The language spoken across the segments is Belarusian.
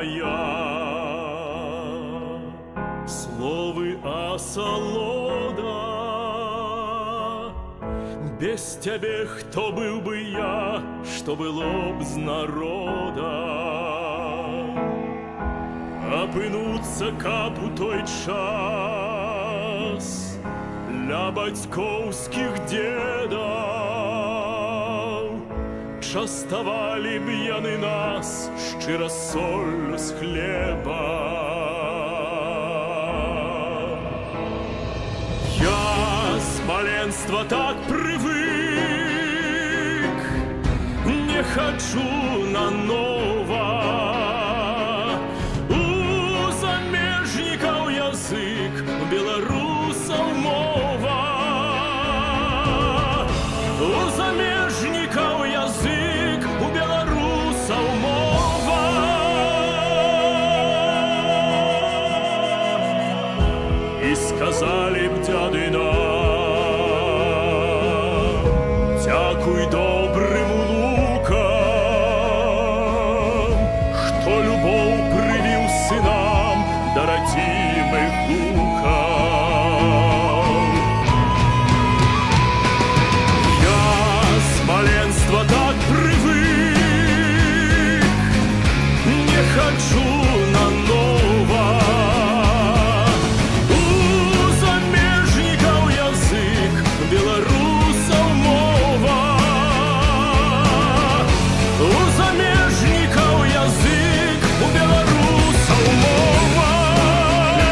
моя, словы асалода. Без тебе хто был бы я, что было б з народа? Апынуцца каб у той час ля бацькоўскіх дзедаў, частавалі б яны нас шчыра соллю з хлеба. Я з маленства так прывык, не хачу нанова. У замежнікаў язык, у беларусаў мова. У замежнікаў язык, у беларусаў мова. І сказалі б дзяды нам, дзякуй добрым унукам, хто любоў прывіў сынам да радзімых лукаў. Я з маленства так прывык, не хачу нанова. У замежнікаў язык, у беларусаў мова. У замежнікаў язык, у беларусаў мова. Я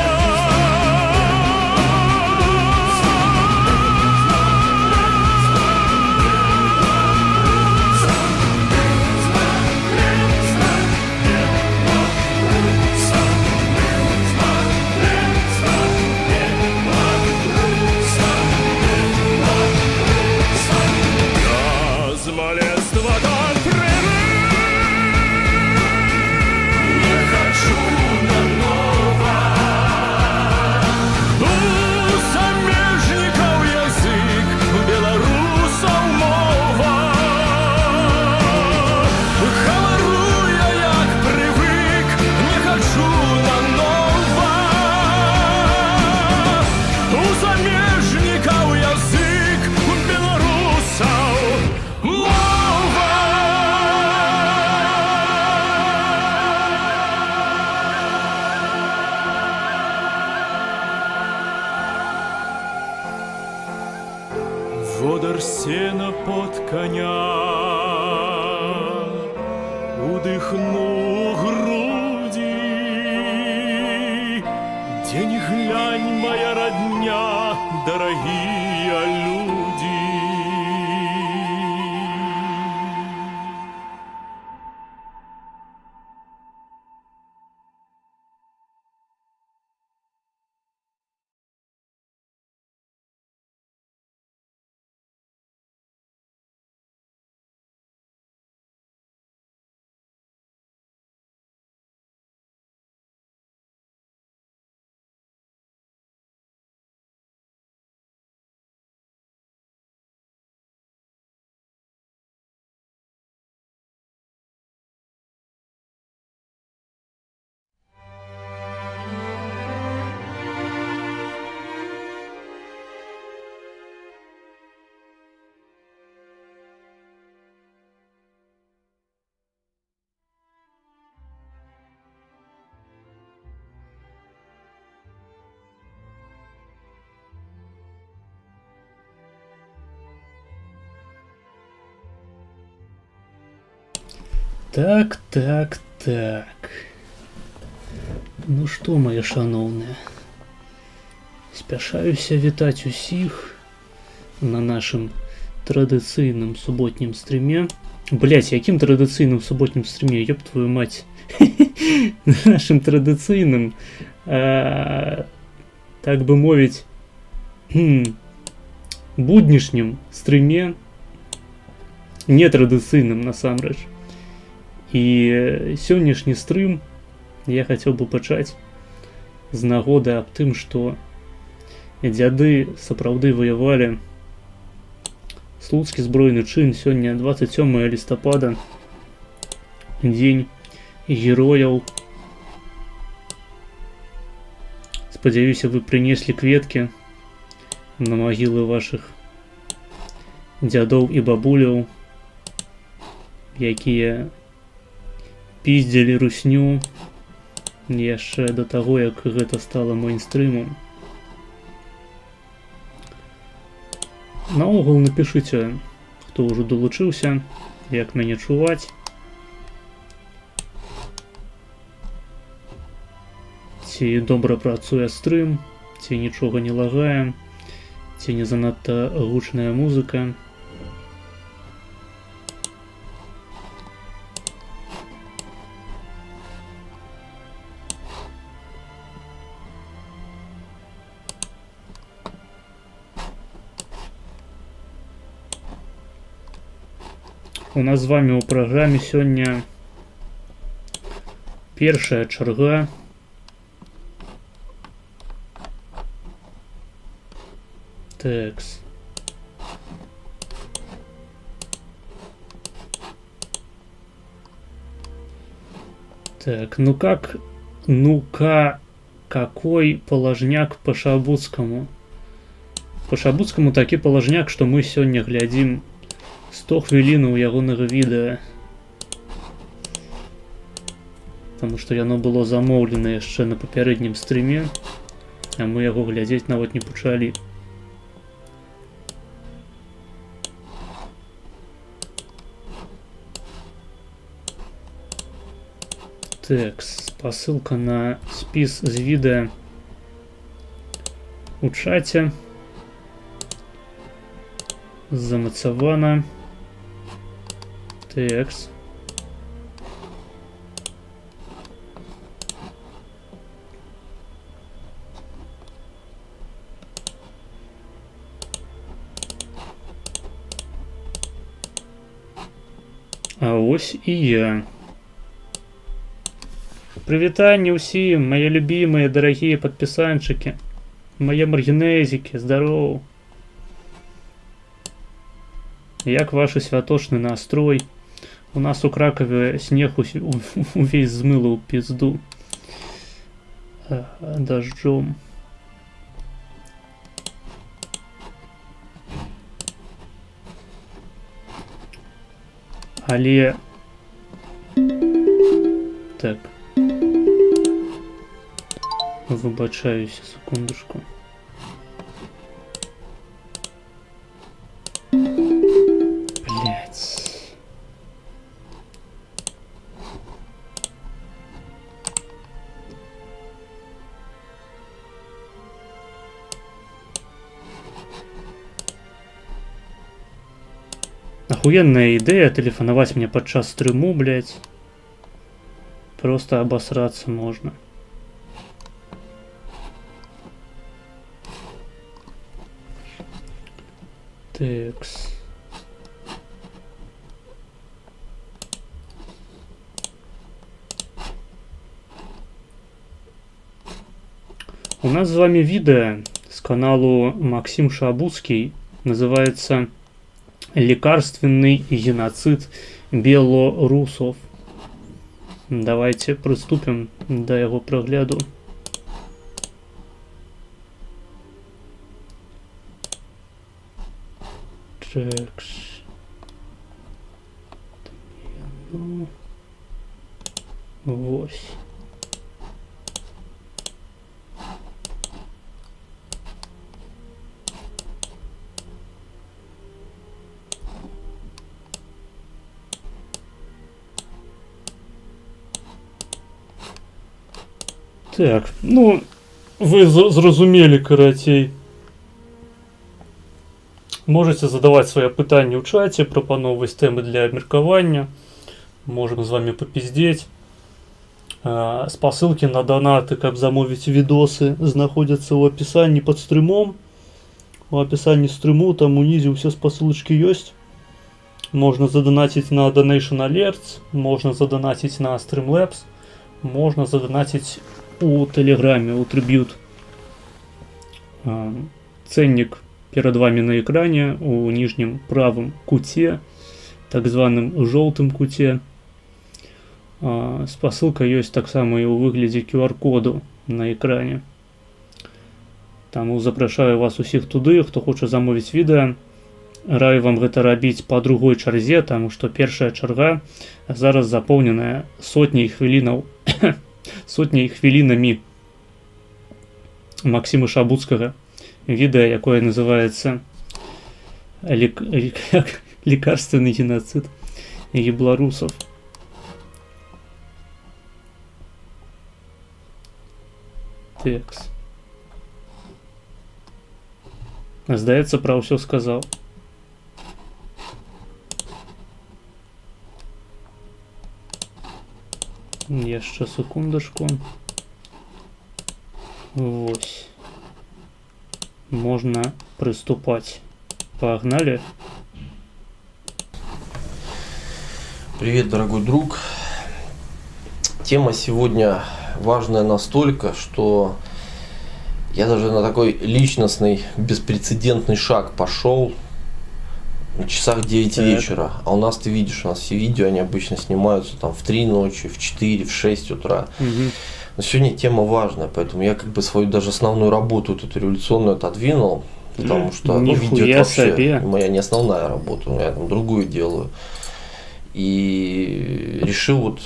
з маленства так привык, не хочу нанова. У замежнікаў язык, у беларусаў мова. Гавару я як привык, не хочу нанова. У замежнікаў язык, у беларусаў мова. Водар сена под коня, удыхну груди. День глянь, моя родня, дорогие люди. Так. Ну што, мае шаноўныя, спяшаюся вітаць усіх на нашым традыцыйным суботнім стріме. Блять, якім традыцыйным суботнім стріме, ёб твою мать. На нашым традыцыйным, так бы мовіць, буднішнім стріме, нетрадыцыйным насамрэч. І сённяшні стрым я хацеў бы пачаць з нагоды аб тым, што дзяды сапраўды ваявалі. Слуцкі збройны чын, сёння 27 лістапада, дзень герояў Спадзяюся, вы прынеслі кветкі на магілы вашых дзядоў і бабуляў, якія пиздзілі русню яшчэ да таго, як гэта стала мейнстрымам. Наогул напішыце, хто ўжо далучыўся, як мяне чуваць. Ці добра працуе стрым, ці нічога не лагае, ці не занадта гучная музыка. У нас з вами ў праграме сёння першая чарга текст. Так, какой положняк по Шабуцкому? По Шабуцкому такі положняк, што мы сёння глядзім 100 хвілінаў ягонага відэа. Таму што яно было замоўлена яшчэ на папярэднім стрыме, а мы яго глядзець нават не пачалі. Текст. Посылка на спіс з відэа у чаце. Замацавана. Текст. А ось і я. Прывітанне ўсім, мае любімыя, дарагія падпісанчыкі, мае маргінезікі, здароў. Як вашы святочны настрой? У нас у Кракаве снег увесь змыло ў пізду дажджом. Але так. Выбачаюся, секундочку. Блять. Охуенная идея телефоновать мне подчас стрыму, блять. Просто обосраться можно. Текст. У нас с вами видео с каналу Максим Шабуцкий. Называется «Лекарственный геноцид белорусов». Давайте приступим до его прогляду. Текст. Вось. Так, ну, вы зразумелі, карацей. Можете задавать свои пытанні ў чаце, прапановваць тэмы для абмеркавання. Можем з вами попиздеть. Спасылки на донаты, каб замовіць відосы, знаходзяцца ў апісанні пад стрымом. У апісанні стрыму там унізе ўсе спасылачкі ёсць. Можна задонатіць на Donation Alerts, можна задонатіць на Streamlabs, можна задонатіць у Телеграме, у Tribute. Ценник перед вами на экране, у нижнем правом куте, так званым желтым куте. Спасылка есть так само и у выгляде QR-коду на экране. Таму запрашаю вас усіх туды, хто хоча замовіць відэа. Раю вам гэта рабіць па другой чарзе, таму што першая чарга зараз запоўненая сотняй хвілінаў сотняй хвілінамі Максима Шабуцкага відэа, якое называецца лекарственный геноцид белорусов. Текс. Здаецца, пра ўсё сказаў. Яшчэ секундачку. Вось. Можна прыступаць. Погнали. Привет, дорогой друг. Тема сегодня важная настолько, что я даже на такой личностный, беспрецедентный шаг пошел на часах 9 вечера. А у нас, ты видишь, у нас все видео, они обычно снимаются там в 3 ночи, в 4, в 6 утра. Но сегодня тема важная, поэтому я как бы свою даже основную работу, вот эту революционную, отодвинул. Потому что видео это вообще моя не основная работа, я там другую делаю. И решил вот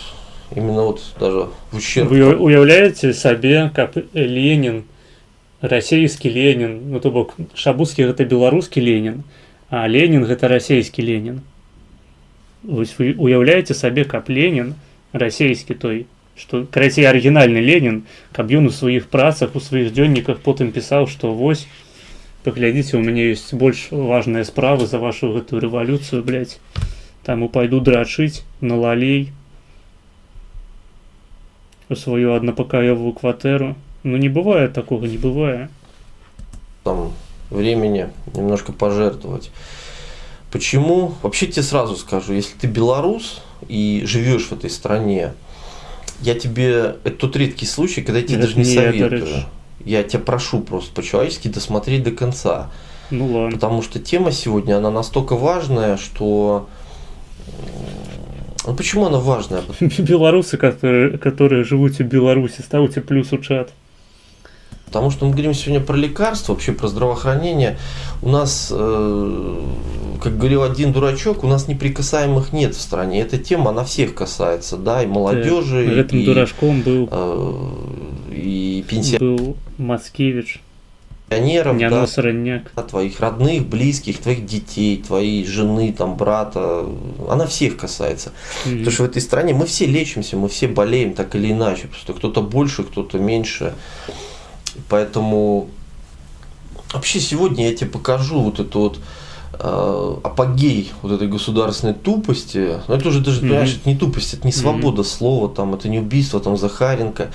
именно вот даже в ущерб. Вы уявляете себе, как Ленин, российский Ленин, ну то бок Шабуцкі это белорусский Ленин, а Ленин это российский Ленин. Вы уявляете себе, как Ленин, российский той, что, короче, оригинальный Ленин, каб ён у своих працах, у своих дзённіках потым писал, что вось, поглядите, у меня есть больше важные справы за вашу эту революцию, блядь. Там пойду дрочить на лалей у свою однопокоевую квартиру. Ну не бывает такого, не бывает. Там времени немножко пожертвовать. Почему? Вообще тебе сразу скажу, если ты белорус и живешь в этой стране, я тебе, это тот редкий случай, когда я тебе даже не советую. Я тебя прошу просто по-человечески досмотреть до конца. Ну ладно. Потому что тема сегодня, она настолько важная, что... Ну почему она важная? Белорусы, которые живут в Беларуси, ставьте плюс в чат. Потому что мы говорим сегодня про лекарства, вообще про здравоохранение. У нас, как говорил один дурачок, у нас неприкасаемых нет в стране. Эта тема, она всех касается, да, и молодежи, этим и, дурачком был и пенсионеров. Был Мацкевич. Да, твоих родных, близких, твоих детей, твоей жены, там, брата, она всех касается. Потому что в этой стране мы все лечимся, мы все болеем так или иначе, просто кто-то больше, кто-то меньше. Поэтому вообще сегодня я тебе покажу вот эту вот апогей вот этой государственной тупости. Но это уже даже, понимаешь, это не тупость, это не свобода слова, там, это не убийство там, Захаренко.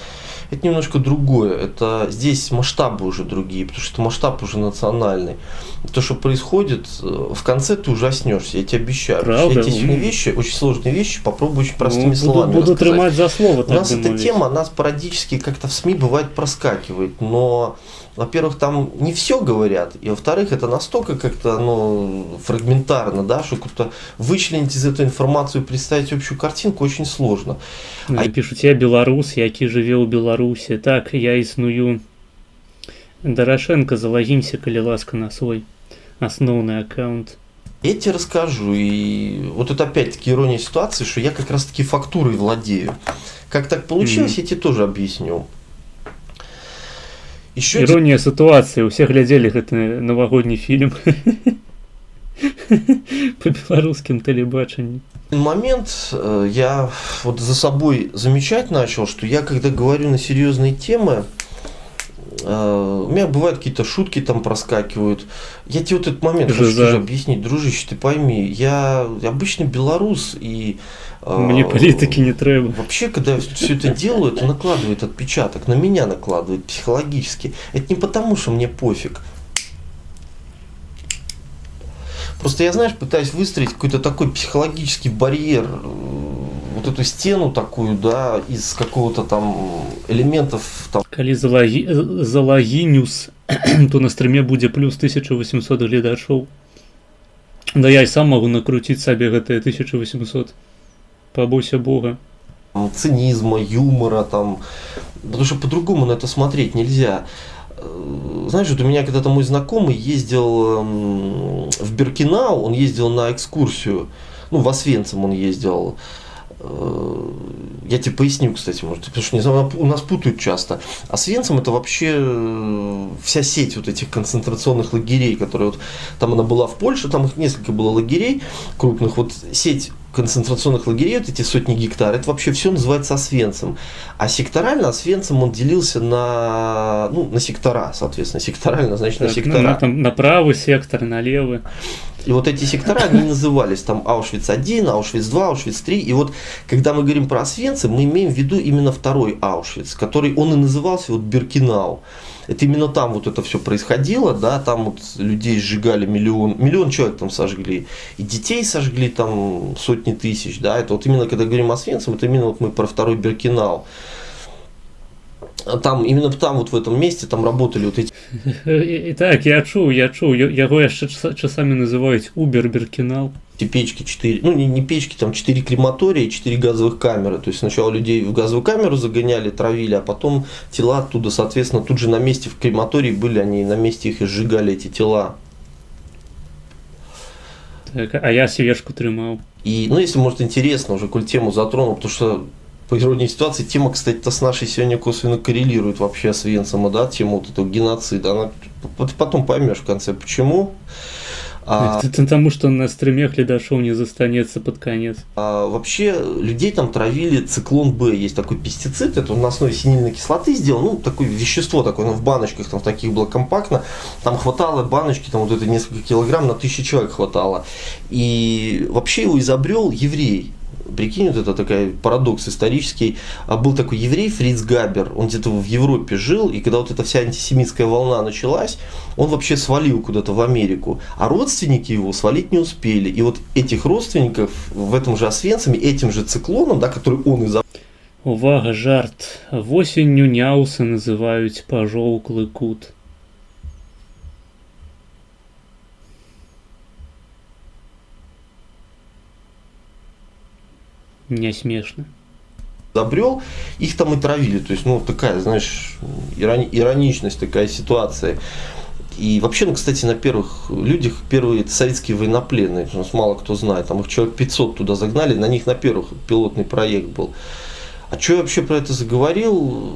Это немножко другое. Это здесь масштабы уже другие, потому что масштаб уже национальный. То, что происходит, в конце ты ужаснешься, я тебе обещаю. Правда? Я тебе сегодня вещи, очень сложные вещи, попробую очень простыми словами буду тримать за слово. У нас эта тема, она спорадически как-то в СМИ бывает проскакивает, но, во-первых, там не все говорят, и во-вторых, это настолько как-то, ну, фрагментарно, да, что как-то вычленить из этой информации и представить общую картинку очень сложно. Пишут, я белорус, які живе у Беларусі. Так, я існую. Дорошенко, залогимся, коли ласка, на свой основной аккаунт. Я тебе расскажу, и вот это опять-таки ирония ситуации, что я как раз-таки фактурой владею. Как так получилось, я тебе тоже объясню. Еще ирония ситуации, у всех глядели это новогодний фильм по белорусским телебачению. Момент я вот за собой замечать начал, что я когда говорю на серьезные темы, у меня бывают какие-то шутки там проскакивают. Я тебе вот этот момент хочу тоже объяснить, дружище, ты пойми, я обычный белорус и мне политики не треба. Вообще, когда я все это делаю, это накладывает отпечаток, на меня накладывает психологически. Это не потому, что мне пофиг. Просто я, знаешь, пытаюсь выстроить какой-то такой психологический барьер, вот эту стену такую, да, из какого-то там элементов. Там. Коли залагинюс, то на стриме будет плюс 1800 глядачоў. Да я и сам могу накрутить себе это 1800. Побойся Бога. Цинизма, юмора, там, потому что по-другому на это смотреть нельзя. знаешь, вот у меня когда-то мой знакомый ездил в Биркинау, он ездил на экскурсию, ну, в Освенцим он ездил. Я тебе поясню, кстати, может, потому что не знаю, у нас путают часто. Освенцим это вообще вся сеть вот этих концентрационных лагерей, которые вот там она была в Польше, там их несколько было лагерей крупных. Вот сеть концентрационных лагерей, вот эти сотни гектар, это вообще все называется Освенцим. А секторально Освенцим он делился на, ну, на сектора, соответственно. Секторально, значит, на сектора. На правый сектор, на левый. И вот эти сектора, они назывались там Аушвиц-1, Аушвиц-2, Аушвиц-3. И вот, когда мы говорим про Освенцим, мы имеем в виду именно второй Аушвиц, который он и назывался вот Биркинау. Это именно там вот это все происходило, да, там вот людей сжигали миллион человек там сожгли, и детей сожгли там сотни тысяч, да, это вот именно, когда говорим о Освенцим, это именно вот мы про второй Биркинау. Там, именно там, вот в этом месте, там работали вот эти... Так, я чув, його ще часами називають Убер-Биркинау. Печки 4, ну не печки, там 4 крематория и 4 газовых камеры. То есть сначала людей в газовую камеру загоняли, травили, а потом тела оттуда, соответственно, тут же на месте в крематории были, они на месте их и сжигали, эти тела. Так, а я свежку тримав. И, ну, если, может, интересно, уже коль тему затронул, потому что по иронии ситуации, тема, кстати-то с нашей сегодня косвенно коррелирует вообще с Освенцима, да, тема вот этого геноцида. Она, потом поймешь в конце, почему. Потому что на стриме Хледашов не застанется под конец. Вообще людей там травили циклон Б. Есть такой пестицид, это он на основе синильной кислоты сделан, ну, такое вещество такое, оно в баночках, там в таких было компактно. Там хватало баночки, там вот это несколько килограмм, на 1000 человек хватало. И вообще его изобрел еврей. Прикинь, вот это такой парадокс исторический. Был такой еврей Фриц Габер, он где-то в Европе жил, и когда вот эта вся антисемитская волна началась, он вообще свалил куда-то в Америку, а родственники его свалить не успели. И вот этих родственников в этом же Освенциме, этим же циклоном, да, который он изобрел. Увага, жарт. Восенню няуси називають пожовклий кут. Не смешно. Изобрел, их там и травили. То есть, ну, такая, знаешь, ироничность, такая ситуация. И вообще, ну, кстати, на первых людях, первые это советские военнопленные, у нас мало кто знает, там их человек 500 туда загнали, на них на первых пилотный проект был. А что я вообще про это заговорил?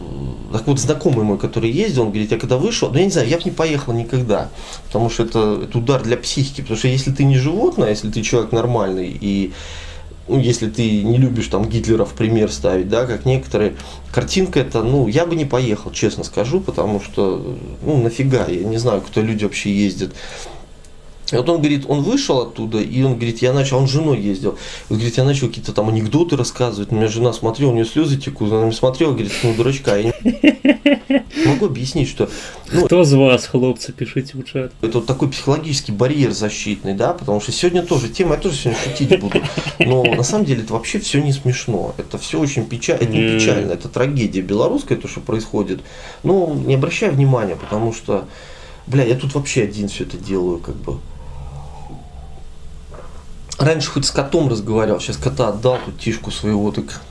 Так вот, знакомый мой, который ездил, он говорит, я когда вышел, ну, я не знаю, я бы не поехал никогда, потому что это удар для психики, потому что если ты не животное, если ты человек нормальный, и ну, если ты не любишь там Гитлера в пример ставить, да, как некоторые, картинка это, ну, я бы не поехал, честно скажу, потому что, ну, нафига, я не знаю, кто люди вообще ездят. И вот он говорит, он вышел оттуда, и он говорит, он с женой ездил, он говорит, я начал какие-то там анекдоты рассказывать, у меня жена смотрела, у нее слезы текут, она мне смотрела, говорит, ну, дурачка, я не могу объяснить, что... Ну, кто из вас, хлопцы, пишите в чат. это вот такой психологический барьер защитный, да, потому что сегодня тоже тема, я тоже сегодня шутить буду, но на самом деле это вообще все не смешно, это все очень печально, это не печально, это трагедия белорусская, то, что происходит, но не обращай внимания, потому что, бля, я тут вообще один все это делаю, как бы. Раньше хоть с котом разговаривал, сейчас кота отдал, тут тишку своего, так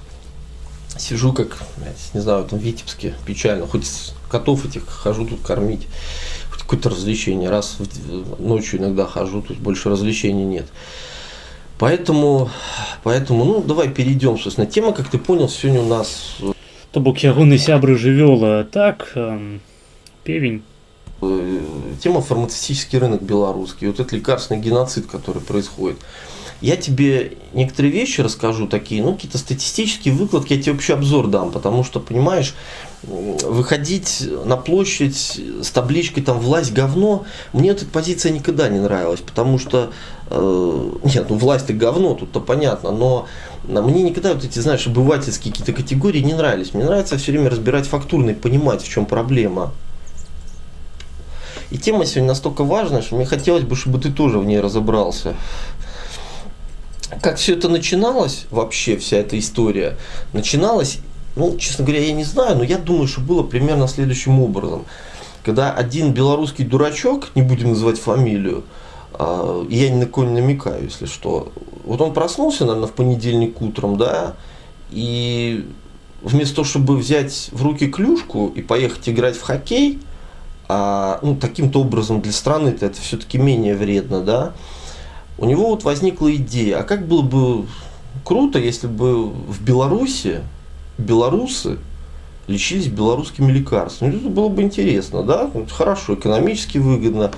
сижу как, не знаю, там в Витебске, печально, хоть котов этих хожу тут кормить, хоть какое-то развлечение, раз ночью иногда хожу, тут больше развлечений нет. Поэтому, ну, давай перейдем, собственно, тема, как ты понял, сегодня у нас... То бок ягоны сябры жывёлы, а так, певень. Тема фармацевтический рынок белорусский, вот этот лекарственный геноцид, который происходит. Я тебе некоторые вещи расскажу такие, ну, какие-то статистические выкладки, я тебе общий обзор дам, потому что, понимаешь, выходить на площадь с табличкой там «власть говно», мне эта позиция никогда не нравилась, потому что, нет, ну, власть-то говно, тут-то понятно, но мне никогда вот эти, знаешь, обывательские какие-то категории не нравились. Мне нравится все время разбирать фактурно и понимать, в чем проблема. И тема сегодня настолько важная, что мне хотелось бы, чтобы ты тоже в ней разобрался. Как все это начиналось, вообще вся эта история, начиналась, ну, честно говоря, я не знаю, но я думаю, что было примерно следующим образом. Когда один белорусский дурачок, не будем называть фамилию, и я ни на кого не намекаю, если что, вот он проснулся, наверное, в понедельник утром, да, и вместо того, чтобы взять в руки клюшку и поехать играть в хоккей, ну, таким-то образом для страны-то это все-таки менее вредно, да, у него вот возникла идея, а как было бы круто, если бы в Беларуси белорусы лечились белорусскими лекарствами. Это было бы интересно, да? Это хорошо, экономически выгодно.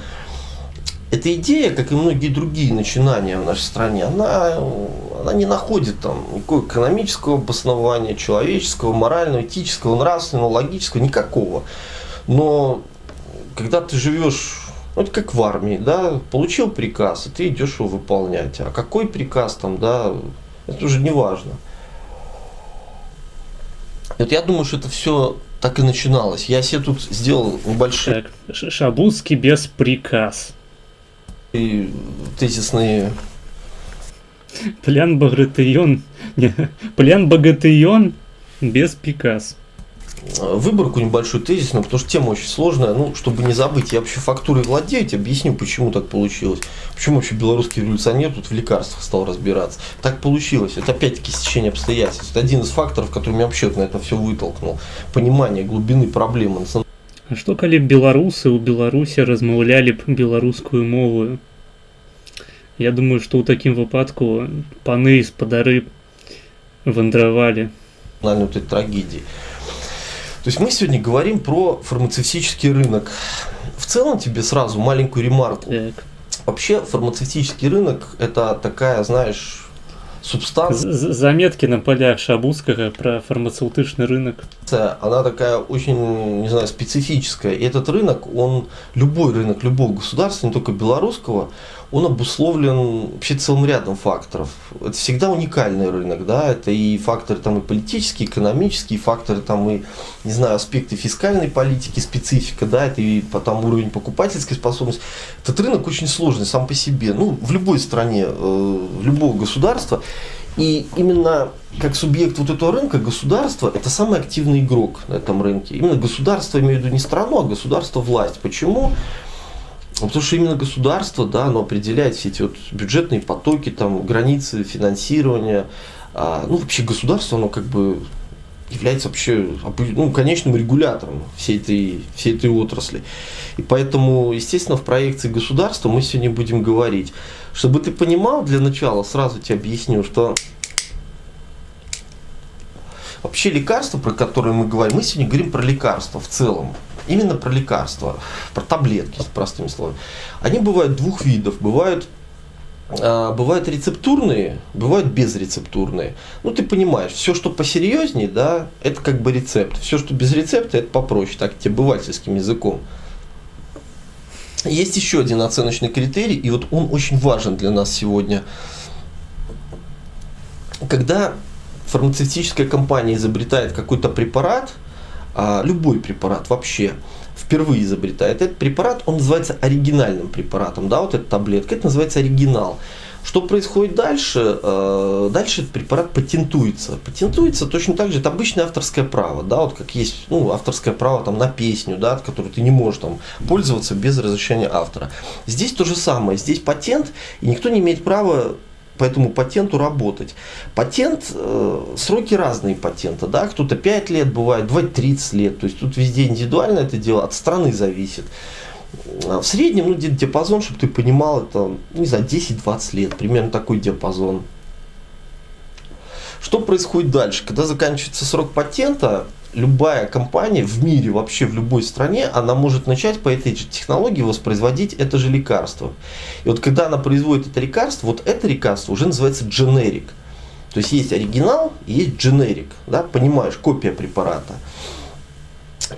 Эта идея, как и многие другие начинания в нашей стране, она не находит там никакого экономического обоснования, человеческого, морального, этического, нравственного, логического, никакого. Но когда ты живешь, это как в армии, да, получил приказ, и ты идешь его выполнять. А какой приказ там, да, это уже не важно. Вот я думаю, что это все так и начиналось. Я себе тут сделал небольшие Шабуцкий без приказ. Тезисные. Плян Багратион. Плян Багратион без приказ. Выборку небольшую тезисную, потому что тема очень сложная. Ну, чтобы не забыть, я вообще фактурой владею, я тебе объясню, почему так получилось. Почему вообще белорусский революционер тут в лекарствах стал разбираться. Так получилось. Это опять-таки стечение обстоятельств. Это один из факторов, который меня вообще на это все вытолкнул. Понимание глубины проблемы. А что, коли белорусы у Беларусі размаўлялі б беларускую мову? Я думаю, что ў такім выпадку паны і спадары вандравалі. Вот этой трагедии. То есть мы сегодня говорим про фармацевтический рынок. В целом тебе сразу маленькую ремарку. Так. Вообще фармацевтический рынок это такая, знаешь, субстанция. Заметки на полях Шабуцкага про фармацевтичный рынок. Она такая очень, не знаю, специфическая. И этот рынок, любой рынок любого государства, не только белорусского, он обусловлен вообще целым рядом факторов. Это всегда уникальный рынок, да, это и факторы там и политические, экономические, факторы там и, не знаю, аспекты фискальной политики, специфика, да, это и потом уровень покупательской способности. Этот рынок очень сложный сам по себе, ну, в любой стране, в любого государства. И именно как субъект вот этого рынка государство это самый активный игрок на этом рынке. Именно государство, имею в виду не страну, а государство, власть. Почему? Потому что именно государство, да, оно определяет все эти вот бюджетные потоки, там, границы финансирования. Ну, вообще государство, оно как бы является вообще, ну, конечным регулятором всей этой отрасли. И поэтому, естественно, в проекции государства мы сегодня будем говорить. Чтобы ты понимал, для начала сразу тебе объясню, что вообще лекарства, про которые мы говорим, мы сегодня говорим про лекарства в целом. Именно про лекарства, про таблетки, простыми словами. Они бывают двух видов. Бывают рецептурные, бывают безрецептурные. Ну, ты понимаешь, все, что посерьезнее, да, это как бы рецепт. Все, что без рецепта, это попроще, так тебе обывательским языком. Есть еще один оценочный критерий, и вот он очень важен для нас сегодня. Когда фармацевтическая компания изобретает какой-то препарат, любой препарат вообще впервые изобретает этот препарат, он называется оригинальным препаратом, да, вот эта таблетка, это называется оригинал. Что происходит дальше? Дальше этот препарат патентуется. Патентуется точно так же, это обычное авторское право, да, вот как есть, ну, авторское право там на песню, да, от которой ты не можешь там пользоваться без разрешения автора. Здесь то же самое, здесь патент, и никто не имеет права по этому патенту работать. Патент, сроки разные патента, да, кто-то 5 лет бывает, бывает 30 лет, то есть тут везде индивидуально это дело, от страны зависит. В среднем, ну, где-то диапазон, чтобы ты понимал, это, не знаю, 10-20 лет, примерно такой диапазон. Что происходит дальше? Когда заканчивается срок патента, любая компания в мире, вообще в любой стране, она может начать по этой же технологии воспроизводить это же лекарство. И вот когда она производит это лекарство, вот это лекарство уже называется дженерик. То есть есть оригинал и есть дженерик, да, понимаешь, копия препарата.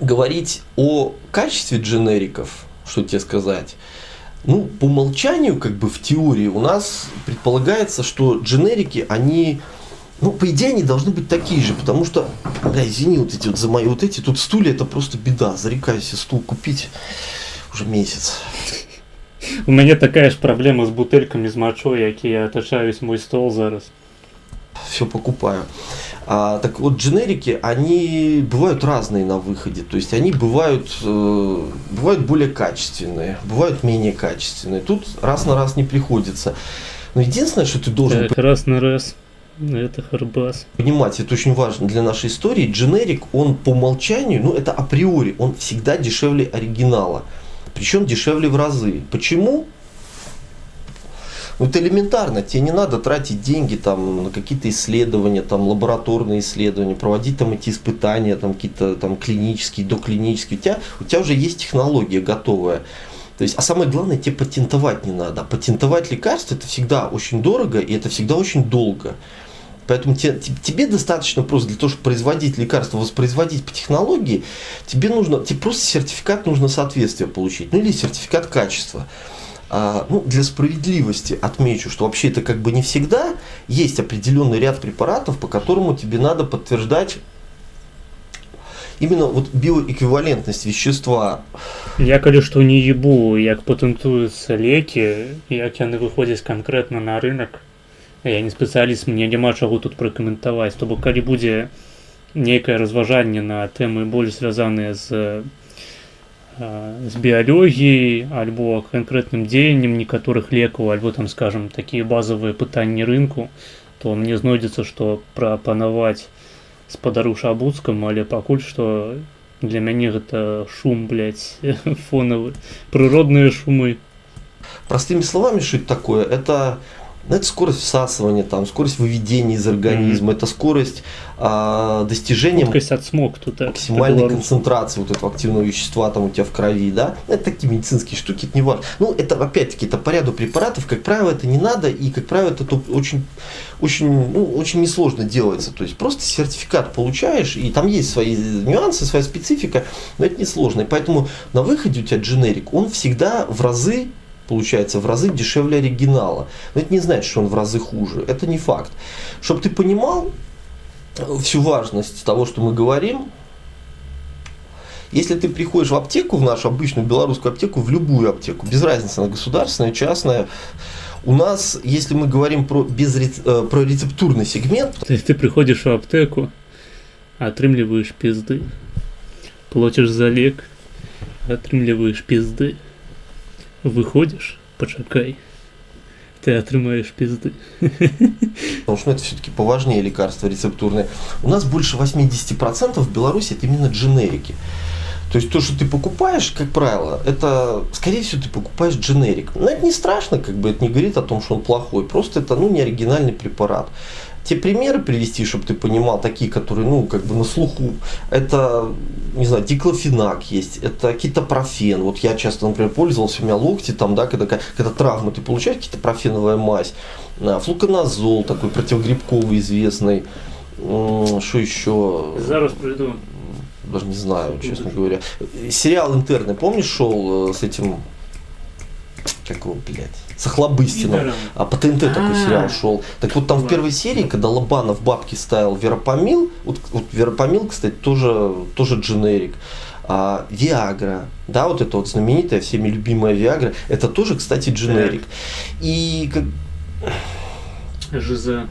Говорить о качестве дженериков, что тебе сказать, ну, по умолчанию, как бы в теории у нас предполагается, что дженерики, они, ну, по идее, они должны быть такие же, потому что, бля, извини, вот эти вот за мои вот эти тут стулья, это просто беда, зарекаюсь себе стул купить уже месяц. У меня такая же проблема с бутыльками з мочой, які оточаюсь мой стол зараз. Все покупаю. Так вот, дженерики, они бывают разные на выходе. То есть они бывают более качественные, бывают менее качественные. Тут раз на раз не приходится. Но единственное, что ты должен... Так, раз на раз. Это харбас. Понимать, это очень важно для нашей истории. Дженерик, он по умолчанию, ну это априори, он всегда дешевле оригинала. Причем дешевле в разы. Почему? Ну это элементарно, тебе не надо тратить деньги там, на какие-то исследования, там, лабораторные исследования, проводить там эти испытания, там, какие-то там клинические, доклинические. У тебя уже есть технология готовая. То есть, а самое главное, тебе патентовать не надо. А патентовать лекарство это всегда очень дорого и это всегда очень долго. Поэтому тебе достаточно просто для того, чтобы производить лекарство, воспроизводить по технологии, тебе просто сертификат нужно соответствия получить, ну или сертификат качества. Для справедливости отмечу, что вообще это как бы не всегда. Есть определенный ряд препаратов, по которому тебе надо подтверждать именно вот биоэквивалентность вещества. Я калі што не ебу, як патэнтуюцца лекі, як яны выходзяць канкрэтна на рынок. Я не спецыяліст, мне няма чаго тут пракаментаваць. То бок калі будзе нейкае разважанне на тэмы больш звязаныя з біялогіяй альбо канкрэтным дзеяннем некаторых лекаў, альбо там, скажем, такія базавыя пытанні рынку, то мне знойдзецца, што прапанаваць спадару Шабуцкаму, але пакуль што для мяне гэта шум, блядь, фонавы, прыродныя шумы. Простыми словами, что это такое? Это скорость всасывания, там, скорость выведения из организма, это скорость достижения максимальной концентрации вот этого активного вещества там у тебя в крови, да? Это такие медицинские штуки, это не важно. Ну, это опять-таки, это по ряду препаратов, как правило, это не надо, и, как правило, это очень несложно делается. То есть просто сертификат получаешь, и там есть свои нюансы, своя специфика, но это несложно. И поэтому на выходе у тебя дженерик, он всегда в разы дешевле оригинала. Но это не значит, что он в разы хуже. Это не факт. Чтобы ты понимал всю важность того, что мы говорим, если ты приходишь в аптеку, в нашу обычную белорусскую аптеку, в любую аптеку, без разницы, она государственная, частная, у нас, если мы говорим про рецептурный сегмент... То есть ты приходишь в аптеку, отрымливаешь пизды, платишь за лек, отрымливаешь пизды, выходишь, почакай, ты отрымаешь пизды. Потому что это все-таки поважнее лекарства рецептурные. У нас больше 80% в Беларуси это именно дженерики. То есть то, что ты покупаешь, как правило, это, скорее всего, ты покупаешь дженерик. Но это не страшно, как бы это не говорит о том, что он плохой. Просто это, не оригинальный препарат. Те примеры привести, чтобы ты понимал, такие, которые, на слуху. Это, не знаю, диклофенак есть, это кетопрофен. Вот я часто, например, пользовался, у меня локти, там, да, когда травмы, ты получаешь кетопрофеновая мазь. Флуконазол, такой противогрибковый известный. Что еще? Зараз приду. Даже не знаю, честно говоря. Сериал «Интерны», помнишь, шел с этим... Как его, блядь? С Охлобыстиным. По ТНТ такой сериал шел. Так вот там в первой серии, когда Лобанов бабки ставил Верапамил, вот Верапамил, кстати, тоже дженерик. Виагра, да, вот это вот знаменитая, всеми любимая Виагра, это тоже, кстати, дженерик. И Жиза.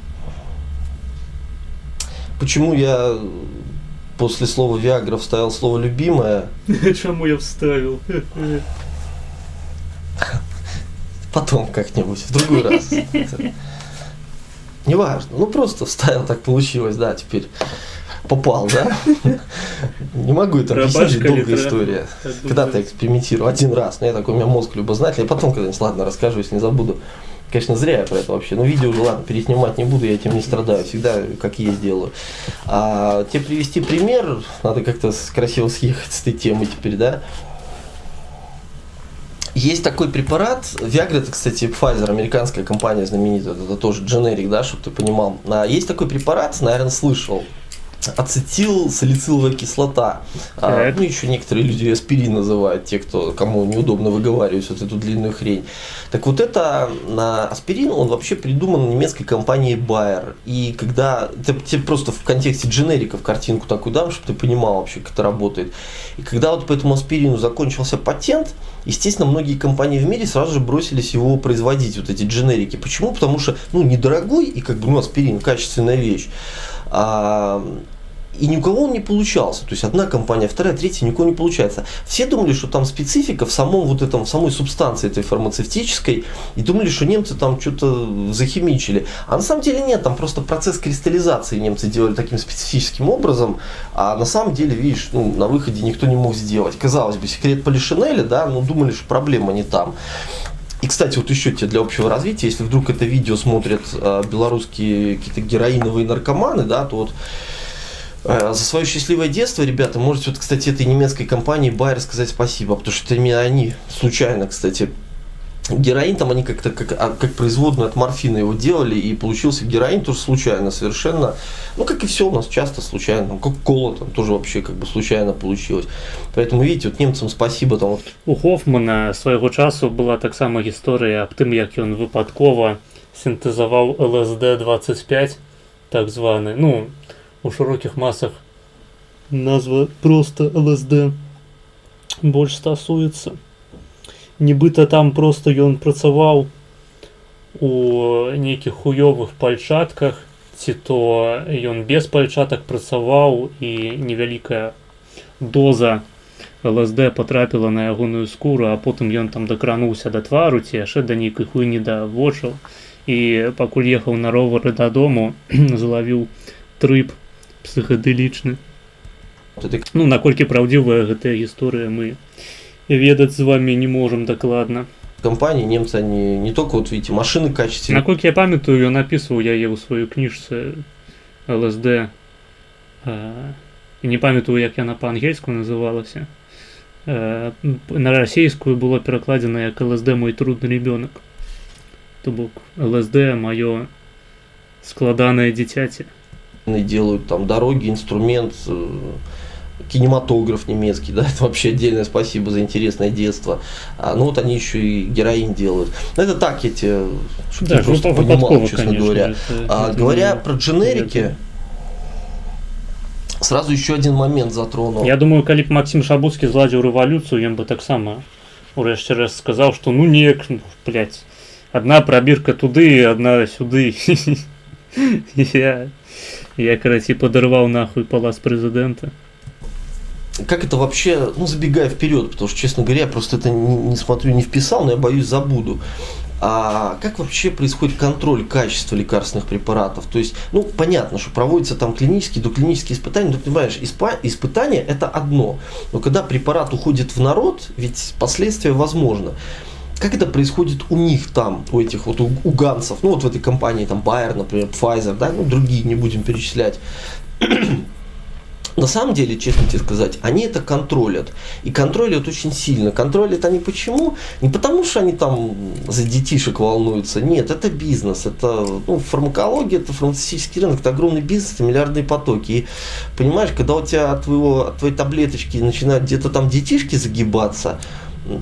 Почему я после слова Виагра вставил слово любимая? Чему я вставил? Потом как-нибудь, в другой раз. Неважно, просто вставил, так получилось, да, теперь попал, да? Не могу это объяснить, долгая история. Когда-то экспериментировал один раз, но я такой, у меня мозг любознательный, я потом когда-нибудь, ладно, расскажу, если не забуду. Конечно, зря я про это вообще, но видео уже, ладно, переснимать не буду, я этим не страдаю, всегда как есть делаю. Тебе привести пример, надо как-то красиво съехать с этой темы теперь, да? Есть такой препарат, Viagra, это, кстати, Pfizer, американская компания знаменитая, это тоже дженерик, да, чтобы ты понимал. Есть такой препарат, наверное, слышал, ацетилсалициловая кислота. Еще некоторые люди аспирин называют, те, кому неудобно выговаривать вот эту длинную хрень. Так вот это аспирин, он вообще придуман немецкой компанией Bayer. И когда, тебе просто в контексте дженериков картинку такую дам, чтобы ты понимал вообще, как это работает. И когда вот по этому аспирину закончился патент, естественно, многие компании в мире сразу же бросились его производить, вот эти дженерики. Почему? Потому что, недорогой и аспирин качественная вещь. И ни у кого он не получался. То есть одна компания, вторая, третья, ни у кого не получается. Все думали, что там специфика в самом вот этом, в самой субстанции этой фармацевтической, и думали, что немцы там что-то захимичили. А на самом деле нет, там просто процесс кристаллизации немцы делали таким специфическим образом, а на самом деле, видишь, ну, на выходе никто не мог сделать. Казалось бы, секрет Полишинеля, да, но думали, что проблема не там. И, кстати, вот еще тебе для общего развития, если вдруг это видео смотрят белорусские какие-то героиновые наркоманы, да, то вот за свое счастливое детство, ребята, можете, вот, кстати, этой немецкой компании Bayer сказать спасибо, потому что это именно они случайно, кстати, героин там они как-то как производную от морфина его делали, и получился героин тоже случайно совершенно, ну как и все у нас часто случайно, там кока-кола там тоже вообще как бы случайно получилось. Поэтому видите, вот немцам спасибо там. У Хофмана свайго часу была таксама гісторыя аб тым, як ён выпадкова сінтэзаваў ЛСД-25, так званы, ну, у широких масах назва просто ЛСД больш стасуецца. Нібыта там просто ён працаваў у нейкіх хуёвых пальчатках, ці то ён без пальчатак працаваў і невялікая доза ЛСД потрапіла на ягоную скуру, а потым ён там дакрануўся да твару ці яшчэ да нейкай хуйні да вочаў, і пакуль ехаў на ровары дадому, злавіў трып псіхадэлічны. Ну, наколькі праўдзівая гэтая гісторыя, мы ведаць з вами не можам дакладна. Компании немцы, они не только, вот видите, машины качественные. Наколькі я памятаю, ён напісваў яе ў сваёй кніжцы ЛСД. І не памятаю, як яна па-ангельску называлася. На расійскую было перакладзена як ЛСД «Мой трудный ребенок». То бок ЛСД «Моё складанае дзіцяці». Делают там дороги, инструмент, кинематограф немецкий, да, это вообще отдельное спасибо за интересное детство. Ну вот они еще и героин делают. Но это так, я тебе, чтобы да, ты просто понимал, честно конечно, говоря. Говоря про дженерики, это... сразу еще один момент затронул. Я думаю, калі б Максим Шабуцкі зладзіў рэвалюцыю, ён бы таксама урэшце раз сказаў, што ну неяк, ну, блядь, одна пробірка туды, одна сюды. Я, короче, подорвал нахуй палац президента. Как это вообще, ну, забегая вперед, потому что, честно говоря, я просто это не смотрю, не вписал, но я боюсь, забуду. А как вообще происходит контроль качества лекарственных препаратов? То есть, ну, понятно, что проводятся там клинические, доклинические испытания, но, понимаешь, испытания это одно. Но когда препарат уходит в народ, ведь последствия возможно. Как это происходит у них там, у этих вот у ганцев, ну вот в этой компании, там Bayer, например, Pfizer, да, ну другие не будем перечислять. На самом деле, честно тебе сказать, они это контролят. И контролят очень сильно. Контролят они почему? Не потому, что они там за детишек волнуются. Нет, это бизнес. Это, ну, фармакология, это фармацевтический рынок, это огромный бизнес, это миллиардные потоки. И понимаешь, когда у тебя от твоей таблеточки начинают где-то там детишки загибаться,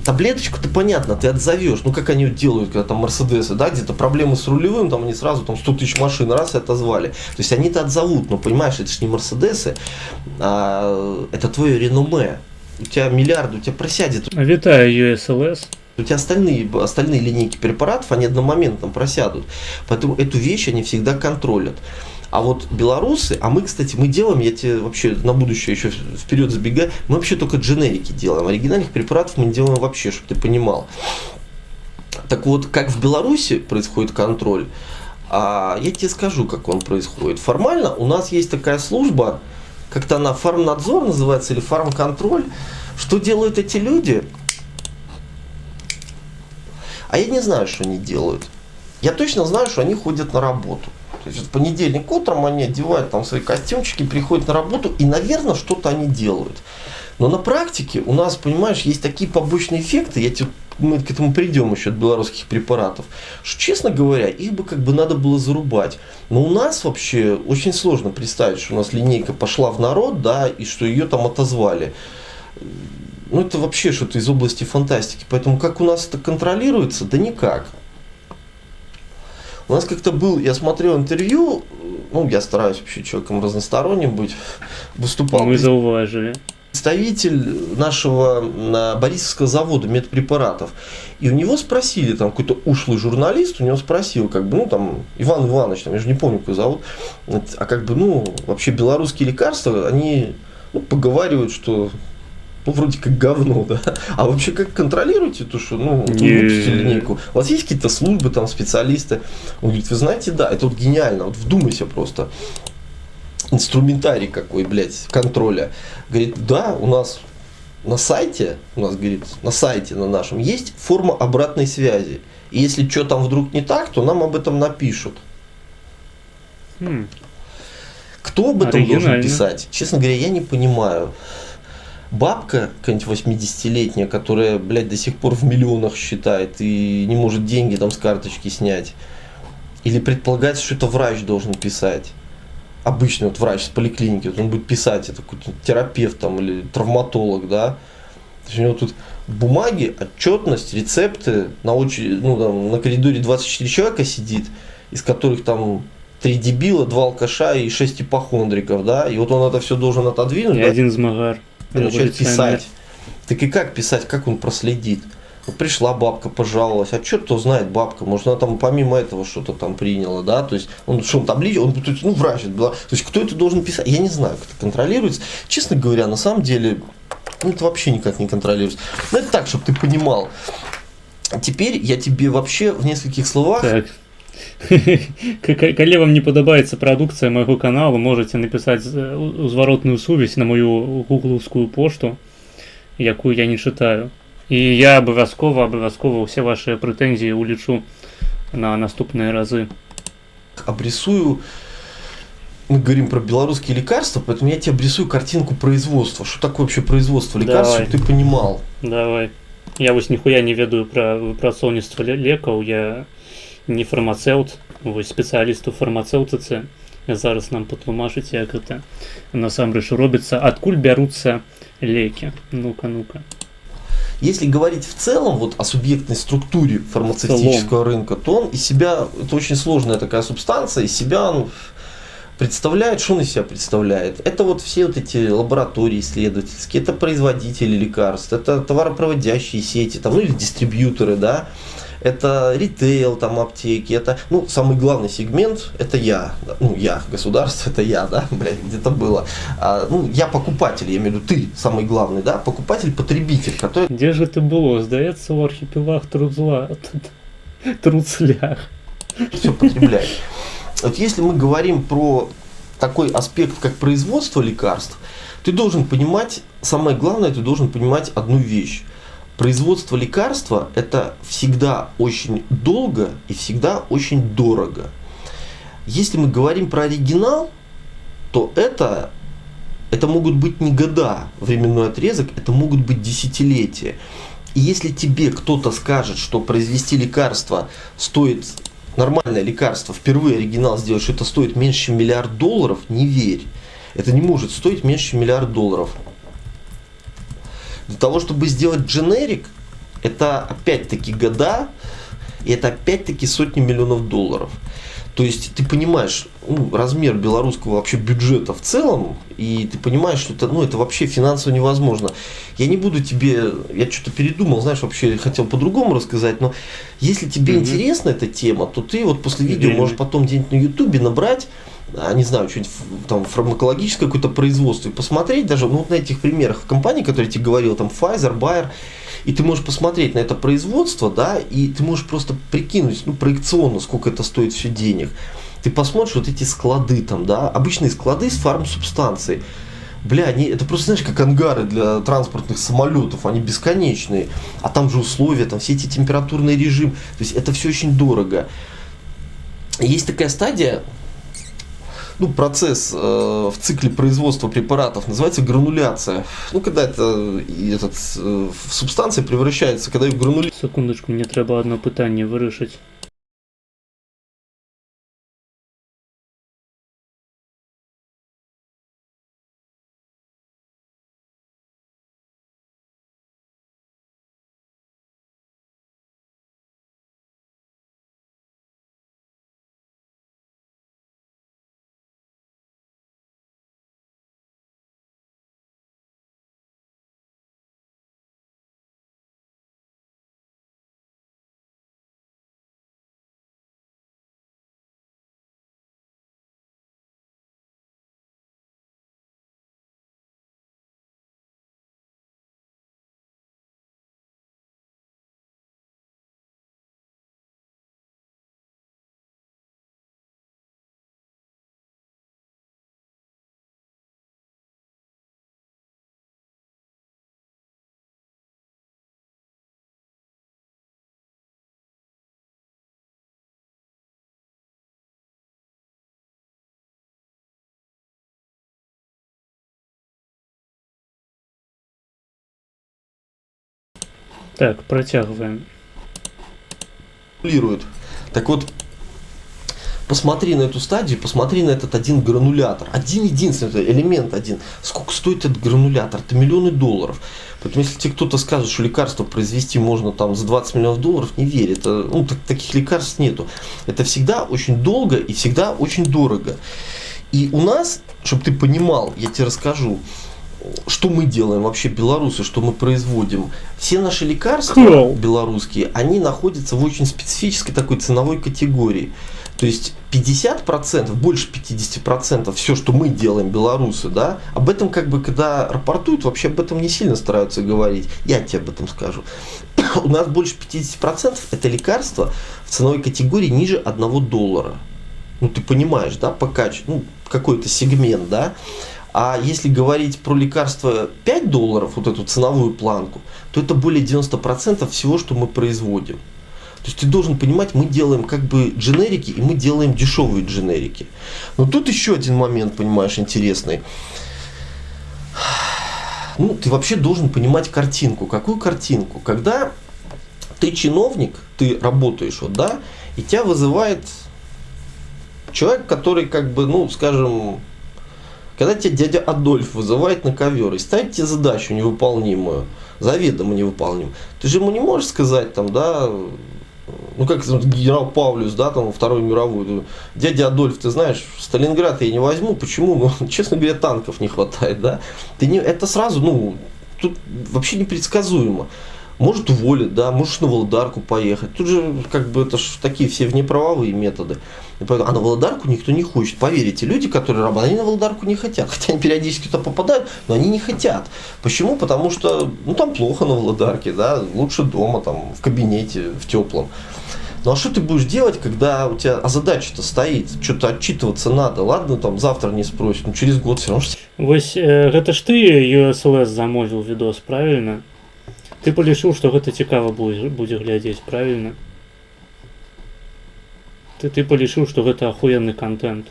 таблеточку-то понятно, ты отзовешь. Ну, как они делают, когда там Мерседесы, да, где-то проблемы с рулевым, там они сразу там 100 тысяч машин раз и отозвали. То есть они-то отзовут, но понимаешь, это же не Мерседесы, а это твое реноме. У тебя миллиарды, у тебя просядет. Витаю, USLS. У тебя остальные линейки препаратов, они одномоментно просядут. Поэтому эту вещь они всегда контролят. А вот белорусы, а мы, кстати, мы делаем, я тебе вообще на будущее еще вперед забегаю, мы вообще только дженерики делаем. Оригинальных препаратов мы не делаем вообще, чтобы ты понимал. Так вот, как в Беларуси происходит контроль, я тебе скажу, как он происходит. Формально у нас есть такая служба, как-то она фармнадзор называется или фармконтроль. Что делают эти люди? А я не знаю, что они делают. Я точно знаю, что они ходят на работу. То есть в понедельник утром они одевают там свои костюмчики, приходят на работу и, наверное, что-то они делают. Но на практике у нас, понимаешь, есть такие побочные эффекты, мы к этому придем еще от белорусских препаратов, что, честно говоря, их бы как бы надо было зарубать. Но у нас вообще очень сложно представить, что у нас линейка пошла в народ, да, и что ее там отозвали. Ну это вообще что-то из области фантастики. Поэтому как у нас это контролируется? Да никак. У нас как-то был, я смотрел интервью, ну, я стараюсь вообще человеком разносторонним быть, выступал. Мы зауважили. представитель нашего Борисовского завода медпрепаратов. И у него спросили, там какой-то ушлый журналист, у него спросил, как бы, ну там, Иван Иванович, там, я же не помню, какой зовут, а как бы, ну, вообще белорусские лекарства, они, ну, поговаривают, что, ну, вроде как говно, да. А вообще как контролируете то, что, ну, вот вы выпустили линейку? У вас есть какие-то службы, там, специалисты? Он говорит, вы знаете, да, это вот гениально, вот вдумайся просто. Инструментарий какой, блядь, контроля. Говорит, да, у нас на сайте, говорит, на сайте на нашем есть форма обратной связи. И если что там вдруг не так, то нам об этом напишут. Кто об этом должен писать? Честно говоря, я не понимаю. Бабка, какая-нибудь 80-летняя, которая, блядь, до сих пор в миллионах считает и не может деньги там с карточки снять. Или предполагается, что это врач должен писать. Обычный вот врач с поликлиники, вот он будет писать, это какой-то терапевт там или травматолог, да. То есть у него тут бумаги, отчетность, рецепты, ну, там, на коридоре 24 человека сидит, из которых там 3 дебила, 2 алкаша и 6 ипохондриков, да, и вот он это все должен отодвинуть. И да, один змагар. И начать писать. Так и как писать, как он проследит? Вот пришла бабка, пожаловалась, а что кто знает бабка, может она там помимо этого что-то там приняла, да, то есть он что он табличку, он, ну, врач, да? То есть кто это должен писать, я не знаю, как это контролируется, честно говоря, на самом деле, ну, это вообще никак не контролируется, но это так, чтобы ты понимал. Теперь я тебе вообще в нескольких словах... Так. Коли вам не подобається продукція моего каналу, можете написать зворотную сувязь на мою гугловскую пошту, яку я не читаю. І я обов'язково все ваші претензії улічу на наступные разы. Обрисую, мы говорим про белорусские лекарства, поэтому я тебе обрисую картинку производства. Что такое вообще производство лекарств, чтобы ты понимал. Давай. Я вось ніхуя не ведаю про выпрацоўніцтва лекаў, я не фармацэўт, вось спецыяліст у фармацэўтыцы. Зараз нам патлумачыць, як гэта насамрэч робіцца, адкуль бяруцца лекі. Ну-ка. Если говорить в целом вот о субъектной структуре фармацевтического рынка, то он из себя, это очень сложная такая субстанция, из себя он представляет, что он из себя представляет. Это вот все вот эти лаборатории исследовательские, это производители лекарств, это товаропроводящие сети, там, ну или дистрибьюторы, да, это ритейл, там, аптеки, это, ну, самый главный сегмент, это я, ну, я, государство, это я, да, блядь, где-то было, ну, я покупатель, я имею в виду, ты самый главный, да, покупатель-потребитель, который... Где же ты было? Здаецца, в архипелах Труцлях. Все потребляет. Вот если мы говорим про такой аспект, как производство лекарств, ты должен понимать, самое главное, ты должен понимать одну вещь. Производство лекарства – это всегда очень долго и всегда очень дорого. Если мы говорим про оригинал, то это могут быть не года, временной отрезок, это могут быть десятилетия. И если тебе кто-то скажет, что произвести лекарство стоит, нормальное лекарство, впервые оригинал сделать, что это стоит меньше, чем $1 миллиард, не верь. Это не может стоить меньше, чем $1 миллиард. Для того, чтобы сделать дженерик, это опять-таки года, и это опять-таки сотни миллионов долларов. То есть ты понимаешь, ну, размер белорусского вообще бюджета в целом, и ты понимаешь, что это, ну, это вообще финансово невозможно. Я не буду тебе, я что-то передумал, знаешь, вообще хотел по-другому рассказать, но если тебе интересна эта тема, то ты вот после видео можешь потом где-нибудь на ютубе набрать, не знаю, что-нибудь там фармакологическое какое-то производство и посмотреть даже, ну, вот на этих примерах компаний, которые я тебе говорил, там Pfizer, Bayer, и ты можешь посмотреть на это производство, да, и ты можешь просто прикинуть, ну, проекционно, сколько это стоит все денег. Ты посмотришь вот эти склады там, да, обычные склады с фармсубстанцией. Бля, это просто, знаешь, как ангары для транспортных самолетов, они бесконечные. А там же условия, там все эти температурные режимы, то есть это все очень дорого. Есть такая стадия, ну, процесс в цикле производства препаратов, называется грануляция. Ну, когда субстанция превращается, когда ее гранулируют. Секундочку, мне треба одно питання вирішити. Так, протягиваем. Так вот, посмотри на эту стадию, посмотри на этот один гранулятор. Один-единственный элемент один. Сколько стоит этот гранулятор? Это миллионы долларов. Поэтому если тебе кто-то скажет, что лекарство произвести можно там за 20 миллионов долларов, не верь. Это, таких лекарств нету. Это всегда очень долго и всегда очень дорого. И у нас, чтобы ты понимал, я тебе расскажу, что мы делаем вообще, белорусы, что мы производим. Все наши лекарства белорусские, они находятся в очень специфической такой ценовой категории. То есть 50%, больше 50% все, что мы делаем, белорусы, да, об этом когда рапортуют, вообще об этом не сильно стараются говорить. Я тебе об этом скажу. У нас больше 50% это лекарства в ценовой категории ниже $1. Ты понимаешь, да, по качеству, какой-то сегмент, да. А если говорить про лекарства $5, вот эту ценовую планку, то это более 90% всего, что мы производим. То есть ты должен понимать, мы делаем дженерики, и мы делаем дешевые дженерики. Но тут еще один момент, понимаешь, интересный. Ты вообще должен понимать картинку. Какую картинку? Когда ты чиновник, ты работаешь, и тебя вызывает человек, который скажем, когда тебя дядя Адольф вызывает на ковер и ставит тебе задачу невыполнимую, заведомо невыполнимую, ты же ему не можешь сказать, как генерал Павлюс, во Вторую мировую, дядя Адольф, ты знаешь, Сталинград я не возьму, почему? Честно говоря, танков не хватает, да? Это сразу, тут вообще непредсказуемо. Может уволят, да, можешь на Володарку поехать. Тут же, это ж такие все внеправовые методы. А на Володарку никто не хочет. Поверьте, люди, которые работают, они на Володарку не хотят. Хотя они периодически туда попадают, но они не хотят. Почему? Потому что, там плохо на Володарке, да, лучше дома, в кабинете, в теплом. А что ты будешь делать, когда у тебя задача-то стоит, что-то отчитываться надо, ладно, завтра не спросят, через год все равно. Вось, это ж ты USLS замовил видос, правильно? Ты полішыў, што гэта цікава будзе глядзець, правильно? Ты полішыў, што гэта ахуенны контент.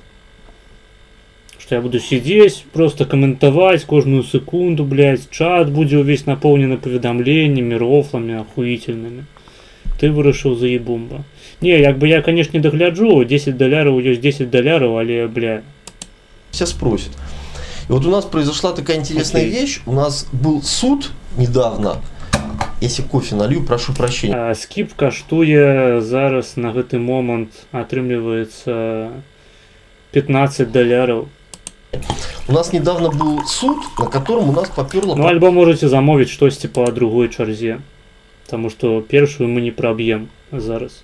Што я буду сидеть, просто каментаваць кожную секунду, блядь, чат будзе увесь напоўнены паведамленнямі, рофламі ахуительнымі. Ты вырашыў заебумба. Не, я, конечно, не догляджу, $10 ёсць $10, але, бля. Все спросят. И вот у нас произошла такая интересная вещь. У нас был суд недавно. Если кофе налью, прошу прощения. Скіп каштуе зараз на гэты момант атрымліваецца $15. У нас недавно был суд, на котором у нас поперло... альбо можете замовіць штосьці по другой чарзе. Потому что першую мы не проб'ем зараз.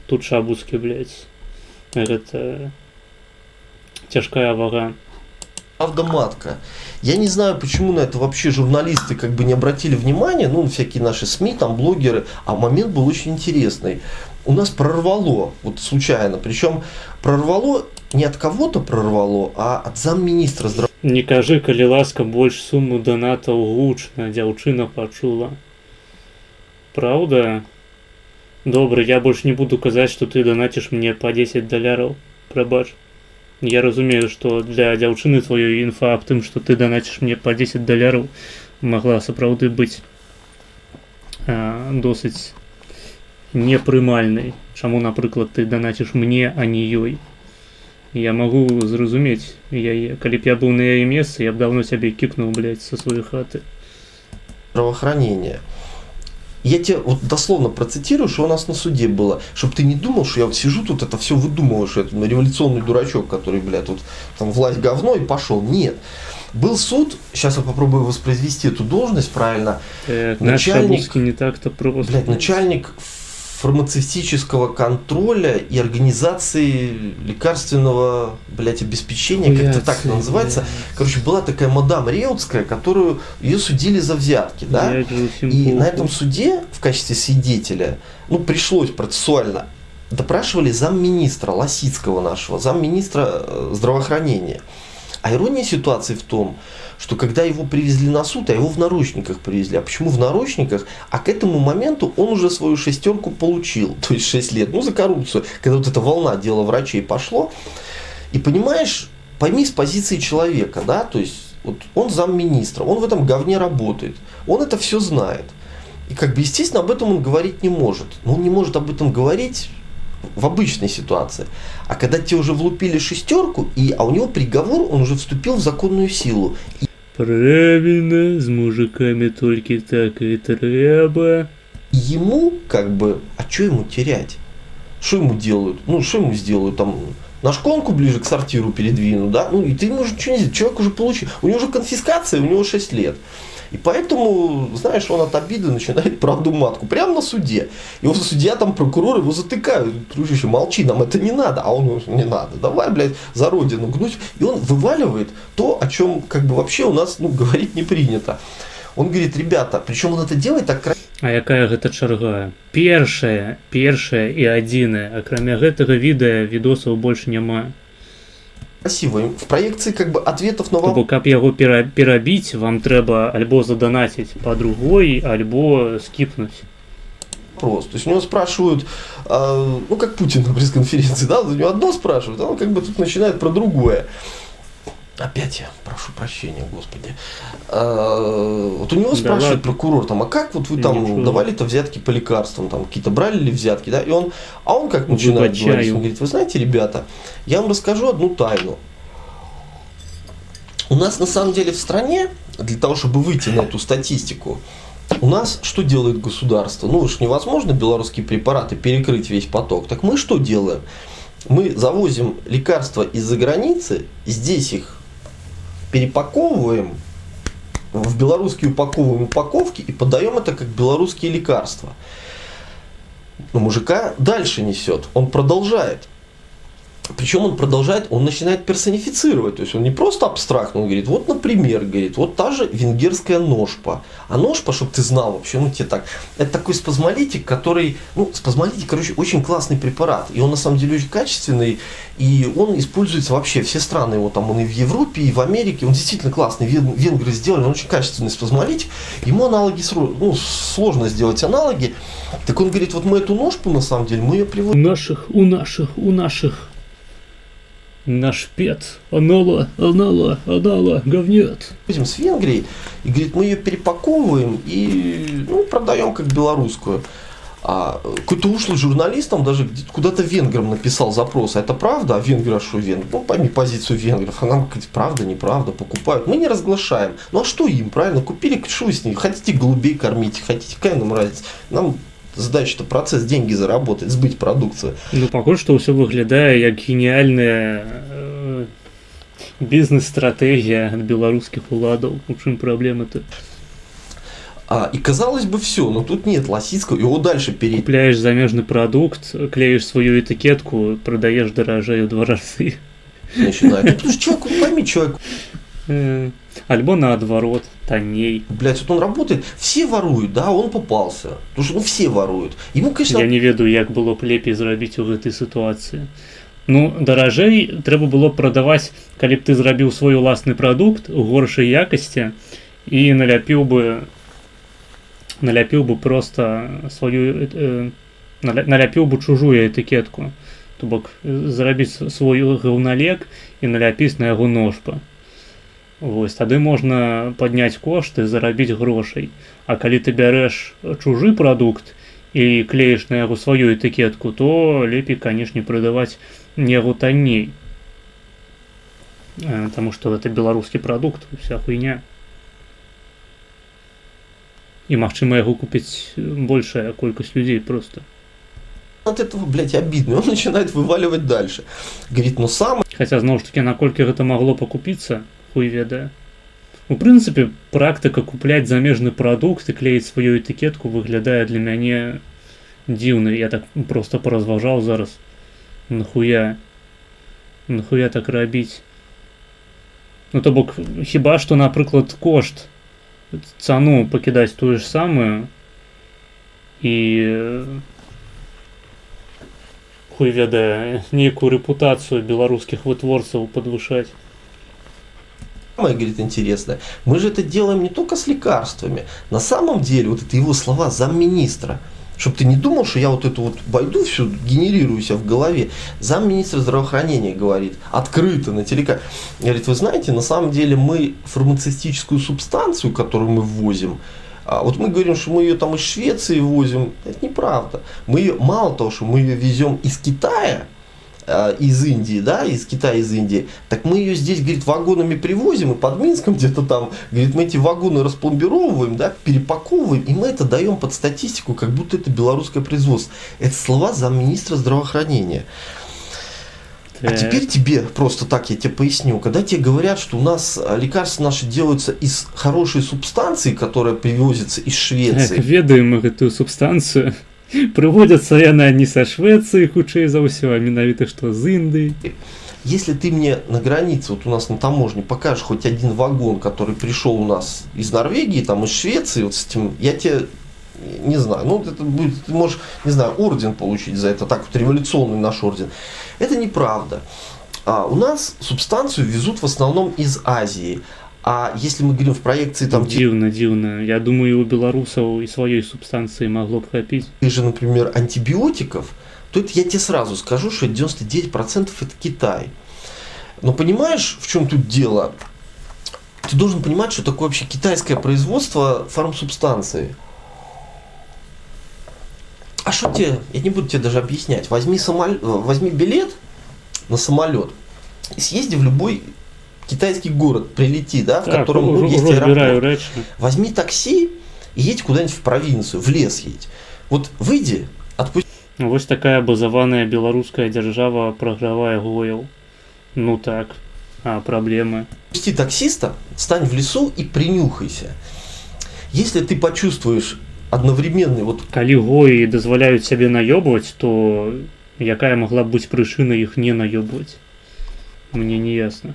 Тут шабуцкі, блядь. Гэта цяжкая вага. Правда матка. Я не знаю, почему на это вообще журналисты не обратили внимания, всякие наши СМИ, блогеры, а момент был очень интересный. У нас прорвало, случайно, причем прорвало не от кого-то прорвало, а от замминистра здравоохранения. Не кажи, калі ласка, больш суму донатаў гучна, дзяўчына пачула. Правда? Добра, я больше не буду казаць, что ты донатишь мне по $10. Прабач. Я разумею, что для дзяўчыны твоей інфа аб тым, что ты донатишь мне по $10 могла сапраўды быць досыць непрымальнай. Чаму, напрыклад, ты донатишь мне, а не ёй. Я могу зразумець яе. Калі б я быў на яе месцы, я б давно цябе кікнуў, блядь, со своей хаты. Здравоохранение. Я тебе дословно процитирую, что у нас на суде было, чтобы ты не думал, что я сижу тут это все выдумываю, что это революционный дурачок, который, блядь, власть говно и пошел. Нет. Был суд, сейчас я попробую воспроизвести эту должность правильно. Начальник не так-то просто. Блядь, начальник фармацевтического контроля и организации лекарственного, блядь, обеспечения, как-то так это называется. Короче, была такая мадам Реутская, которую ее судили за взятки, да? И на этом суде в качестве свидетеля, пришлось процессуально, допрашивали замминистра Лосицкого нашего, замминистра здравоохранения. А ирония ситуации в том, что когда его привезли на суд, а его в наручниках привезли. А почему в наручниках? А к этому моменту он уже свою шестерку получил. То есть 6 лет. За коррупцию. Когда эта волна дела врачей пошло. И понимаешь, пойми с позиции человека, да, то есть он замминистра, он в этом говне работает. Он это все знает. И как бы, естественно, об этом он говорить не может. Но он не может об этом говорить в обычной ситуации. А когда тебе уже влупили 6, а у него приговор, он уже вступил в законную силу. Правильно, с мужиками только так и треба. И ему, как бы, а что ему терять? Что ему делают? Ну, что ему сделают? Там, на шконку ближе к сортиру передвинут, да? Ну, и ты ему уже ничего не сделаешь. Человек уже получил. У него уже конфискация, у него 6 лет. И поэтому, знаешь, он от обиды начинает правду матку. Прямо на суде. И вот судья, там, прокурор его затыкают. Дружище, молчи, нам это не надо. А он, не надо. Давай, блядь, за родину гнуть. И он вываливает то, о чем, как бы, вообще у нас, ну, говорить не принято. Он говорит, ребята, причем он это делает так красиво. А якая гэта чарга? Першая і адзіная. Акрамя гэтага відосаў больш няма. Красиво. В проекции как бы ответов на вопрос. Каб яго перабіць, вам трэба альбо задонатить по другой, альбо скипнуть. Просто. То есть у него спрашивают, ну как Путин на пресс-конференции, да, у него одно спрашивают, а он как бы тут начинает про другое. Опять я прошу прощения, господи. Вот у него спрашивает прокурор, там, а как вот вы там давали-то взятки по лекарствам, там какие-то брали ли взятки, да? И он, как начинает говорить, он говорит, вы знаете, ребята, я вам расскажу одну тайну. У нас на самом деле в стране, для того, чтобы выйти на эту статистику, у нас что делает государство? Ну уж невозможно белорусские препараты перекрыть весь поток. Так мы что делаем? Мы завозим лекарства из-за границы, здесь их перепаковываем в белорусские упаковки и подаем это как белорусские лекарства. Но мужика дальше несет, он продолжает. Причем он продолжает, он начинает персонифицировать. То есть он не просто абстрактно, он говорит, вот, например, говорит, вот та же венгерская ножпа. А ножпа, чтобы ты знал вообще, ну тебе так, это такой спазмолитик, который, спазмолитик, короче, очень классный препарат. И он на самом деле очень качественный, и он используется вообще, все страны его там, он и в Европе, и в Америке, он действительно классный, венгры сделали, он очень качественный спазмолитик. Ему аналоги, сложно сделать аналоги. Так он говорит, вот мы эту ножпу, на самом деле, мы ее приводим. У наших. Наш пет, анала, говнет. С Венгрией, и говорит, мы ее перепаковываем и продаем как белорусскую. А какой-то ушлый журналист там даже куда-то венграм написал запрос, а это правда? А венгры, что венгры? Ну, пойми позицию венгров. А нам говорит, правда, неправда, покупают. Мы не разглашаем. Ну а что им, правильно? Купили, что вы с ними? Хотите голубей кормить, хотите, какая нам разница? Нам задача-то процесс, деньги заработать, сбыть продукцию. Ну, похоже, что все выглядает как гениальная бизнес-стратегия от белорусских уладов. В общем, проблема-то. И казалось бы все, но тут нет Лосицкого, его дальше Купляешь замежный продукт, клеишь свою этикетку, продаешь дорожее в 2 раза. Начинает. Потому что человек, пойми, человек. Альбо наоборот, тоней. Блять, вот он работает, все воруют, да, он попался. Потому что все воруют. Ему, конечно... Я не ведаю, як было б лепей зрабіць у гэтай сітуацыі. Ну, даражэй трэба было прадаваць, калі б ты зрабіў свой уласны прадукт у горшай якасці і наляпіў бы просто сваю наляпіў бы чужую этыкетку. То бок зрабіць свой гаўналек і наляпіць на яго ножпа. Вось, тады можна падняць кошты, зарабіць грошай. А калі ты бярэш чужы прадукт і клеіш на яго сваю этыкетку, то лепей, канешне, прадаваць яго танней. Таму што гэта беларускі прадукт, уся хуйня. І магчыма яго купіць большая колькасць людей просто. От этого, блядь, обидно. Он начинает вываливать дальше. Говорит, ну сам... Хотя, зноў ж таки, наколькі гэта магло пакупіцца, хуй ведае. У прынцыпе, практыка купляць замежны прадукт і клеіць сваю этыкетку выглядае для мяне дзіўна. Я так просто паразважаў зараз. Нахуя так рабіць? Ну, то бок, хіба што, напрыклад, кошт, цану пакідаць тую ж самую і хуй ведае, нейкую рэпутацыю беларускіх вытворцаў падвышаць. Самое, говорит, интересное, мы же это делаем не только с лекарствами. На самом деле, вот это его слова замминистра, чтобы ты не думал, что я вот эту вот байду всю генерирую себя в голове. Замминистра здравоохранения говорит, открыто на телеканале. Говорит, вы знаете, на самом деле мы фармацевтическую субстанцию, которую мы ввозим, А вот мы говорим, что мы ее там из Швеции возим. Это неправда. Мы ее, мало того, что мы ее везем из Китая, из Индии, да, из Китая, из Индии, так мы ее здесь, говорит, вагонами привозим, и под Минском где-то там, говорит, мы эти вагоны распломбировываем, да, перепаковываем, и мы это даем под статистику, как будто это белорусское производство. Это слова замминистра здравоохранения. А теперь тебе, просто так я тебе поясню, когда тебе говорят, что у нас лекарства наши делаются из хорошей субстанции, которая привозится из Швеции. Ведаем мы эту субстанцию. Прыводзіцца яна не са Швецыі, хутчэй за ўсё, а менавіта што з Індыі. Если ты мне на границе, вот у нас на таможне, покажешь хоть один вагон, который пришел у нас из Норвегии, там из Швеции, вот с этим, я тебе не знаю, ну это будет, ты можешь, не знаю, орден получить за это, так вот революционный наш орден. Это неправда. У нас субстанцию везут в основном из Азии. А если мы говорим в проекции там... Дивно. Я думаю, у белорусов и своей субстанции могло бы хватить. И же, например, антибиотиков, то это я тебе сразу скажу, что 99% это Китай. Но понимаешь, в чем тут дело? Ты должен понимать, что такое вообще китайское производство фармсубстанции. А что тебе... Я не буду тебе даже объяснять. Возьми билет на самолет и съезди в любой... китайский город, прилети, да, в котором есть аэропорт. Возьми такси и едь куда-нибудь в провинцию, в лес едь. Вот выйди, отпусти. Вот такая базованная белорусская держава програвая гойл. Ну так, а проблемы? Пусти таксиста, стань в лесу и принюхайся. Если ты почувствуешь одновременный вот... Калі гои дозволяют себе наебывать, то якая могла быть причина их не наебывать? Мне не ясно.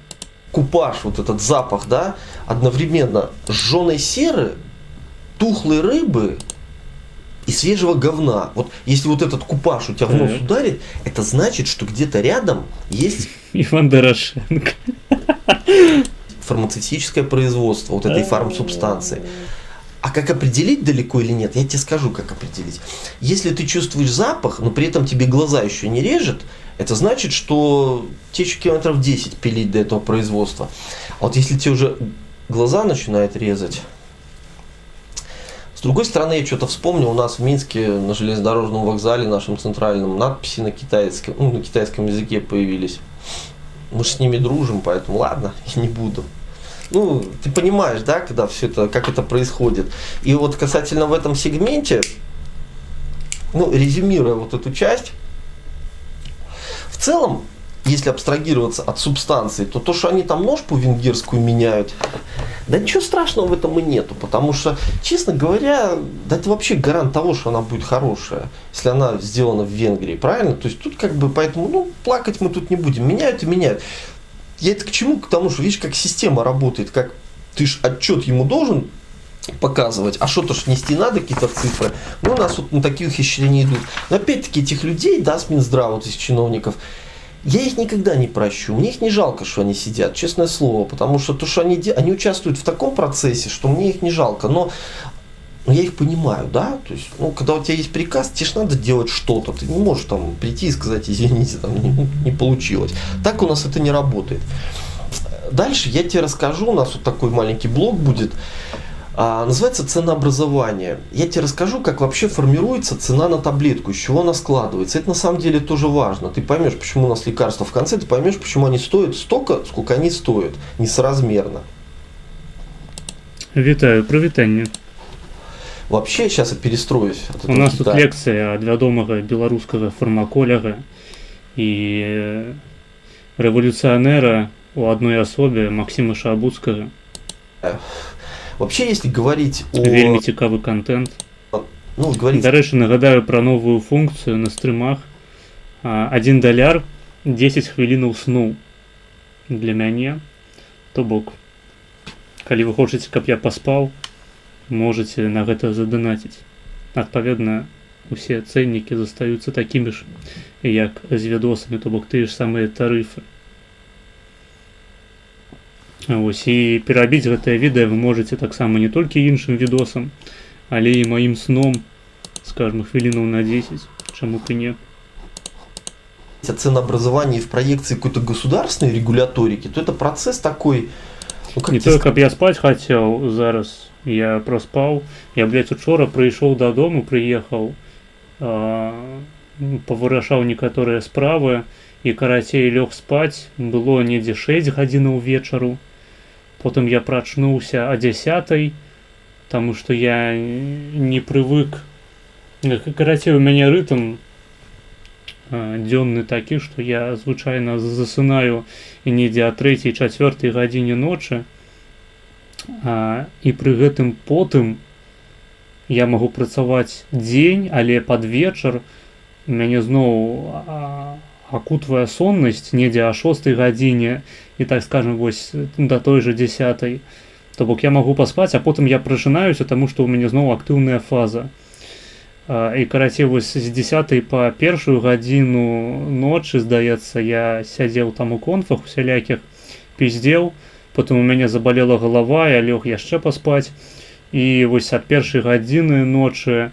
Купаж, вот этот запах, да, одновременно сжёной серы, тухлой рыбы и свежего говна. Вот если вот этот купаж у тебя в нос ударит, это значит, что где-то рядом есть Иван Дорошенко. Фармацевтическое производство вот этой фармсубстанции. А как определить, далеко или нет, я тебе скажу, как определить. Если ты чувствуешь запах, но при этом тебе глаза еще не режет, это значит, что тебе еще километров 10 пилить до этого производства. А вот если тебе уже глаза начинают резать... С другой стороны, я что-то вспомнил, у нас в Минске на железнодорожном вокзале нашем центральном надписи на китайском, на китайском языке появились. Мы же с ними дружим, поэтому ладно, я не буду. Ну, ты понимаешь, да, когда все это, как это происходит. И вот касательно в этом сегменте, ну, резюмируя вот эту часть, в целом, если абстрагироваться от субстанции, то то, что они там нож по-венгерскую меняют, да ничего страшного в этом и нету, потому что, честно говоря, да это вообще гарант того, что она будет хорошая, если она сделана в Венгрии, правильно? То есть тут как бы, поэтому, ну, плакать мы тут не будем, меняют и меняют. Я это к чему? К тому, что видишь, как система работает, как ты ж отчет ему должен показывать, а что-то ж нести надо, какие-то цифры. Ну, у нас вот на такие ухищрения идут. Но опять-таки этих людей, да, с Минздрава, вот этих чиновников, я их никогда не прощу. Мне их не жалко, что они сидят, честное слово, потому что то, что они участвуют в таком процессе, что мне их не жалко, но я их понимаю, да, то есть, ну, когда у тебя есть приказ, тебе же надо делать что-то, ты не можешь там прийти и сказать, извините, там не получилось. Так у нас это не работает. Дальше я тебе расскажу, у нас вот такой маленький блок будет, называется ценообразование. Я тебе расскажу, как вообще формируется цена на таблетку, из чего она складывается. Это на самом деле тоже важно. Ты поймешь, почему у нас лекарства в конце, ты поймешь, почему они стоят столько, сколько они стоят, несоразмерно. Витаю, привитание. Вообще, сейчас я перестроюсь. У нас тут лекція ад вядомага беларускага фармаколяга і рэвалюцыянера у адной асобе Максима Шабуцкага. Вообще, если говорить о... Вельмі цікавы контент. Ну, говорить... Дарэчы, нагадаю пра новую функцыю на стрымах. $1 10 хвілінаў сну для мяне. То бок, калі вы хочаце, каб я паспаў, можете на гэта задонатить. Адпаведна, усе цэннікі застаюцца такімі ж, як з відосамі, то бок тыя ж самыя тарыфы. Вось, і перабіць гэтае відэа вы можете таксама не толькі іншым відосам, але і маім сном, скажем, хвілінаў на 10, чаму б і не. Ценообразование в проекции какой-то государственной регуляторики, то это процесс такой... Ну, не только, каб я спать хотел зараз, Я праспаў. Я, блядь, учора прыйшоў дадому, прыехаў, павырашаў некаторыя справы і, карацей, лёг спаць. Было недзе 6 гадзінаў вечару. Потым я прачнуўся о 10, таму што я не прывык. Карацей, у мяне рытм дзённы такі, што я звычайна засынаю недзе о 3-4 гадзіне ночы, і пры гэтым потым я магу працаваць дзень, але пад вечар мяне зноў акутвае соннасць недзе о 6 гадзіне і, так скажем, вось да той жа 10. То бок я магу паспаць, а потым я прачынаюся, таму што ў мяне зноў актыўная фаза. І, карацей, вось з 10 па 1 гадзіну ночы, здаецца, я сядзеў там у конфах усялякіх, пиздзеў, потым у мяне забалела галава, я лёг яшчэ паспаць, і вось ад 1 гадзіны ночы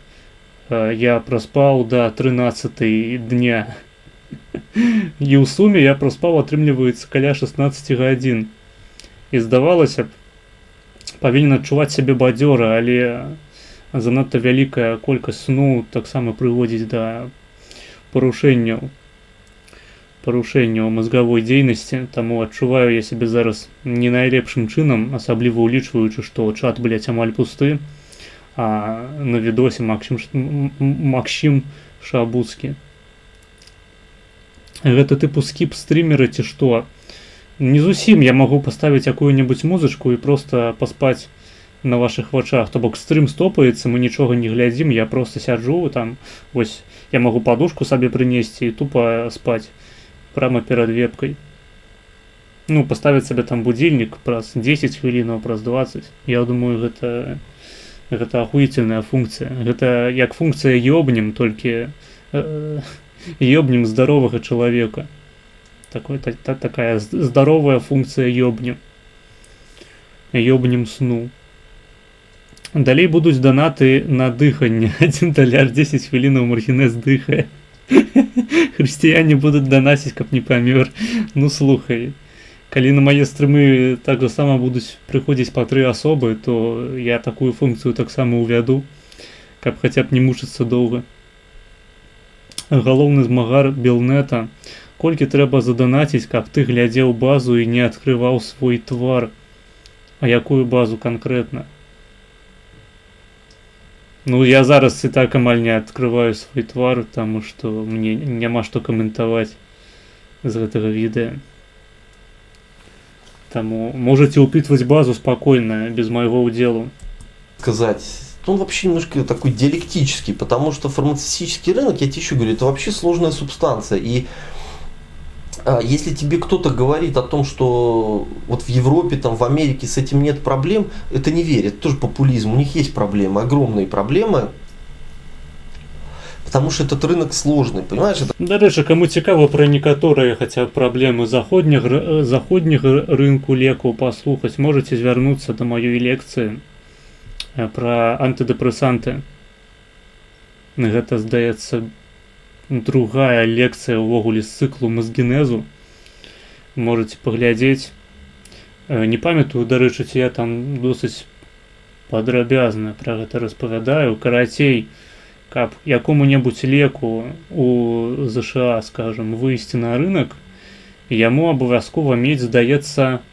я праспаў да 13 дня. І ў суме я праспаў, атрымліваецца, каля 16 гадзін. І здавалася б, павінен адчуваць сябе бадзёра, але занадта вялікая колькасць сну таксама прыводзіць да парушэнняў мазгавой дзейнасці, таму адчуваю я сябе зараз не найлепшым чынам, асабліва ўлічваючы, што чат, блядь, амаль пусты, а на відосе Максім Шабуцкі. Гэта тыпу скіп-стрімеры ці што? Не зусім я магу паставіць якую-небудзь музычку і проста паспаць на ваших вачах. То бок стрым стопаецца, мы нічога не глядзім, я просто сяджу там, вось я магу падушку сабе прынесці і тупа спаць прямо перад вебкай. Ну, паставіць сабе там будильнік праз 10 хвілінаў, праз 20. Я думаю, гэта ахуительная функцыя. Гэта як функцыя ёбнем, толькі ёбнем здаровага чалавека. Такая здаровая функцыя ёбнем сну. Далей будуць данаты на дыханне. 1 $, 10 хвілінаў Мархінез дыхае. Хрысціяне будуць данасіць, каб не памёр. Ну, слухай, калі на мае стрымы так же сама будуць прыходзіць па 3 асобы, то я такую функцыю таксама ўвяду, каб хаця б не мучыцца доўга. Галоўны змагар Белнета. Колькі трэба заданаціць, каб ты глядзеў базу і не адкрываў свой твар? А якую базу канкрэтна? Ну, я зараз і так амаль не адкрываю свой твар, таму што мне няма што каментаваць з гэтага відэа. Таму можаце ўпытваць базу спакойна, без майго ўдзелу. Сказать, он вообще немножко такой диалектический, потому что фармацевтический рынок, я тебе еще говорю, это вообще сложная субстанция. И если тебе кто-то говорит о том, что вот в Европе, там, в Америке с этим нет проблем, это не верит, это тоже популизм, у них есть проблемы, огромные проблемы, потому что этот рынок сложный, понимаешь? Дарэчы, каму цікава пра некаторыя хаця б праблемы заходняга рынку лекаў паслухаць, можаце звярнуцца да маёй лекцыі пра антыдэпрэсанты. Гэта, здаецца, другая лекцыя ўвогуле з цыклу мазгенезу. Можаце паглядзець. Не памятаю, дарэчы, ці я там досыць падрабязна пра гэта распавядаю. Карацей, каб якому-небудзь леку у ЗША, скажем, выйсці на рынок, яму абавязкова мець, здаецца,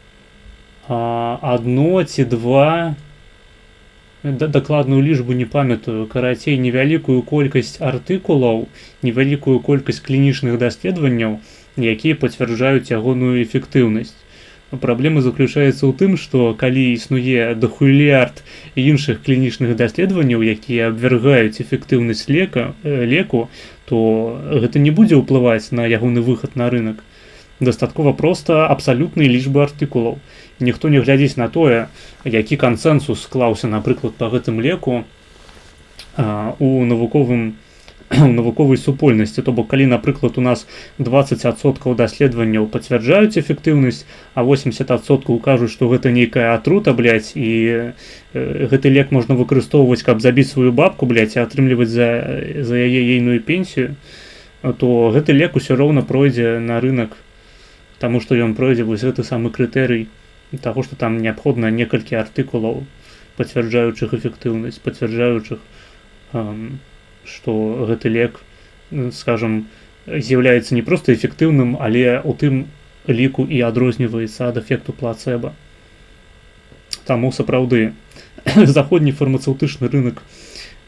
1 ці 2, дакладную лічбу не памятаю, карацей, невялікую колькасць артыкулаў, невялікую колькасць клінічных даследаванняў, якія пацвярджаюць ягоную эфектыўнасць. Праблема заключаецца ў тым, што калі існуе дахуліярд іншых клінічных даследаванняў, якія абвяргаюць эфектыўнасць леку, то гэта не будзе ўплываць на ягоны выхад на рынок. Дастаткова проста абсалютнай лічбы артыкулаў. Ніхто не глядзіць на тое, які кансэнсус склаўся, напрыклад, па гэтым леку у навуковай супольнасці. То бок, калі, напрыклад, у нас 20% даследаванняў пацвярджаюць эфектыўнасць, а 80% кажуць, што гэта нейкая атрута, блядь, і гэты лек можна выкарыстоўваць, каб забіць сваю бабку, блядь, і атрымліваць за яе ейную пенсію, то гэты лек усё роўна пройдзе на рынак, таму што ён пройдзе вось гэты самы крытэрый таго, што там неабходна некалькі артыкулаў пацвярджаючых эфектыўнасць, пацвярджаючых, што гэты лек, скажем, з'яўляецца не проста эфектыўным, але у тым ліку і адрозніваецца ад эфекту плацэба. Таму сапраўды заходні фармацэўтычны рынок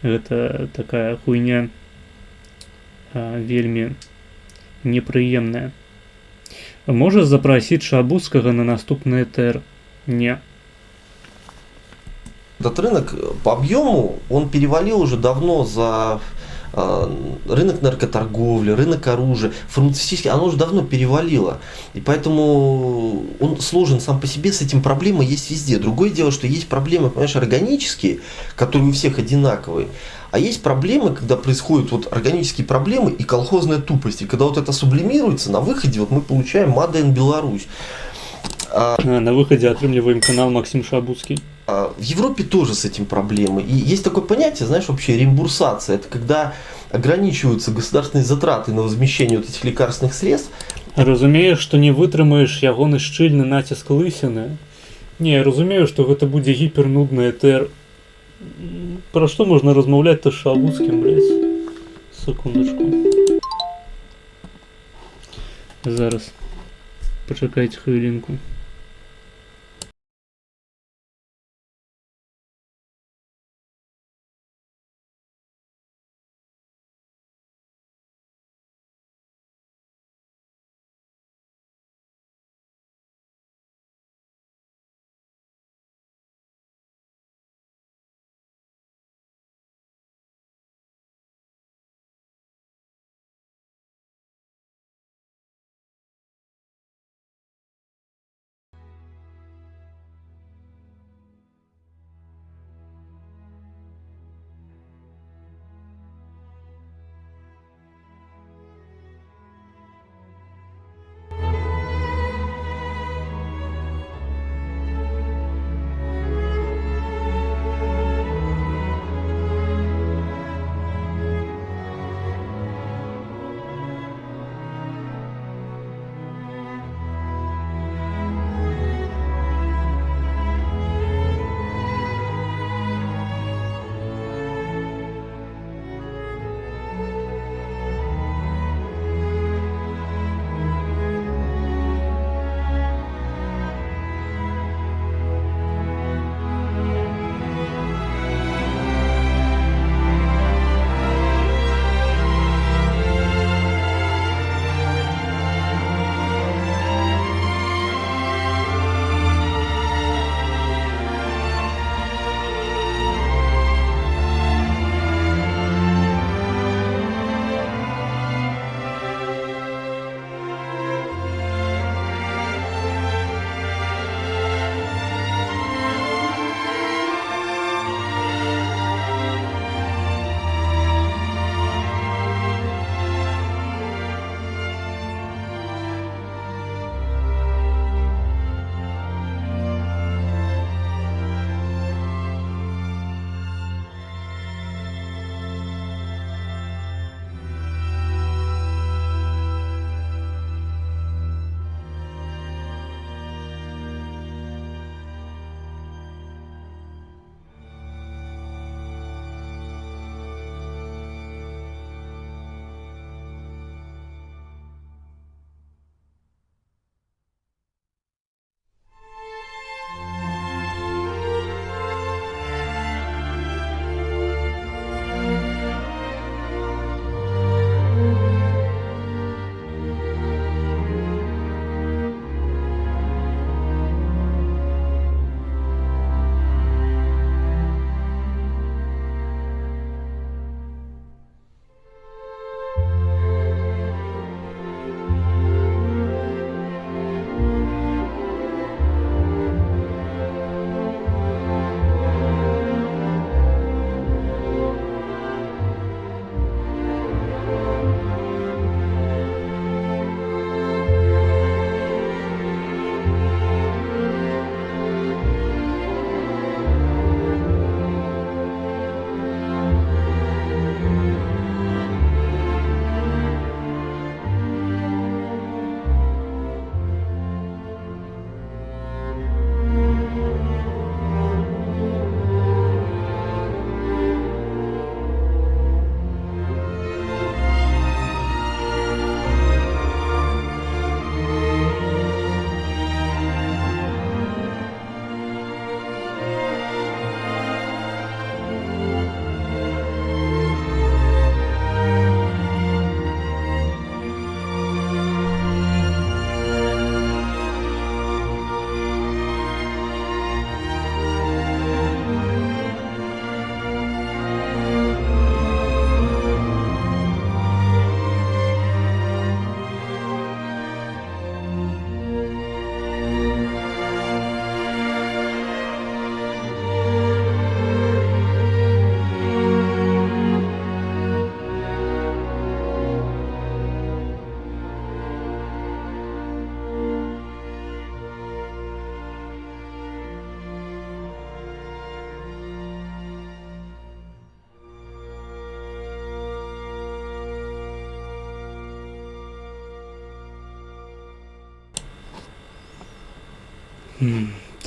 гэта такая хуйня вельмі непрыемная. Можаш запрасіць Шабуцкага на наступны этэр? Не. Этот рынок по объему, он перевалил уже давно за рынок наркоторговли, рынок оружия, фармацевтический, оно уже давно перевалило. И поэтому он сложен сам по себе, с этим проблемы есть везде. Другое дело, что есть проблемы, понимаешь, органические, которые у всех одинаковые. А есть проблемы, когда происходят вот органические проблемы и колхозная тупость. И когда вот это сублимируется, на выходе вот мы получаем Made in Беларусь. На выходе отрымливаем канал Максим Шабуцкий. В Европе тоже с этим проблемы. И есть такое понятие, знаешь, вообще реимбурсация. Это когда ограничиваются государственные затраты на возмещение вот этих лекарственных средств. Разумею, што не вытрымаеш ягоны шчыльны націск лысіны. Не, разумею, што гэта будзе гіпернудны этэр. Пра што можна размаўляць-то з Шабуцкім, блядь? Секундачку. Зараз. Пачакайце хвілінку.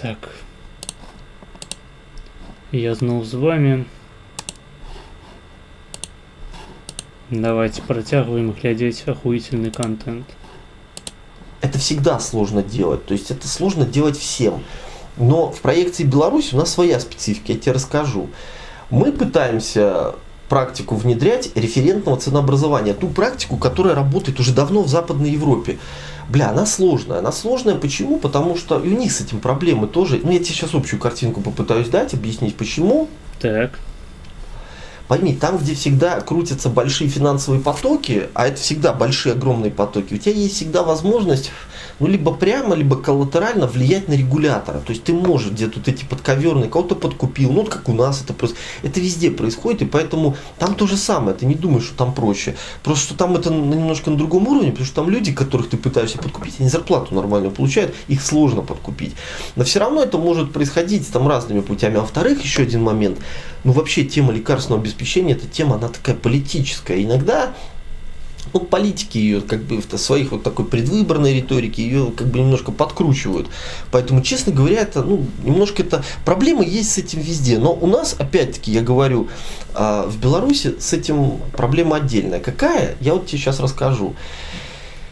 Так. Я зноў з вами. Давайте протягиваем глядеть охуительный контент. Это всегда сложно делать, то есть это сложно делать всем. Но в проекции Беларусь у нас своя специфика, я тебе расскажу. Мы пытаемся практику внедрять референтного ценообразования, ту практику, которая работает уже давно в Западной Европе. Бля, она сложная. Она сложная почему? Потому что и у них с этим проблемы тоже. Ну, я тебе сейчас общую картинку попытаюсь дать, объяснить почему. Так. Пойми, там, где всегда крутятся большие финансовые потоки, а это всегда большие огромные потоки, у тебя есть всегда возможность, ну, либо прямо, либо коллатерально влиять на регулятора. То есть ты можешь где-то вот эти подковерные, кого-то подкупил, ну, вот как у нас это просто. Это везде происходит, и поэтому там то же самое, ты не думаешь, что там проще. Просто что там это немножко на другом уровне, потому что там люди, которых ты пытаешься подкупить, они зарплату нормальную получают, их сложно подкупить. Но все равно это может происходить там разными путями. А во-вторых, еще один момент, ну, вообще тема лекарственного обеспечения, эта тема, она такая политическая. Иногда, ну, политики ее как бы в своих вот такой предвыборной риторике ее как бы немножко подкручивают. Поэтому, честно говоря, это, ну, немножко это проблема есть с этим везде. Но у нас, опять-таки, я говорю, в Беларуси с этим проблема отдельная. Какая? Я вот тебе сейчас расскажу.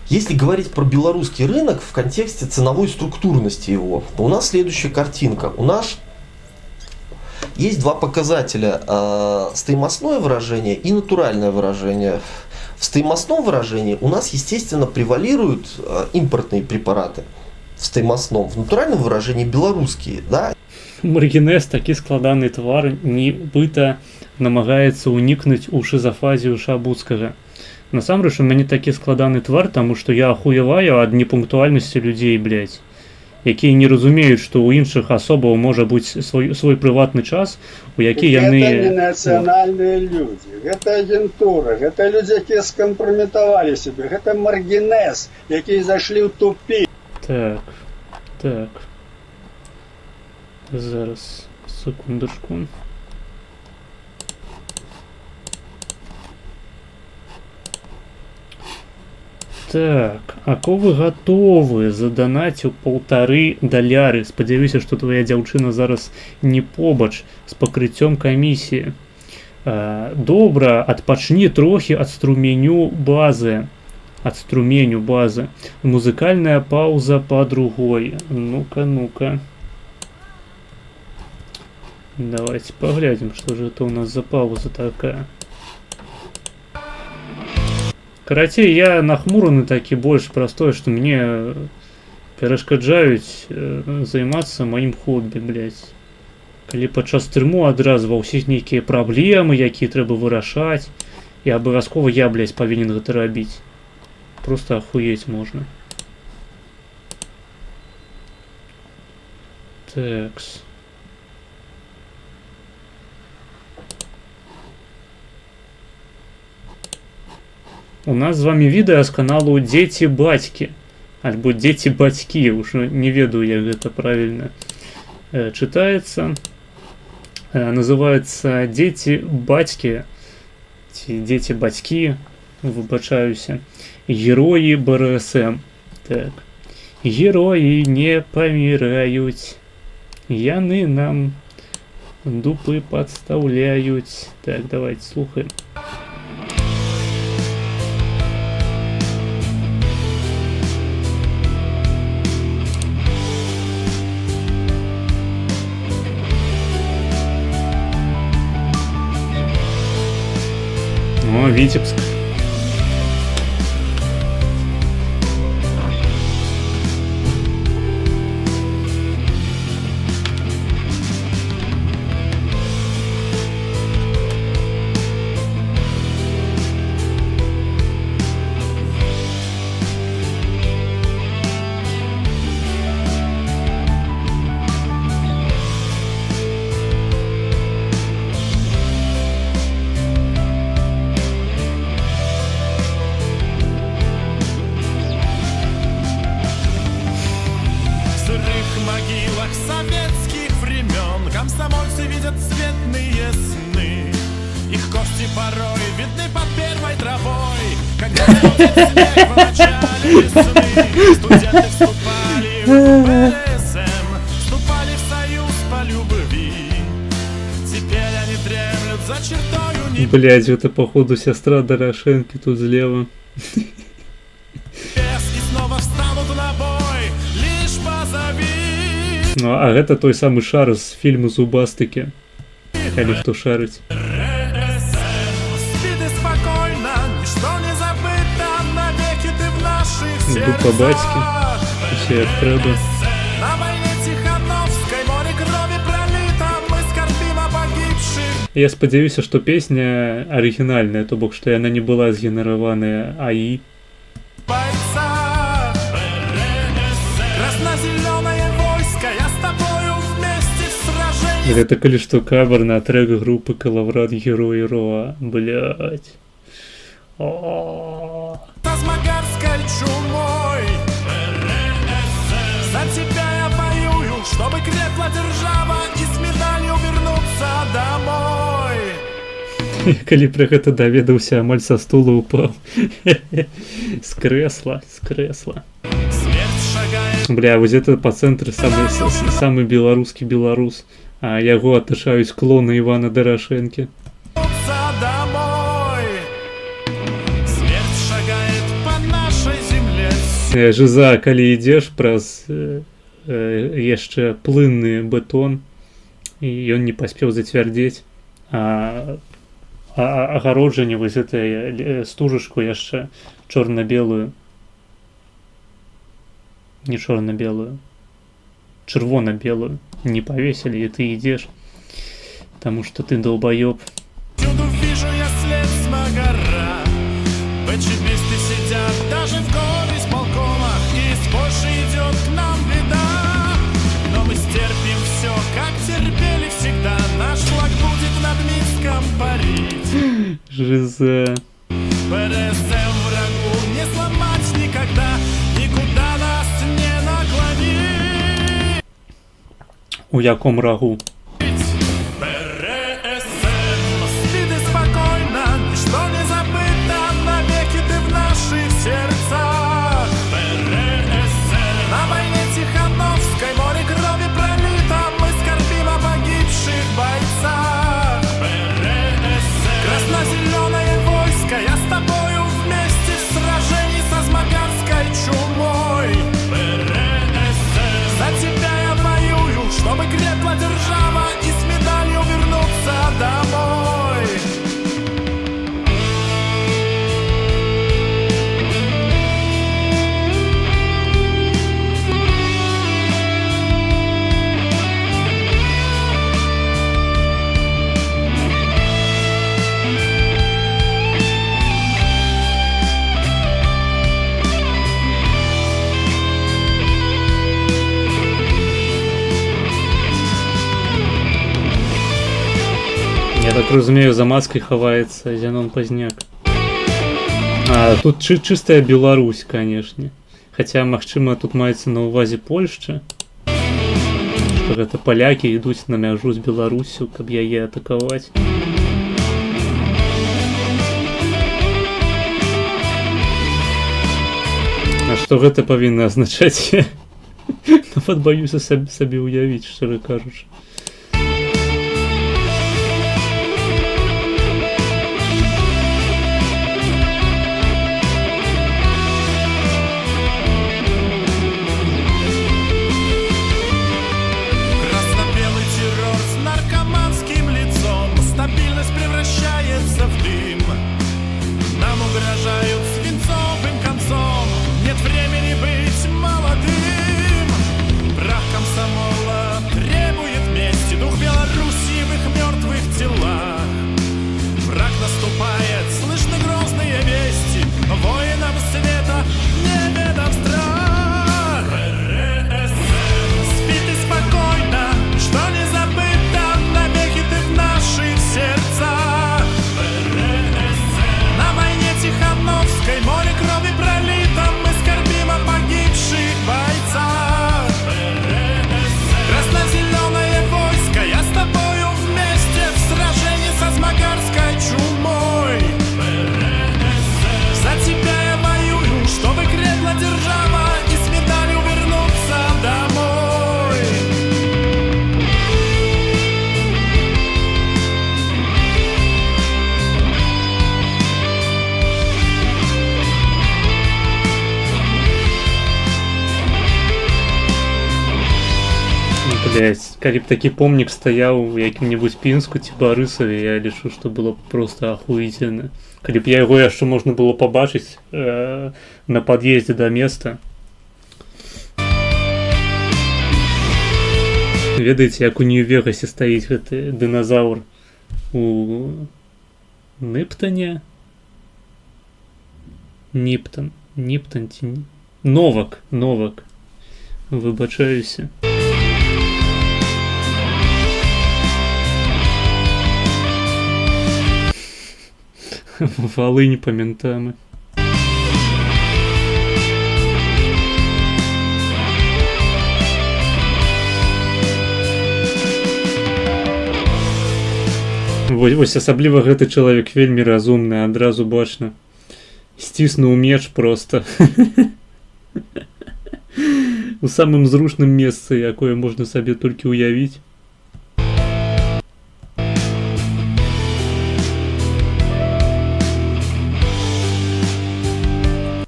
Если говорить про белорусский рынок в контексте ценовой структурности его, то у нас следующая картинка. У нас есть два показателя: стоимостное выражение и натуральное выражение. В стоимостном выражении у нас, естественно, превалируют импортные препараты. В стоимостном, в натуральном выражении белорусские, да. Маргінез, такі складаны твар, нібыта намагаецца ўнікнуць у шизафазію Шабуцкага. Насамрэч, у мяне такі складаны твар, таму што я ахуяваю ад непунктуальнасці людзей, блядь, якія не разумеюць, што ў іншых асобаў можа быць свой прыватны час, у які яны... Гэта не нацыянальныя людзі, гэта агентура, гэта людзі, якія скампраметавалі сябе, гэта маргінез, якія зайшлі ў тупік. Так, так. Зараз, секундочку. Так, ако вы гатовы заданаціў $1,5. Спадзяюся, што твоя дзяўчына зараз не побач з пакрыццём камісіі. Добра, адпачні трохі ад струменю базы. Ад струменю базы. Музыкальная пауза па другой. Ну-ка, ну-ка. Давайте поглядим, что же это у нас за пауза такая. Карацей, я нахмураны такі больш простой, што мне перашкаджаюць займацца маім хобі, блядь. Калі падчас стрыму адразу ва ўсіх нейкія праблемы, якія трэба вырашаць, і абавязкова я, блядь, павінен гэта рабіць. Просто ахуець можна. Такс. У нас з вами відэа з каналу «Дзеці бацькі», альбо «Дзеці бацькі», уже не ведаю, як гэта правильно читается. Называется «Дзеці бацькі», ці «Дзеці бацькі», выбачаюся, «Героі БРСМ». Так. Героі не паміраюць, яны нам дупы подставляюць. Так, давайте слухаем. О, Витебск. могилах советских времен комсомольцы видят цветные сны. Их кости порой видны под первой травой, когда будет снег в начале весны. Студенты вступали в БСМ, за чертою небес. Блять, это походу сестра Дорошенки тут слева. И снова встанут на бой, лишь позови. Ну, а это той самый шар из фильма «Зубастыки». Или кто шарить. Спи ты спокойно, ничто не забыто, навеки ты в наших Иду сердцах. по батьке, все отправлю. На войне Тихановской море крови пролито, мы скорбим о погибших. Я спадзяюся, што песня арыгінальная, то бок што яна не была згенераваная АІ. Бойца, красно-зеленое войско, я с тобою вместе в сражении. Гэта калі што кавер на трек групы Калаврат Герои Роа. Блять. Со Змагарской чумой. За тебя я воюю, чтобы крепла держава и с медалью вернуться домой. Калі пра гэта даведаўся, амаль са стула упаў. З крэсла, з крэсла. Смерть шагает Бля, вось это па цэнтры самы беларускі беларус. А яго атачаюць клоны Івана Дорошэнкі. домой. Смерть шагает по нашей земле. Жиза, калі ідзеш праз яшчэ плынны бетон, і ён не паспеў зацвярдзець, а агароджанне вось этой стужачку яшчэ чорна-белую, не чорна-белую, чырвона-белую не павесілі, і ты ідзеш, таму што ты долбаёб. Всюду вижу я след Змагара. БЧБисты сидят даже в горисполкомах, и с Польши идет к нам беда. Но мы стерпим все, как терпели всегда. Наш флаг будет над Минском парить. Жиза. БРСМ врагу не сломать никогда, никуда нас не наклонить. У яком рагу? Спи ты спокойно, ничто не забыто, навеки ты в наших сердцах. На войне Тихановской море крови пролито, мы скорбим о погибших бойцах. Красно-зеленое войско, я с тобою вместе в сражении со Змагарской чумой. За тебя я воюю, чтобы крепла держава и с медалью вернуться домой. Я так разумею, за маской хаваецца Зянон Пазняк. А тут чистая Беларусь, конечно. Хотя, магчыма, тут маецца на увазе Польшча. Што гэта палякі ідуць на мяжу з Беларусю, каб яе атакаваць. А што гэта павінна азначаць? Нават баюся сабе ўявіць, шчыра кажучы. Красно-белый террор с наркоманским лицом, стабильность превращается в дым. Нам угрожают свинцовым концом, нет времени быть молодым. Прах комсомола требует мести. Калі б такі помнік стаяў у якім-небудзь Пінску ці Барысаве, я лічу, што было б проста ахуіцельна. Калі б яго яшчэ можна было пабачыць на пад'ездзе да места. Ведаеце, як у Нью-Вегасе стаіць гэты дыназаўр у Ніптане? Ніптан ці... Новак. Выбачаюся. Волынь памятamy. Вось асабліва гэты чалавек вельмі разумны, адразу бачна. Сціснуў меч проста. У самым зручным месцы, якое можна сабе толькі ўявіць.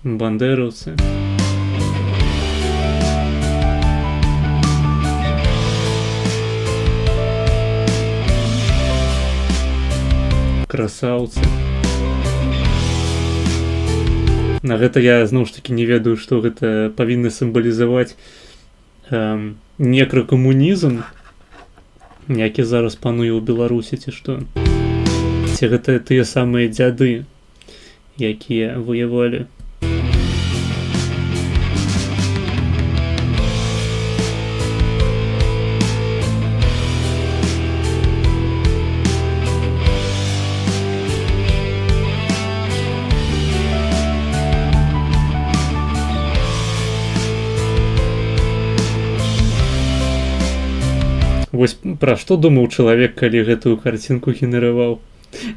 Бандераўцы. Красаўцы. На гэта я зноў ж такі не ведаю, што гэта павінна сімвалізаваць некракамунізм, які зараз пануе ў Беларусі, ці што. Ці гэта тыя самыя дзяды, якія воевалі. Вось пра што думаў чалавек, калі гэтую карцінку генераваў.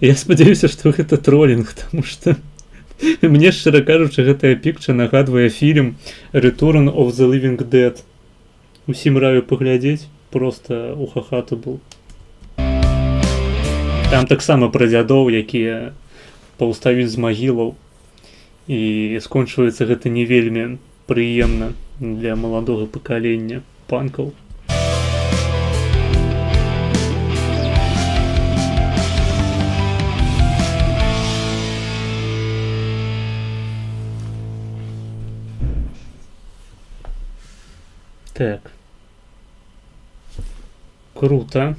Я спадзяюся, што гэта тролінг, таму што мне, шчыра кажучы, гэтая пікча нагадвае фільм Return of the Living Dead. Усім раю паглядзець, проста у хахату быў. Там таксама пра дзядоў, якія паўстаюць з магілаў, і скончваецца гэта не вельмі прыемна для маладога пакалення панкаў. Так. Круто.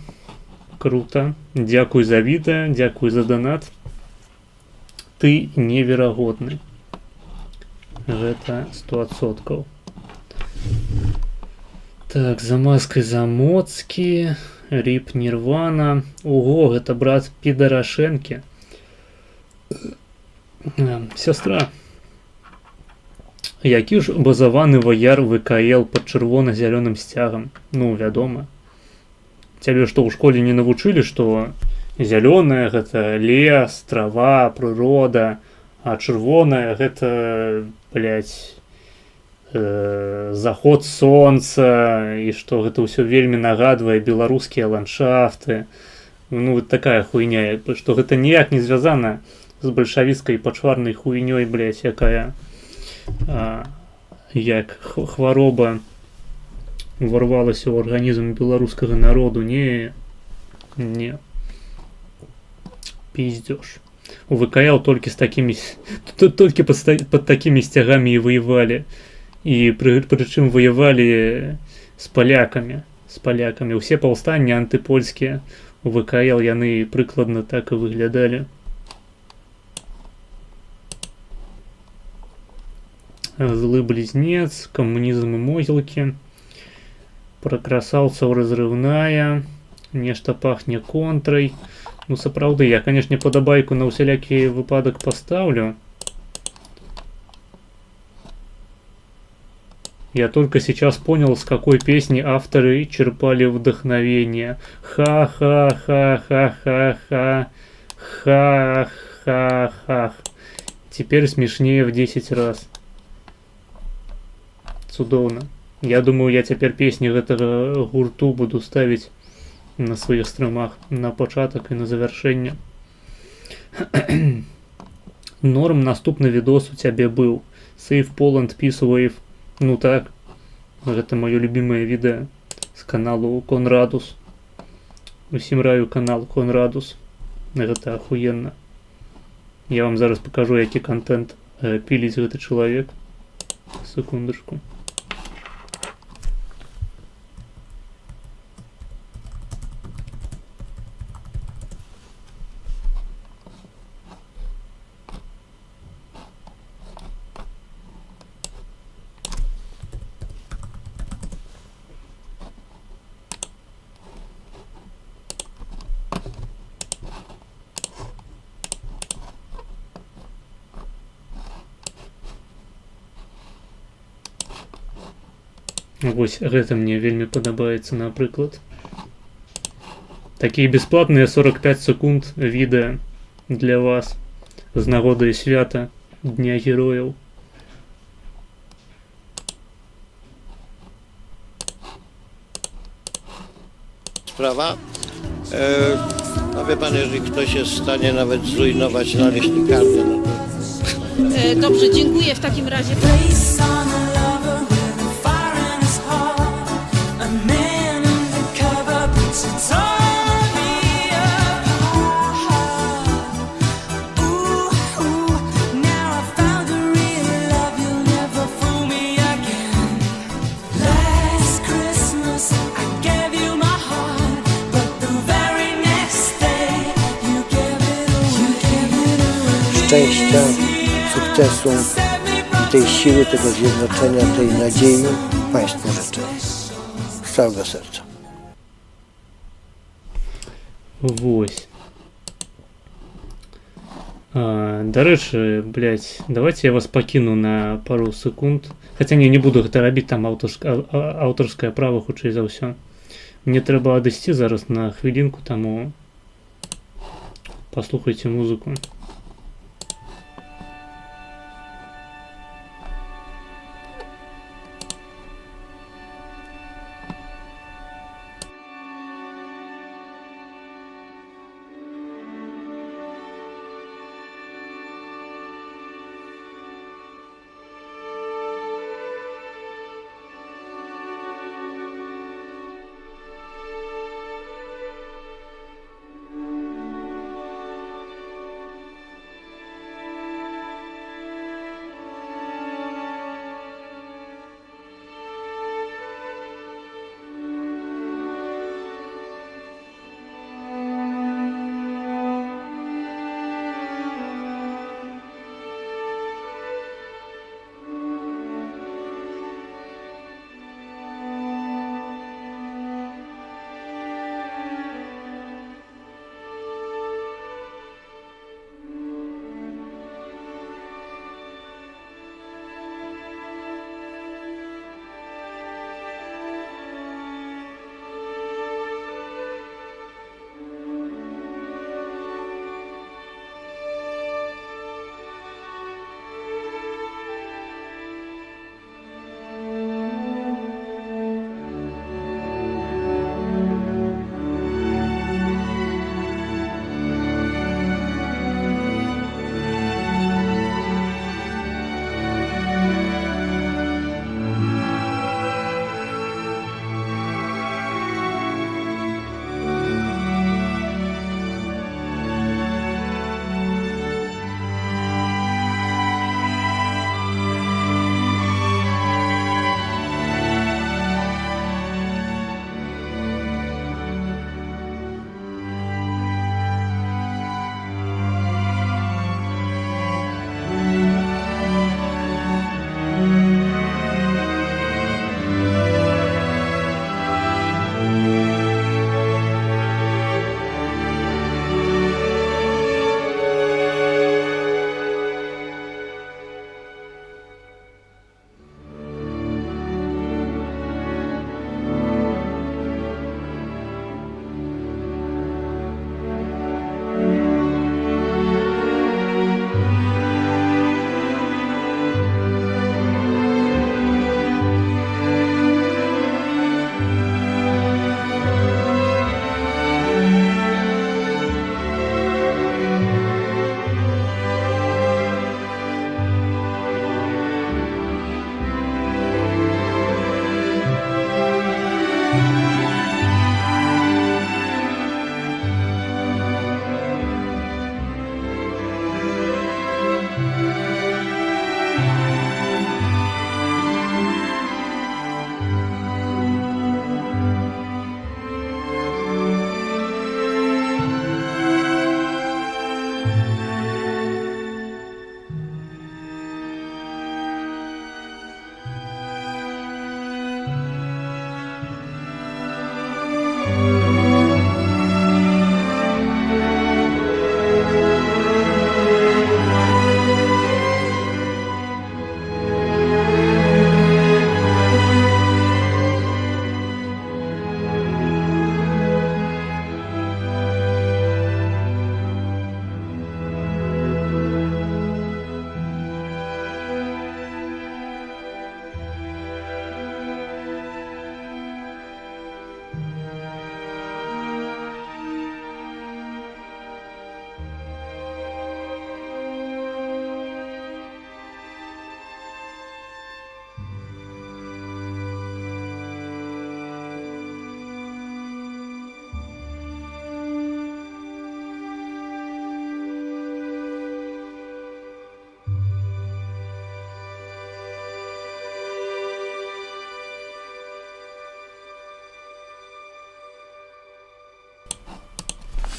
Дзякуй за відэа, дзякуй за донат. Ты неверагодны. Гэта 100%. Так, за маской Замоцкі, Ріп Нірвана. Ого, гэта брат Підарашэнкі. Сястра. Які ж базаваны ваяр ВКЛ пад чырвона-зялёным сцягам? Ну, вядома. Цябе што ў школе не навучылі, што зялёнае гэта лес, трава, прырода, а чырвонае гэта, заход сонца, і што гэта ўсё вельмі нагадвае беларускія ландшафты. Ну, такая хуйня, што гэта ніяк не звязана з бальшавіцкай пачварнай хуйнёй, якая як хвароба ворвалася ў арганізм беларускага народу. Не пиздёж. У ВКЛ толькі пад такімі сцягамі і воевалі, і прычым воевалі з палякамі. Усе паўстанні антыпольскія у ВКЛ яны прыкладна так і выглядалі. Злы близнец, коммунизм и могилки, про красавцаў разрывная, нешта пахне контрой. Ну, сапраўды, я, конечно, падабайку на усялякі выпадак поставлю. Я только сейчас понял, с какой песни авторы черпали вдохновение. Ха-ха-ха-ха-ха-ха. Ха-ха-ха. Теперь смешнее в 10 раз. Цудоўна. Я думаю, я цяпер песні гэтага гурту буду ставіць на сваіх стрымах на пачатак і на завяршэнне. Норм, наступны відос у цябе быў. Save Poland, Peace Wave. Ну так, гэта маё любімае відэа. з каналу Конрадус. Усім раю канал Конрадус. Гэта ахуенна. Я вам зараз покажу, які контент піліць гэты чалавек. Секундочку. Вось гэта мне вельмі падабаецца, напрыклад. Такія бясплатныя 45 секунд відэа для вас з нагоды свята Дня Герояў. Sprawa. No wie pan, jeżeli ktoś jest w stanie nawet zrujnować naleśnik karny, no to... Dobrze, dziękuję w takim razie. Szczęścia, sukcesu i tej siły, tego zjednoczenia, tej nadziei Państwu życzę z całego serca. Вось. До рэчы, блядь, давайте я вас пакіну на пару секунд. Хаця не буду гэта рабіць, там аўтарскае права хутчэй за ўсё. Мне трэба адысці зараз на хвілінку, таму паслухайце музыку.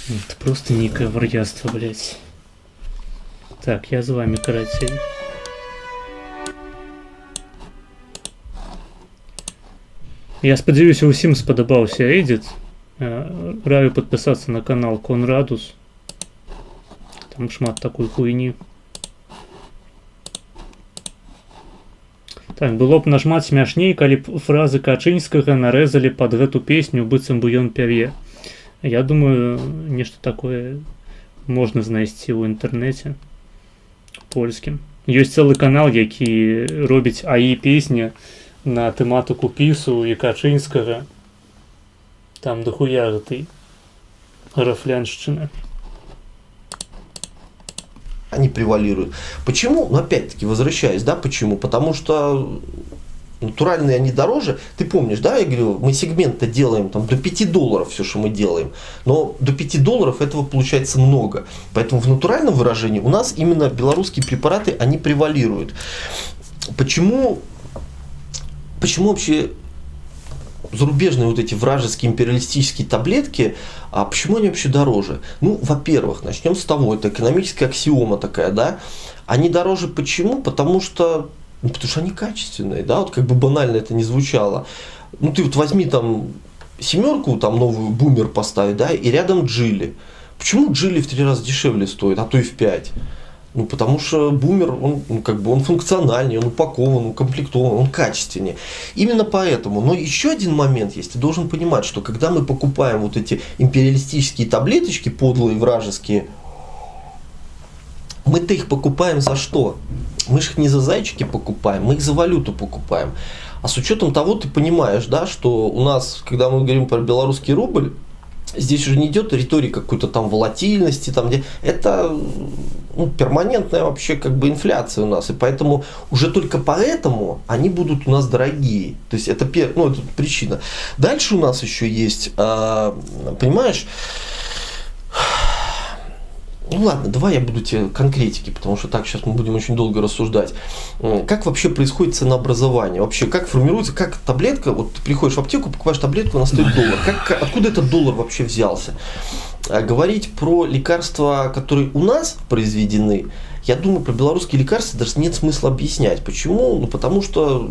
Это просто некое вар'яство, блядь. Так, я з вами карацей. Я спадзяюся, усім спадабаўся эдит. Раю подписаться на канал Конрадус. Там шмат такой хуйні. Так, было б нашмат смяшней, калі б фразы Качынскага нарэзалі пад гэту песню, быццам бы ён пяве. Я думаю, нешта такое можна знайсці ў інтэрнэце польскім. Ёсць цэлы канал, які робіць АІ песні на тэматыку пісу і Качынскага. Там дохуя гэтай рафляншчыны. Они превалируют. Почему? Ну, опять-таки, возвращаясь, да, почему? Потому что натуральные они дороже. Ты помнишь, да, я говорю, мы сегмент-то делаем там до $5 все, что мы делаем. Но до $5 этого получается много. Поэтому в натуральном выражении у нас именно белорусские препараты, они превалируют. Почему вообще зарубежные вот эти вражеские империалистические таблетки, а почему они вообще дороже? Ну, во-первых, начнем с того, это экономическая аксиома такая, да, они дороже почему? Потому что они качественные, да, вот как бы банально это не звучало. Ну, ты вот возьми там 7, там новую бумер поставить, да, и рядом Джили. Почему Джили в 3 раза дешевле стоит, а то и в 5? Ну, потому что бумер, он функциональнее, он упакован, он укомплектован, он качественнее. Именно поэтому. Но еще один момент есть. Ты должен понимать, что когда мы покупаем вот эти империалистические таблеточки, подлые, вражеские, мы-то их покупаем за что? Мы же их не за зайчики покупаем, мы их за валюту покупаем. А с учетом того, ты понимаешь, да, что у нас, когда мы говорим про белорусский рубль, здесь уже не идет риторика какой-то там волатильности, там, где это перманентная вообще как бы инфляция у нас. И поэтому уже только поэтому они будут у нас дорогие. То есть это, это причина. Дальше у нас еще есть, понимаешь, ну ладно, давай я буду тебе конкретики, потому что так сейчас мы будем очень долго рассуждать. Как вообще происходит ценообразование? Вообще, как формируется, как таблетка, вот ты приходишь в аптеку, покупаешь таблетку, она стоит $1. Откуда этот доллар вообще взялся? Говорить про лекарства, которые у нас произведены, я думаю, про белорусские лекарства даже нет смысла объяснять. Почему? Ну, потому что...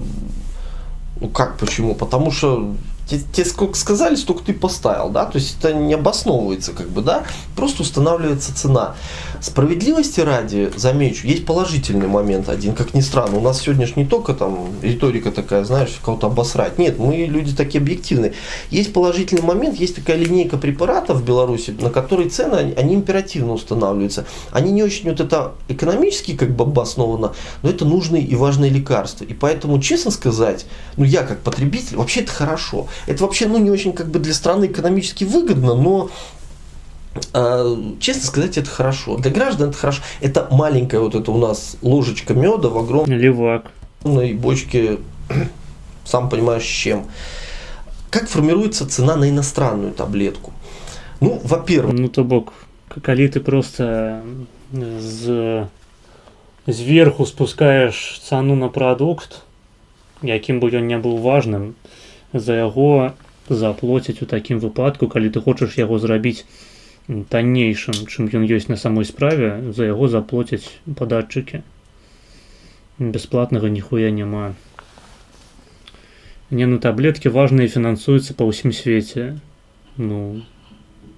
Ну, как почему? Потому что тебе сколько сказали, столько ты поставил, да, то есть это не обосновывается, как бы, да, просто устанавливается цена. Справедливости ради, замечу, есть положительный момент один, как ни странно, у нас сегодня же не только там риторика такая, знаешь, кого-то обосрать, нет, мы люди такие объективные. Есть положительный момент, есть такая линейка препаратов в Беларуси, на которые цены, они императивно устанавливаются. Они не очень вот это экономически как бы обосновано, но это нужные и важные лекарства. И поэтому, честно сказать, ну я как потребитель, вообще это хорошо. Это вообще, не очень как бы для страны экономически выгодно, но, честно сказать, это хорошо. Для граждан это хорошо. Это маленькая вот это у нас ложечка меда в огромной бочке, сам понимаешь, с чем. Как формируется цена на иностранную таблетку? Ну, во-первых... Ну, то бок, коли ты просто сверху спускаешь цену на продукт, яким бы ён не быў важным, за яго заплоціць у такім выпадку, калі ты хочаш яго зрабіць таннейшым, чым ён ёсць на самой справе, за яго заплоцяць падатчыкі. Бясплатнага ніхуя няма. Таблеткі важныя фінансуюцца па ўсім свеце. Ну,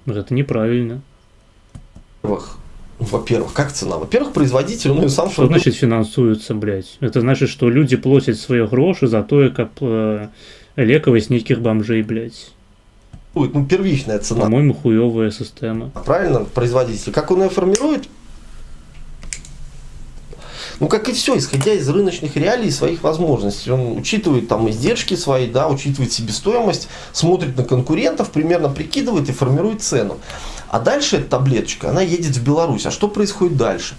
гэта неправільна. Во-первых, как цена? Во-первых, производитель, ну и сам... Что значит финансуются, блядь? Это значит, что люди платят свои гроши за то, как лекаваць нейкіх бомжей, блядь. Ну, первичная цена. По-моему, хуёвая система. Правильно, производитель. Как он ее формирует? Ну, как и все, исходя из рыночных реалий и своих возможностей. Он учитывает там издержки свои, да, учитывает себестоимость, смотрит на конкурентов, примерно прикидывает и формирует цену. А дальше эта таблеточка, она едет в Беларусь. А что происходит дальше?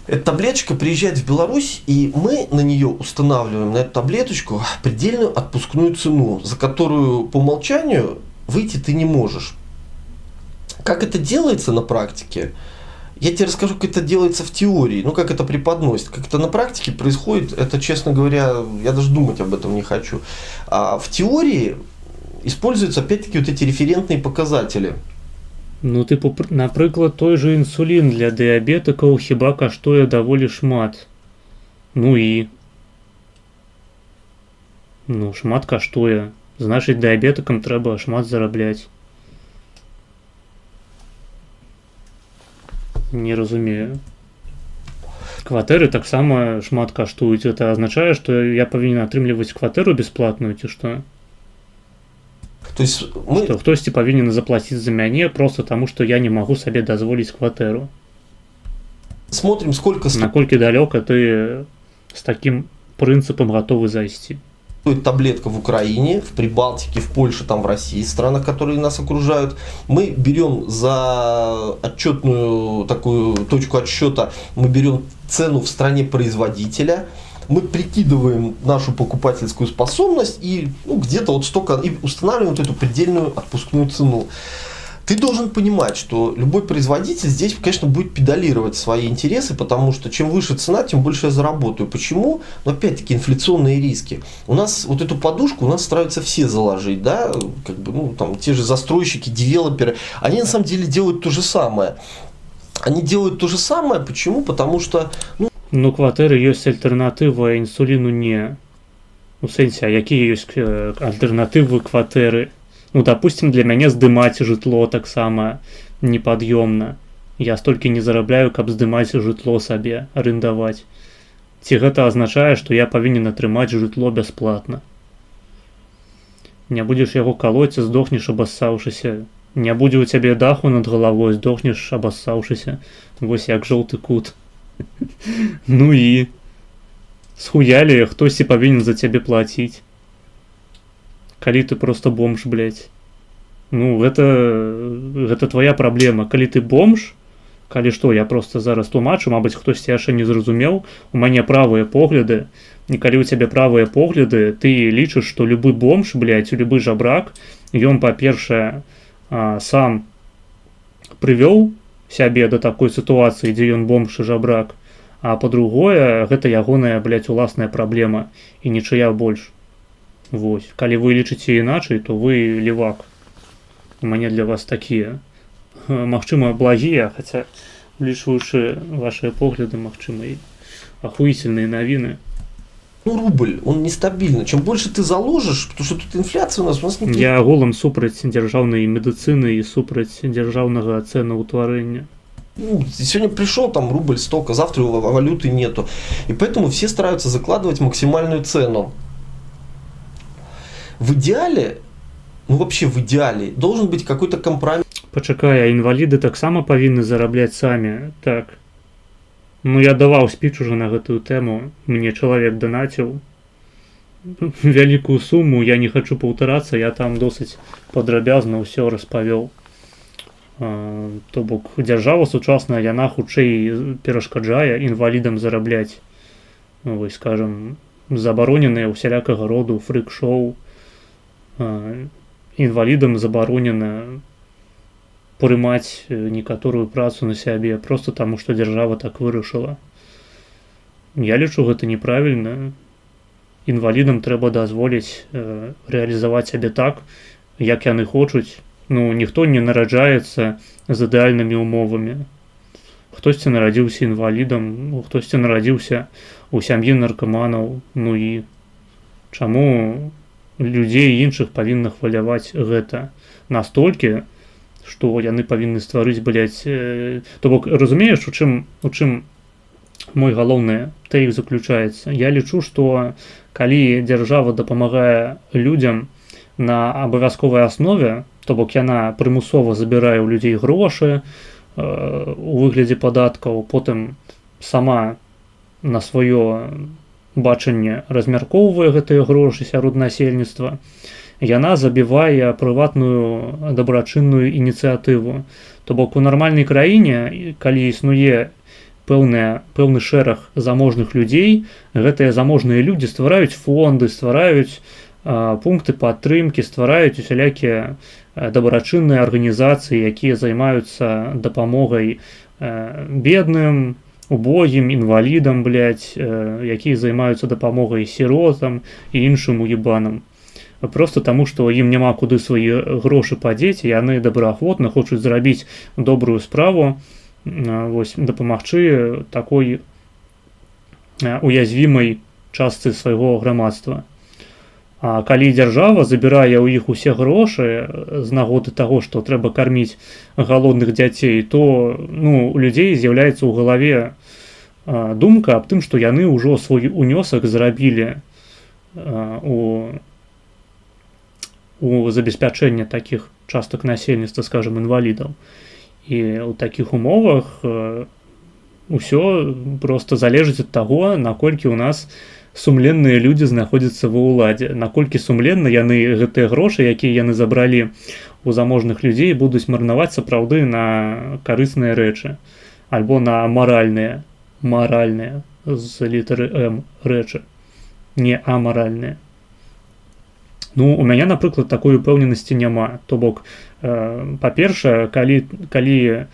Эта таблеточка приезжает в Беларусь, и мы на нее устанавливаем, на эту таблеточку, предельную отпускную цену, за которую по умолчанию выйти ты не можешь. Как это делается на практике? Я тебе расскажу, как это делается в теории, ну как это преподносит. Как это на практике происходит, это, честно говоря, я даже думать об этом не хочу. А в теории используются опять-таки вот эти референтные показатели. Ну, типу, наприклад, той же інсулін для діабетиків хіба коштує доволі шмат. Ну і. Ну, шмат коштує. Значить, діабетикам треба шмат заробляти. Не розумію. Кватери так само шмат коштують. Це означає, що я повинен отримувати квартиру безплатную, чи що? То есть мы... Что хтось повинен заплатить за меня просто тому, что я не могу себе дозволить квартиру. смотрим, сколько Накольки далеко ты с таким принципом готовы зайти? стоит таблетка в Украине, в Прибалтике, в Польше, там в России, странах, которые нас окружают. Мы берем за отчетную такую точку отсчета, мы берем цену в стране производителя, мы прикидываем нашу покупательскую способность и где-то вот столько, и устанавливаем вот эту предельную отпускную цену. Ты должен понимать, что любой производитель здесь, конечно, будет педалировать свои интересы, потому что чем выше цена, тем больше я заработаю. Почему? Но опять-таки инфляционные риски. У нас вот эту подушку у нас стараются все заложить, да, как бы, ну, там, те же застройщики, девелоперы, они на самом деле делают то же самое. Они делают то же самое, почему? Потому что, Ну, квартиры есть альтернатива, а инсулину не. Ну, сенсі, а які есть альтернативы квартиры? Ну, допустим, для мяне здымаць жытло таксама непад'ёмна. Я столькі не зарабляю, каб здымаць жытло сабе, арендаваць. Ці гэта азначае, што я павінен атрымаць жытло бясплатна? Не будзеш яго калоць, здохнеш абассаўшыся. Не будзе ў цябе даху над галавой, здохнеш абассаўшыся. Вось як жоўты кут. Ну і схуялі, хтосьці павінен за цябе плаціць. Калі ты просто бомж, блядь. Ну, гэта твоя праблема. Калі ты бомж, калі што, я просто зараз тлумачу, мабыць, хтосьці яшчэ не зразумеў, у мяне правыя погляды, і калі ў цябе правыя погляды, ты лічыш, што любы бомж, блядь, любы жабрак, ён, па-першае, сам прывёў сябе да такой сітуацыі, дзе ён бомж і жабрак, а па-другое, гэта ягоная, блядь, уласная праблема, і нічыя больш. Вось. Калі вы лічыце іначай, то вы левак. У мяне для вас такія, магчыма, благія, хаця, улічваючы вашыя погляды, магчыма, і ахуительные навіны. ну, рубль, он нестабильный. Чем больше ты заложишь, потому что тут инфляция у нас не... Я агулам супраць дзяржаўнай медыцыны і супраць дзяржаўнага цэнаўтварэння. Ну, сегодня пришел там рубль столько, завтра валюты нету. И поэтому все стараются закладывать максимальную цену. В идеале, ну вообще в идеале, должен быть какой-то компромисс. Пачакай, а інваліды таксама павінны зарабляць самі, так. Ну, я даваў спіч уже на гэтую тэму, мне чалавек данаціў вялікую суму, я не хачу паўтарацца, я там досыць падрабязна ўсё распавёў. То бок, дзяржава сучасная, яна хутчэй перашкаджае інвалідам зарабляць. Вось, скажам, забароненыя ўсялякага роду фрык-шоу. Інвалідам забаронена прымаць некаторую працу на сябе просто таму, што дзяржава так вырашыла. Я лічу, гэта неправільна. Інвалідам трэба дазволіць рэалізаваць сябе так, як яны хочуць. Ну, ніхто не нараджаецца з ідэальнымі умовамі. Хтосьці нарадзіўся інвалідам, хтосьці нарадзіўся ў сям'і наркаманаў. Ну і чаму людзей іншых павінна хваляваць гэта настолькі, што яны павінны стварыць, блядь, то бок, разумееш, у чым мой галоўны тэйк заключаецца? Я лічу, што калі дзяржава дапамагае людзям на абавязковай аснове, то бок яна прымусова забірае ў людзей грошы у выглядзе падаткаў, потым сама на сваё бачанне размяркоўвае гэтыя грошы сярод насельніцтва, яна забівае прыватную дабрачынную ініцыятыву. То бок у нармальнай краіне, калі існуе пэўны шэраг заможных людзей, гэтыя заможныя людзі ствараюць фонды, ствараюць пункты падтрымкі, ствараюць усялякія дабрачынныя арганізацыі, якія займаюцца дапамогай бедным, убогім, інвалідам, блядь, якія займаюцца дапамогай сіротам і іншым уебанам. просто таму, што ім няма куды свае грошы падзець, яны добраахвотна хочуць зрабіць добрую справу, вось, дапамагчы такой уязвімай частцы свайго грамадства. А калі дзяржава забірае ў іх усе грошы з нагоды таго, што трэба карміць галодных дзяцей, то у людзей з'яўляецца ў галаве думка аб тым, што яны ўжо свой унёсак зрабілі у забеспячэнне такіх частак насельніцтва, скажем, інвалідаў. І ў такіх умовах усё проста залежыць ад таго, наколькі ў нас сумленныя людзі знаходзяцца ва ўладзе, наколькі сумленна яны гэтыя грошы, якія яны забралі у заможных людзей, будуць марнаваць сапраўды на карысныя рэчы альбо на маральныя з літары М рэчы, не амаральныя. У мяне, напрыклад, такой упэўненасці няма. То бок, па-першае, калі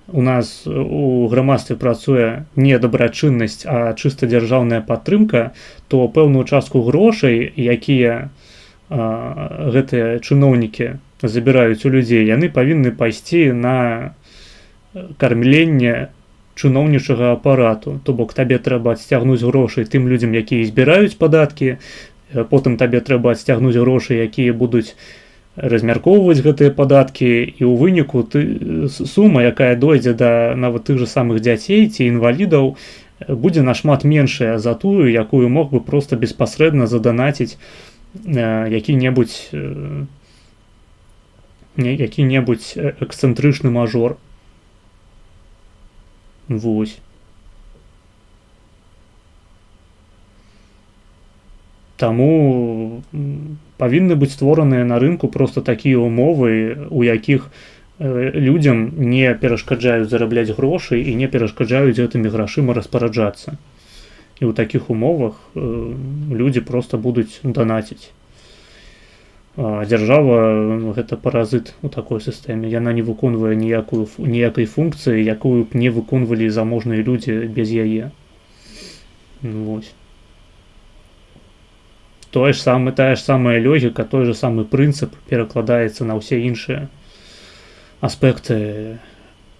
у нас у грамадстве працуе не дабрачыннасць, а чыста дзяржаўная падтрымка, то пэўную частку грошай, якія гэтыя чыноўнікі забіраюць у людзей, яны павінны пайсці на кармленне чыноўнічага апарату. То бок, табе трэба адсцягнуць грошы тым людзям, якія збіраюць падаткі, потым табе трэба адсцягнуць грошы, якія будуць размяркоўваць гэтыя падаткі, і ў выніку сума, якая дойдзе да нават тых жа самых дзяцей ці інвалідаў, будзе нашмат меншая за тую, якую мог бы проста беспасрэдна заданаціць які-небудзь эксцэнтрычны мажор. Вось. Таму павінны быць створаныя на рынку проста такія ўмовы, у якіх людзям не перашкаджаюць зарабляць грошы і не перашкаджаюць гэтымі грашыма распараджацца. І ў такіх умовах людзі проста будуць данаціць. Дзяржава гэта паразыт у такой сістэме. Яна не выконвае ніякай функцыі, якую б не выконвалі заможныя людзі без яе. Вось. Тая ж самая логіка, той же самы прынцып перакладаецца на ўсе іншыя аспекты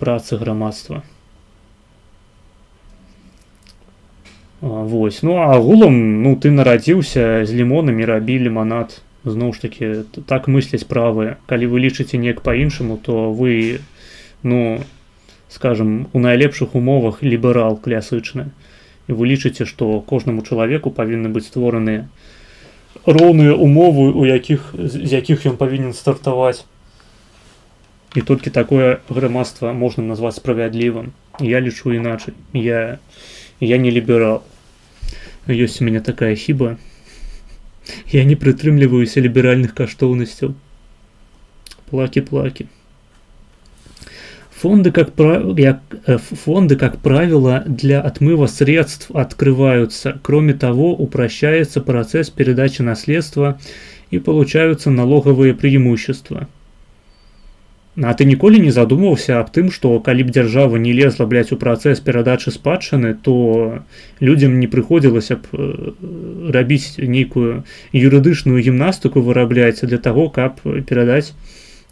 працы грамадства. Вось. А агулам, ты нарадзіўся з лімонамі, рабі ліманад. Зноў ж такі, так мысляць правыя. Калі вы лічыце неяк па-іншаму, то вы, скажем, у найлепшых умовах ліберал класычны. І вы лічыце, што кожнаму чалавеку павінны быць створаныя роўныя умовы, з якіх ён павінен стартаваць. І толькі такое грамадства можна назваць справядлівым. Я лічу іначай. Я не ліберал. Ёсць у мяне такая хіба. Я не прытрымліваюся ліберальных каштоўнасцяў. Плакі-плакі. Фонды, как правило, для отмыва средств открываются. Кроме того, упрощается процесс передачи наследства и получаются налоговые преимущества. А ты ніколі не задумываўся аб тым, што калі б дзяржава не лезла, у працэс перадачы спадчыны, то людзям не прыходзілася б рабіць нейкую юрыдычную гімнастыку вырабляць для таго, каб перадаць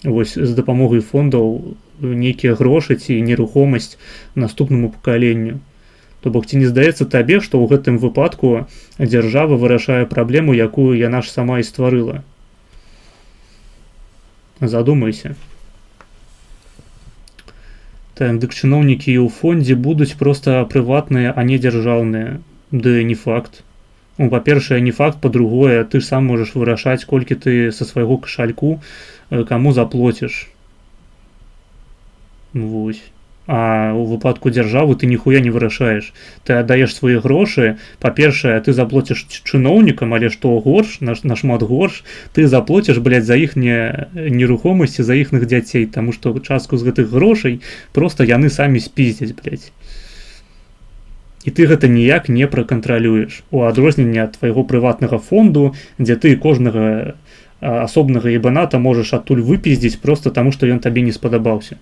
з дапамогай фондаў нейкія грошы ці нерухомасць наступнаму пакаленню. То бок, ці не здаецца табе, што ў гэтым выпадку дзяржава вырашае праблему, якую яна ж сама і стварыла? Задумайся. Дык чыноўнікі ў фондзе будуць проста прыватныя, а не дзяржаўныя. Ды не факт. Па-першае, не факт, па-другое, ты ж сам можаш вырашаць, колькі ты са свайго кашальку каму заплоціш. Вось. А ў выпадку дзяржавы ты ніхуя не вырашаеш. Ты аддаеш свае грошы, па-першае, ты заплоціш чыноўнікам, але што горш, нашмат горш, ты заплоціш, за іхнія нерухомасці, за іхных дзяцей, таму што частку з гэтых грошай проста яны самі спіздзяць, І ты гэта ніяк не пракантралюеш. У адрозненне ад твайго прыватнага фонду, дзе ты кожнага асобнага ебаната можаш адтуль выпіздзіць проста таму, што ён табе не спадабаўся.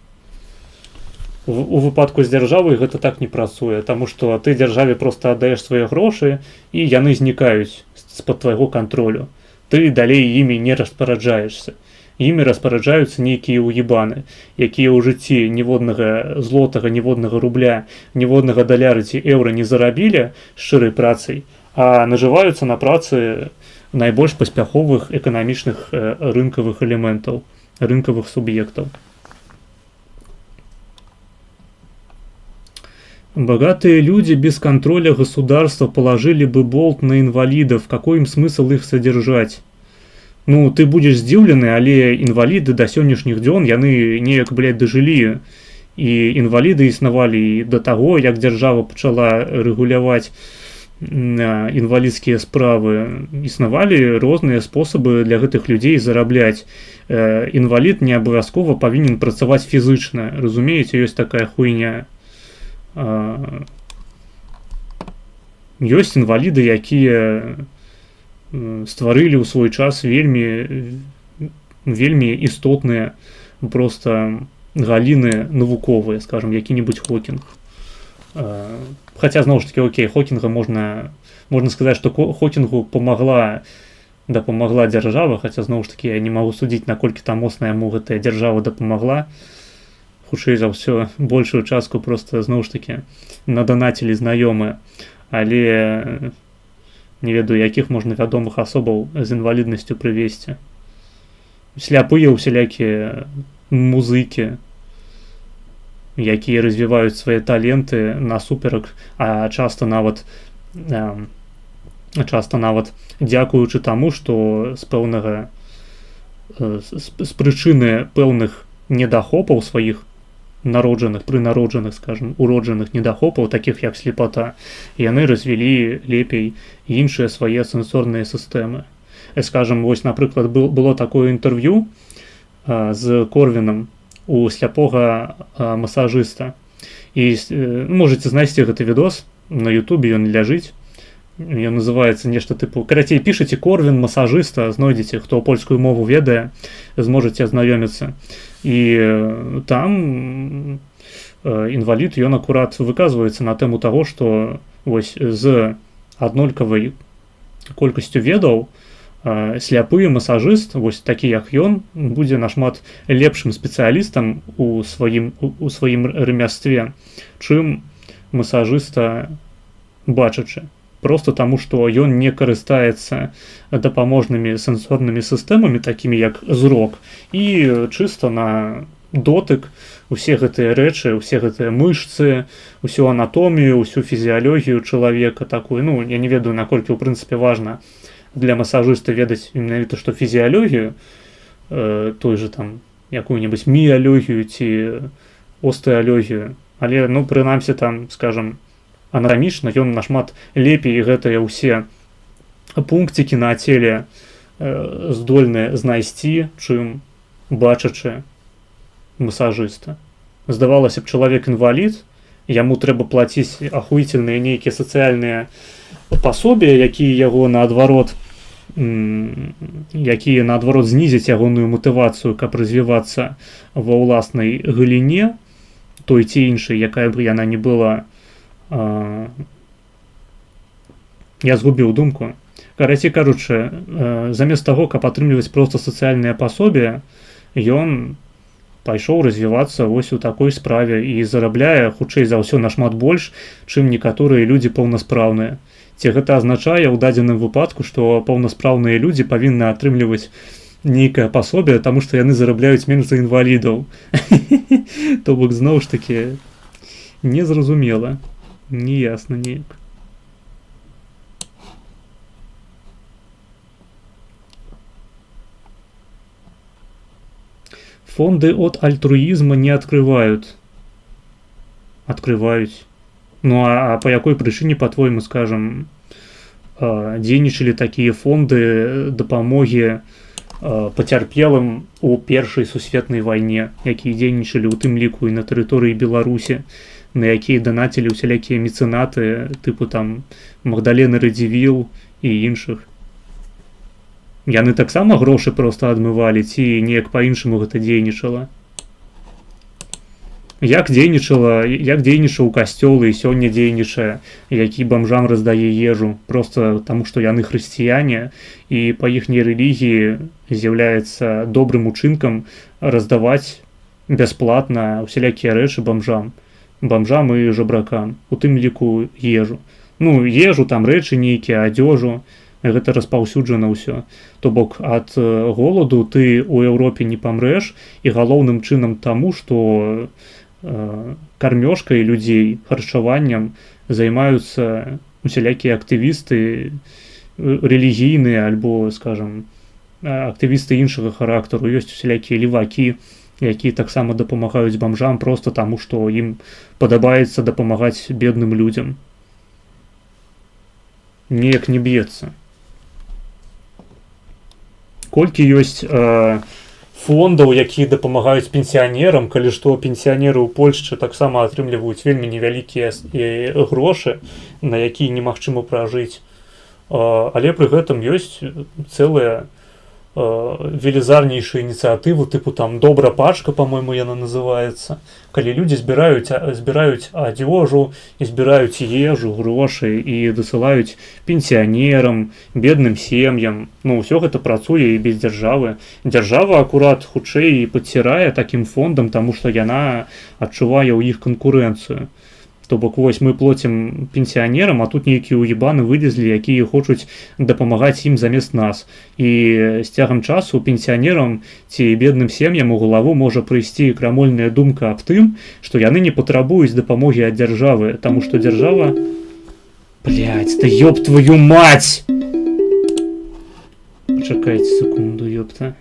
У выпадку з дзяржавай гэта так не працуе, таму што ты дзяржаве проста аддаеш свае грошы і яны знікаюць з-пад твайго кантролю. ты далей імі не распараджаешься. Імі распараджаюцца нейкія уебаны, якія ў жыцці ніводнага злотага, ніводнага рубля, ніводнага даляра ці еўра не зарабілі шчырай працай, а нажываюцца на працы найбольш паспяховых эканамічных рынкавых элементаў, рынкавых суб'ектаў. Богатые люди без контроля государства положили бы болт на инвалидов. Какой им смысл их содержать? Ну, ты будешь здзіўлены, але інваліды да сённяшніх дзён, яны неяк, блядь, дажылі. І інваліды існавалі і да таго, як дзяржава пачала рэгуляваць інвалідскія справы. Існавалі розныя спосабы для гэтых людзей зарабляць. Інвалід не абавязкова павінен працаваць фізычна. Разумееце, ёсць такая хуйня. Ёсць інваліды, якія стварылі ў свой час вельмі істотныя просто галіны навуковыя, скажем, які-небудзь Хокінг. Хаця, зноў ж такі, окей, Хокінга можна сказаць, што Хокінгу дапамагла дзяржава, хаця, зноў ж такі, я не магу судзіць, наколькі там моцна яму гэтая дзяржава дапамагла. Хутчэй за ўсё, большую частку просто, зноў ж такі, надонацілі знаёмыя, але не ведаю, якіх можна вядомых асобаў з інваліднасцю прывесці. Сляпыя ўсялякія музыкі, якія развіваюць свае таленты насуперак, а часта нават дзякуючы таму, што з прычыны пэўных недахопаў сваіх прынароджаных, скажем, уроджаных недахопаў, такіх як слепата, яны развілі лепей іншыя свае сэнсорныя сістэмы. Скажем, вось, напрыклад, было такое інтэрв'ю з Корвінам у сляпога масажыста. І можаце знайсці гэты відос на Ютубе, ён ляжыць. Ён называецца нешта тыпу... Карацей, пішаце Корвін масажыста, знойдзеце, хто польскую мову ведае, зможаце азнаёміцца. І там інвалід, ён акурат выказваецца на тэму таго, што вось з аднолькавай колькасцю ведаў сляпы масажыст, вось такі як ён, будзе нашмат лепшым спецыялістам у сваім ремястве, чым масажыста бачачы. Просто таму, што ён не карыстаецца дапаможнымі сэнсорнымі сістэмамі, такімі як зрок, і чыста на дотык усе гэтыя рэчы, усе гэтыя мышцы, усю анатомію, усю фізіялогію чалавека такую. Ну, я не ведаю, наколькі, ў прынцыпе, важна для масажыста ведаць менавіта, што фізіялогію, той же там, якую-небудзь міялогію ці остеалогію, але, ну, прынамсі там, скажам, анатамічна ён нашмат лепей гэтыя ўсе пункцікі на целе здольны знайсці, чым бачачы масажыста. Здавалася б, чалавек інвалід, яму трэба плаціць ахуительныя нейкія сацыяльныя пасобі, якія наадварот знізяць ягоную матывацыю, каб развівацца ва ўласнай галіне, той ці іншай, якая б яна не была. Я згубіў думку. Карацей кажучы, замест таго, каб атрымліваць проста сацыяльныя пасобі, ён пайшоў развівацца вось у такой справе і зарабляе, хутчэй за ўсё, нашмат больш, чым некаторыя людзі паўнаспраўныя. Ці гэта азначае ў дадзеным выпадку, што паўнаспраўныя людзі павінны атрымліваць нейкае пасобе, таму што яны зарабляюць менш за інвалідаў. То бок, зноў ж такі, незразумела. Неясно неяк. Фонды от альтруизма не открывают. Открываюць. Ну а по якой прычыне, по-твойму, скажем, дзейнічалі такія фонды дапамогі пацярпелым у Першай сусветнай вайне, якія дзейнічалі ў тым ліку і на тэрыторыі Беларусі, на якія данацілі ўсялякія мецэнаты, тыпу там Магдалены Радзівіл і іншых. Яны таксама грошы проста адмывалі, ці неяк па-іншаму гэта дзейнічала? як дзейнічаў касцёл і сёння дзейнічае, які бамжам раздае ежу просто таму што яны хрысціяне і па іхняй рэлігіі з'яўляецца добрым учынкам раздаваць бясплатна усялякія рэчы бамжам і жабракам, у тым ліку ежу. Ну, ежу, там рэчы нейкія, адзёжу, гэта распаўсюджана ўсё. То бок ад голаду ты ў Еўропе не памрэш, і галоўным чынам таму, што кармёжкай людзей, харчаваннем займаюцца усялякія актывісты рэлігійныя альбо, скажам, актывісты іншага характару. Ёсць усялякія левакі, якія таксама дапамагаюць бамжам проста таму, што ім падабаецца дапамагаць бедным людзям. Неяк не б'ецца. Колькі ёсць фондаў, якія дапамагаюць пенсіянерам, калі што пенсіянеры ў Польшчы таксама атрымліваюць вельмі невялікія грошы, на якія немагчыма пражыць. Але пры гэтым ёсць цэлыя велізарнейшая ініцыятыву, тыпу там добра пачка, по-мойму, яна называецца, калі людзі збіраюць адзежу і збіраюць ежу, грошы і дасылаюць пенсіянерам, бедным сем'ям. Ну, ўсё гэта працуе і без дзяржавы. Дзяржава акурат хутчэй падцірае такім фондам, таму што яна адчувае ў іх канкурэнцыю. То бок, вось мы плоцім пенсіянерам, а тут нейкія уебаны вылезлі, якія хочуць дапамагаць ім замест нас. І з цягам часу пенсіянерам ці бедным сем'ям у галаву можа прыйсці крамольная думка аб тым, што яны не патрабуюць дапамогі ад дзяржавы, таму што дзяржава... Блядь, да ёб твою мать! Пачакайце секунду, ёпта.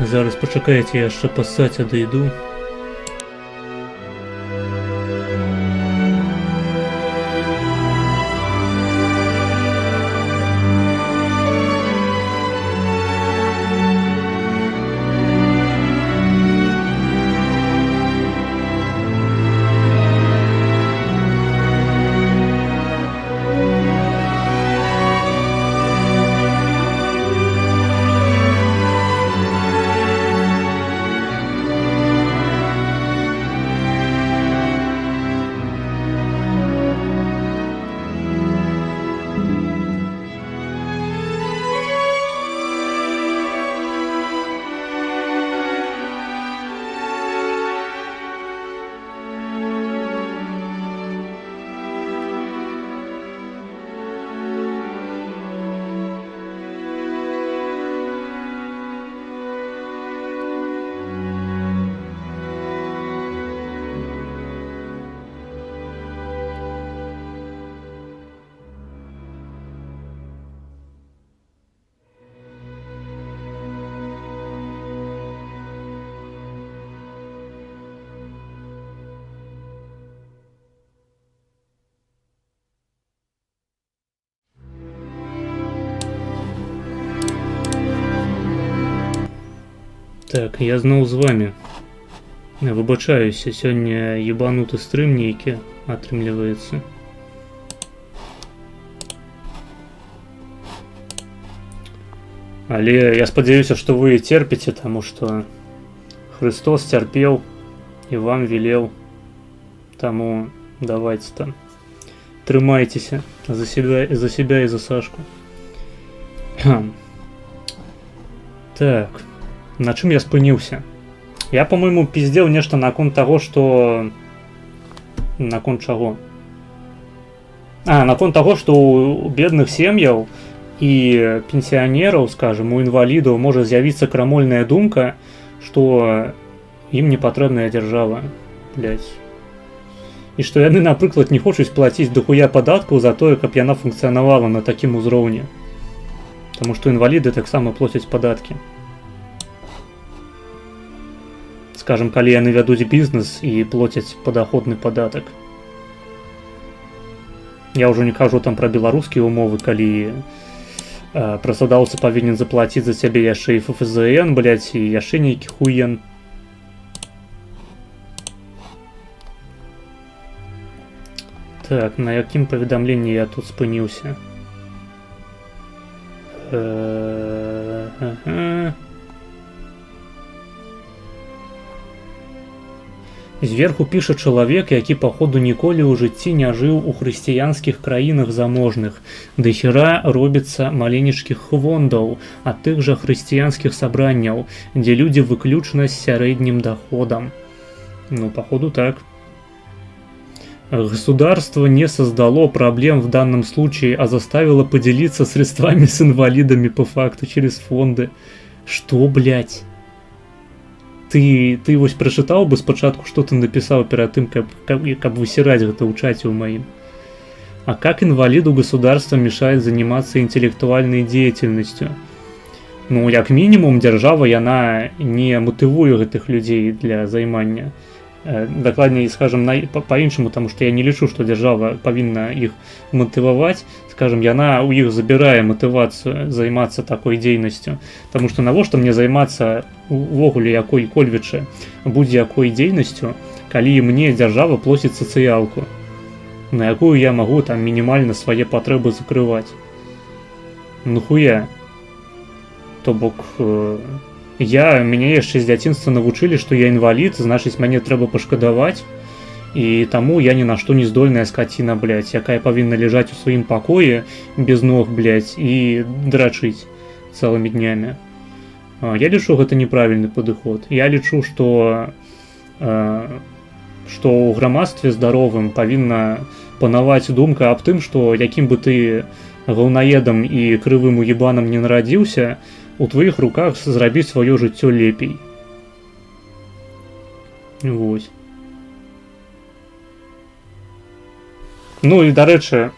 Зараз пачакайце, я яшчэ пассаць адыйду. Так, я зноў з вами. Выбачаюся, сёння ебануты стрым нейкі атрымліваецца. Але я спадзяюся, што вы церпіце, таму што Христос цярпеў і вам велеў. Таму давайце там. Трымайцеся за себя і за Сашку. Так. На чым я спыніўся? Я, по-моему, пиздел нешта наконт таго, што... Наконт чаго? Наконт таго, што у бедных сем'яў і пенсіянераў, скажем, у інвалідаў можа з'явіцца крамольная думка, што ім не патрэбная дзяржава, блядь. І што яны, напрыклад, не хочуць плаціць дохуя падаткаў за тое, каб яна функцыянавала на такім узроўні. Таму што інваліды таксама плацяць падаткі. Скажем, калі яны вядуць бізнес і плацяць падаходны падатак. Я ўжо не кажу там пра беларускія умовы, калі працадаўца павінен заплаціць за цябе яшчэ і ФФЗН, блядь, і яшчэ нейкі хуен. Так, на якім паведамленні я тут спыніўся? Зверху піша чалавек, які паходу ніколі ў жыцці не жыў у хрысціянскіх краінах заможных. Дахера робіцца маленечкіх хвондаў ад тых жа хрысціянскіх сабранняў, дзе людзі выключна з сярэднім доходам. Ну, походу так. Государство не создало проблем в данном случае, а заставило поделиться средствами с инвалидами по факту через фонды. Что, блядь? Ты вось прачытаў бы спачатку, што ты напісаў перад тым, каб высіраць гэта ў чаце ў маім. А как инвалиду государство мешает заниматься интеллектуальной деятельностью? Ну, як мінімум, дзяржава яна не матывуе гэтых людзей для займання. Дакладней, скажем, по-іншаму, таму што я не лічу, што дзяржава павінна іх матываваць. Скажем, яна ў іх забірае матывацыю займацца такой дзейнасцю. Таму што навошта мне займацца увогуле якой-кольвічы будзе-якой дзейнасцю, калі мне дзяржава плоціць сацыялку, на якую я магу там мінімальна свае патрэбы закрываць. Нахуя? То бок... Мяне яшчэ з дзяцінства навучылі, што я інвалід, значыць, мяне трэба пашкадаваць, і таму я ні на што не здольная скаціна, блядь, якая павінна ляжаць у сваім пакоі без ног, блядь, і драчыць цэлымі днямі. Я лічу, гэта неправільны падыход. Я лічу, што ў грамадстве здаровым павінна панаваць думка аб тым, што якім бы ты гаўнаедам і крывым уебанам не нарадзіўся, у твоих руках зрабіць сваё жыццё лепей. Вось. Ну і, дарэчы,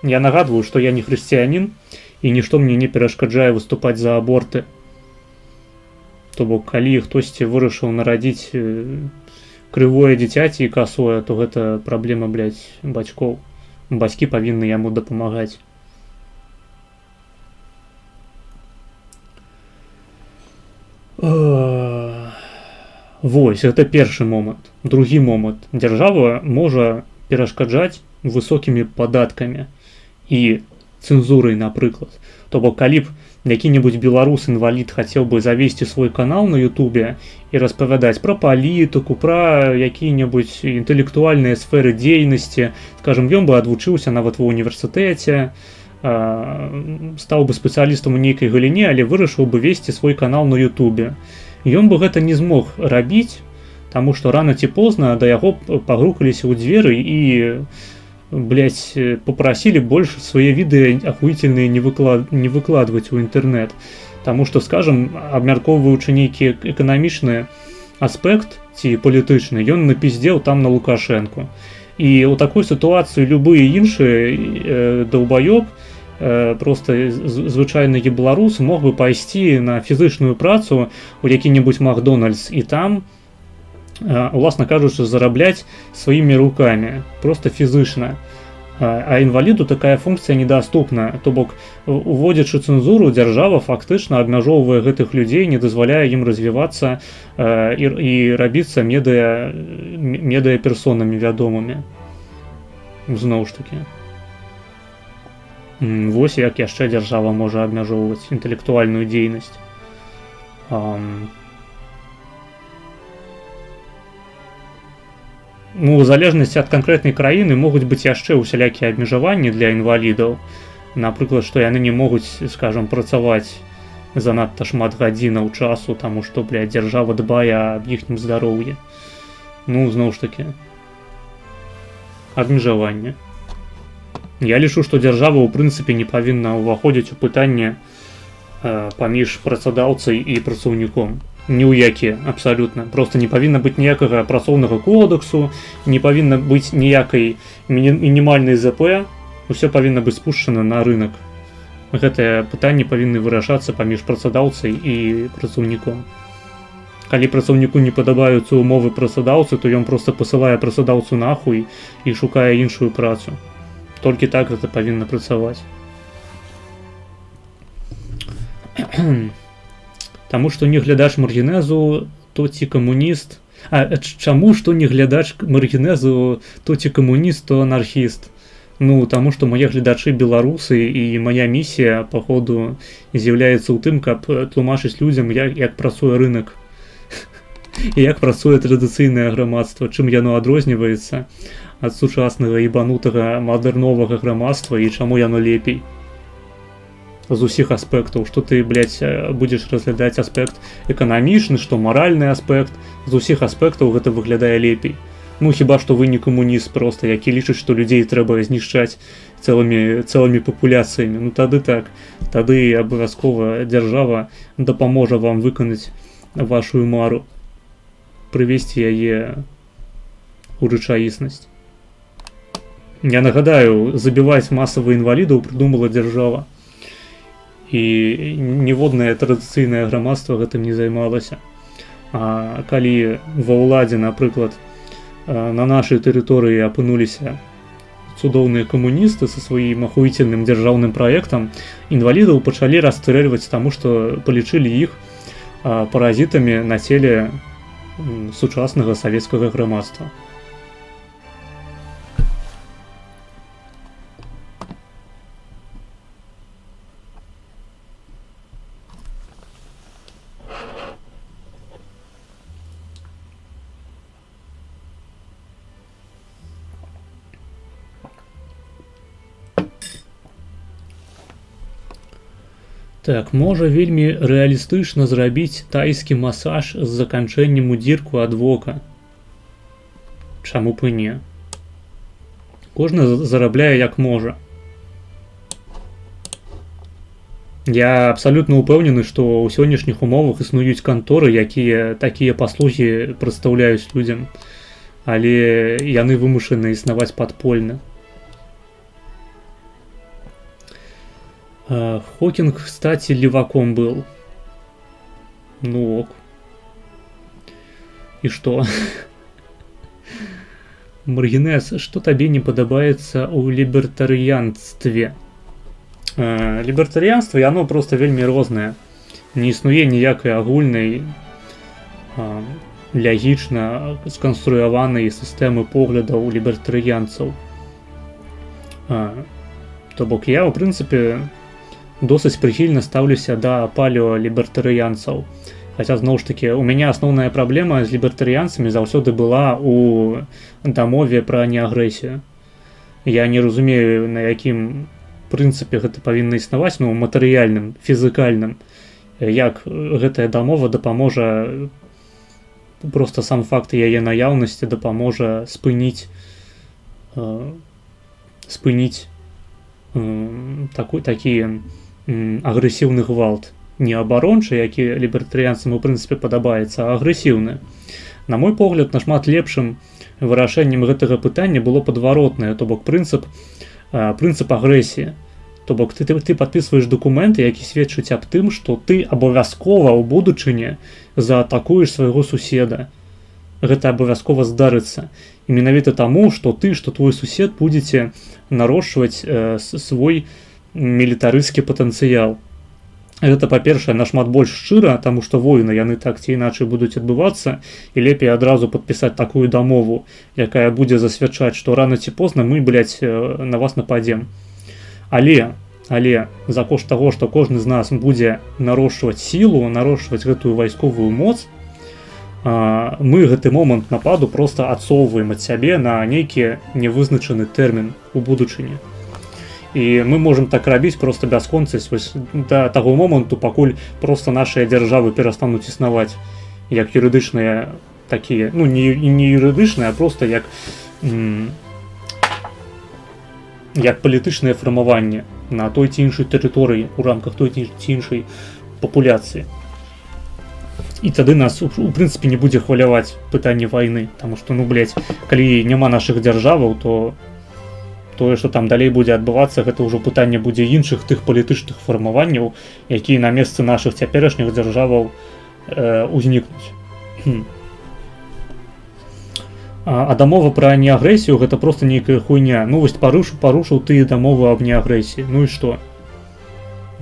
я нагадваю, што я не хрысціянін, і нішто мне не перашкаджае выступаць за аборты. То бок калі хтосьці вырашыў нарадзіць крывое дзіцяці і касое, то гэта праблема, блядь, бацькоў. Бацькі павінны яму дапамагаць. Вось, гэта першы момант. Другі момант. Дзяржава можа перашкаджаць высокімі падаткамі і цэнзурай, напрыклад. То бок, калі б які-небудзь беларус-інвалід хацеў бы завесці свой канал на Ютубе і распавядаць пра палітыку, пра якія-небудзь інтэлектуальныя сферы дзейнасці, скажем, ён бы адвучыўся нават ва універсітэце, стаў бы спецыялістам у нейкай галіне, але вырашыў бы весці свой канал на Ютубе. Ён бы гэта не змог рабіць, таму што рана ці позна да яго пагрукаліся ў дзверы і, блядь, попрасілі больш свае відэа ахуительныя не выкладваць у інтэрнэт. Таму што, скажам, абмяркоўваючы нейкі эканамічны аспект ці палітычны, ён напіздзеў там на Лукашэнку. І ў такой сітуацыі любы іншы даўбаёб, просто звычайны беларус мог бы пайсці на фізычную працу у які-небудзь Макдональдс і там, уласна кажучы, зарабляць сваімі рукамі, просто фізычна. А інваліду такая функцыя недаступна. То бок, уводзячы цэнзуру, дзяржава фактычна абмяжоўвае гэтых людзей, не дазваляе ім развівацца і рабіцца медыаперсонамі вядомымі. Зноў ж такі. Вось як яшчэ дзяржава можа абмяжоўваць інтэлектуальную дзейнасць. У залежнасці ад канкрэтнай краіны могуць быць яшчэ усялякія абмежаванні для інвалідаў. Напрыклад, што яны не могуць, скажам, працаваць занадта шмат гадзінаў часу, таму што, блядь, дзяржава дбае аб іхнім здароўі. Зноў ж такі. Абмежаванне. Я лічу, што дзяржава ў прынцыпе не павінна ўваходзіць у пытанне паміж працадаўцай і працаўніком. Ні ў які, абсалютна. Просто не павінна быць ніякага працоўнага кодексу, не павінна быць ніякай мінімальнай ЗП, усё павінна быць спушчана на рынок. Гэтыя пытанні павінны вырашацца паміж працадаўцай і працаўніком. Калі працаўніку не падабаюцца ўмовы працадаўцы, то ён проста пасылае працадаўцу нахуй і шукае іншую працу. Толькі так гэта павінна працаваць. Таму што не глядач маргінезу, то ці камуніст. Чаму што не глядач маргінезу, то ці камуніст, то анархіст? Таму што мае гледачы беларусы і мая місія, паходу, з'яўляецца ў тым, каб тлумачыць людзям, як працуе рынок. І як працуе традыцыйнае грамадства, чым яно адрозніваецца ад сучаснага ібанутага мадэрновага грамадства і чаму яно лепей. З усіх аспектаў, што ты, блядь, будзеш разглядаць аспект эканамічны, што маральны аспект, з усіх аспектаў гэта выглядае лепей. Хіба што вы не камуніст проста, які лічыць, што людзей трэба знішчаць цэлымі папуляцыямі. Тады так, тады абавязкова дзяржава дапаможа вам выканаць вашу мару, прывесці яе ў рэчаіснасць. Я нагадаю, забіваць масавых інвалідаў прыдумала дзяржава. І ніводнае традыцыйнае грамадства гэтым не займалася. А калі ва ўладзе, напрыклад, на нашай тэрыторыі апынуліся цудоўныя камуністы са сваім ахуительным дзяржаўным праектам, інвалідаў пачалі расстрэльваць, таму што палічылі іх паразітамі на целе сучаснага савецкага грамадства. Так, можа вельмі рэалістычна зрабіць тайскі масаж з заканчэннем у дзірку ад вока. Чаму б і не? Кожны зарабляе як можа. Я абсалютна ўпэўнены, што ў сённяшніх умовах існуюць канторы, якія такія паслугі прадстаўляюць людзям, але яны вымушаны існаваць падпольна. Хокінг, кстати, леваком был. Ок. І што? Маргінез, што табе не падабаецца ў лібертарыянстве? Лібертарыянства, яно проста вельмі рознае. Не існуе ніякай агульнай лягічна сканструяванай сістэмы поглядаў лібертарыянцаў. То бок я, у прынцыпе, досыць прыхільна стаўлюся да палеолібертарыянцаў. Хаця, зноў ж такі, у мяне асноўная праблема з лібертарыянцамі заўсёды была у дамове пра неагрэсію. Я не разумею, на якім прынцыпе гэта павінна існаваць, ну, матэрыяльным, фізыкальным. Як гэтая дамова дапаможа, проста сам факт яе наяўнасці дапаможа спыніць такі агрэсіўны гвалт. Не абарончы, які лібертарыянцам у прынцыпе падабаецца, а агрэсіўны. На мой погляд, нашмат лепшым вырашэннем гэтага пытання было падваротнае, то бок прынцып агрэсіі. То бок ты падпісваеш дакументы, які сведчаць аб тым, што ты абавязкова ў будучыні заатакуеш свайго суседа. Гэта абавязкова здарыцца. І менавіта таму, што твой сусед будзеце нарошчваць свой мілітарысцкі патэнцыял. Гэта, па-першае, нашмат больш шчыра, таму што войны яны так ці іначай будуць адбывацца, і лепей адразу падпісаць такую дамову, якая будзе засвядчаць, што рана ці позна мы, на вас нападзем. Але за кошт таго, што кожны з нас будзе нарошчваць сілу, нарошчваць гэтую вайсковую моц, мы гэты момант нападу проста адсоўваем ад сябе на нейкі невызначаны тэрмін у будучыні. І мы можам так рабіць проста бясконцасць да таго моманту, пакуль проста нашыя дзяржавы перастануць існаваць як юрыдычныя такія, ну не юрыдычныя, а проста як палітычнае фармаванне на той ці іншай тэрыторыі ў рамках той ці іншай папуляцыі. І тады нас у прынцыпе не будзе хваляваць пытанне вайны, таму што, калі няма нашых дзяржаваў, то тое, што там далей будзе адбывацца, гэта ўжо пытанне будзе іншых тых палітычных фармаванняў, якія на месцы нашых цяперашніх дзяржаваў узнікнуць. А дамова пра неагрэсію гэта проста нейкая хуйня. Ну вось парушыў ты дамову аб неагрэсіі. Ну і што?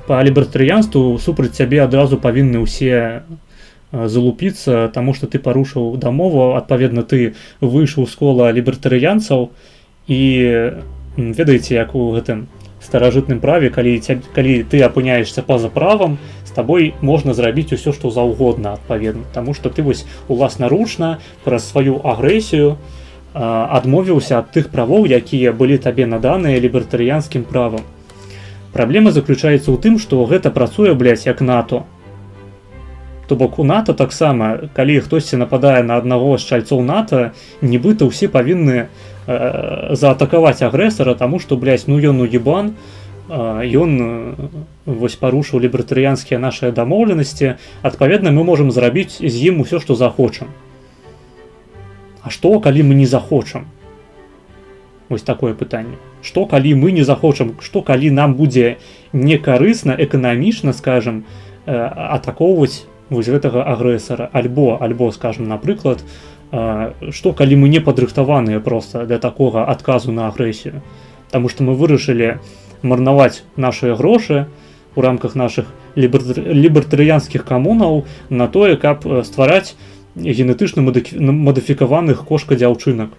Па лібертарыянству супраць цябе адразу павінны ўсе залупіцца, таму што ты парушыў дамову, адпаведна ты выйшаў з кола лібертарыянцаў і ведаеце, як у гэтым старажытным праве, калі ты апыняешся па-за правам, з табой можна зрабіць усё, што заўгодна, адпаведна. Таму што ты вось уласнаручна праз сваю агрэсію адмовіўся ад тых правоў, якія былі табе наданыя лібертарыянскім правам. Праблема заключаецца ў тым, што гэта працуе, як НАТО. То бок у НАТО таксама, калі хтосьці нападае на аднаго з чальцоў НАТО, нібыта ўсе павінны заатакаваць агрэсара, таму што, ён уебан, ён вось парушыў лібертарыянскія нашыя дамоўленасці, адпаведна мы можам зрабіць з ім усё, што захочам. А што, калі мы не захочам? Вось такое пытанне. Што, калі мы не захочам? Што, калі нам будзе некарысна, эканамічна, скажам, атакоўваць вось гэтага агрэсара? Альбо, скажам, напрыклад, што калі мы не падрыхтаваныя проста для такога адказу на агрэсію. Таму што мы вырашылі марнаваць нашыя грошы у рамках нашых лібертарыянскіх камунаў на тое, каб ствараць генетычна мадыфікаваных кошка-дзяўчынак.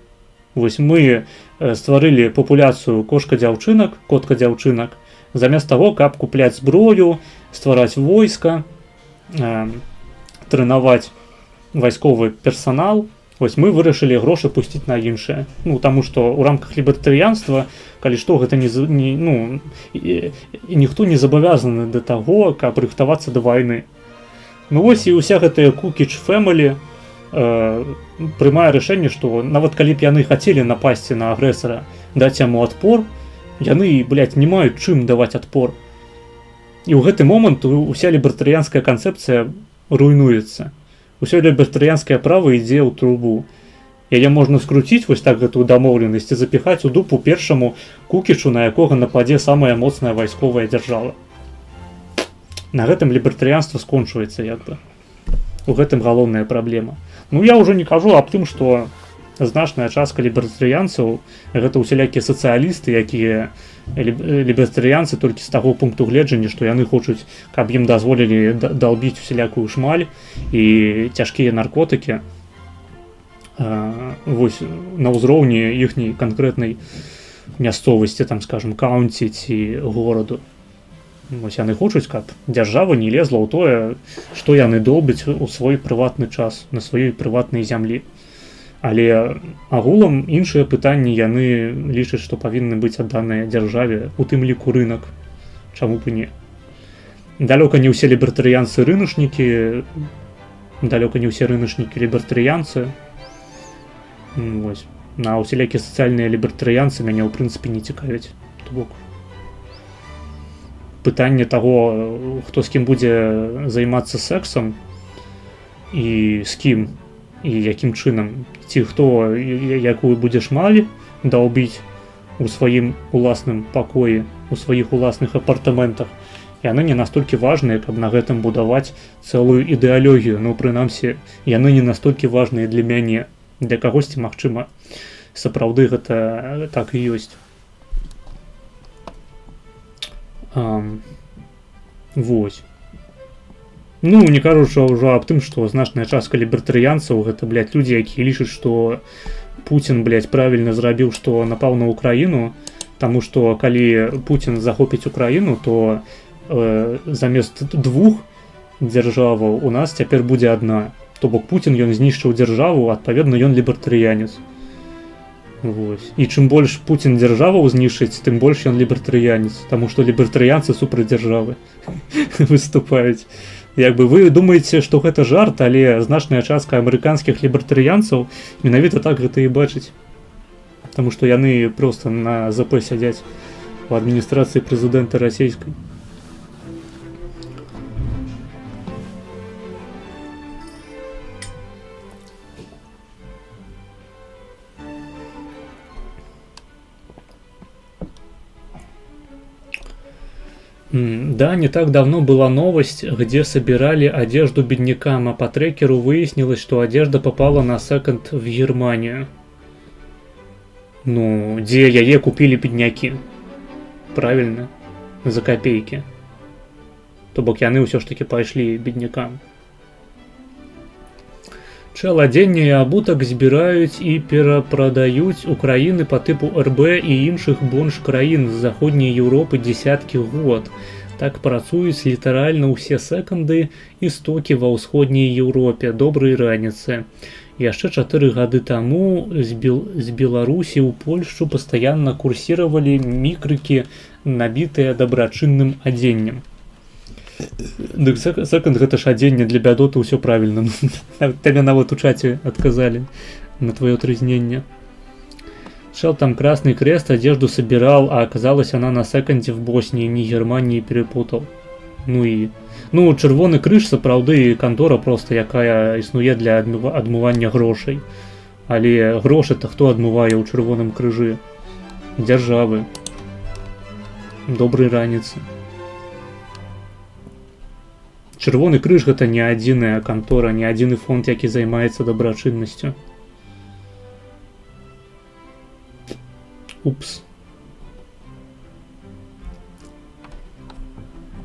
Вось мы стварылі папуляцыю кошка-дзяўчынак, котка-дзяўчынак, замест таго, каб купляць зброю, ствараць войска, трэнаваць вайсковы персанал. Вось мы вырашылі грошы пусціць на іншае. Ну, таму што ў рамках лібертарыянства, калі што, гэта ніхто не забавязаны да таго, каб рыхтавацца да вайны. Ну вось і ўся гэтая Кукіч фэмілі прымае рашэнне, што нават калі б яны хацелі напасці на агрэсара, даць яму адпор, яны, не маюць чым даваць адпор. І ў гэты момант уся лібертарыянская канцэпцыя руйнуецца. Усё лібертарыянскае права ідзе ў трубу. Яе можна скруціць вось так гэтую дамоўленасць і запіхаць у дупу першаму Кукічу, на якога нападзе самая моцная вайсковая дзяржава. На гэтым лібертарыянства скончваецца У гэтым галоўная праблема. Ну я ўжо не кажу аб тым, што значная частка лібертарыянцаў гэта усялякія сацыялісты, якія лібертарыянцы толькі з таго пункту гледжання, што яны хочуць, каб ім дазволілі далбіць усялякую шмаль і цяжкія наркотыкі вось на ўзроўні іхняй канкрэтнай мясцовасці, там скажем каунці ці гораду. Вось яны хочуць, каб дзяржава не лезла ў тое, што яны долбяць у свой прыватны час на сваёй прыватнай зямлі. Але агулам іншыя пытанні яны лічаць, што павінны быць адданыя дзяржаве, у тым ліку рынак. Чаму б не? Далёка не ўсе лібертарыянцы рыначнікі, далёка не ўсе рыначнікі лібертарыянцы. Вось. На ўсялякія сацыяльныя лібертарыянцы мяне ў прынцыпе не цікавяць. То бок пытанне таго, хто з кім будзе займацца сексам і з кім і якім чынам, ці хто якую будзе шмаль даўбіць у сваім уласным пакоі, у сваіх уласных апартаментах, яны не настолькі важныя, каб на гэтым будаваць цэлую ідэалогію. Ну, прынамсі, яны не настолькі важныя для мяне. Для кагосьці, магчыма, сапраўды гэта так і ёсць. Вось. Ну, не кажучы ўжо аб тым, што значная частка лібертарыянцаў гэта, блядь, людзі, якія лічаць, што Пуцін, блядь, правільна зрабіў, што напаў на Украіну, таму што калі Пуцін захопіць Украіну, то замест двух дзяржаваў у нас цяпер будзе адна. То бок Пуцін ён знішчыў дзяржаву, адпаведна ён лібертарыянец. Вось. І чым больш Пуцін дзяржаваў знішчыць, тым больш ён лібертарыянец, таму што лібертарыянцы супраць дзяржавы выступаюць. Як бы вы думаеце, што гэта жарт, але значная частка амерыканскіх лібертарыянцаў менавіта так гэта і бачыць. Таму што яны проста на ЗП сядзяць у адміністрацыі прэзідэнта расійскай. Да, не так давно была новость, где собирали одежду беднякам, а по трекеру выяснилось, что одежда попала на секонд в Германию. Ну, где яе купили бедняки. Правильно? За копейки. То бок яны ўсё ж таки пайшлі беднякам. Чэл адзенне і абутак збіраюць і перапрадаюць у краіны па тыпу РБ і іншых бонж краін з заходняй Еўропы дзесяткі год. Так працуюць літаральна ўсе секанды і стокі ва ўсходняй Еўропе. Добрай раніцы. Яшчэ 4 гады таму з Беларусі ў Польшчу пастаянна курсіравалі мікрыкі, набітыя дабрачынным адзеннем. Дык секонд гэта ж адзенне для бядоты, ўсё правільна. Табе нават у чаце адказалі на твоё трызненне. Шел там Красный Крест, одежду собирал, а оказалось она на секонде в Боснии, не Германии перепутал. Ну, Чырвоны крыж, сапраўды, кантора просто, якая існуе для адмывання грошай. Але грошы-то хто адмывае ў Чырвоным крыжы? Дзяржавы. Добрай раніцы. Чырвоны крыж гэта не адзіная кантора, не адзіны фонд, які займаецца дабрачыннасцю. Упс.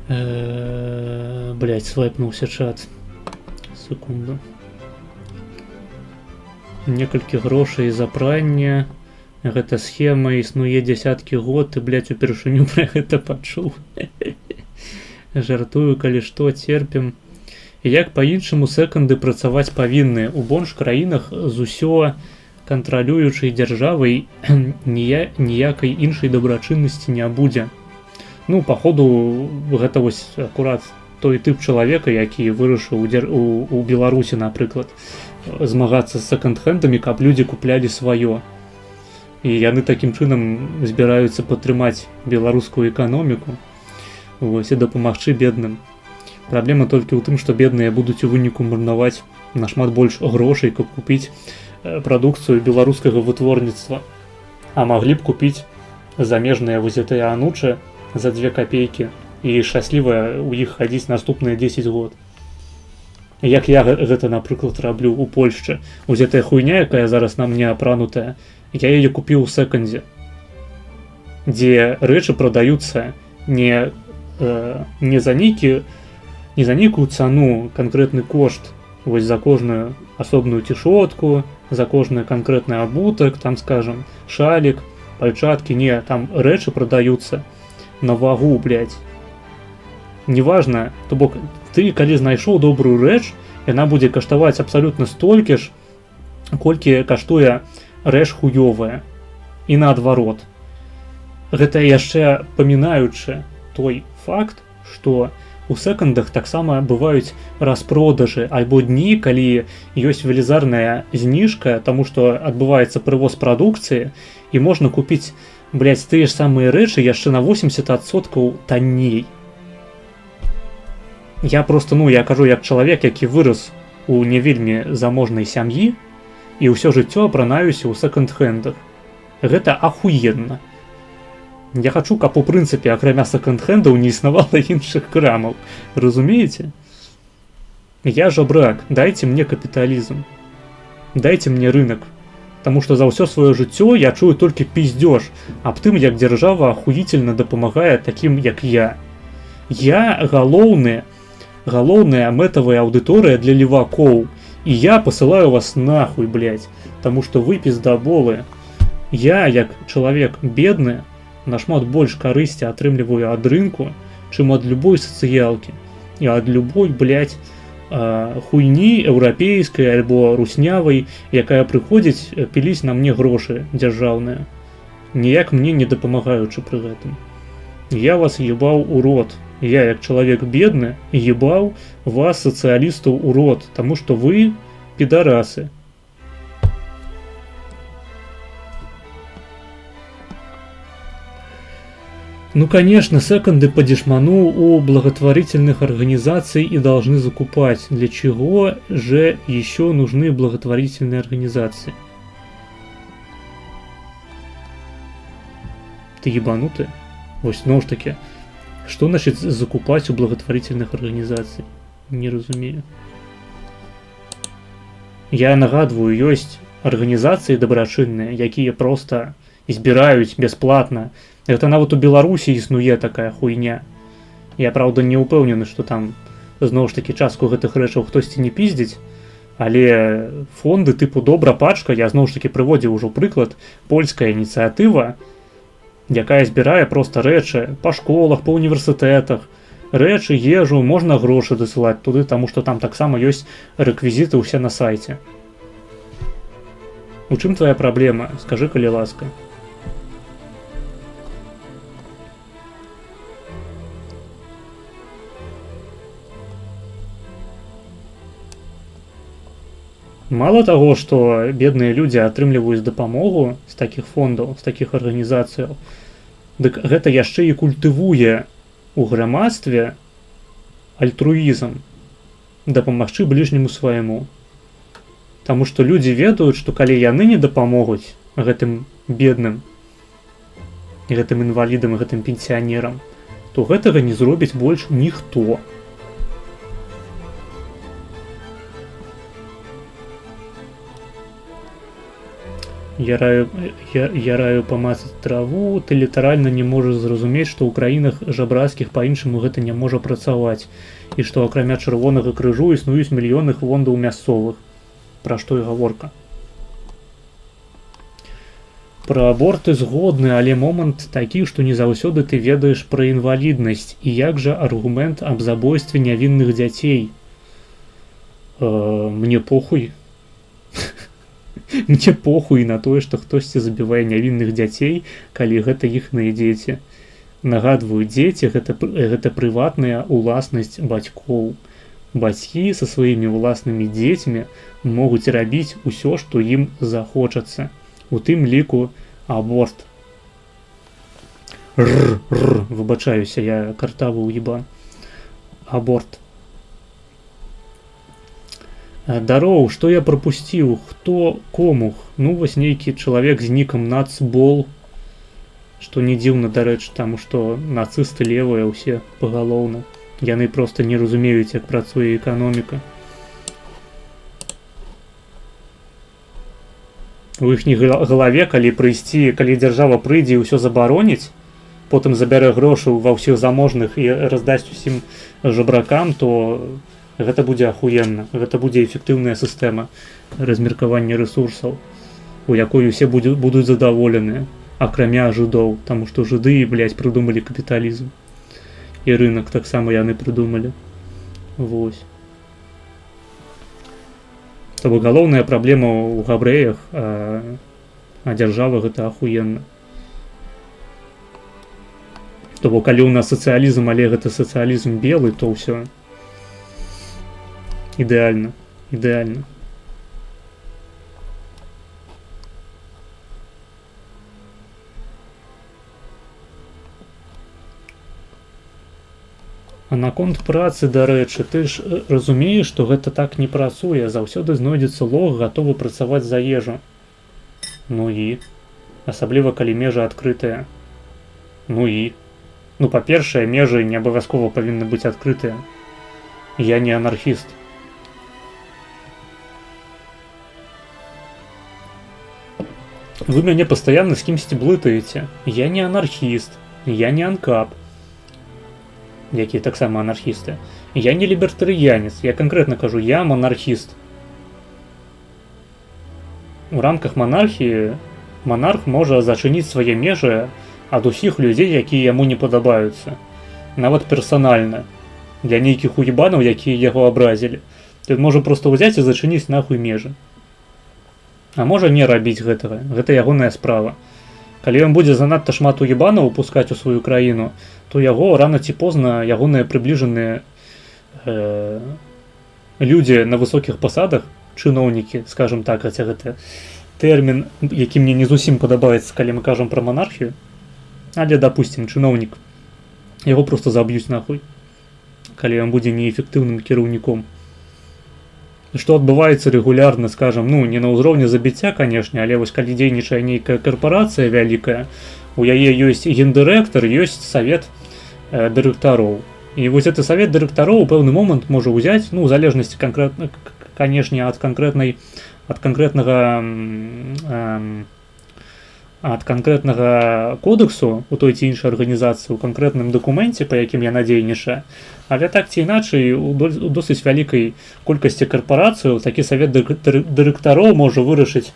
Блять, свайпнуўся чат. Секунду. Некалькі грошай за пранне. Гэта схема існуе дзесяткі год, і, блять, упершыню пра гэта пачуў. Жартую, калі што, церпім. Як па-іншаму секанды працаваць павінны. У бонж краінах з усё кантралюючай дзяржавай ніякай іншай дабрачыннасці не будзе. Ну, паходу, гэта вось акурат той тып чалавека, які вырашыў у Беларусі, напрыклад, змагацца з секонд-хендамі, каб людзі куплялі сваё. І яны такім чынам збіраюцца падтрымаць беларускую эканоміку. Вось, і дапамагчы бедным. Праблема толькі ў тым, што бедныя будуць у выніку марнаваць нашмат больш грошай, каб купіць прадукцыю беларускага вытворніцтва. А маглі б купіць замежныя вось гэтыя анучы за 2 копейкі і шчасліва ў іх хадзіць наступныя 10 год. Як я гэта, напрыклад, раблю ў Польшчы. Вось гэтая хуйня, якая зараз на мне апранутая, я яе купіў у секондзе, дзе рэчы прадаюцца не за нейкую цану, канкрэтны кошт, вось за кожную асобную цішотку, за кожны канкрэтны абутак, там, скажем, шалік, пальчаткі, не, там рэчы прадаюцца на вагу, блядь. Неважна, то бок, ты, калі знайшоў добрую рэч, яна будзе каштаваць абсалютна столькі ж, колькі каштуе рэч хуёвая. І наадварот. Гэта яшчэ памінаючы той факт, што у секондах таксама бываюць распродажы альбо дні, калі ёсць велізарная зніжка, таму што адбываецца прывоз прадукцыі, і можна купіць, блядь, тыя ж самыя рэчы яшчэ на 80% танней. Я просто, я кажу як чалавек, які вырас у не вельмі заможнай сям'і і ўсё жыццё апранаюся ў секонд-хендах. Гэта ахуенна. Я хачу, каб у прынцыпе акрамя секонд-хендаў не існавала іншых крамаў. Разумееце? Я жабрак, дайце мне капіталізм. Дайце мне рынок. Таму што за ўсё сваё жыццё я чую толькі пиздёж аб тым, як дзяржава ахуительна дапамагае такім, як я. Я галоўная мэтавая аўдыторыя для левакоў. І я пасылаю вас нахуй, блядь, таму што вы пиздаболы. Я, як чалавек бедны, нашмат больш карысці атрымліваю ад рынку, чым ад любой сацыялкі і ад любой, блядь, хуйні еўрапейскай альбо руснявай, якая прыходзіць піліць на мне грошы дзяржаўныя, ніяк мне не дапамагаючы пры гэтым. Я вас ебаў у рот. Я, як чалавек бедны, ебаў вас, сацыялістаў, у рот, таму што вы підарасы. Ну, конечно, секонды по дешману у благотворительных организаций и должны закупать. Для чего же еще нужны благотворительные организации? Ты ебанутый? Вот снова ж таки. Что значит закупать у благотворительных организаций? Не разумею. Я нагадываю, ёсць организации добрачынныя, якія просто збіраюць бесплатно. Это нават у Беларусі існуе такая хуйня. Я, правда, не ўпэўнены, што там зноў ж таки частку гэтых рэчаў хтосьці не пиздзіць, але фонды тыпу добра пачка, я зноў ж таки прыводзіў ужо прыклад, польская ініцыятыва, якая збірае проста рэчы па школах, па універсітэтах, рэчы, ежу, можна грошы дасылаць туды, таму што там таксама ёсць рэквізіты ўсе на сайце. У чым твоя праблема? Скажы, калі ласка. Мало таго, што бедныя людзі атрымліваюць дапамогу з такіх фондаў, з такіх арганізацыяў, дык гэта яшчэ і культывуе у грамадстве альтруізм, дапамагчы бліжняму свайму. Таму што людзі ведаюць, што калі яны не дапамогуць гэтым бедным, гэтым інвалідам, гэтым пенсіянерам, то гэтага не зробіць больш ніхто. Я раю памацаць траву, ты літаральна не можаш зразумець, што ў краінах жабрацкіх па-іншаму гэта не можа працаваць, і што акрамя чырвонага крыжу існуюць мільёны фондаў мясцовых. Пра што і гаворка. Пра аборты згодны, але момант такі, што не заўсёды ты ведаеш пра інваліднасць, і як жа аргумент аб забойстве нявінных дзяцей. Мне похуй. Мне похуй на тое, што хтосьці забівае нявінных дзяцей, калі гэта іхныя дзеці. Нагадваю, дзеці гэта прыватная ўласнасць бацькоў. Бацькі са сваімі ўласнымі дзецьмі могуць рабіць усё, што ім захочацца. У тым ліку аборт. Выбачаюся, я картавы уебан. Аборт. Дароў, што я прапусціў? Хто комух? Ну, вось нейкі чалавек з нікам нацбол, што не дзіўна, дарэчы, таму што нацысты левыя ўсе пагалоўна. Яны проста не разумеюць, як працуе эканоміка. у іхняй галаве, калі дзяржава прыйдзе і ўсё забароніць, потым забярэ грошы ва ўсіх заможных і раздасць усім жабракам, то гэта будзе ахуенна. Гэта будзе эфектыўная сістэма размеркавання рэсурсаў, у якой усе будуць задаволеныя, акрамя жыдоў, таму што жыды, блядь, прыдумалі капіталізм. І рынок таксама яны прыдумалі. Вось. То бок галоўная праблема ў габрэях, а дзяржава гэта ахуенна. То бок, калі ў нас сацыялізм, але гэта сацыялізм белы, то ўсё ідэальна, ідэальна. А наконт працы, дарэчы, ты ж разумееш, што гэта так не працуе, заўсёды знойдзецца лох, гатовы працаваць за ежу. Ну і? Асабліва, калі межы адкрытыя. Ну і? Ну, па-першае, межы не абавязкова павінны быць адкрытыя. Я не анархіст. Вы мяне пастаянна з кімсьці блытаеце. Я не анархіст, я не анкап, якія таксама анархісты. Я не лібертарыянец, я канкрэтна кажу, я монархіст. У рамках монархіі монарх можа зачыніць свае межы ад усіх людзей, якія яму не падабаюцца. Нават персанальна. Для нейкіх уебанаў, якія яго абразілі. Ён можа проста ўзяць і зачыніць нахуй межы. А можа не рабіць гэтага. Гэта ягоная справа. Калі ён будзе занадта шмат уебанаў упускаць у сваю краіну, то яго рана ці позна ягоныя прыбліжаныя людзі на высокіх пасадах, чыноўнікі, скажем так, хаця гэта тэрмін, які мне не зусім падабаецца, калі мы кажам пра манархію, але, дапусцім, чыноўнік, яго проста заб'юць нахуй, калі ён будзе неэфектыўным кіраўніком. Што адбываецца рэгулярна, скажам, ну, не на ўзроўні забіцця, канешне, але вось калі дзейнічае нейкая карпарацыя вялікая, у яе ёсць гендырэктар, ёсць савет дырэктароў. І вось гэты савет дырэктароў у пэўны момант можа ўзяць, ну, у залежнасці канкрэтна, канешне, ад канкрэтнага кодексу у той ці іншай арганізацыі, у канкрэтным дакуменце, па якім яна дзейнічае. Але так ці іначай, у досыць вялікай колькасці карпарацыяў такі савет дырэктароў можа вырашыць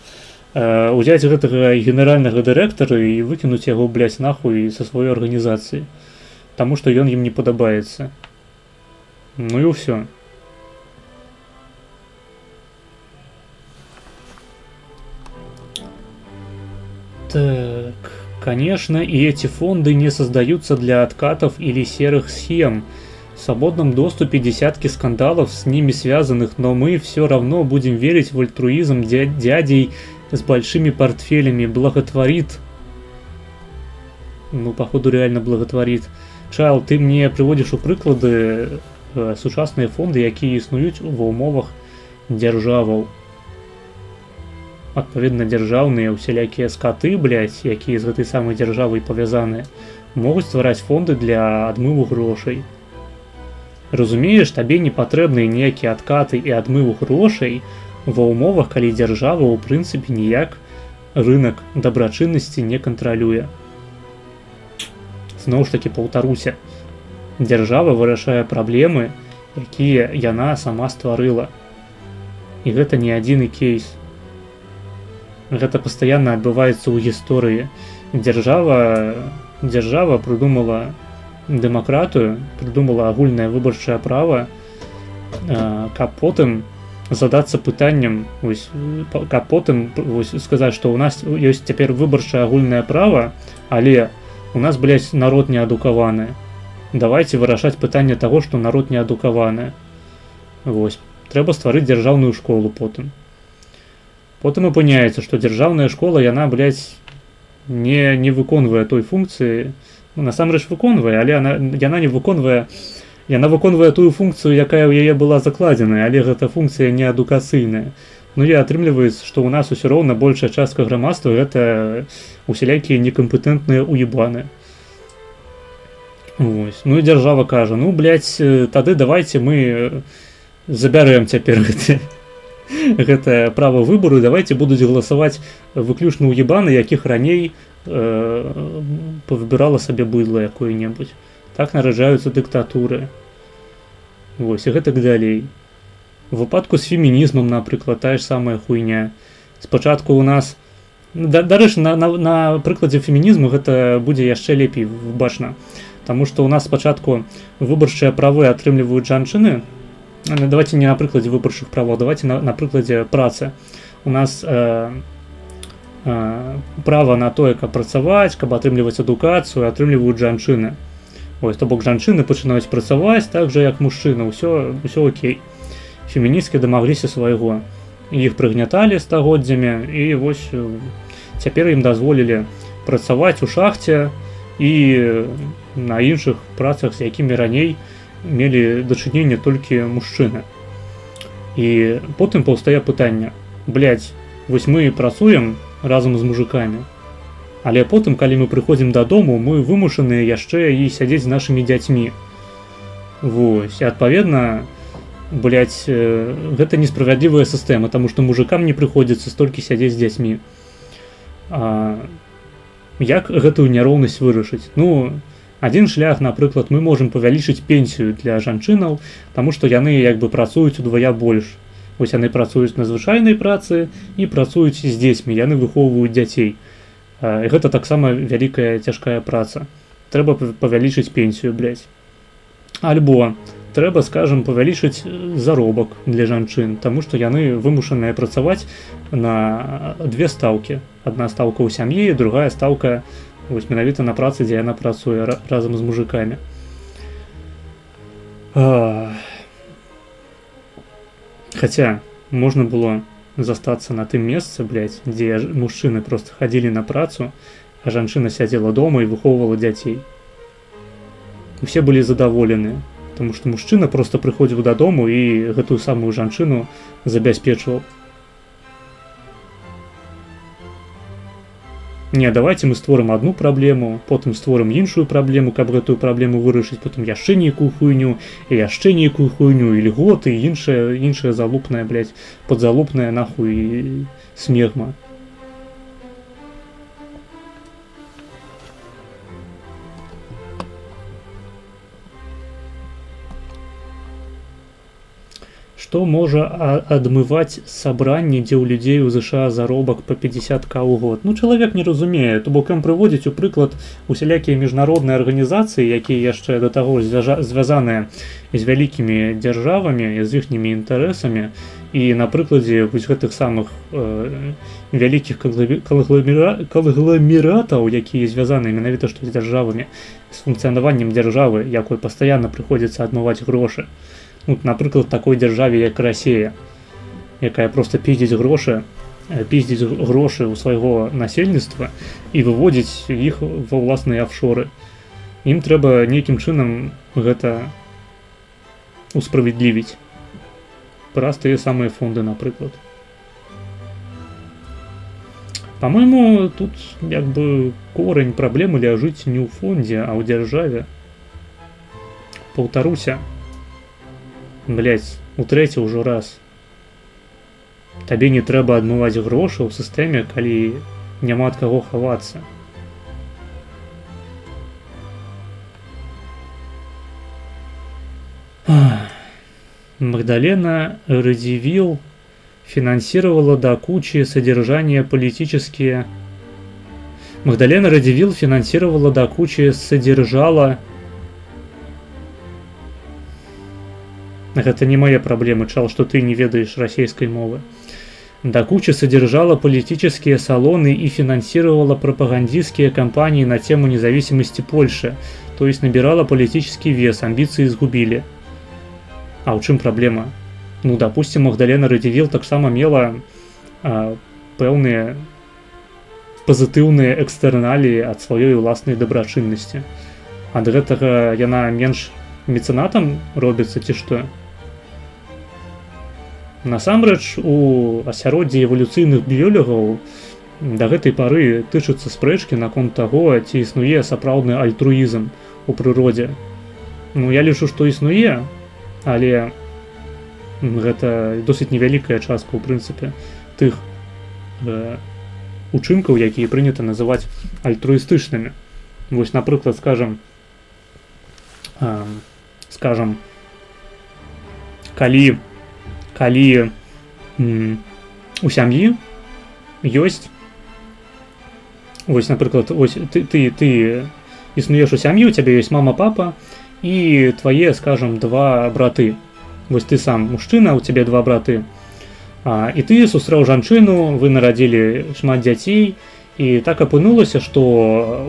узяць гэтага генеральнага дырэктара і выкінуць яго, блядь, нахуй са сваёй арганізацыі. Таму што ён ім не падабаецца. Ну і ўсё. Так, конечно, и эти фонды не создаются для откатов или серых схем. В свободном доступе десятки скандалов с ними связанных, но мы все равно будем верить в альтруизм дядей с большими портфелями. Благотворит. Ну, походу, реально благотворит. Чайл, ты мне приводишь у прыклады сучасныя фонды, якія існуюць ва ўмовах дзяржаваў. Адпаведна, дзяржаўныя усялякія скаты, блядь, якія з гэтай самай дзяржавай павязаныя, могуць ствараць фонды для адмыву грошай. Разумееш, табе не патрэбныя ніякія адкаты і адмыву грошай ва ўмовах, калі дзяржава ў прынцыпе ніяк рынак дабрачыннасці не кантралюе. Зноў ж такі паўтаруся, дзяржава вырашае праблемы, якія яна сама стварыла. І гэта не адзіны кейс. Гэта пастаянна адбываецца ў гісторыі. Дзяржава прыдумала дэмакратыю, прыдумала агульнае выбарчае права, каб потым задацца пытаннем, каб потым сказаць, што ў нас ёсць цяпер выбарчае агульнае права, але у нас, блядь, народ неадукаваны. Давайте вырашаць пытанне таго, што народ неадукаваны. Вось. Трэба стварыць дзяржаўную школу потым. Потым апыняецца, што дзяржаўная школа, яна, блядь, не выконвае той функцыі, ну, насамрэч выконвае, але яна не выконвае, яна выконвае тую функцыю, якая ў яе была закладзеная, але гэта функцыя не адукацыйная. Ну і атрымліваецца, што ў нас усё роўна большая частка грамадства гэта усялякія некампетэнтныя уебаны. Вось. Ну і дзяржава кажа, ну, блядь, тады давайте мы забярэм цяпер гэтае права выбору, давайте будуць галасаваць выключна ўебаны, якіх раней павыбірала сабе быдла якое-небудзь. Так нараджаюцца дыктатуры. Вось, і гэтак далей. У выпадку з фемінізмам, напрыклад, тая ж самая хуйня. Спачатку у нас... Дарэчы, на прыкладзе фемінізму гэта будзе яшчэ лепей бачна. Таму што у нас спачатку выбарчыя правы атрымліваюць жанчыны. Давайте не на прыкладзе выбарчых правоў, давайте на прыкладзе працы. У нас права на тое, каб працаваць, каб атрымліваць адукацыю, атрымліваюць жанчыны. Ось, то бок жанчыны пачынаюць працаваць так жа, як мужчыны, ўсё окей. Феміністкі дамагліся свайго. Іх прыгняталі стагоддзямі, і вось цяпер ім дазволілі працаваць у шахце і на іншых працах, з якімі раней мелі дачыненне толькі мужчыны. І потым паўстае пытанне: блядь, вось мы працуем разам з мужикамі, але потым, калі мы прыходзім дадому, мы вымушаныя яшчэ і сядзець з нашымі дзяцьмі. Вось, і адпаведна, блядь, гэта несправядлівая сістэма, таму што мужикам не прыходзіцца столькі сядзець з дзяцьмі. Як гэтую няроўнасць вырашыць? Ну, адзін шлях, напрыклад, мы можам павялічыць пенсію для жанчынаў, таму што яны як бы працуюць удвая больш. Вось яны працуюць на звычайнай працы і працуюць з дзецьмі, яны выхоўваюць дзяцей. І гэта таксама вялікая цяжкая праца. Трэба павялічыць пенсію, блядь. Альбо трэба, скажам, павялічыць заробак для жанчын, таму што яны вымушаныя працаваць на две стаўкі. Адна стаўка ў сям'і, другая стаўка вось менавіта на працы, дзе яна працуе разам з мужикамі. Хаця можна было застацца на тым месцы, блядь, дзе мужчыны проста хадзілі на працу, а жанчына сядзела дома і выхоўвала дзяцей. Усе былі задаволеныя, таму што мужчына проста прыходзіў дадому і гэтую самую жанчыну забяспечваў. Не, давайте мы створым адну праблему, потым створым іншую праблему, каб гэтую праблему вырашыць, потым яшчэ нейкую хуйню, і яшчэ нейкую хуйню, і льготы, і іншая залупная, блядь, подзалупная нахуй смегма. Што можа адмываць сабранні, дзе ў людзей у ЗША заробак па 50к ў год? Ну, чалавек не разумее, то бок ім прыводзіць у прыклад усялякія міжнародныя арганізацыі, якія яшчэ да таго звязаныя з вялікімі дзяржавамі, з іхнімі інтарэсамі, і на прыкладзе вось гэтых самых вялікіх кангламератаў, якія звязаны менавіта што з дзяржавамі, з функцыянаваннем дзяржавы, якой пастаянна прыходзіцца адмываць грошы. Ну, напрыклад, такой дзяржаве, як Расія, якая проста піздзіць грошы ў свайго насельніцтва і выводзіць іх ва ўласныя афшоры. Ім трэба нейкім чынам гэта усправядлівіць. Праз тыя самыя фонды, напрыклад. Па-мойму, тут як бы корань праблемы ляжыць не ў фондзе, а ў дзяржаве. Паўтаруся. Блять, у трэці ўжо раз. Табе не трэба адмываць грошы ў сістэме, калі няма ад каго хавацца. Магдалена Радзивилл финансировала до кучи содержание политические... Магдалена Радзивилл финансировала до кучи содержала... Гэта не моя праблема, чал, што ты не ведаеш расійскай мовы. До кучи содержала политические салоны и финансировала пропагандистские кампании на тему независимости Польши, то есть набирала политический вес, амбиции сгубили. А ў чым праблема? Ну, допустим, Магдалена Радзивилл таксама мела пэўныя пазітыўныя экстэрналіі ад сваёй уласнай дабрачыннасці. Ад гэтага яна менш мецэнатам робіцца ці што? Насамрэч, у асяроддзі эвалюцыйных біёлагаў да гэтай пары тычацца спрэчкі наконт таго, ці існуе сапраўдны альтруізм у прыродзе. Ну, я лічу, што існуе, але Гэта досыць невялікая частка ў прынцыпе тых учынкаў, якія прынята называць альтруістычнымі. Вось, напрыклад, скажам, калі у сям'і ёсць, вось, напрыклад, вось ты існуеш у сям'і, у цябе ёсць мама, папа і твае, скажам, два браты. Вось ты сам мужчына, у цябе два браты. І ты сустрэў жанчыну, вы нарадзілі шмат дзяцей, і так апынулася, што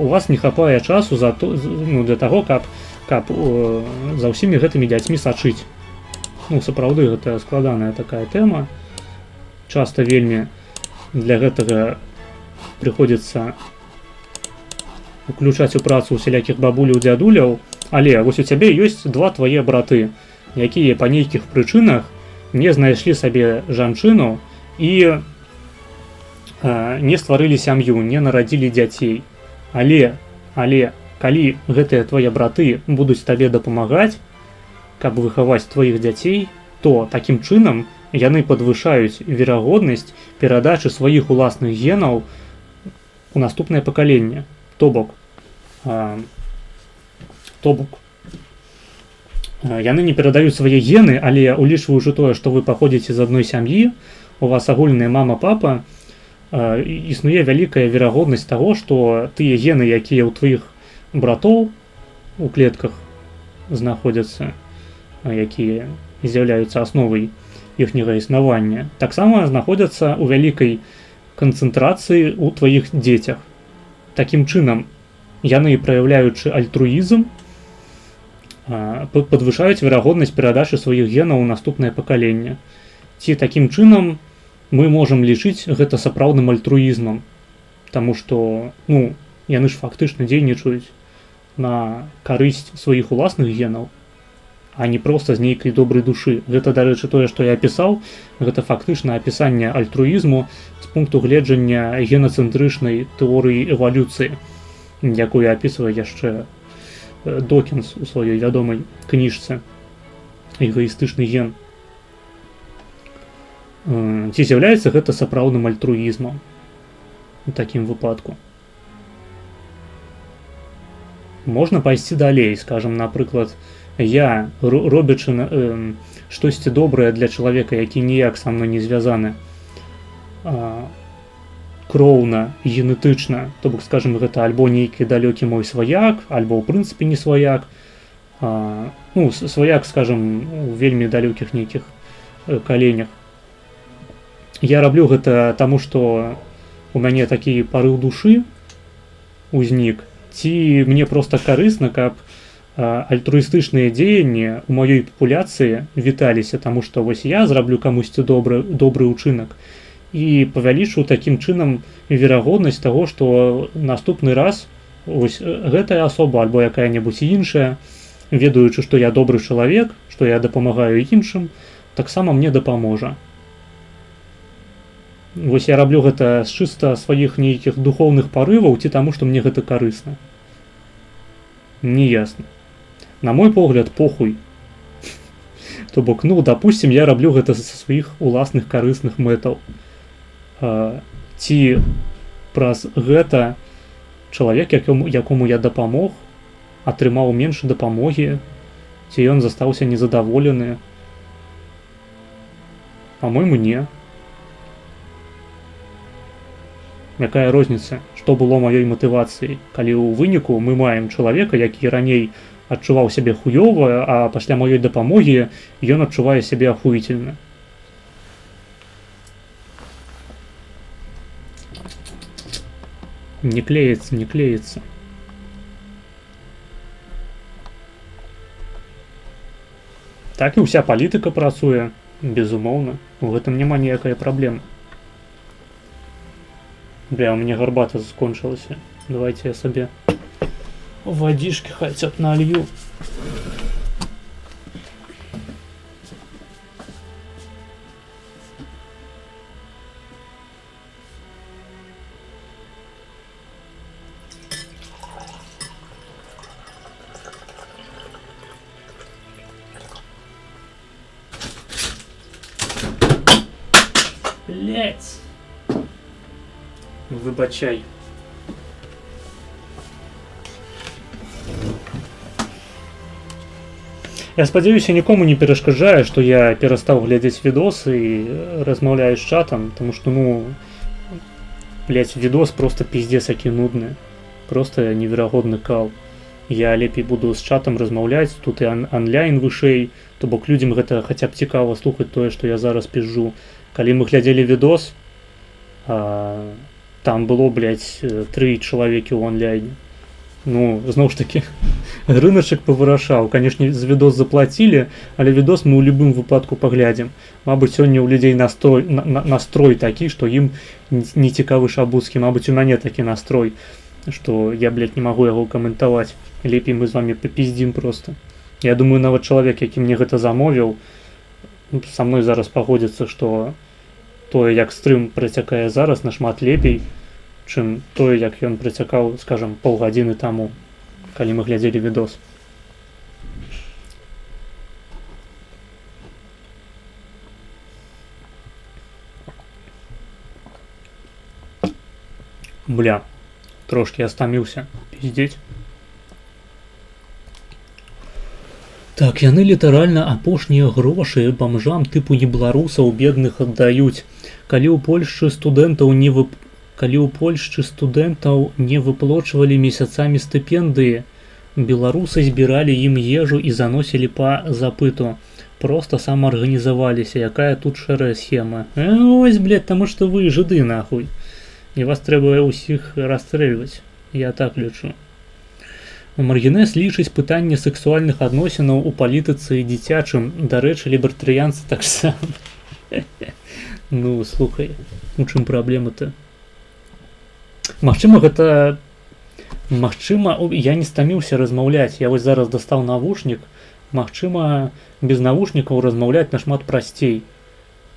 у вас не хапае часу для таго, каб за ўсімі гэтымі дзяцьмі сачыць. Сапраўды, гэта складаная такая тэма. Часта вельмі для гэтага прыходзіцца уключаць у працу усялякіх бабуляў, дзядуляў, але вось у цябе ёсць два твае браты, якія па нейкіх прычынах не знайшлі сабе жанчыну і не стварылі сям'ю, не нарадзілі дзяцей. Але калі гэтыя твае браты будуць табе дапамагаць, каб выхаваць тваіх дзяцей, то такім чынам яны падвышаюць верагоднасць перадачы сваіх уласных генаў у наступнае пакаленне. То бок яны не перадаюць свае гены, але улічваючы тое, што вы паходзіце з адной сям'і, у вас агульная мама, папа, існуе вялікая верагоднасць таго, што тыя гены, якія ў тваіх братоў у клетках знаходзяцца, якія з'яўляюцца асновай іхняга існавання, таксама знаходзяцца ў вялікай канцэнтрацыі ў тваіх дзецях. Такім чынам, яны, праяўляючы альтруізм, падвышаюць верагоднасць перадачы сваіх генаў у наступнае пакаленне. Ці такім чынам мы можам лічыць гэта сапраўдным альтруізмам, таму што яны ж фактычна дзейнічаюць на карысць сваіх уласных генаў, а не проста з нейкай добрай душы. Гэта, дарэчы, тое, што я апісаў, гэта фактычна апісанне альтруізму з пункту гледжання генацэнтрычнай тэорыі эвалюцыі, якую апісвае яшчэ Докінс у сваёй вядомай кніжцы «Эгоістычны ген». Ці з'яўляецца гэта сапраўдным альтруізмам у такім выпадку? Можна пайсці далей, скажам, напрыклад, я, робячы штосьці добрае для чалавека, які ніяк са мной не звязаны, кроўна, генетычна, то бок, скажем, гэта альбо нейкі далёкі мой сваяк, альбо ў прынцыпе не сваяк, сваяк, скажем, у вельмі далёкіх нейкіх каленях. Я раблю гэта таму, што у мяне такі парыў душы узнік, ці мне проста карысна, каб альтруістычныя дзеянні ў маёй папуляцыі віталіся, таму што вось я зраблю камусьці добры ўчынак, і павялічу такім чынам верагоднасць таго, што наступны раз вось гэтая асоба альбо якая-небудзь іншая, ведаючы, што я добры чалавек, што я дапамагаю іншым, таксама мне дапаможа. Вось я раблю гэта з чыста сваіх нейкіх духоўных парываў ці таму, што мне гэта карысна. Неясна. На мой погляд, похуй. То бок, дапусцім, я раблю гэта са сваіх уласных карысных мэтаў. Ці праз гэта чалавек, якому я дапамог, атрымаў менш дапамогі, ці ён застаўся незадаволены? Па-мойму, не. Якая розніца, што было маёй матывацыяй, калі ў выніку мы маем чалавека, які раней адчуваў сябе хуёва, а пасля маёй дапамогі ён адчувае сябе ахуительна. Не клеится. Так і ўся палітыка працуе, безумоўна. У гэтым няма ніякай праблемы. Бля, у меня гарбата скончылася. Давайте я сабе вадзішкі хаця б налью. Выбачай. Я спадзяюся, нікому не перашкаджае, што я перастаў глядзець відосы і размаўляю з чатам, таму што, ну, блядь, відос просто пиздец які нудны. Просто неверагодны кал. Я лепей буду з чатам размаўляць, тут і онлайн вышэй, то бок людзям гэта хаця б цікава слухаць тое, што я зараз пізжу. Калі мы глядзелі відос, там было, блядь, 3 чалавекі ў онлайне. Ну, зноў ж такі, рыначак павырашаў. Канешне, за відос заплацілі, але відос мы ў любым выпадку паглядзім. Мабыць, сёння ў людзей настрой такі, што ім не цікавы Шабуцкі. Мабыць, у мяне такі настрой, што я, блядь, не магу яго каментаваць. Лепей мы з вамі папіздзім проста. Я думаю, нават чалавек, які мне гэта замовіў, са мной зараз пагодзіцца, што тое, як стрым працякае зараз, нашмат лепей, чым тое, як ён працякаў, скажам, паўгадзіны таму, калі мы глядзелі відос. Бля, трошки я стаміўся пиздеть. Так, яны літаральна апошнія грошы бамжам тыпу небеларусаў бедных аддаюць. Калі ў Польшчы студэнтаў не выплочвалі месяцамі стыпендыі, беларусы збіралі ім ежу і заносілі па запыту. Просто самаарганізаваліся, якая тут шэрая схема. Ось, блядь, таму што вы жыды, нахуй. І вас трэба ўсіх расстрэльваць. Я так лічу. Маргінес лічыць пытанне сексуальных адносінаў у палітыцы і дзіцячым. Дарэчы, лібертарыянцы таксама. Ну, слухай, у чым праблема-то? Магчыма, гэта... Магчыма, я не стаміўся размаўляць. Я вось зараз дастаў навушнік. Магчыма, без навушнікаў размаўляць нашмат прасцей.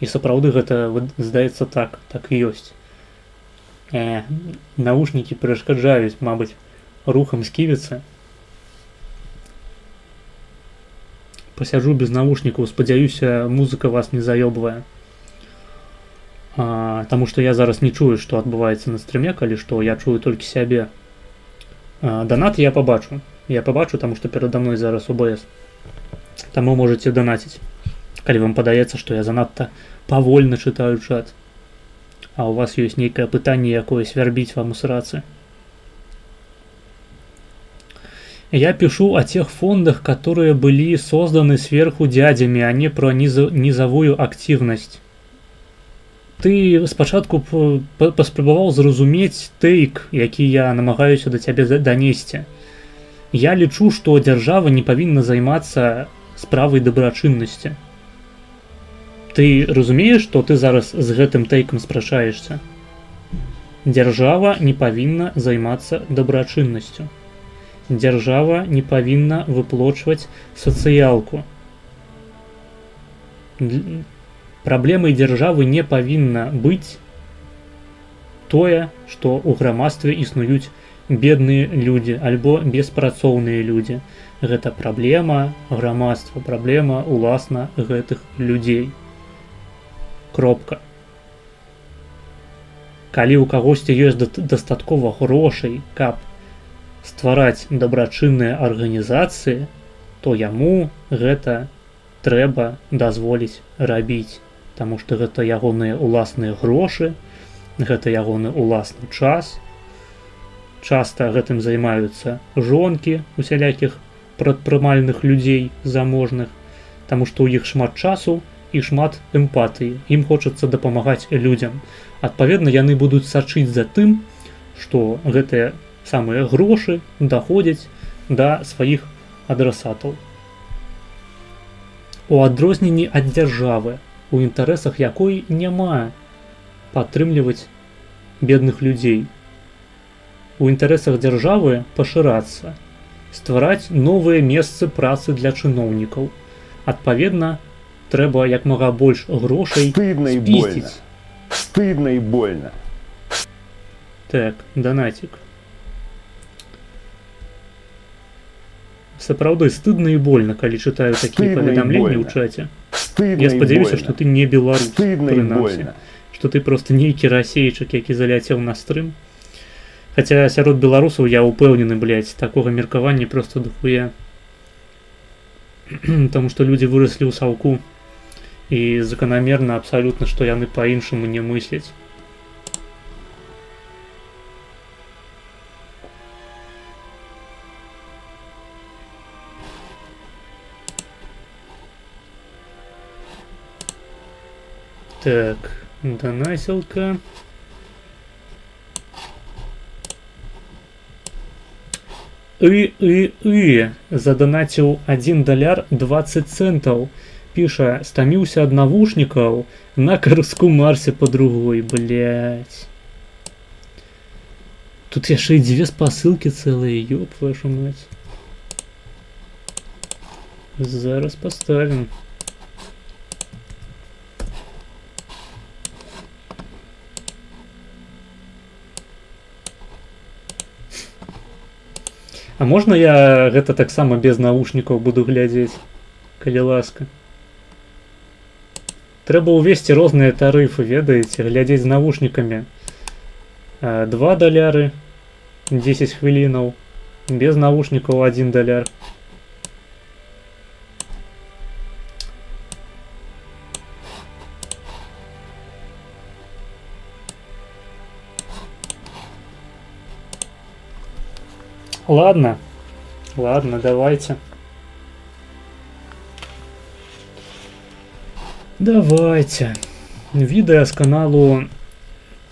І сапраўды гэта, здаецца, так і ёсць. Навушнікі перашкаджаюць, мабыць, рухам сківіцца. Пасяджу без навушнікаў, спадзяюся, музыка вас не заёбвае. Таму што я зараз не чую, што адбываецца на стрыме, калі што, я чую толькі сябе. Донат я пабачу. Я пабачу, таму што перада мной зараз ОБС. Таму можаце данаціць, калі вам падаецца, што я занадта павольна чытаю чат. А у вас ёсць нейкае пытанне, якое свярбіць вам у срацы. Я пишу о тех фондах, которые были созданы сверху дядями, а не про низовую активность. Ты спачатку паспрабаваў зразумець тэйк, які я намагаюся да цябе данесці. Я лічу, што дзяржава не павінна займацца справай дабрачыннасці. Ты разумееш, што ты зараз з гэтым тэйкам спрачаешся? Дзяржава не павінна займацца дабрачыннасцю. Дзяржава не павінна выплочваць сацыялку. Праблемай дзяржавы не павінна быць тое, што ў грамадстве існуюць бедныя людзі альбо беспрацоўныя людзі. Гэта праблема грамадства, праблема уласна гэтых людзей. Кропка. Калі ў кагосьці ёсць дастаткова грошай, каб ствараць дабрачынныя арганізацыі, то яму гэта трэба дазволіць рабіць, таму што гэта ягоныя уласныя грошы, гэта ягоны уласны час. Часта гэтым займаюцца жонкі усялякіх прадпрымальных людзей заможных, таму што ў іх шмат часу і шмат эмпатыі. Ім хочацца дапамагаць людзям. Адпаведна, яны будуць сачыць за тым, што гэтыя самыя грошы даходзяць да сваіх адрасатаў. У адрозненні ад дзяржавы, у інтарэсах якой няма падтрымліваць бедных людзей. У інтарэсах дзяржавы пашырацца, ствараць новыя месцы працы для чыноўнікаў. Адпаведна, трэба як мага больш грошай спісціць. Стыдно и больно. Так, донатик. Сапраўды, стыдна і больно, калі чытаю такія паведамленні ў чаце. Я спадзяюся, што ты не беларус, прынамсі. што ты проста нейкі расейчык, які заляцеў на стрым. Хаця сярод беларусаў я ўпэўнены, блядь, такога меркавання проста дохуя. Таму што людзі выраслі ў саўку і заканамерна абсалютна, што яны па-іншаму не мысляць. Так, донатилка. Задонатил $1 20 центов. Пиша, стаміўся ад навушникаў, на каруску Марсе по другой, блять. Тут яшчэ і 2 спасылкі цэлыя, ёб вашу мать. Зараз поставим. А можна я гэта таксама без навушнікаў буду глядзець, калі ласка? Трэба ўвесці розныя тарыфы, ведаеце, глядзець з навушнікамі. $2, 10 хвілінаў, без навушнікаў $1. Ладно, давайте. Видео с каналу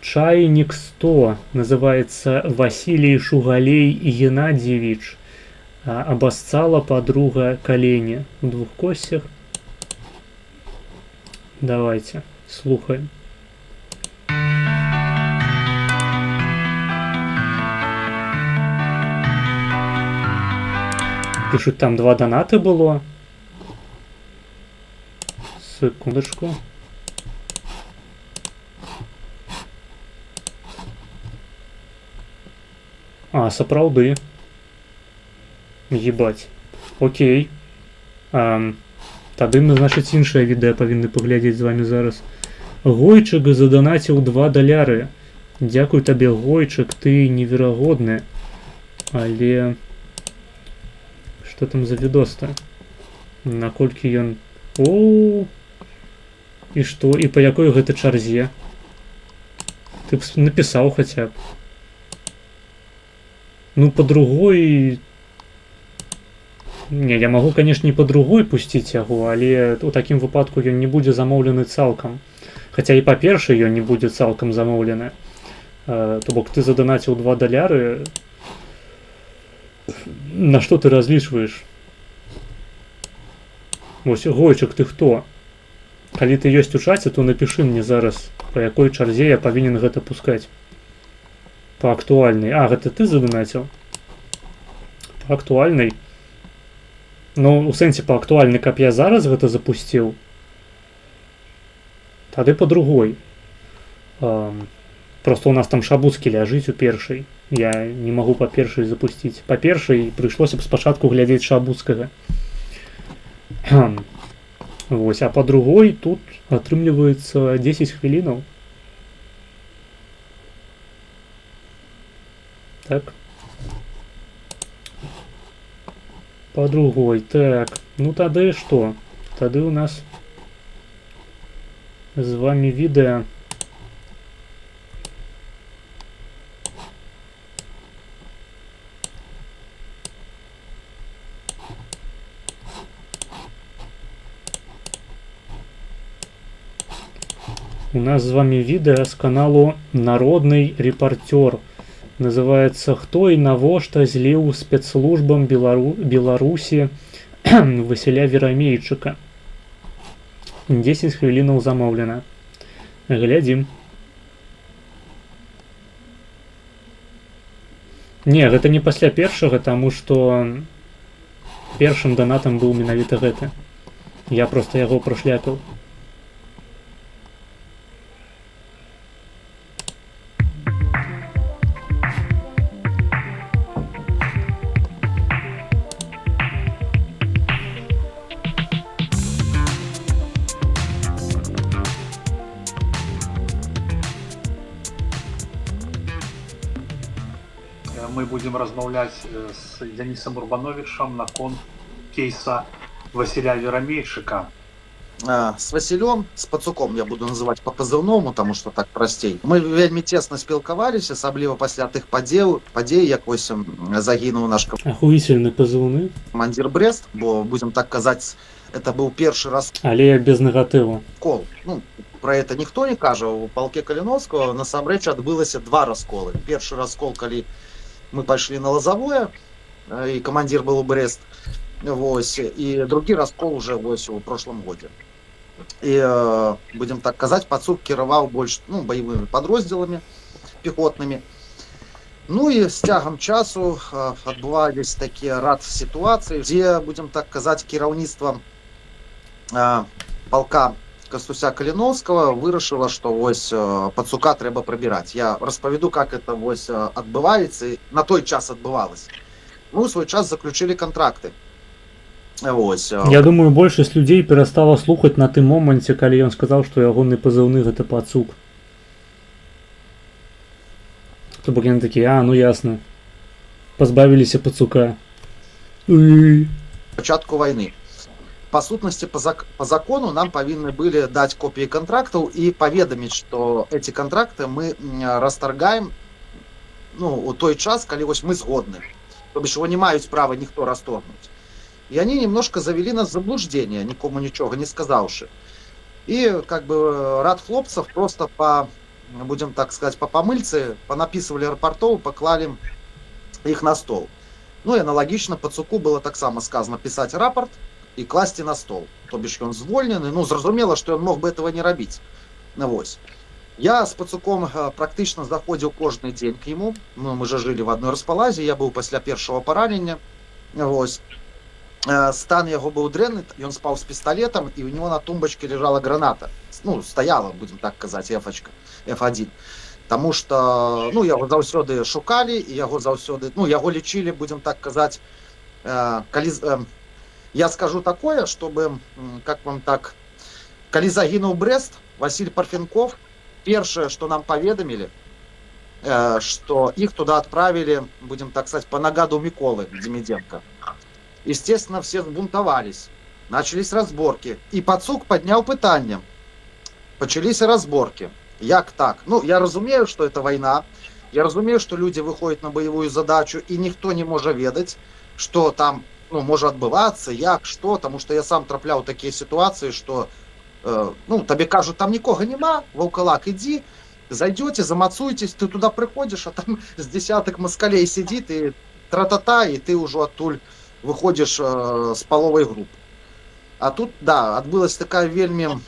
Чайник 100. Называется Василий Шугалей Геннадьевич. Обоссала подруга колени в 2 костях. Давайте, слухаем. Пишут, там 2 донаты было. Секундочку. Сапраўды. Ебать. Окей. Тады мы, значыць, іншае відэа павінны паглядзець з вами зараз. Гойчык задонатіў $2. Дзякуй табе, Гойчык, ты неверагодны. Але... Что там за видос-то? Наколькі ён... О, і што? І па якой гэта чарзе? Ты б напісаў хаця б. Ну, по другой... Не, я могу, конечно, і по другой пусціць яго, але у такім выпадку ён не будзе замоўлены цалкам. Хаця і па першай ён не будзе цалкам замоўлены. То бок ты заданаціў $2. На что ты разлічваеш? Вось, Гойчык, ты хто? Калі ты ёсць у чаце, то напішы мне зараз, па якой чарзе я павінен гэта пускаць. Па актуальнай. Гэта ты заданаціў? Па актуальнай? Ну, у сэнсе па актуальнай, каб я зараз гэта запусціў. Тады па другой. Просто у нас там Шабуцкі ляжыць у першай. Я не могу по першай запустить. По першай прыйшлося б спачатку глядзець Шабуцкага. Вось, а по другой тут атрымліваецца 10 хвілінаў. Так. По другой. Так. Ну тады што? Тады у нас з вами відэа. У нас с вами видео с каналу Народный репортер. Называется «Хто и навошта зліў спецслужбам Беларусі Васіля Верамейчыка». 10 хвілінаў замоўлена. Глядзім. Не, гэта не пасля першага, таму што першым донатам быў менавіта гэты. Я просто яго прашляпіў. мы будем размаўляць з Дзянісам Урбановичам наконт кейса Васіля Верамейчыка. С Василем, с Пацуком я буду называть по позывному, потому что так простей. Мы вельмі тесно спілкаваліся, асабліва пасля тых падзей, як вось загінуў наш Ахуительны пазыўны. командир Брест, бо будем так казаць, это был першы раскол. Але без негатыву. Ну, про это ніхто не кажа. У палке Каліновского насамрэч адбылася два расколы. Першы раскол, калі мы пайшлі на Лозовое, и командир был у Брест, вось, и другі раскол уже вось у прошлом годзе. И будем так казаць, Пацук кіраваў больш баявымі падроздзеламі пехотнымі. Ну и с цягам часу адбывались такія рад сітуацыі, дзе, будем так казаць, кіраўніцтва полка Кастуся Каліновского вырашыла, што вось Пацука трэба прыбіраць. Я распавяду, как это вось адбываецца і на той час адбывалось. Мы ў свой час заключили контракты. Вось. Я думаю, большасць людзей перастала слухаць на тым моманце, калі ён сказаў, што ягоны пазыўны гэта Пацук. То бок яны такія, ну ясна. Пазбавіліся Пацука. Пачатку войны. По сутнасці, по закону нам павінны былі даць копіі контрактаў і паведаміць, што эти контракты мы расторгаем у той час, калі вось мы згодны. То бишь его не маюць права ніхто расторгнуць. И они немножко завели нас в заблуждение, никому ничего не сказавши. И как бы рад хлопцев просто будем так сказать, по помыльце понаписывали рапортов, поклали их на стол. Ну и аналогично Пацуку было так само сказано писать рапорт и класть на стол. То бишь он звольнены, зразумело, что он мог бы этого не робить. Вось. Я с Пацуком практично заходил каждый день к нему. Мы же жили в одной распалазе, я был после первого поранения. Вось. Стан его был дрэнны, он спал с пистолетом, и у него на тумбочке лежала граната. Стояла, будем так сказать, F1. Потому что, его заўсёды шукали, и его заўсёды, его лечили, будем так сказать. Я скажу такое, чтобы, как вам так, калі загинул Брест, Василь Парфенков, первое, что нам поведомили, что их туда отправили, будем так сказать, по нагаду Миколы Демиденко. Естественно, все бунтовались, начались разборки. И Пацук поднял пытание. Почались разборки. Як так? Я разумею, что это война. Я разумею, что люди выходят на боевую задачу, и никто не может ведать, что там может отбываться, як, что. Потому что я сам траплял такие ситуации, что тебе кажут, там никого нема, вовкалак, иди, зайдете, замацуйтесь, ты туда приходишь, а там с десяток москалей сидит, и тра-та-та, и ты уже оттуль выходишь с половой группы. А тут, да, отбылась такая вельми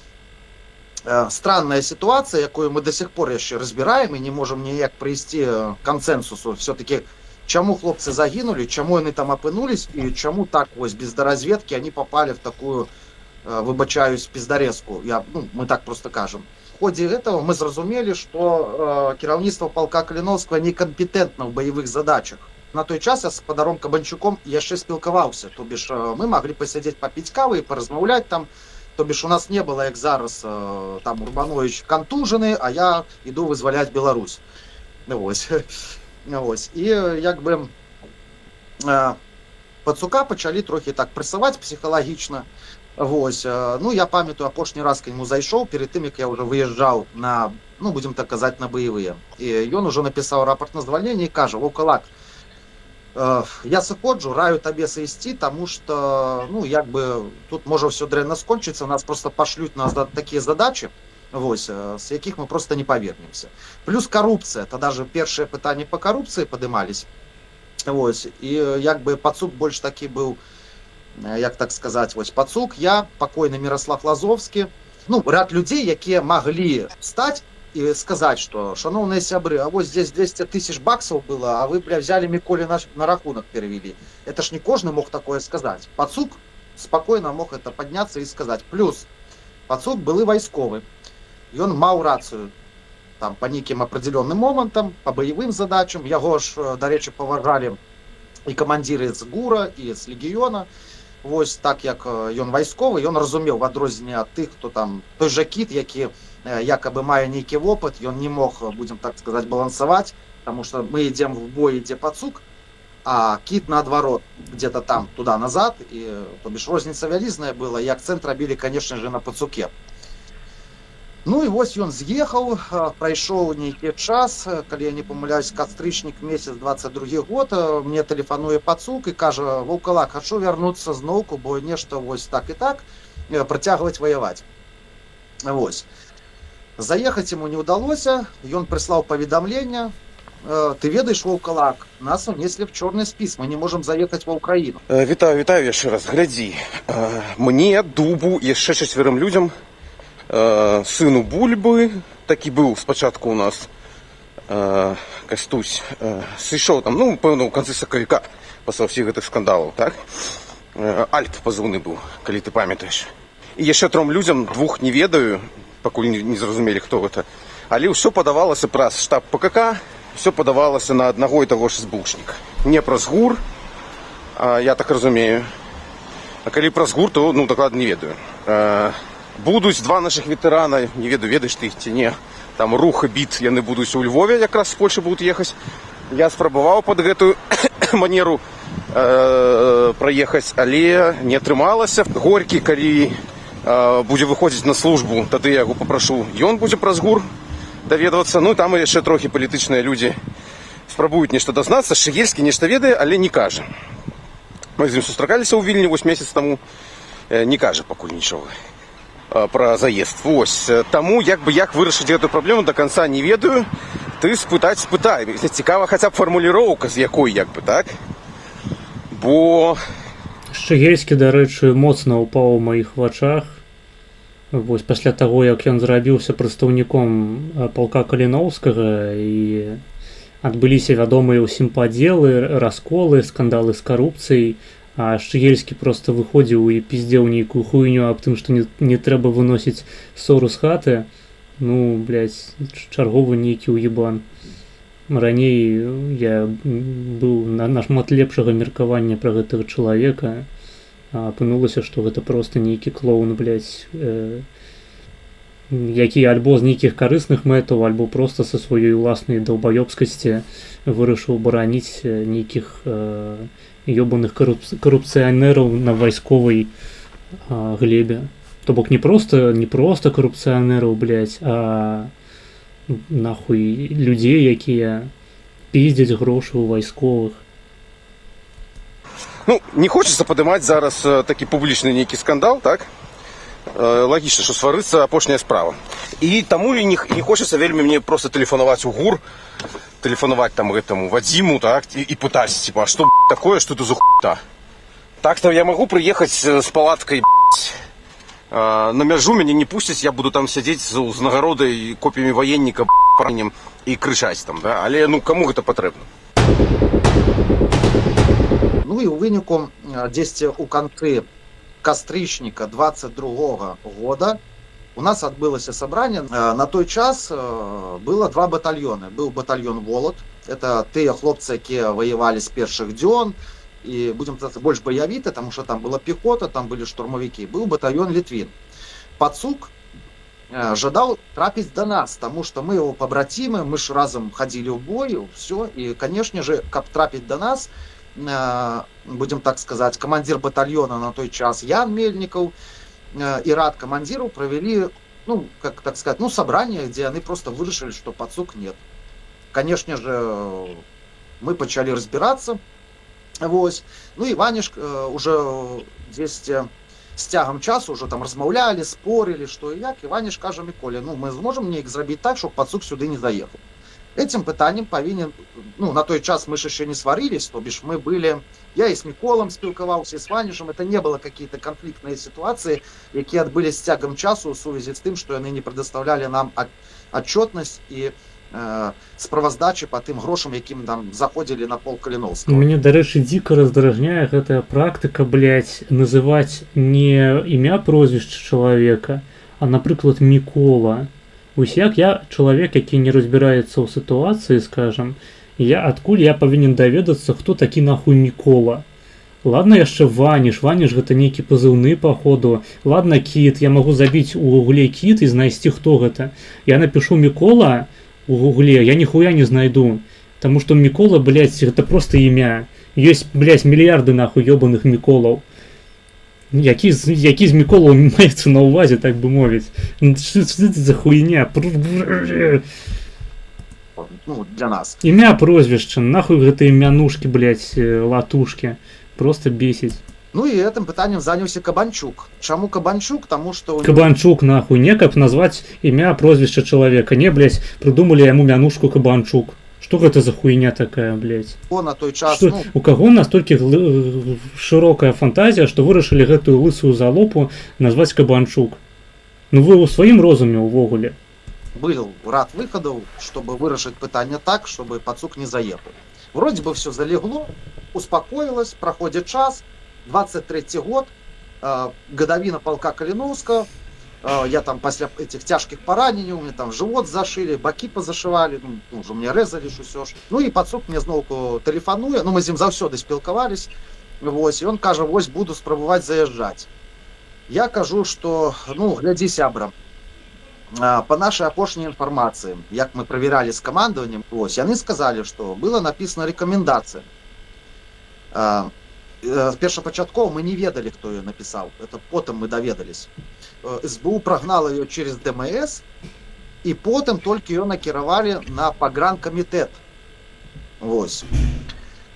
странная ситуация, якую мы до сих пор еще разбираем и не можем ніяк прийти к консенсусу. Все-таки, чему хлопцы загинули, чему они там опынулись и чему так ось без доразведки они попали в такую, выбачаюсь, пиздарезку. Мы так просто кажем. В ходе этого мы зразумели, что кіраўніцтва полка Каліновского некомпетентно в боевых задачах. На той час я с Падаром Кабанчуком яшчэ спілкаваўся, то бишь мы могли посидеть, попить кавы и поразмаўляць там, то бишь у нас не было, як зараз, там Урбанович контужены, а я иду вызволять Беларусь. Вось. И як бы Пацука почали трохи так прессовать психологично. Вось. Я памятаю, апошні раз к нему зайшоў, перед тым, як я уже выезжал на, будем так казать, на боевые. И он уже написал рапорт на звольнение и каже: «Вовкалак, я сыходжу, раю табе сысці, тому что, як бы, тут може все дрэнна скончыцца, нас просто пошлють на такие задачи, вось, с якіх мы просто не повернемся. Плюс коррупция, тогда же первые пытания по коррупции подымались, вось, и як бы Пацук больше таки был, як так сказать, вось, Пацук, я, покойный Мирослав Лазовский, ряд людей, якія могли встать и сказать, что, шановные сябры, а вот здесь 200 тысяч баксов было, а вы, взяли Миколе на рахунок перевели. Это ж не каждый мог такое сказать. Пацук спокойно мог это подняться и сказать. Плюс, Пацук был и войсковый. И он мал рацию там, по неким определенным моментам, по боевым задачам. Его ж, до речи, поважали и командиры з ГУРа, и з Легиона. Вось так як ён вайсковы, ён разумеў, в адрозненне ад тых, хто там, той же Кіт, які якобы мае нейкі вопыт, ён не мог, будем так сказать, балансаваць потому что мы идем в бой, где пацук, а кит наоборот, где-то там, туда-назад, и, то бишь, розница вялізная была, и акцент робили, конечно же, на пацуке. Ну і вось ён з'ехаў, прайшоў нейкі час, калі я не памыляюсь, кастрычнік месяц 22 год, мне тэлефануе пацук і кажа: «Ваўкалак, хачу вярнуцца зноўку, бо нешта вось так і так, працягваць ваяваць». Вось. Заехаць яму не ўдалося, ён прыслаў паведамленне: «Ты ведаеш, Ваўкалак, нас унеслі в чорны спіс, мы не можам заехаць ва ўкраіну». Вітаю яшчэ раз, глядзі. Мне, Дубу, яшчэ 4 людзям, сыну Бульбы, такі быў спачатку у нас Кастусь, сышоў там, ну, пэўна, ў канцы сакавіка, пасля ўсіх гэтых скандалаў, так? Альт пазыўны быў, калі ты памятаеш. І яшчэ 3 людзям, 2 не ведаю, пакуль не зразумелі, хто гэта. Але ўсё падавалася праз штаб ПКК, ўсё падавалася на аднаго і таго ж збушніка. Не праз ГУР, я так разумею. А калі праз ГУР, то, ну, дакладна не ведаю. Будуць 2 наших ветэрана, не ведаю, ведаеш ты іх ці не. Там рух і біт, яны будуць у Львове, якраз з Польшы будуць ехаць. Я спрабаваў пад гэтую манеру праехаць, але не атрымалася. Горькі, калі будзе выходзіць на службу, тады я яго папрашу, ён будзе праз ГУР даведвацца. Ну, там яшчэ трохі палітычныя людзі спрабуюць нешта дазнацца. Шыгельскі нешта ведае, але не кажа. Мы з ім сустракаліся ў Вільні 8 месяц таму, не кажа пакуль нічога про заезд. Вось. Таму як вырашыць гэтую праблему до конца не ведаю. Ты спытай. Цікава хаця б фармуліроўка, з якой, як бы, так? Бо Шчыгельскі, дарэчы, моцна ўпаў у маіх вачах. Вось пасля таго, як ён зрабіўся прадстаўніком палка Каліноўскага, і адбыліся вядомыя ўсім падзелы, расколы, скандалы з карупцыяй. А Шчыгельскі проста выходзіў і піздзеў нейкую хуйню аб тым, што не трэба выносіць ссору з хаты. Ну, блядь, чарговы нейкі уебан. Раней я быў нашмат лепшага меркавання пра гэтага чалавека, а апынулася, што гэта проста нейкі клоун, блядь, які альбо з нейкіх карысных мэтаў, альбо проста са сваёй уласнай даўбаёбскасці вырашыў бараніць нейкіх ёбаных карупцыянераў на вайсковай глебе. То бок не просто карупцыянераў, блядь, а нахуй людзей, якія піздзяць грошы ў вайсковых. Ну, не хочацца падымаць зараз такі публічны нейкі скандал, так? Лагічна, што сварыцца апошняя справа. І таму не хочацца вельмі мне проста тэлефанаваць у ГУР, тэлефанаваць там гэтаму Вадзіму, так, і пытаць, типа, а што такое, што это за хуйта? Так-то я магу прыехаць з палаткай, на мяжу мяне не пусцяць, я буду там сядзець з узнагародай, копіямі ваенніка, паранем і крычаць там, да? Але, ну, каму гэта патрэбна? Ну і ў выніку, дзесьці ў канцы кастрычніка 22 года у нас адбылася сабранне. На той час было 2 батальёны. Быў батальён «Волод». Это тыя хлопцы, якія ваявалі з першых дзён. І, будзем сказаць, больш баявіты, таму што там была пехота, там былі штурмавікі. Быў батальён «Літвін». Пацук жадаў трапіць да нас, таму што мы его пабрацімы, мы ж разам хадзілі ў бой, ўсё. І, канешне же, каб трапіць да нас, будем так сказать, командир батальона на той час Ян Мельников и ряд командиров провели, ну, как так сказать, ну, собрание, где они просто вырашили, что пацук нет. Конечно же, мы начали разбираться. Вот. Ну и Ваниш уже здесь с тягом часу уже там размовляли, спорили, что и як. И Ваниш каже Миколе: ну, мы сможем неяк зробити так, чтобы пацук сюда не заехал. Этим питанням повинен, ну, на той час мы же еще не сварились, то бишь мы были, я и с Миколом спілкувався, и с Ванишем, это не было какие-то конфликтные ситуации, які отбылись с тягом часу в связи с тем, что они не предоставляли нам отчетность и справаздачи по тем грошам, яким там заходили на полк Каліновского. Мне, дарэчы, дико раздражняе гэтая практика, блядь, называть не имя, прозвище человека, а, напрыклад, Микола. Усяк я чалавек, які не разбіраецца ў сітуацыі, скажам, адкуль я павінен даведацца, хто такі нахуй Мікола. Ладно, яшчэ Ваніш гэта нейкі пазыўны паходу. Ладно, Кіт, я магу забіць у гугле Кіт і знайсці, хто гэта. Я напишу Мікола у гугле, я ніхуя не знайду. Потому что Микола, блядь, это просто имя. Есть, блядь, миллиарды нахуй ёбаных Миколов. Які з Миколов мається на увазі, так би мовити. Що це за хуйня? Ну, для нас. Імя, прозвище, нахуй гэта імянушки, блядь, латушки. Просто бесить. Ну і гэтым пытаннем заняўся Кабанчук. Чаму Кабанчук? Таму што... Кабанчук, нахуй, не каб назваць імя, прозвище чалавека. Не, блядь, придумали яму мянушку Кабанчук. Что это за хуйня такая, блядь? На той час, что, ну... У каго настолькі шырокая фантазія, што вырашылі гэтую лысую залупу назваць Кабанчук? Ну вы ў сваім розуме ўвогуле. Был рад выходов, чтобы вырашить пытание так, чтобы пацук не заехал. Вроде бы все залегло, успокоилось, проходит час, 23-й год, годовина полка Калиновского, я там после этих тяжких поранений, у меня там живот зашили, боки позашивали, ну, уже мне резали все ж. Ну и пацук мне знову телефонує, ну мы з ним завсёды спілкувались, вось, и он каже, вось буду спробовать заезжать. Я кажу, что, ну, гляди, сябра, по нашей апошняй информации, як мы проверяли с командованием, ось, яны сказали, что было написано рекомендация. Першапачаткова мы не ведали, кто ее написал, это потом мы доведались. СБУ прогнала ее через ДМС, и потом только ее накировали на погранкомитет. Вось.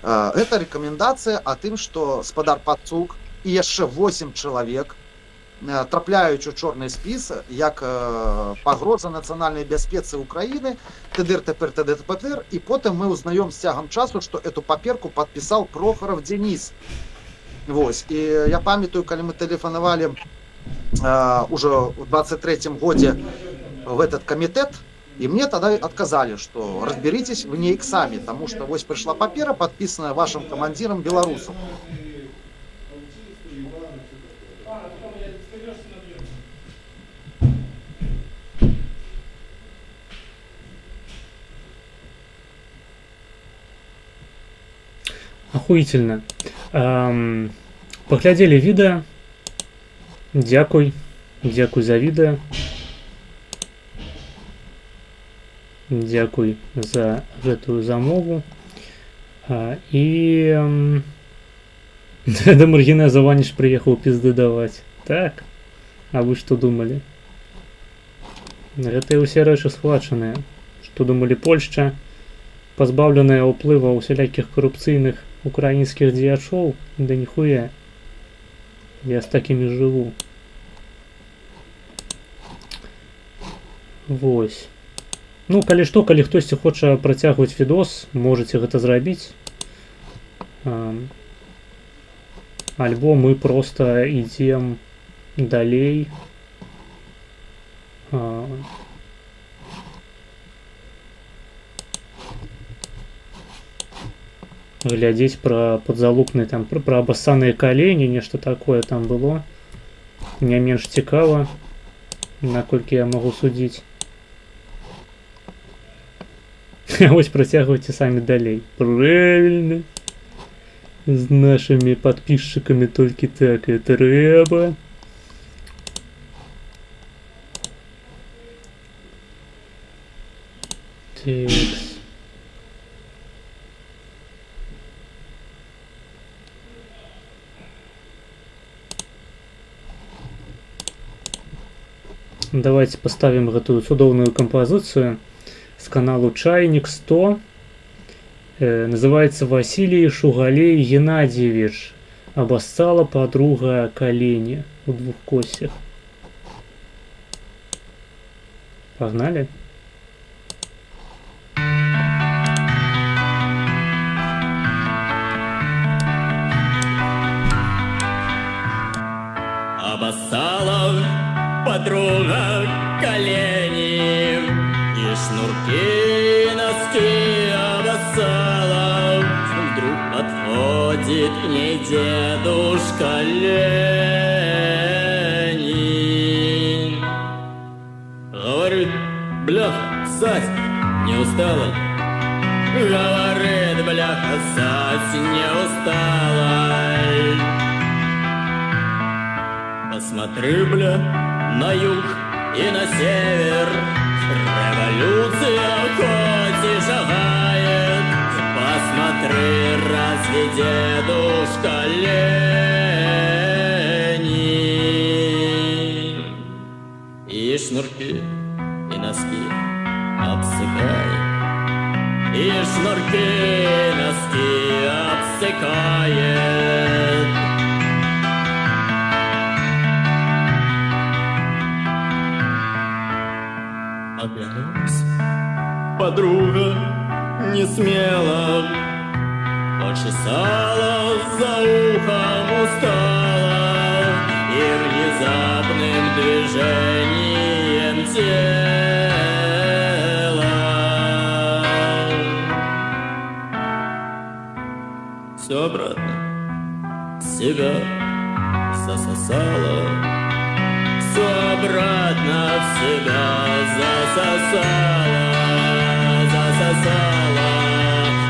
Это рекомендация о тым, что спадар Пацук и еще 8 человек трапляють у чорний спіс як пагроза національної безпеці України, ТДР, ТПР, ТДР, і потім ми узнаємо з тягом часу, що цю паперку підписав Прохоров Денис. Ось. І я пам'ятаю, коли ми телефонували уже в 23-м году в этот комитет, и мне тогда отказали, что разберитесь в ней сами, потому что вот пришла папера, подписанная вашим командиром белорусом. Охуительно. Поглядели відео. Дякуй. Дякуй за відео. Дякуй за гэтую замову. І да Маргіна Заваніш приехал пизды давать. Так? А вы что думали? Гэта ўсе рэчы схвачаныя. Што думалі, Польшча, пазбаўленая ўплыва усялякіх карупцыйных украінскіх дзеячоў? Да ніхуя. Я з такімі жыву. Вось. Ну, калі што, калі хтосьці хоча працягваць відос, можаце гэта зрабіць. Альбо мы просто ідзем далей. Глядзець пра падзалупныя, там, пра абассаныя калені, нешта такое там было. Не менш цікава, наколькі я магу судзіць. А вось працягвайце самі далей. Правильно. З нашими подписчиками толькі так і трэба. Текс. Давайте поставим эту цудоўную композицию с каналу Чайник 100. Называется Василий Шугалей Геннадьевич. Обоссала подруга колени у двух костях. Погнали. Обоссала подруга колени, и шнурки, носки обоссала. Вдруг подходит к ней дедушка Ленин. Говорит: бляха, Сась, не устала? Говорит: бляха, Сась, не устала. Посмотри, бля, на юг и на север, революция хоть и шагает, разве дедушка Ленин? И шнурки, и носки обсыкает, и шнурки, и носки обсыкает. Оглянулась подруга не смело, почесала за ухом устала и внезапным движением тела все обратно в себя засосала, все обратно в себя засосала, засосала,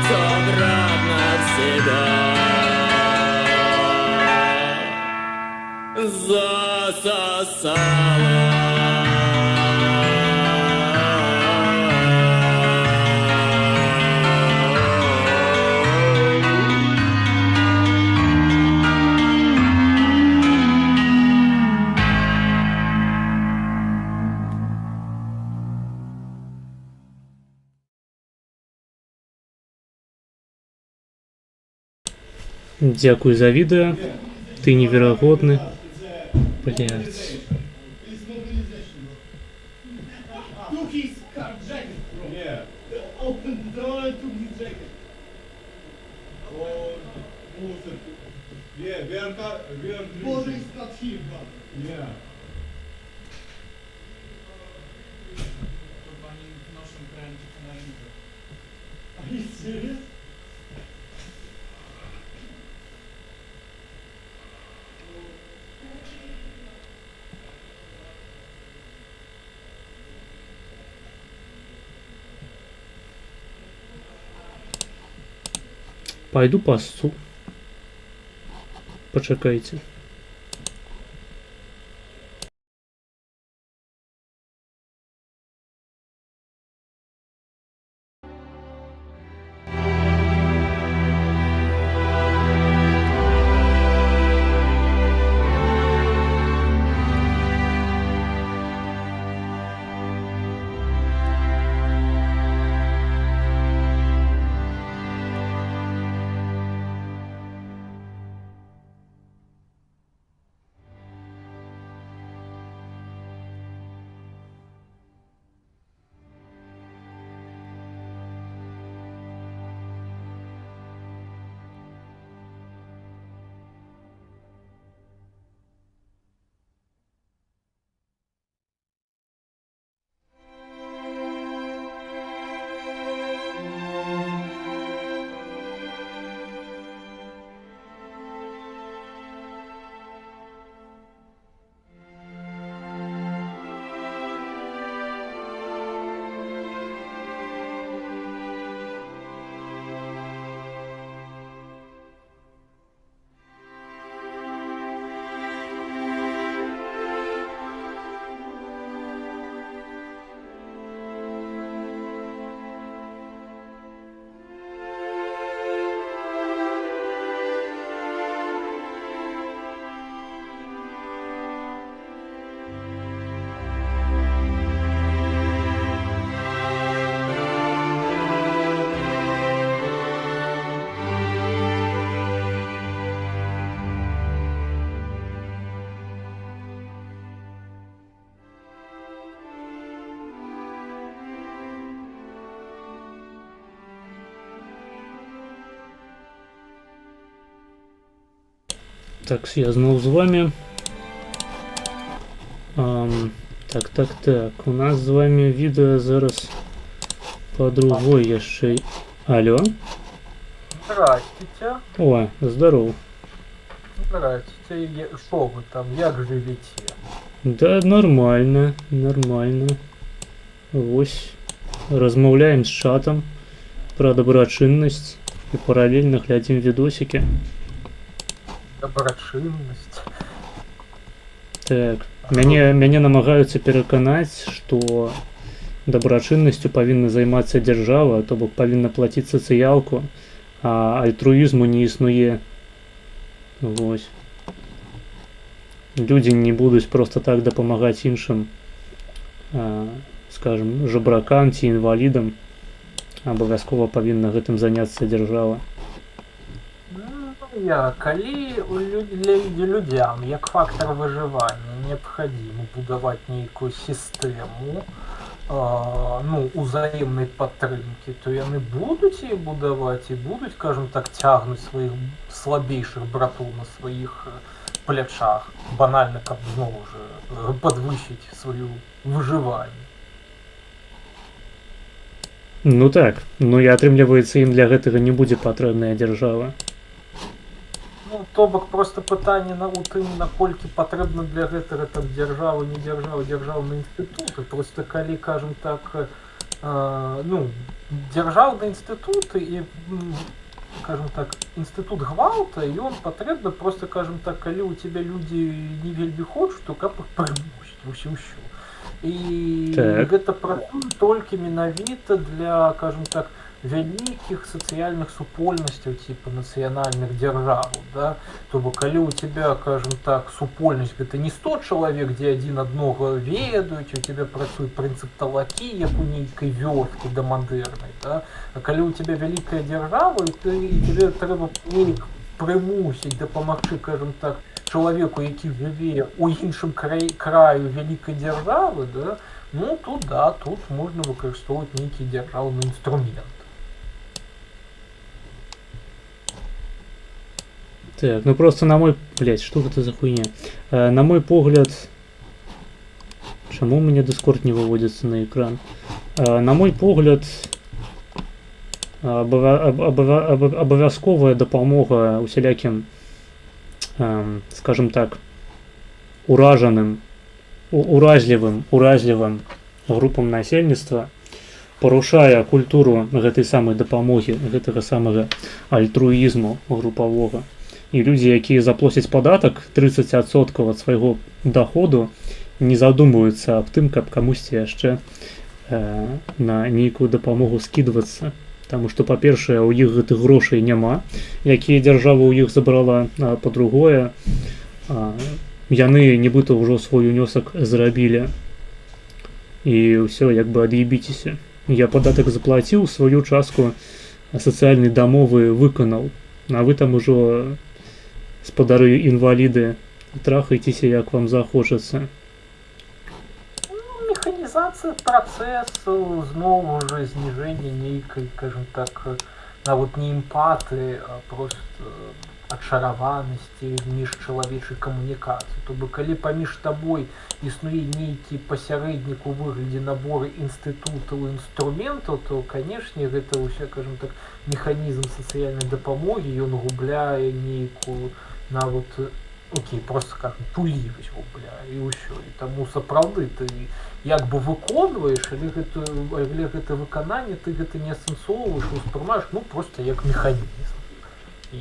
все обратно в себя засосала. Дякую за відео. Ти невероятный. Блять. Пойду пасу. Почекайте. Так, я знову з вами. Так. У нас з вами відео зараз по другой яшчэ. Алло? Здравствуйте. О, здоров. Здравствуйте. Что вы там, як живете? Да, нормально, нормально. Вось. Размаўляем з чатам про добрачыннасць і паралельна глядзім відосики. Добрачыннасць. Так, мяне намагаюцца пераканаць, што добрачыннасцю павінна займацца дзяржава, то бок павінна плаціць сацыялку, а альтруізму не існуе. Вось. Людзі не будуць проста так дапамагаць іншым, скажем, жабракам ці інвалідам. Абавязкова павінна гэтым заняцца дзяржава. Калі людзям як фактор выжывання неабходимо будаваць нейкую сістэму узаемнай падтрымкі, то яны будуць яе будаваць і будуць, скажем так, цягнуць сваіх слабейшых братоў на сваіх плячах, банальна, каб зноў жа падвысіць сваё выжыванне. Ну так, ну і атрымліваецца, ім для гэтага не будзе патрэбная дзяржава. То бок просто пытанне у тым, наколькі патрэбна для гэтага там дзяржава, не дзяржава, дзяржаўныя інстытуты. Просто калі, кажам так, дзяржаўныя інстытуты і, кажам так, інстытут гвалта, ён патрэбна просто, кажам так, калі у тебя людзі не вельмі хочуць, то каб іх прымусіць ўсё. І гэта працуе толькі менавіта для, кажам так, вялікіх сацыяльных супольнасцяў типа нацыянальных дзяржаў, да? То бок калі у тебя, кажам так, супольнасць гэта не 100 чалавек, дзе адзін аднога ведаюць, у тебя працуе прынцып талакі, як у нейкай вёскі дамадэрнай, да? А калі у тебя вялікая дзяржава, і тебе трэба неяк прымусіць дапамагчы, кажам так, чалавеку, які жыве ў іншым краю вялікай дзяржавы, да? Ну тут можна выкарыстоўваць нейкі дзяржаўны інструмент. Так, ну просто на мой... Блять, что это за хуйня? На мой погляд... Чему у меня Discord не выводится на экран? На мой погляд... Абавязковая дапамога усялякім, скажем так, уражлівым групам насельніцтва парушае культуру гэтай самай дапамогі, гэтага самага альтруізму групавога. І людзі, якія заплоцяць падатак 30% ад свайго даходу, не задумваюцца аб тым, каб камусьці яшчэ на нейкую дапамогу скідвацца. Таму што, па-першае, у іх гэтых грошай няма, якія дзяржава ў іх забрала, а па-другое, яны нібыта ўжо свой унёсак зрабілі. І ўсё, як бы ад'ебіцеся. Я падатак заплаціў, сваю частку сацыяльнай дамовы выканаў, а вы там ужо, спадары інваліды, трахайцеся, як вам захочацца. Механізацыя працэсу, зноў жа зніжэнне нейкай, кажам так, нават не эмпаты, а проста адчараванасці міжчалавечай камунікацыі. То бок калі паміж табой існуе нейкі пасярэднік у выглядзе набору інстытутаў і інструментаў, то, канешне, гэта ўся, кажам так, механізм сацыяльнай дапамогі, ён губляе нейкую нават, просто как тулівасць губляе, і ўсё. І таму сапраўды ты як бы выконваеш, але гэта выкананне ты гэта не асэнсоўваеш, успрымаеш, просто як механізм. І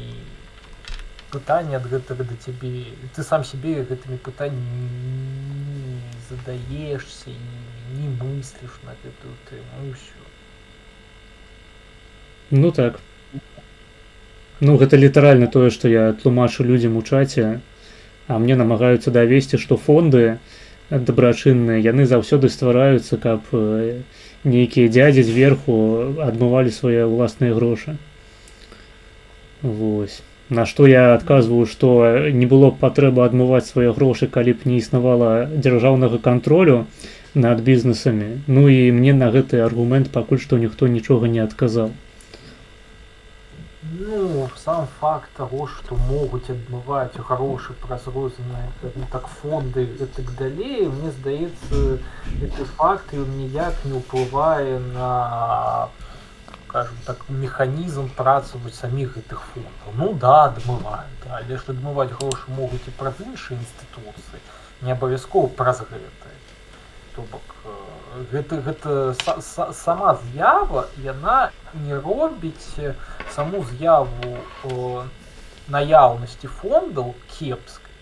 пытанне ад гэтага да цябе, ты сам сябе гэтымі пытаннямі не задаешся, не мысліш на гэтую тэму, і ўсё. Ну так. Ну гэта літаральна тое, што я тлумачу людзям у чаце, а мне намагаюцца давесці, што фонды дабрачынныя, яны заўсёды ствараюцца, каб нейкія дзядзі зверху адмывалі свае ўласныя грошы. Вось. На што я адказваю, што не было б патрэбы адмываць свае грошы, калі б не існавала дзяржаўнага кантролю над бізнесамі. Ну і мне на гэты аргумент пакуль што ніхто нічога не адказаў. Ну, сам факт таго, што могуць адмываць грошы праз розныя, так, фонды і так далей, мне здаецца, гэты факт ён ніяк не ўплывае на, скажем так, механізм працы саміх гэтых фондаў. Ну да, адмываюць, да, але ж адмываць грошы могуць і праз іншыя інстытуцыі, не абавязкова праз гэтыя. То бок, гэта сама з'ява, яна не робіць саму з'яву наяўнасці фондаў кепскай.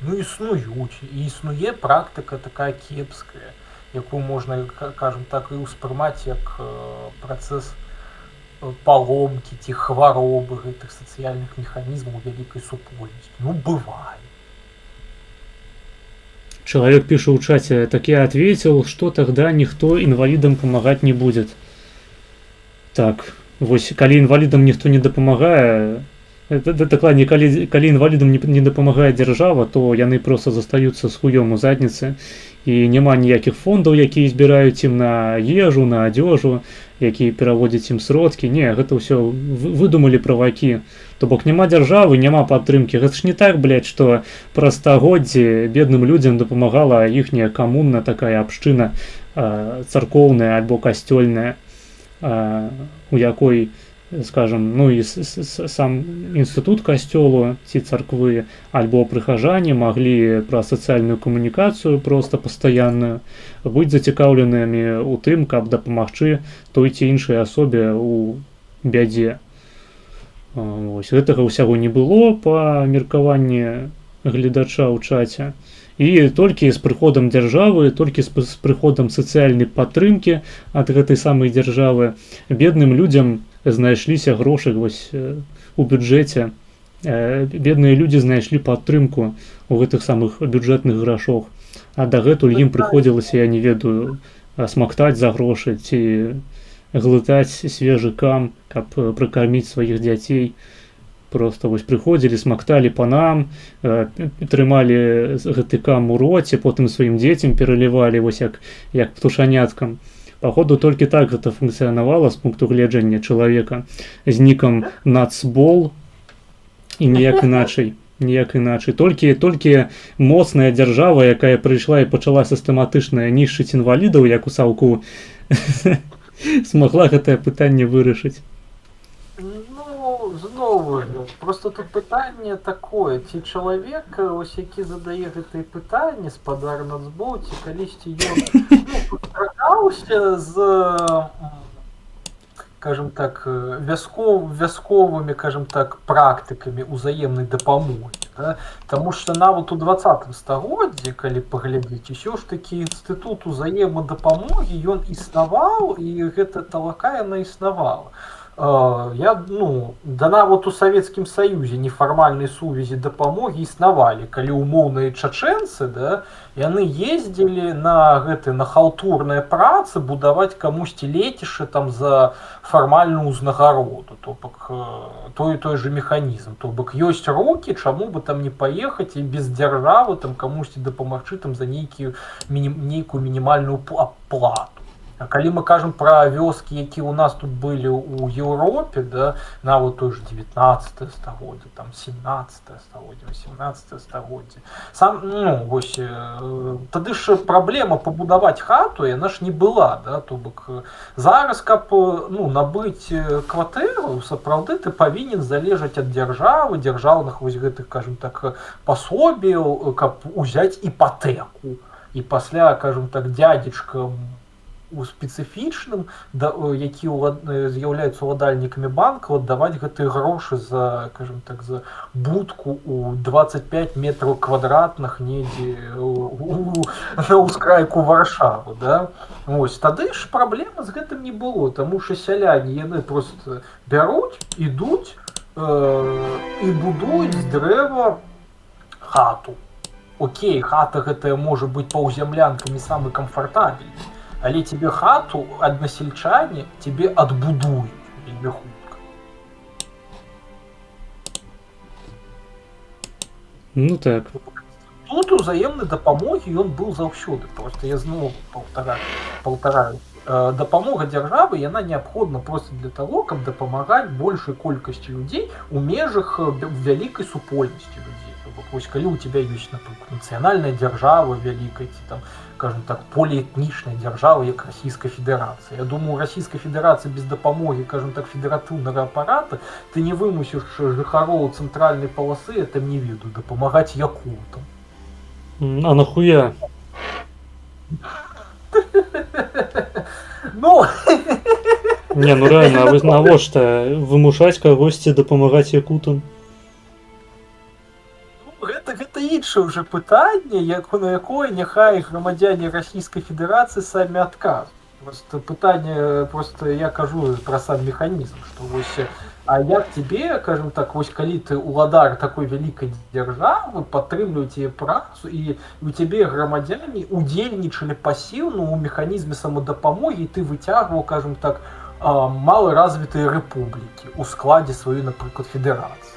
Ну, існуюць, і існуе практыка такая кепская, якую можна, кажам так, і ўспрымаць як працэс паломкі ці хваробы гэтых сацыяльных механізмаў вялікай супольнасці. Ну, бывае. Человек пишет в чате, так я ответил, что тогда никто инвалидам помогать не будет. Так, вось, калі инвалидам никто не дапамагае, дакладней, калі інвалідам не дапамагае дзяржава, то яны просто застаюцца з хуём у задніцы, і няма ніякіх фондаў, якія збіраюць ім на ежу, на адзежу, якія пераводзяць ім сродкі. Не, гэта ўсё выдумалі правакі. То бок няма дзяржавы, няма падтрымкі. Гэта ж не так, блядь, што праз стагоддзі бедным людзям дапамагала іхняя камуна, такая абшчына царкоўная альбо касцёльная, у якой, скажем, ну і сам інстытут касцёлу ці царквы альбо прыхажане маглі праз сацыяльную камунікацыю просто пастаянную быць зацікаўленымі ў тым, каб дапамагчы той ці іншай асобе ў бядзе. Вось гэтага ўсяго не было па меркаванні гледача ў чаце. І толькі з прыходам дзяржавы, толькі з прыходам сацыяльнай падтрымкі ад гэтай самай дзяржавы бедным людзям знайшліся грошы вось у бюджэце. Бедныя людзі знайшлі падтрымку ў гэтых самых бюджэтных грашах. А дагэтуль ім прыходзілася, я не ведаю, смактаць за грошы ці глытаць свежы кам, каб прыкарміць сваіх дзяцей. Просто вось прыходзілі, смакталі па нам, трымалі гэты кам у роце, потым сваім дзецям пералівалі вось як птушаняткам. Походу, толькі так гэта функцыянавала з пункту гледжання чалавека з нікам нацбол і ніяк іначай. Толькі моцная дзяржава, якая прыйшла і пачала сістэматычна нішчыць інвалідаў, як у Саўку, смагла гэтае пытанне вырашыць. Знову ж, просто тут пытанне такое, ці чалавек, ось які задае гэтае пытанне, спадар нацбол, ці калісьці ён сустракаўся з, скажем так, вясковымі, скажем так, практыкамі ўзаемнай дапамогі. Да? Таму што нават у 20 стагоддзі, калі паглядзець, усё ж такі інстытут узаемадапамогі, ён існаваў, і гэта талака яна існавала. Да нават у Савецкім Саюзе нефармальнай сувязі дапамогі існавалі, калі умоўныя чачэнцы, да, яны ездзілі на халтурныя працы будаваць камусьці лецішча там за фармальную ўзнагароду, то бок той же механізм, то бок ёсць рукі, чаму бы там не паехаць і без дзяржавы там камусьці дапамагчы там за нейкую мінімальную плату. А калі мы кажам пра вёскі, якія ў нас тут былі ў Еўропе, да, нават той ж 19 стагоддзе, там 17 стагоддзе, 18 стагоддзе. Вось, тады ж праблема пабудаваць хату, яна ж не была, да, то бок зараз, каб набыць кватэру, сапраўды ты павінен залежаць ад дзяржавы, дзяржаўных вось гэтых, кажам так, пасобіў, каб узяць іпатэку. І пасля, кажам так, дзядзечкам спецыфічным, які з'яўляюцца уладальнікамі банкаў, аддаваць гэтыя грошы за, кажам так, за будку ў 25 метраў квадратных недзе на ўскрайку Варшавы. Да? Ось, тады ж праблемы з гэтым не было, таму што сяляне яны проста бяруць, ідуць і будуюць з дрэва хату. Окей, хата гэтая можа быць паўзямлянкамі самы камфартабельны, але тебе хату аднасельчане тебе адбудуюць вельмі хутка. Ну так. Тут узаемнай дапамогі ён быў заўсёды. Просто я зноў паўтараю. Дапамога дзяржавы, яна неабходна проста для таго, каб дапамагаць большай колькасці людзей у межах вялікай супольнасці людзей. Вось калі у тебя ёсць, напрыклад, нацыянальная дзяржава вялікая, ці там, скажем так, поліэтнічная дзяржава, як Расійская Федэрацыя. Я думаю, у Расійскай Федэрацыі без дапамогі, скажем так, федэратыўнага апарата ты не вымусіш жыхароў цэнтральнай паласы, я там не ведаю, дапамагаць якутам. А нахуя? Не, ну рэальна, а вы навошта вымушаць кагосьці дапамагаць якутам? Гэта іншае ўжо пытанне, на якое няхай грамадзяне Расійскай Федэрацыі самі адказваюць. Просто пытанне, просто я кажу про сам механізм, што вось, а як тебе, скажем так, вось калі ты уладар такой вялікай дзяржавы, падтрымліваюць яе працу, і у цябе грамадзяне удзельнічалі пасіўна ў механізме самадапамогі, і ты выцягваў, скажем так, малоразвітыя рэпублікі ў складзе сваёй, напрыклад, федэрацыі.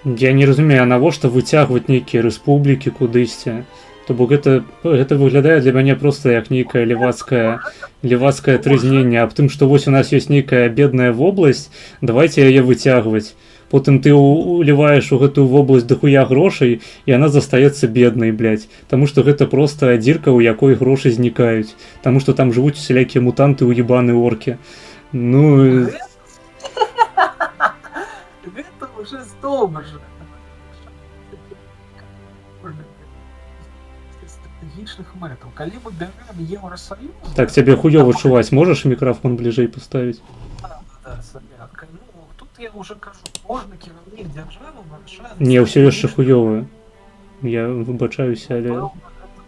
Я не разумею, а навошта выцягваць нейкія рэспублікі кудысьці? То бок гэта выглядае для мяне проста як нейкае левацкае трызненне аб тым, што вось у нас ёсць нейкая бедная вобласць, давайте яе выцягваць. Потым ты уліваеш у гэтую вобласць дахуя грошай, і яна застаецца беднай, блядь. Таму што гэта проста дзірка, у якой грошы знікаюць. Таму што там жывуць усялякія мутанты уебаныя оркі. Ну... Гэта ўжо здобра ж. Стратэгічных мэтаў. Калі мы бярэм Еўрасаюз... Так, цябе хуёва чуваць, можаш мікрафон бліжэй паставіць? Да, Сабятка. Ну, тут я уже кажу, можна кіраўнік дзяржавы вырашаць... Не, ўсё яшчэ хуёва. Я выбачаюся, але... Это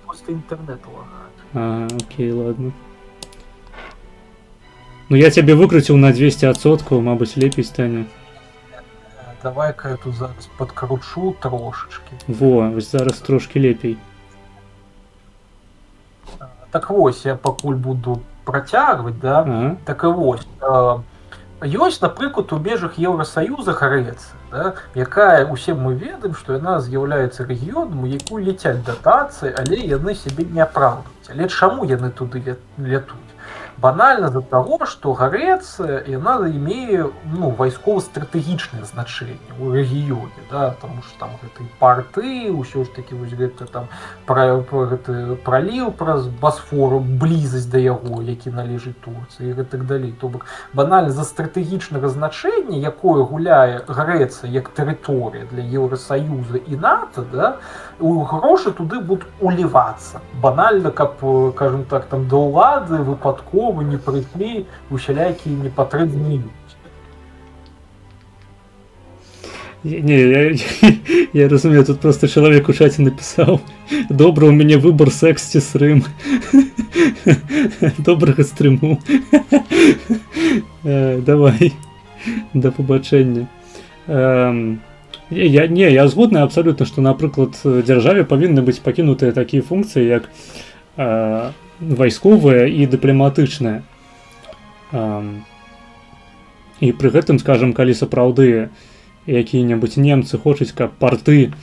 просто інтэрнэт лагает. Ага, окей, ладно. Ну, я цябе выкруціў на 200%, мабыць, лепей стане. Давай-ка я тут зараз подкручу трошечки. Во, вось зараз трошки лепей. Так вось, я пакуль буду працягваць, да? Ага. Так і вось. Ёсць, напрыклад, у межах Еўрасаюза Грэцыя, да? Якая, усе мы ведаем, што яна з'яўляецца рэгіёнам, у якую ляцяць датацыі, але яны сябе не апраўдваюць. Але чаму яны туды лятуць? Банальна з-за таго, што Грэцыя, яна имее, ну, вайскова-стратэгічнае значэнне ў рэгіёне, да, таму што там гэты парты, ўсё ж такі вось гэта там гэты праліў праз Басфору, блізасць да яго, які належыць Турцыі і гэтак далей. То бок банальна з-за стратэгічнага значэння, якое гуляе Грэцыя як тэрыторыя для Еўрасаюза і НАТО, да, грошы туды будуць улівацца. Банальна, каб, скажем так, там да ўлады выпадкова не прыйшлі усялякія непатрэбныя людзі. Не, я разумею, тут просто чалавек у чаце напісаў: добра, у мяне выбор секс ці стрым. Добрага стрыму. Давай, да пабачэння. Я згодны абсалютна, што, напрыклад, дзяржаве павінны быць пакінутыя такія функцыі, як вайсковая і дыпламатычная. І пры гэтым, скажам, калі сапраўды якія-небудзь немцы хочуць, каб парты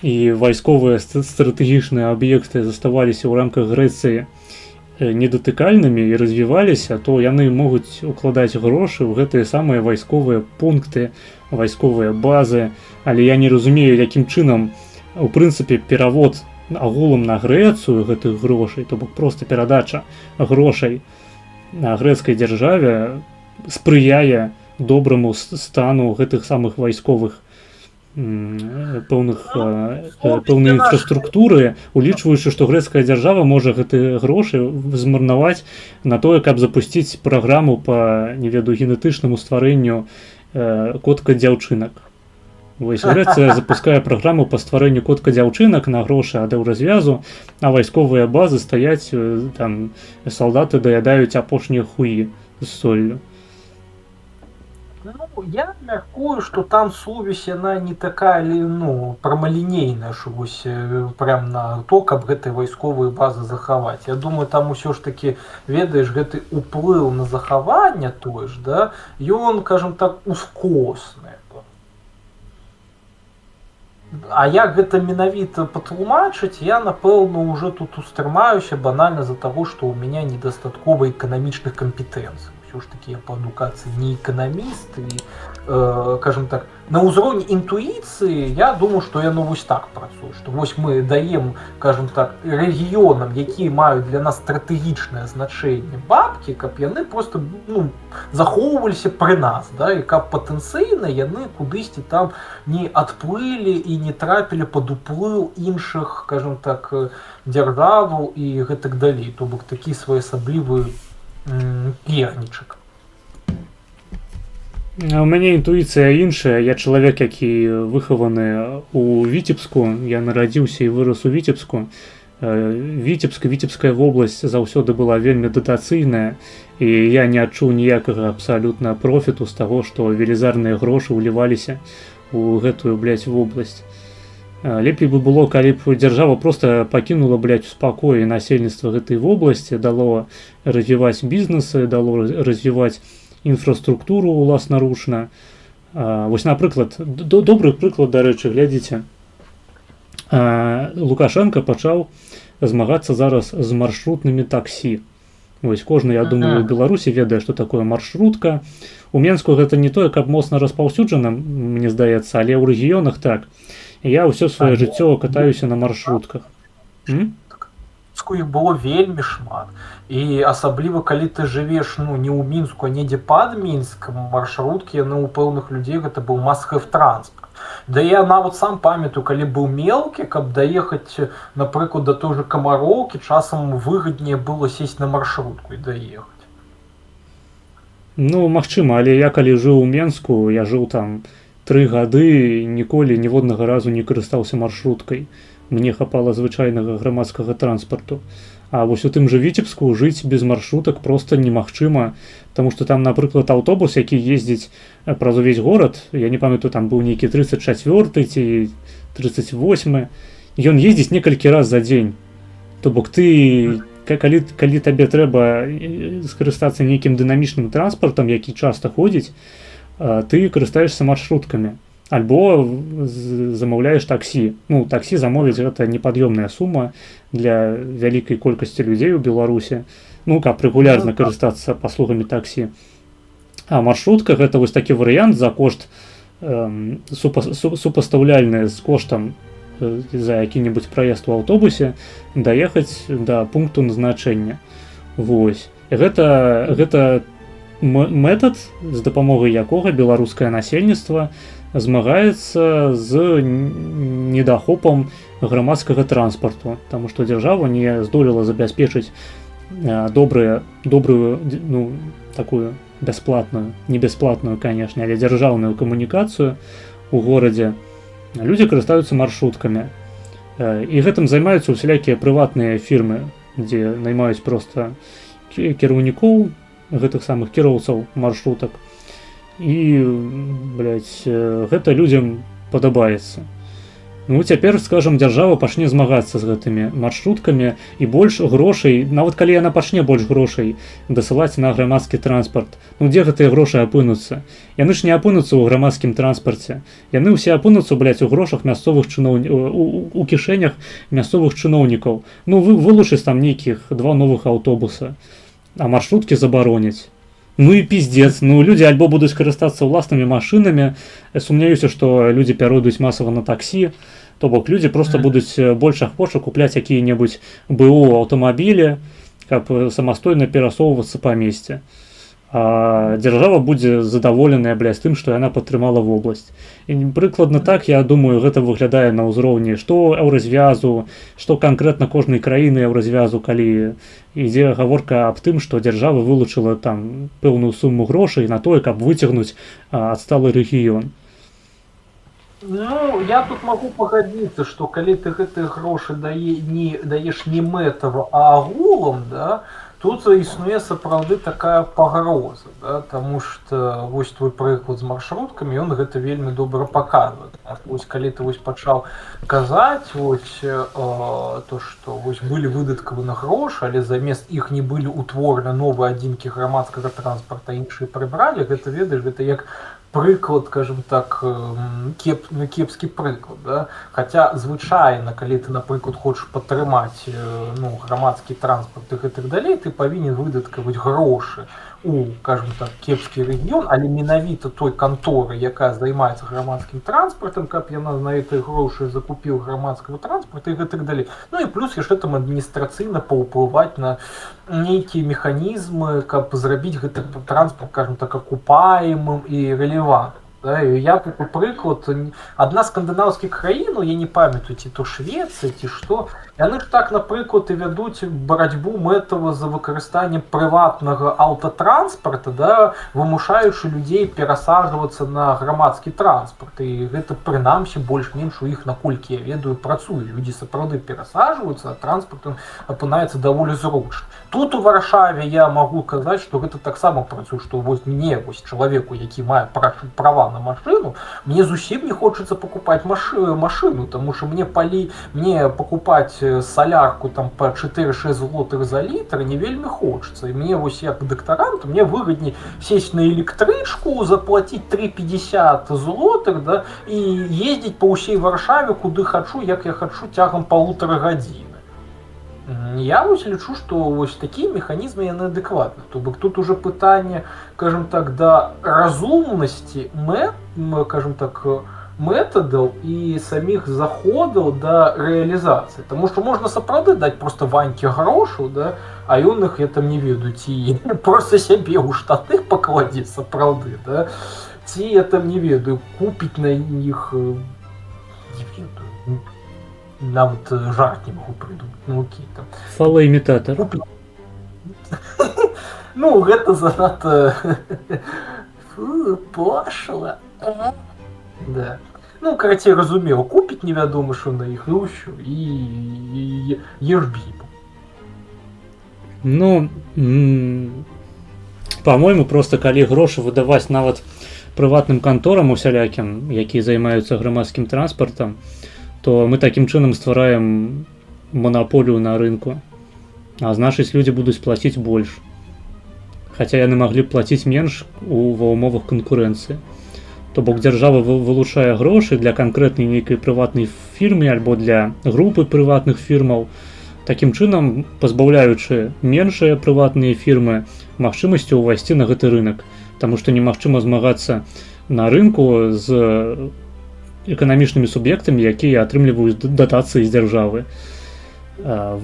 і вайсковыя стратэгічныя аб'екты заставаліся ў рамках Грэцыі недатыкальнымі і развіваліся, то яны могуць укладаць грошы ў гэтыя самыя вайсковыя пункты, вайсковыя базы, але я не разумею, якім чынам, у прынцыпе, перавод агулам на Грэцыю гэтых грошай, то бок проста перадача грошай на грэцкай дзяржаве спрыяе добраму стану гэтых самых вайсковых пэўнай інфраструктуры, улічваючы, што грэцкая дзяржава можа гэтыя грошы змарнаваць на тое, каб запусціць праграму па, не ведаю, генетычнаму стварэнню котка-дзяўчынак. Вось Грэцыя запускае праграму па стварэнню котка-дзяўчынак на грошы ад еўразвязу, а вайсковыя базы стаяць, там салдаты даядаюць апошнія хуі з соллю. Ну, я мяркую, што там сувязь, яна не такая, ну, прамалінейная, што вось прям на то, каб гэтыя вайсковыя базы захаваць. Я думаю, там усё ж такі, ведаеш, гэты уплыў на захаванне той ж, да, ён, скажем так, ускосны. А як гэта менавіта патлумачыць, я, напэўна, уже тут устрымаюся банальна з-за таго, што ў мяне недастаткова эканамічных кампетэнцый. Усё ж такі я па адукацыі не эканаміст і, скажем так, на ўзроўні інтуіцыі я думаю, што яно вось так працуе, што вось мы даем, скажем так, рэгіёнам, якія маюць для нас стратэгічнае значэнне бабкі, каб яны просто, ну, захоўваліся пры нас, да, і каб патэнцыйна яны кудысьці там не адплылі і не трапілі пад уплыў іншых, скажем так, дзяржаваў і гэтак далей. То бок такі своеасаблівы пернічак. У мяне інтуіцыя іншая. Я чалавек, які выхаваны ў Віцебску. Я нарадзіўся і вырас у Віцебску. Віцебская вобласць заўсёды была вельмі датацыйная, і я не адчуў ніякага абсалютна профіту з таго, што велізарныя грошы ўліваліся у гэтую, блядь, вобласць. Лепей бы было, калі б дзяржава просто пакінула, блядь, у спакоі насельніцтва гэтай вобласці, дало развіваць бізнесы, дало развіваць інфраструктуру уласнаручна. Вось, напрыклад, добры прыклад, дарэчы, глядзіце. Лукашенко пачаў змагацца зараз з маршрутнымі таксі. Вось кожны, я думаю, у Беларусі ведае, што такое маршрутка. У Менску гэта не тое, каб моцна распаўсюджана, мне здаецца, але ў рэгіёнах так. Я ўсё сваё жыццё катаюся на маршрутках. Іх было вельмі шмат. І асабліва калі ты жывеш не ў Мінску, а недзе пад Мінскам, маршруткі яны ў пэўных людзей гэта быў must-have транспорт. Да я нават сам памятаю, калі быў мелкі, каб даехаць, напрыклад, да той жа Камароўкі, часам выгаднее было сесть на маршрутку і даехаць. Ну, магчыма, але я калі жыў у Менску, я жыў там 3 гады, ніколі ніводнага разу не карыстаўся маршруткай. Мне хапала звычайнага грамадскага транспарту. А вось у тым жа Віцебску жыць без маршрутак проста немагчыма, таму што там, напрыклад, аўтобус, які ездзіць праз увесь горад, я не памятаю, там быў нейкі 34-й ці 38-й, ён ездзіць некалькі раз за дзень. То бок ты, калі табе трэба скарыстацца нейкім дынамічным транспартам, які часта ходзіць, ты карыстаешся маршруткамі. Альбо замаўляеш таксі. Ну, таксі замовіць гэта непад'ёмная сума для вялікай колькасці людзей у Беларусі. Ну, каб рэгулярна карыстацца паслугамі таксі. А маршрутка гэта вось такі варыянт за кошт супастаўляльны з коштам за які-небудзь праезд у аўтобусе даехаць да пункту назначэння. Вось. Гэта метад, з дапамогай якога беларускае насельніцтва змагаецца з недахопам грамадскага транспарту, таму што дзяржава не здолела забяспечыць добрую, такую бясплатную, не бясплатную, канешне, але дзяржаўную камунікацыю у горадзе. Людзі карыстаюцца маршруткамі. І гэтым займаюцца усялякія прыватныя фірмы, дзе наймаюць проста кіраўнікоў, гэтых самых кіроўцаў маршрутак. І, блядь, гэта людзям падабаецца. Ну, цяпер, скажам, дзяржава пачне змагацца з гэтымі маршруткамі і больш грошай, нават калі яна пачне больш грошай дасылаць на грамадскі транспарт. Ну, дзе гэтыя грошы апынуцца? Яны ж не апынуцца ў грамадскім транспарце. Яны ўсе апынуцца, блядь, у грошах мясцовых чыноўнікаў, у кішэнях мясцовых чыноўнікаў. Ну, вылучыць там нейкіх 2 новых аўтобуса, а маршруткі забароняць. Ну і пиздец, ну людзі альбо будуць карыстацца ўласнымі машынамі, сумняюся, што людзі пяройдуць масава на таксі, то бок людзі проста будуць больш ахвоча купляць якія-небудзь БУ аўтамабілі, каб самастойна перасоўвацца па месцы. А дзяржава будзе задаволеная, блядь, тым, што яна падтрымала вобласць. І прыкладна так, я думаю, гэта выглядае на ўзроўні што еўразвязу, што канкрэтна кожнай краіны еўразвязу, калі ідзе гаворка аб тым, што дзяржава вылучыла там пэўную суму грошай на тое, каб выцягнуць адсталы рэгіён. Ну, я тут могу пагадзіцца, што калі ты гэтыя грошы даеш не мэтава, а агулам, да, тут існуе сапраўды такая пагроза, да, таму што вось твой прыклад з маршруткамі, ён гэта вельмі добра паказвае. Вось калі ты вось пачаў казаць вось то, што вось былі выдаткавы на грошы, але замест іх не былі ўтворены новыя адзінкі грамадскага транспарта, іншыя прыбралі, гэта ведаеш, гэта як прыклад, скажем так, кепскі прыклад, да? Хаця звычайна, калі ты, напрыклад, хочаш падтрымаць грамадскі транспарт і гэтак далей, ты павінен выдаткаваць грошы у, скажем так, кепскі рэгіён, але менавіта той канторы, якая займаецца грамадскім транспартам, каб яна на гэтай грошы закупіў грамадскага транспарта і гэтак далей. Ну і плюс яшчэ там адміністрацыйна паўплываць на нейкія механізмы, каб зрабіць гэты транспарт, скажем так, акупаемым і рэлевантным. Да? І я тут, наприклад, одна з скандинавських країн, я не пам'ятаю, ці то Швеція, ті що, вони ж так, наприклад, і ведуть боротьбу метово за використанням приватного автотранспорту, да, вимушаючи людей пересаджуватися на громадський транспорт. І це, принаймні, більш-менш у їх, наколькі я ведаю, працює. Люди, справді, пересаджуються, а транспорт опинається доволі зручно. Тут у Варшаві я можу казати, що це так само працює, що ось мені, ось чоловіку, який має права на машину, мені зовсім не хочеться покупати машину, тому що мені покупати солярку там по 4-6 злотих за літр не вельми хочеться. І мені ось як докторант, мені вигідні сесть на електричку, заплатити 3,50 злотих, да, і їздити по усій Варшаві, куди хочу, як я хочу, тягом 1,5 години. Я ось лічу, що ось такі механізми є неадекватні. Тобто тут уже питання, скажімо так, до розумності методів і самих заходів до реалізації. Тому що можна справді дати просто Ваньки грошу, да, а він їх, я там не веду, ті просто себе у штани покладі справді, да, ті, я там не веду, купить на них, не веду, навіть жарт не можу придумати, ну окей, там. Фалоімітатор. Ну, гэта занадто пошло. Да. Ну, карацей, разумеў, купіць невядома, што на іх, ну ўсё, і еш бібу. Ну, по-мойму, просто калі грошы выдаваць нават прыватным канторам усялякім, якія займаюцца грамадскім транспартам, то мы такім чынам ствараем монополію на рынку. А значыць, людзі будуць плаціць больш. Хаця яны маглі б плаціць менш ва ўмовах канкурэнцыі. То бок дзяржава вылучае грошы для канкрэтнай нейкай прыватнай фірмы альбо для групы прыватных фірмаў, такім чынам пазбаўляючы меншыя прыватныя фірмы магчымасцю ўвайсці на гэты рынак, таму што немагчыма змагацца на рынку з эканамічнымі суб'ектамі, якія атрымліваюць датацыі з дзяржавы.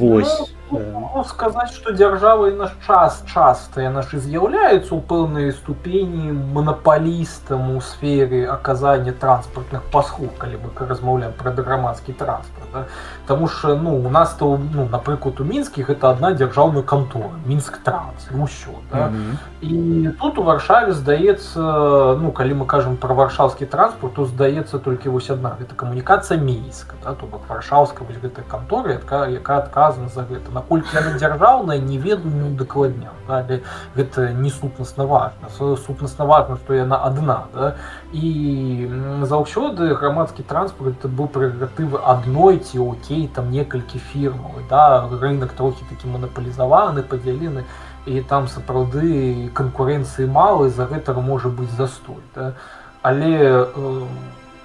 Вось. Могу сказаць, што дзяржава і наш часта яна ж і з'яўляецца ў пэўнай ступені манапалістам у сферы аказання транспартных паслуг, калі мы размаўляем пра грамадскі транспарт. Да? Таму што у нас, напрыклад, у Мінскі гэта адна дзяржаўная кантора, Мінсктранс, і ўсё. Да? І тут у Варшаве, здаецца, калі мы кажам пра варшаўскі транспорт, то здаецца толькі вось адна, гэта камунікацыя Мінска, да? То бок варшаўская вось гэтая кантора, якая адказана за гэта. Наколькі яна дзяржаўная, не ведаю дакладня. Да? Гэта не сутнасна важна. Сутнасна важна, што яна адна. Да? І заўсёды грамадскі транспорт это быў прэрагатывы адной ці окей, там некалькі фірмаў. Да? Рынок трохі такі манапалізаваны, падзялены, і там сапраўды канкурэнцыі мала, і за гэтага можа быць застой. Да? Але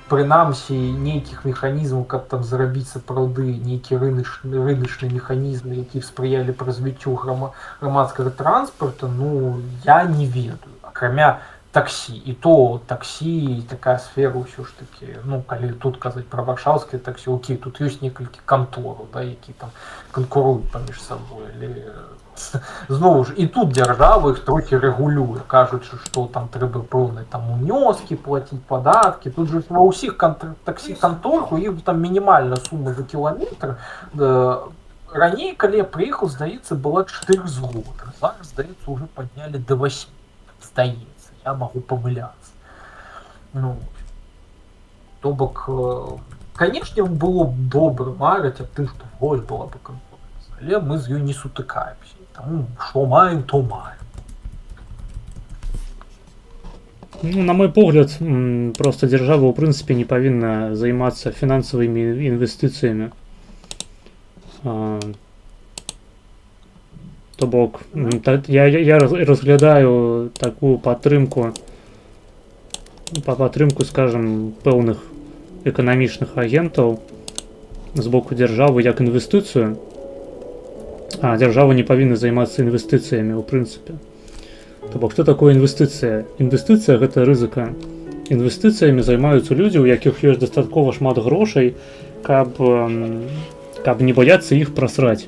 прынамсі нейкіх механізмаў, каб там зрабіць сапраўды нейкі рыначныя механізмы, які спрыялі б развіццю грамадскага транспарта, я не ведаю. Акрамя таксі. І то таксі, такая сфера ўсё ж такі, калі тут казаць пра варшаўскае таксі, окей, тут ёсць некалькі кантораў, да, які там канкуруюць паміж сабой, але зноў ж, і тут дзяржава іх трохі рэгулюе, кажучы, што там трэба пэўныя там унёскі плаціць, падаткі. Тут жа ва ўсіх таксі-канторах у іх там мінімальная сума за кіламетр. Раней, калі я прыехаў, здаецца, была 4 злотых. Зараз, здаецца, уже паднялі да 8. Здаецца, я магу памыляцца. То бок, канешне, было б добра марыць аб тым, што вось была б канкурэнцыя, але мы з ёй не сутыкаемся. Таму, што маем, то маем. На мой погляд, просто дзяржава, ў прынцыпе, не павінна займацца фінансавымі інвестыцыямі. То бок, я разглядаю такую падтрымку, скажем, пэўных эканамічных агентаў з боку дзяржавы як інвестыцыю, а дзяржава не павінна займацца інвестыцыямі ў прынцыпе. То бок, што такое інвестыцыя? Інвестыцыя — гэта рызыка. Інвестыцыямі займаюцца людзі, у якіх ёсць дастаткова шмат грошай, каб не баяцца іх прасраць.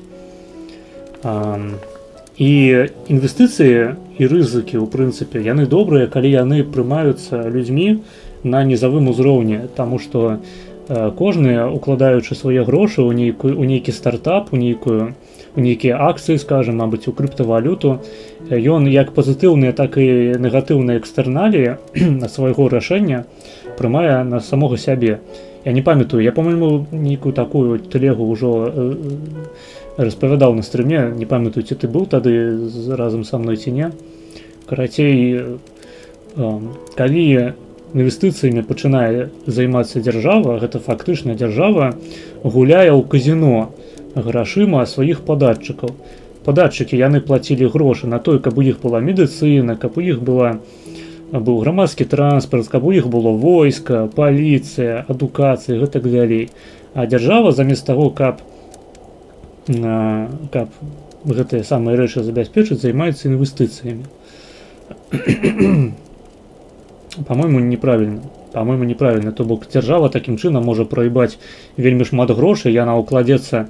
І інвестыцыі і рызыкі, у прынцыпе, яны добрыя, калі яны прымаюцца людзьмі, на нізавым узроўні, таму што кожны, укладаючы свае грошы у нейкі стартап, у нейкія акцыі, скажем, мабыць, у крыптавалюту, ён як пазітыўныя, так і негатыўныя экстэрналіі свайго рашэння прымае на самога сябе. Я не памятаю, я, по-моему, нейкую такую телегу ўжо распавядаў на стрыме, не памятаю, ці ты быў тады разам са мной ці не. Карацей, калі інвестыцыямі пачынае займацца дзяржава, гэта фактычна дзяржава гуляе ў казіно грашыма сваіх падатчыкаў. Падатчыкі яны плацілі грошы на той, каб у іх была медыцына, каб у іх быў грамадскі транспарт, каб у іх было войска, паліцыя, адукацыя і гэтак далей. А дзяржава замест таго, каб гэтыя самыя рэчы забяспечыць, займаецца інвестыцыямі. По-моему, неправильно. То бок дзяржава такім чынам можа праебаць вельмі шмат грошай, яна ўкладзецца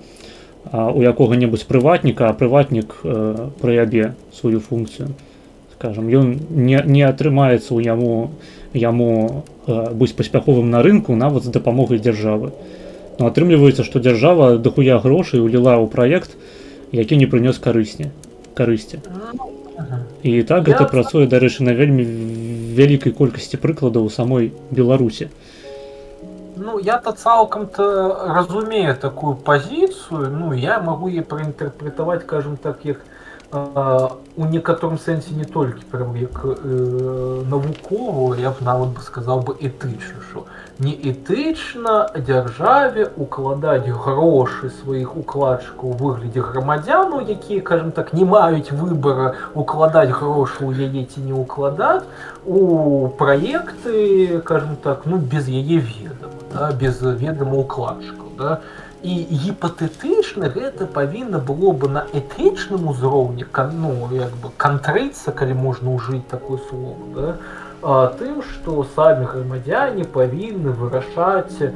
у якога-небудзь прыватніка, а прыватнік праябе сваю функцыю. Скажем, ён не атрымаецца ў яму быць паспяховым на рынку нават з дапамогай дзяржавы. Но атрымліваецца, што дзяржава дохуя грошай уліла ў праект, які не прынёс карысці. І так гэта працуе, дарэчы, на вельмі вялікай колькасці прыкладаў у самой Беларусі. Ну, я-то цалкам-то разумею такую пазіцыю, ну, я магу яе праінтэрпрэтаваць, скажем так, як у некаторым сэнсе не толькі прям як навуковую, я б нават бы сказаў бы этычна, што не этычна дзяржаве укладаць грошы сваіх укладчыкаў у выглядзе грамадзянаў, якія, скажем так, не маюць выбара укладаць грошы ў яе ці не укладаць у праекты, скажем так, ну, без яе ведама, да, без ведама укладчыкаў, да. І гіпатэтычна гэта павінна было бы на этычным узроўні, ну, як бы кантрыцца, калі можна ўжыць такое слово, да, тым, што самі грамадзяне павінны вырашаць,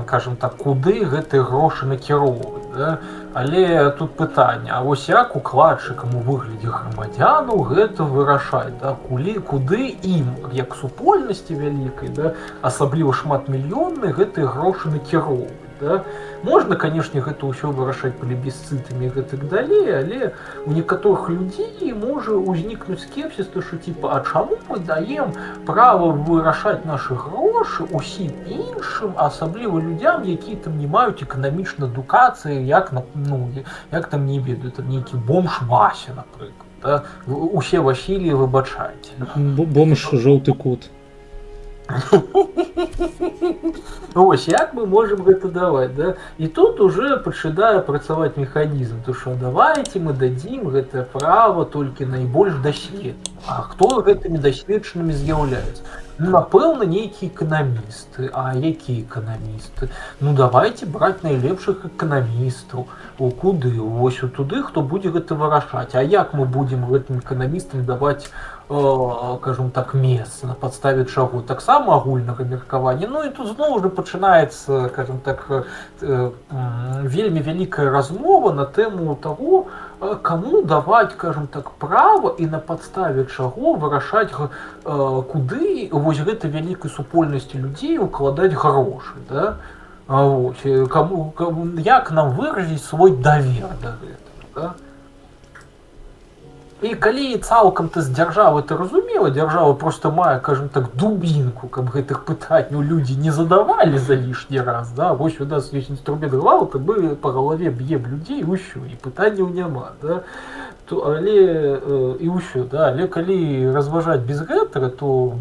скажем так, куды гэтыя грошы накіроўваць, да. Але тут пытанне, а вось як укладчыкам у выглядзе грамадзянаў гэта вырашаць, да, куды ім, як супольнасці вялікай, да, асабліва шматмільённай, гэтыя грошы накіроўваць. Да? Можна, канешне, гэта ўсё вырашаць плебісцытамі і гэтак далей, але у некаторых людзей можа ўзнікнуць скепсіс, то што типа, а чаму мы даем права вырашаць нашы грошы усім іншым, асабліва людзям, якія там не маюць эканамічнай адукацыі, як там не ведаю, там нейкі бомж Вася, напрыклад, да? Усе Васілі, выбачайце. Бомж жоўты кут. Ось, як мы можем гэта даваць, да? І тут уже пачынае працаваць механізм, то што давайте мы дадзім гэтае права толькі найбольш дасведчаным. А хто гэтымі дасведчанымі з'яўляецца? Ну, напэўна, нейкія эканамісты. А якія эканамісты? Ну, давайте браць найлепшых эканамістаў. Куды? Вось туды, хто будзе гэта вырашаць. А як мы будзем гэтым эканамістам даваць, скажем так, месца, на падставе чаго? Таксама агульнага меркавання. Ну, і тут зноў жа пачынаецца, скажем так, вельмі вялікая размова на тэму таго, каму даваць, скажем так, права і на падставе чаго вырашаць, куды вось гэтай вялікай супольнасці людзей укладаць грошы, да? Вось, як нам выразіць свой давер да гэтага, да? І калі цалкам-то з дзяржавы ты разумела, дзяржава проста мае, скажем так, дубінку, каб гэтых пытанняў людзі не задавалі за лішні раз, да? Вось у нас ёсць інструмент гвалту, мы па галаве б'ем людзей, і ўсё, і пытанняў няма, да? Але і ўсё, да? Але калі разважаць без гэтага, то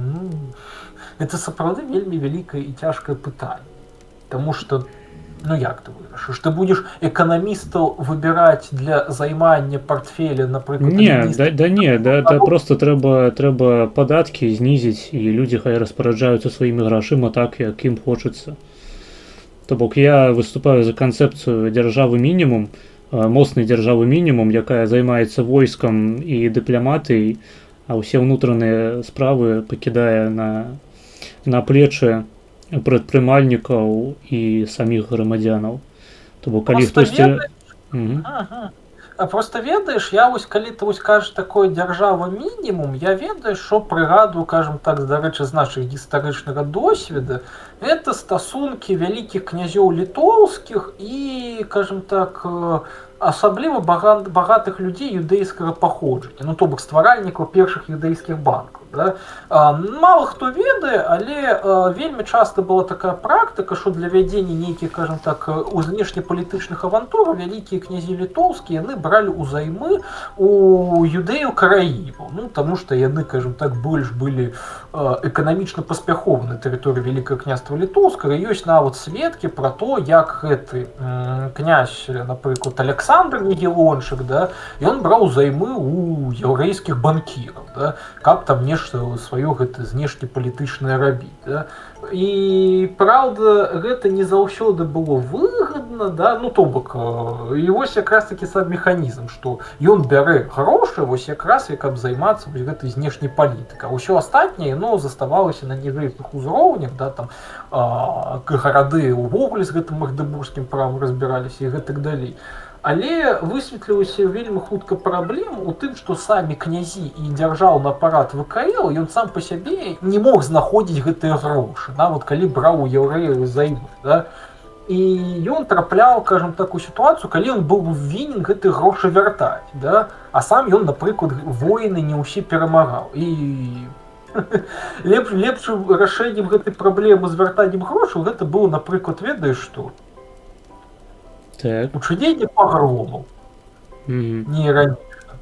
гэта сапраўды вельмі вялікае і цяжкае пытанне. Таму што, ну як ты вырашыш? Ты будзеш эканамістаў выбіраць для займання партфеля, напрыклад... Не, просто трэба падаткі знізіць, і людзі хай распараджаюцца сваімі грашыма так, як ім хочацца. То бок я выступаю за канцэпцыю дзяржавы мінімум, моцнай дзяржавы мінімум, якая займаецца войскам і дыпламатыяй, а ўсе ўнутраныя справы пакідае на плечы прадпрымальнікаў і саміх грамадзянаў. То бок калі хтосьці... А просто ведаеш, я вось калі ты вось кажаш такое дзяржава мінімум, я ведаю, што прыгадую, кажам так, дарэчы, з нашых гістарычнага досведа, это стасункі вялікіх князёў літоўскіх і, кажам так, асабліва багатых людзей юдэйскага паходжання, ну то бок стваральнікаў першых юдэйскіх банкаў. Да? Мало хто ведае, але вельмі часта была такая практыка, што для вядзення нейкіх, кажам так, знешнепалітычных авантураў вялікія князі літоўскія яны бралі ўзаймы у юдэяў караібаў, ну таму што яны, кажам так, больш былі эканамічна паспяховы на тэрыторыі Вялікага княства літоўскага. Ёсць нават сведкі пра то, як гэты князь, напрыклад, Александр Мегелончык, да, ён браў займы у яўрэйскіх банкіраў, да, каб там нешта сваё гэта знешнепалітычнае рабіць. Да. І праўда, гэта не заўсёды было выгадна, да, ну то бок, і вось якраз такі сам механізм, што ён бярэ грошы вось якраз каб займацца вось гэтай знешняй палітыкай. Усё астатняе, ну, заставалася на ніжэйшых узроўнях, да, там гарады ўвогуле з гэтым магдебургскім правам разбіраліся і гэтак далей. Але высветлілася вельмі хутка праблема у тым, што самі князі і дзяржаўны апарат ВКЛ, ён сам па сябе не мог знаходзіць гэтыя грошы, нават калі браў у яўрэяў займы. Да? І ён трапляў, кажам так, у сітуацыю, калі ён быў вінен гэтыя грошы вяртаць, да? А сам ён, напрыклад, воіны не ўсе перамагаў. І лепшым рашэннем гэтай праблемы з вяртаннем грошаў гэта было, напрыклад, ведаеш што? Так. Учыненне пагромаў. Неіранічна.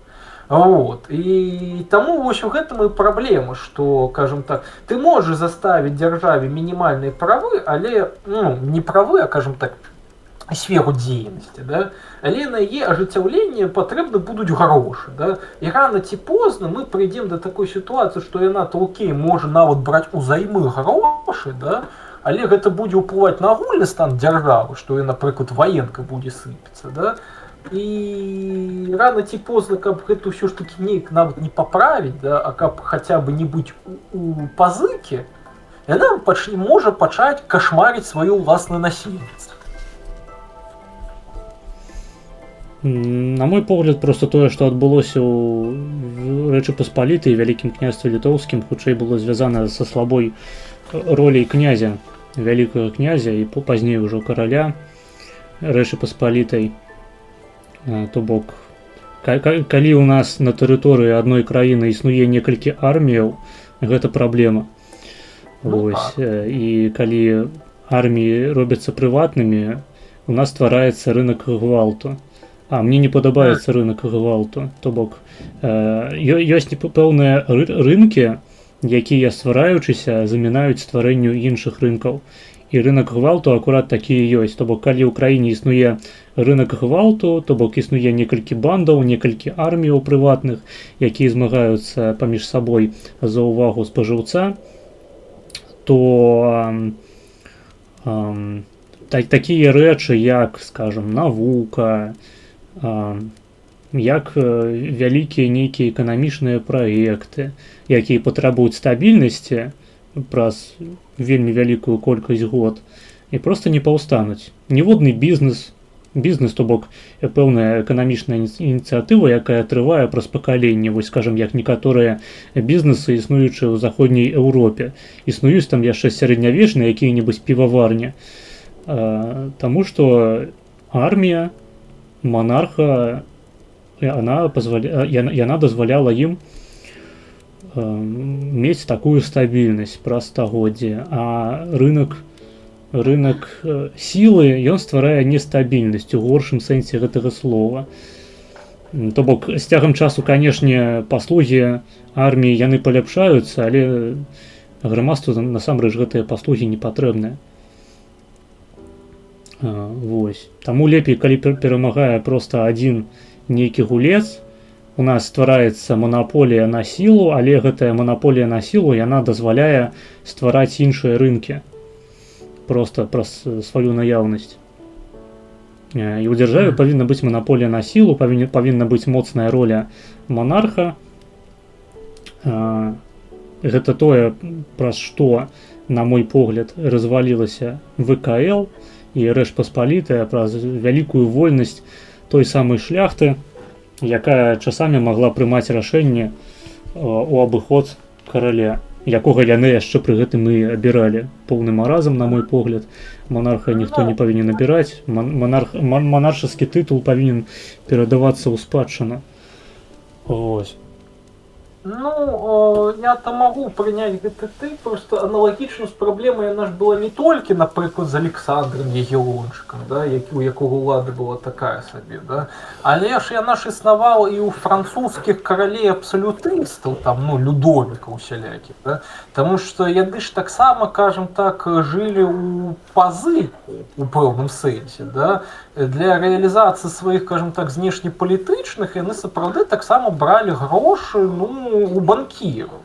Вот. І таму вось у гэтым і праблема, што, кажам так, ты можаш заставіць дзяржаве мінімальныя правы, але, ну, не правы, а, кажам так, сферу дзейнасці, да? Але на яе ажыццяўленне патрэбны будуць грошы. Да? І рана ці позна мы прыйдзем да такой сітуацыі, што яна толкей можа нават браць узаймы грошы, да? Але гэта будзе ўплываць на агульны стан дзяржавы, што, напрыклад, ваенка будзе сыпецца. Да? І рана ці позна, каб гэта ўсё ж такі неяк нават не паправіць, да? А каб хаця бы не быць у пазыкі, яна можа пачаць кашмарыць сваё ўласнае насельніцтва. На мой погляд, просто тое, што адбылося ў Рэчы Паспалітай, Вялікім княстве літоўскім, хутчэй было звязана са слабой роляй князя, вялікага князя і пазней ужо караля Рэчы Паспалітай. То бок, калі ў нас на тэрыторыі адной краіны існуе некалькі арміяў, гэта праблема. Вось. І калі арміі робяцца прыватнымі, у нас ствараецца рынак гвалту. А мне не падабаецца рынак гвалту. То бок, ёсць пэўныя рынкі, якія, ствараючыся, замінаюць стварэнню іншых рынкаў. І рынак гвалту акурат такі і ёсць. То бок, калі ў краіне існуе рынак гвалту, то бок існуе некалькі бандаў, некалькі арміяў прыватных, якія змагаюцца паміж сабой за ўвагу спажыўца, то такія рэчы, як, скажам, навука, як вялікія нейкія эканамічныя праекты, якія патрабуюць стабільнасці праз вельмі вялікую колькасць год, і проста не паўстануць. Ніводны бізнес, то бок пэўная эканамічная ініцыятыва, якая трывае праз пакаленне, вось, скажам, як некаторыя бізнесы, існуючыя ў заходняй Еўропе. Існуюць там яшчэ сярэднявечныя якія-небудзь піваварні. Таму што армія монарха, яна дазваляла ім мець такую стабільнасць праз стагоддзі, а рынак сілы, ён стварае нестабільнасць у горшым сэнсе гэтага слова. То бок, з цягам часу, канешне, паслугі арміі яны паляпшаюцца, але грамадству насамрэч гэтыя паслугі не патрэбныя. Вось. Таму лепей, калі перамагае проста адзін нейкі гулец, у нас ствараецца манаполія на сілу, але гэтая манаполія на сілу, яна дазваляе ствараць іншыя рынкі проста праз сваю наяўнасць. І ў дзяржаве павінна быць манаполія на сілу, павінна быць моцная роля монарха. Гэта тое, праз што, на мой погляд, развалілася ВКЛ і Рэч Паспалітая, праз вялікую вольнасць той самай шляхты, якая часамі магла прымаць рашэнне у абыход караля, якога яны яшчэ пры гэтым і абіралі. Поўны маразм, на мой погляд. Монарха ніхто не павінен абіраць. Монаршаскі тытул павінен перадавацца ў спадчыну. Ось. Ну, я-то могу принять ГТТ, просто аналогично з праблемай яна ж была не толькі, напрыклад, з Александром Ягеллончыкам, да, у якога ўлада была такая сабе, да, але ж яна ж існавала і ў французскіх каралей абсалютыстаў, там, ну, людовікаў усялякіх, да, таму што яны ж таксама, кажам так, жылі ў пазыку у пэўным сэнсе, да, для рэалізацыі сваіх, кажам так, знешнепалітычных яны сапраўды таксама бралі грошы, ну, у банкіраў.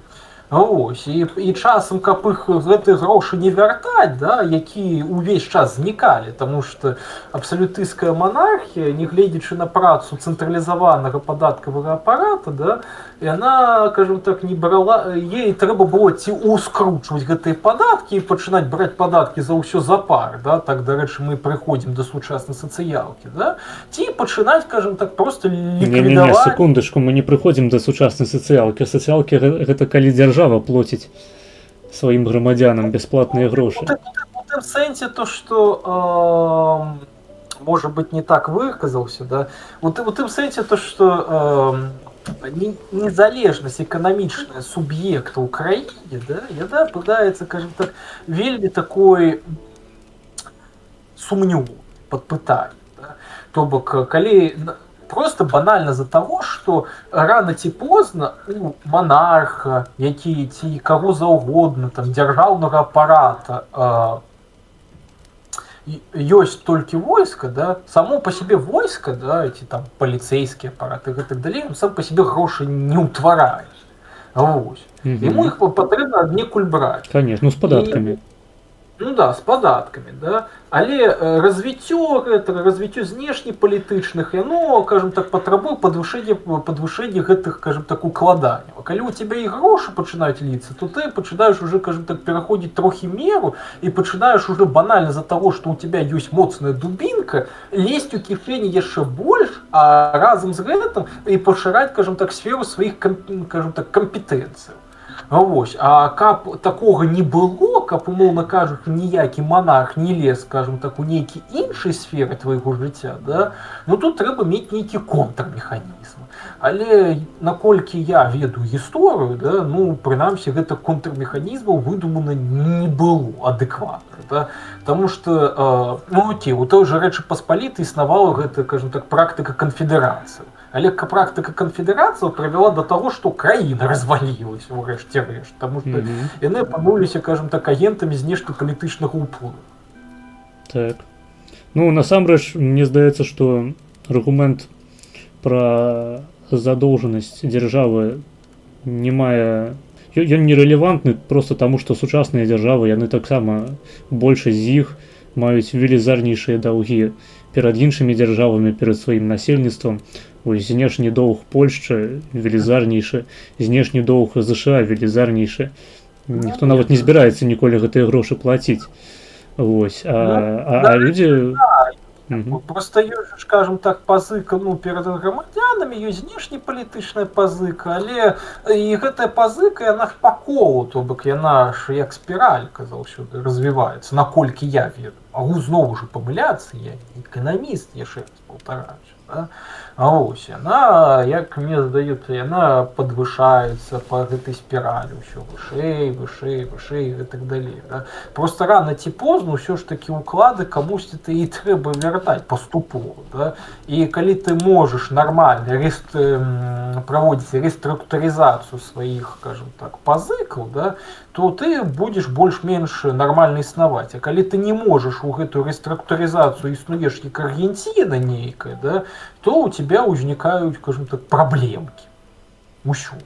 Ось, і часам, каб іх гэтыя грошы не вяртаць, да, які ўвесь час знікалі, таму што абсалютысцкая манархія, не гледзячы на працу цэнтралізаванага падаткавага апарата, да, яна, кажам так, не брала, ей трэба было ці ускручваць гэтыя падаткі і пачынаць браць падаткі за ўсё запар, да, так, дарэчы, мы прыходзім да сучаснай сацыялкі, да, ці пачынаць, кажам так, просто ліквідаваць... Не, секундачку, мы не прыходзім да сучаснай сацыялкі. Сацыялкі гэта калі дзяржава плоціць сваім грамадзянам бясплатныя грошы. У тым сэнсе то, што, можа быць, не так выказаўся, да, у тым сэнсе то, што незалежнасць эканамічная суб'екта ў краіне, да, яна падаецца, кажам так, вельмі такой сумнёвай пад пытаннем, да. То бок, калі просто банальна з-за таго, што рана ці позна у монарха, які ці каго заўгодна, там, дзяржаўнага апарата ёсць толькі войска, да, само па сябе войска, да, ці там паліцэйскі апарат і гэтак далей, сам па сябе грошы не ўтварае. Вось. Яму іх патрэбна аднекуль браць. Конечно, ну з падаткамі. Ну да, з падаткамі, да. Але развіццё гэтага, развіццё знешнепалітычных, яно, кажам так, патрабуе падвышэння гэтых, кажам так, укладанняў. А калі ў цябе і грошы пачынаюць ліцца, то ты пачынаеш уже, кажам так, пераходзіць трохі меру і пачынаеш уже банальна з-за таго, што ў цябе ёсць моцная дубінка, лезть у кішэні яшчэ больш, а разам з гэтым і пашыраць, кажам так, сферу сваіх, кажам так, кампетэнцыяў. Вось. А каб такога не было, каб, умоўна кажучы, ніякі монарх не лез, скажем так, у нейкі іншай сферы твайго жыцця, да, ну тут трэба мець нейкі контрмеханізм. Але наколькі я ведаю гісторыю, да, ну, прынамсі, гэта контрмеханізмаў выдумана не было адэкватна, да, таму што, ну, окей, у той жа Рэчы Паспалітай існавала гэта, кажам так, практыка канфедэрацыі. Але практыка канфедэрацыі прывяла да таго, што краіна развалілася ў рэшце рэшт, таму што яны апынуліся, кажам так, агентамі знешнепалітычнага ўплыву. Так. Ну, насамрэч, мне здаецца, што аргумент пра задоўжанасць дзяржавы не мае... Ён нерэлевантны проста таму, што сучасныя дзяржавы, яны таксама, большасць з іх маюць велізарнейшыя даўгі перад іншымі дзяржавамі, перад сваім насельніцтвам. Ось знешні доўг Польшчы велізарнейшы, знешні доўг ЗША велізарнейшы. Ніхто нават не збіраецца ніколі гэтыя грошы плаціць. Ось. А людзі... Просто ёсць, скажем так, пазыка, ну, перад грамадзянамі, ёсць знешнепалітычная пазыка, але і гэтая пазыка, яна ж па колу, то бок яна ж як спіралька заўсёды развіваецца, наколькі я ведаю. Магу зноў жа памыляцца, я эканаміст, яшчэ раз паўтараюся, да? А ось яна, як мне здаецца, яна падвышаецца па гэтай спіралі, ўсё вышэй, вышэй, вышэй і так далей. Да? Просто рана ці позна ўсё ж такі ўклады камусьці ты і трэба вяртаць паступова. Да? І калі ты можаш нармальна праводзіць рэструктурызацыю сваіх, скажем так, пазыкаў, да, то ты будзеш больш-менш нармальна існаваць. А калі ты не можаш у гэтую рэструктурызацыю існуеш як Аргенціна нейкая, да, то у тебя ўзнікаюць, скажем так, праблемкі. Усюды.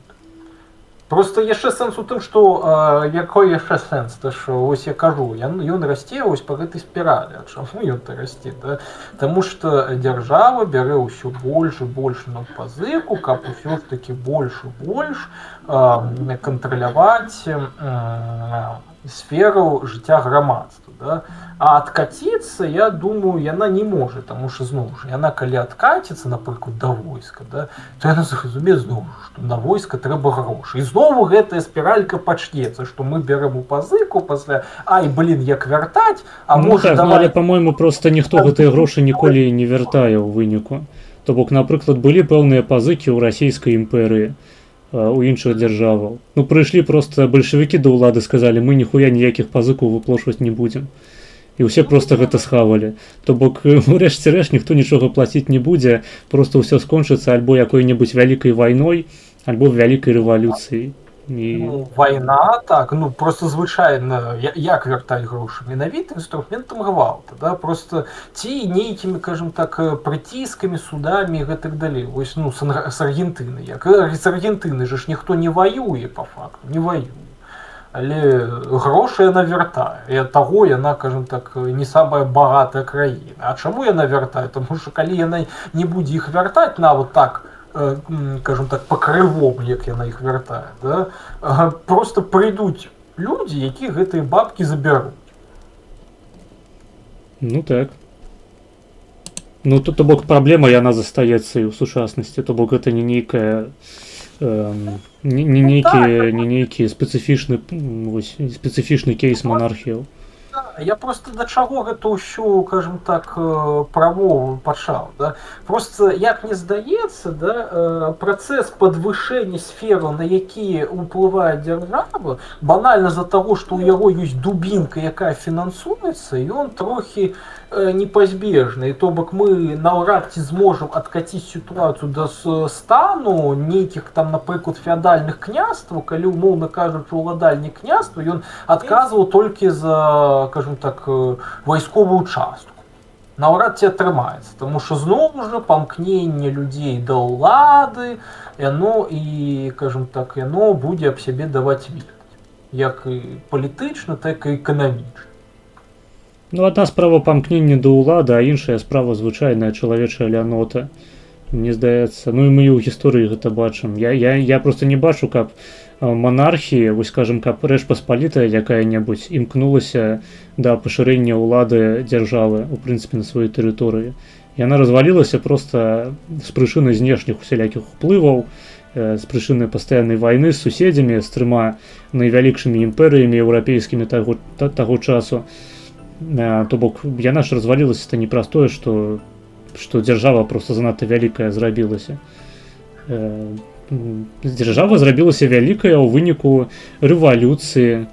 Просто яшчэ сэнс у тым, што якой яшчэ сэнс, то што ось я кажу, ён расце ось па гэтай спіралі. А чаму ён-то расце, да? Таму што дзяржава бярэ ўсё больш і больш на пазыку, каб усё ж такі больш і больш кантраляваць сферу жыцця грамадства, да? А адкаціцца, я думаю, яна не можа, таму што зноў жа яна калі адкаціцца, напрыклад, да войска, да, то яна зразумее зноў, што на войска трэба грошы. І знову гэтая спіралька пачнецца, што мы бярем у пазыку пасля, ай, блін, як вяртаць, а Ну можа так, ну, давай... але, па-мойму, проста ніхто гэтыя грошы ніколі не вяртае ў выніку. То бок, напрыклад, былі пэўныя пазыкі ў расійскай імперыі, у іншых дзяржаваў. Ну, прыйшлі проста бальшавікі да ўлады, сказалі, мы ніхуя ніякіх пазыкаў выплошваць не будзем. І ўсе проста гэта схавалі. То бок, урэшце рэшт, ніхто нічога плаціць не будзе, проста ўсё скончыцца альбо якой-небудзь вялікай вайной, альбо вялікай рэвалюцыяй. І... Ну, вайна, так, ну, просто звычайна, як вяртаць грошы? Менавіта інструментам гвалта, да, просто ці нейкімі, кажам так, прыціскамі, судамі і гэтак далей. Вось, ну, з Аргентыны, як з Аргентыны ж ніхто не ваюе, па факту, не ваюе. Але грошы яна вяртае, і ад таго яна, кажам так, не самая багатая краіна. А чаму яна вяртае? Таму што калі яна не будзе іх вяртаць нават так, кажам так, па-крывому, як яна іх вяртае, да? Просто прыйдуць людзі, які гэтыя бабкі забяруць. Ну так. Ну, то бок, праблема яна застаецца і ў сучаснасці, то бок гэта не нейкая не нейкі спецыфічны кейс монархіяў. Я просто да чаго гэта ўсё, кажам так, прамову пачаў, да? Просто, як мне здаецца, да, працэс падвышэння сферы, на якія ўплывае дзяржава, банальна з-за таго, што ў яго ёсць дубінка, якая фінансуецца, ён трохі непазбежны. І то бок мы наўрад ці зможам адкаціць сітуацыю да стану нейкіх там, напрыклад, феадальных княстваў, калі, умоўна кажучы, уладальнік княства, ён адказваў толькі за, кажам так, вайсковую частку. Наўрад ці атрымаецца, таму што зноў жа памкненне людзей да ўлады, яно і, кажам так, яно будзе аб сябе даваць ведаць, як і палітычна, так і эканамічна. Ну, адна справа памкнення да ўлады, а іншая справа звычайная чалавечая лянота. Мне здаецца, ну і мы ў гісторыі гэта бачым. Я проста не бачу, каб монархія, вось скажем, каб Рэч Паспалітая якая-небудзь імкнулася да пашырэння ўлады дзяржавы, у прынцыпе, на сваёй тэрыторыі. Яна развалілася проста з прычыны знешніх усялякіх уплываў, з прычыны пастаяннай вайны з суседзямі, з 3 найвялікшымі імперыямі еўрапейскімі таго часу. То бок, яна ж развалілася-то не праз тое, што дзяржава проста занадта вялікая зрабілася. Дзяржава зрабілася вялікая ў выніку рэвалюцыі,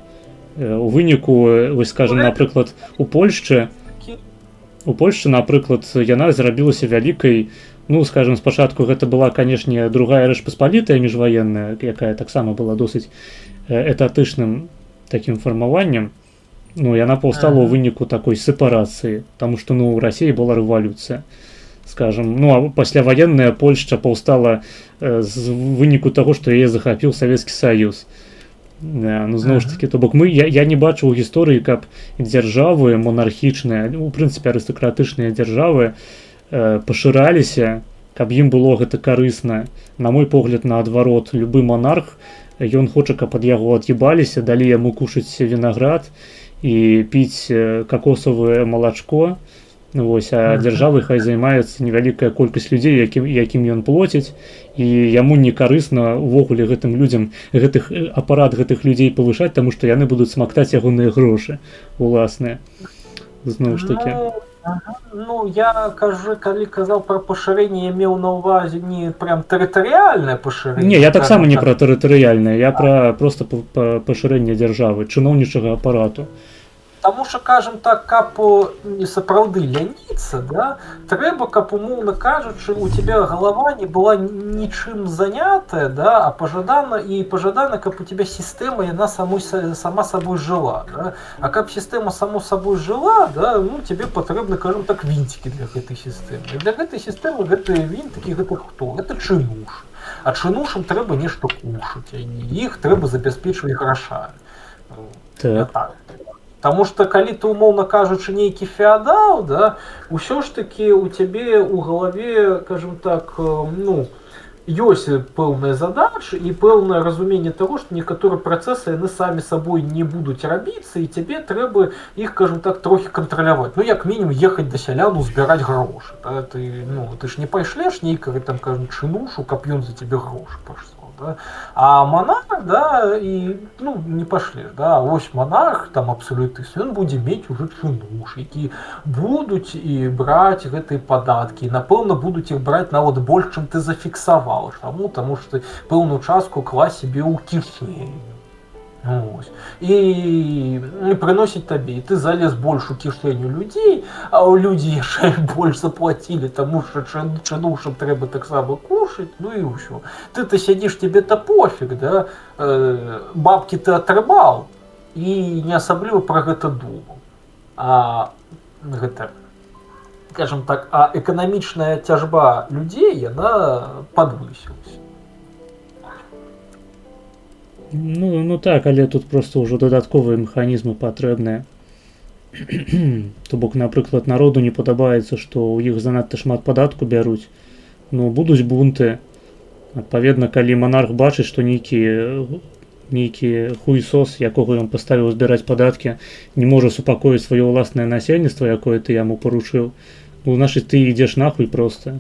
у выніку, вось скажем, напрыклад, у Польшчы, напрыклад, яна зрабілася вялікай, ну, скажем, спачатку гэта была, канешне, другая Рэч Паспалітая міжваенная, якая таксама была досыць этатычным такім фармаваннем. Ну, яна паўстала ў выніку такой сепарацыі, таму што, ну, ў Расіі была рэвалюцыя, скажем. Ну, а пасляваенная Польшча паўстала з выніку таго, што яе захапіў Савецкі Саюз. Ну, зноў ж такі, то бок я не бачу ў гісторыі, каб дзяржавы монархічныя, у прынцыпе, арыстакратычныя дзяржавы пашыраліся, каб ім было гэта карысна. На мой погляд, наадварот, любы монарх, ён хоча, каб ад яго ад'ебаліся, далі яму кушаць вінаград і піць какосавае малачко. Вось, а дзяржавы хай займаецца невялікая колькасць людзей, якім ён плоціць, і яму не карысна увогуле гэтым людзям апарат гэтых людзей павышаць, таму што яны будуць смактаць ягоныя грошы уласныя. Зноў ж такі. Ну, я, калі казаў пра пашырэнне, я меў на ўвазе не прям тэрытарыяльнае пашырэнне. Не, я таксама не пра тэрытарыяльнае, я пра проста пашырэнне дзяржавы, чыноўнічага апарату. Таму што, кажам так, каб сапраўды ляніцца, да, трэба, каб, умоўна кажучы, у тебя галава не была нічым занятая, да, а пажадана, каб у тебя сістэма, яна сама сабой жыла. Да. А каб сістэма само сабой жыла, да, ну, тебе патрэбны, кажам так, вінтікі для гэтай сістэмы. І для гэтай сістэмы гэтыя вінтікі, гэта хто? Гэта чынуш. А чынушам трэба нешта кушаць, а іх трэба забяспечваць грашамі. Так. Таму што калі ты, умоўна кажучы, нейкі феадал, да, усё ж такі у цябе ў галаве, кажам так, ну, ёсць пэўныя задачы і пэўнае разуменне таго, што некаторыя працэсы яны самі сабой не будуць рабіцца, і цябе трэба іх, кажам так, трохі кантраляваць. Ну, як мінімум, ехаць да сяляну, збіраць грошы. Да? Ты ж не пайшлеш нейкага, там, кажам, чынушу, каб ён за цябе грошы паслаў. Да? А монарх, да, і, ну, не пашлеш, да, ось монарх, там, абсалютыст, ён будзе мець ужо чынуш, які будуць і браць гэтыя падаткі, і, напэўна, будуць іх браць нават больш, чым ты зафіксаваў. Чаму? Таму што пэўную частку класць сябе ў кішэню. Ось. І прыносіць табе, і ты залез больш у кішэню людзей, а ў людзі яшчэ больш заплацілі, таму што чынушам трэба таксама кушаць, ну і ўсё. Ты сядзіш, тебе-то пофіг, да? Бабкі ты атрымаў і не асабліва пра гэта думаў. А гэта, скажем так, а эканамічная цяжба людзей, яна падвысілася. Ну так, але тут просто ўжо дадатковыя механізмы патрэбныя. То бок, напрыклад, народу не падабаецца, што ў іх занадта шмат падатку бяруць. Ну, будуць бунты. Адпаведна, калі манарх бачыць, што нейкі хуйсос, якога ён паставіў збіраць падаткі, не можа супакоіць сваё ўласнае насельніцтва, якое ты яму паручыў, ну, значыць, ты ідзеш нахуй проста.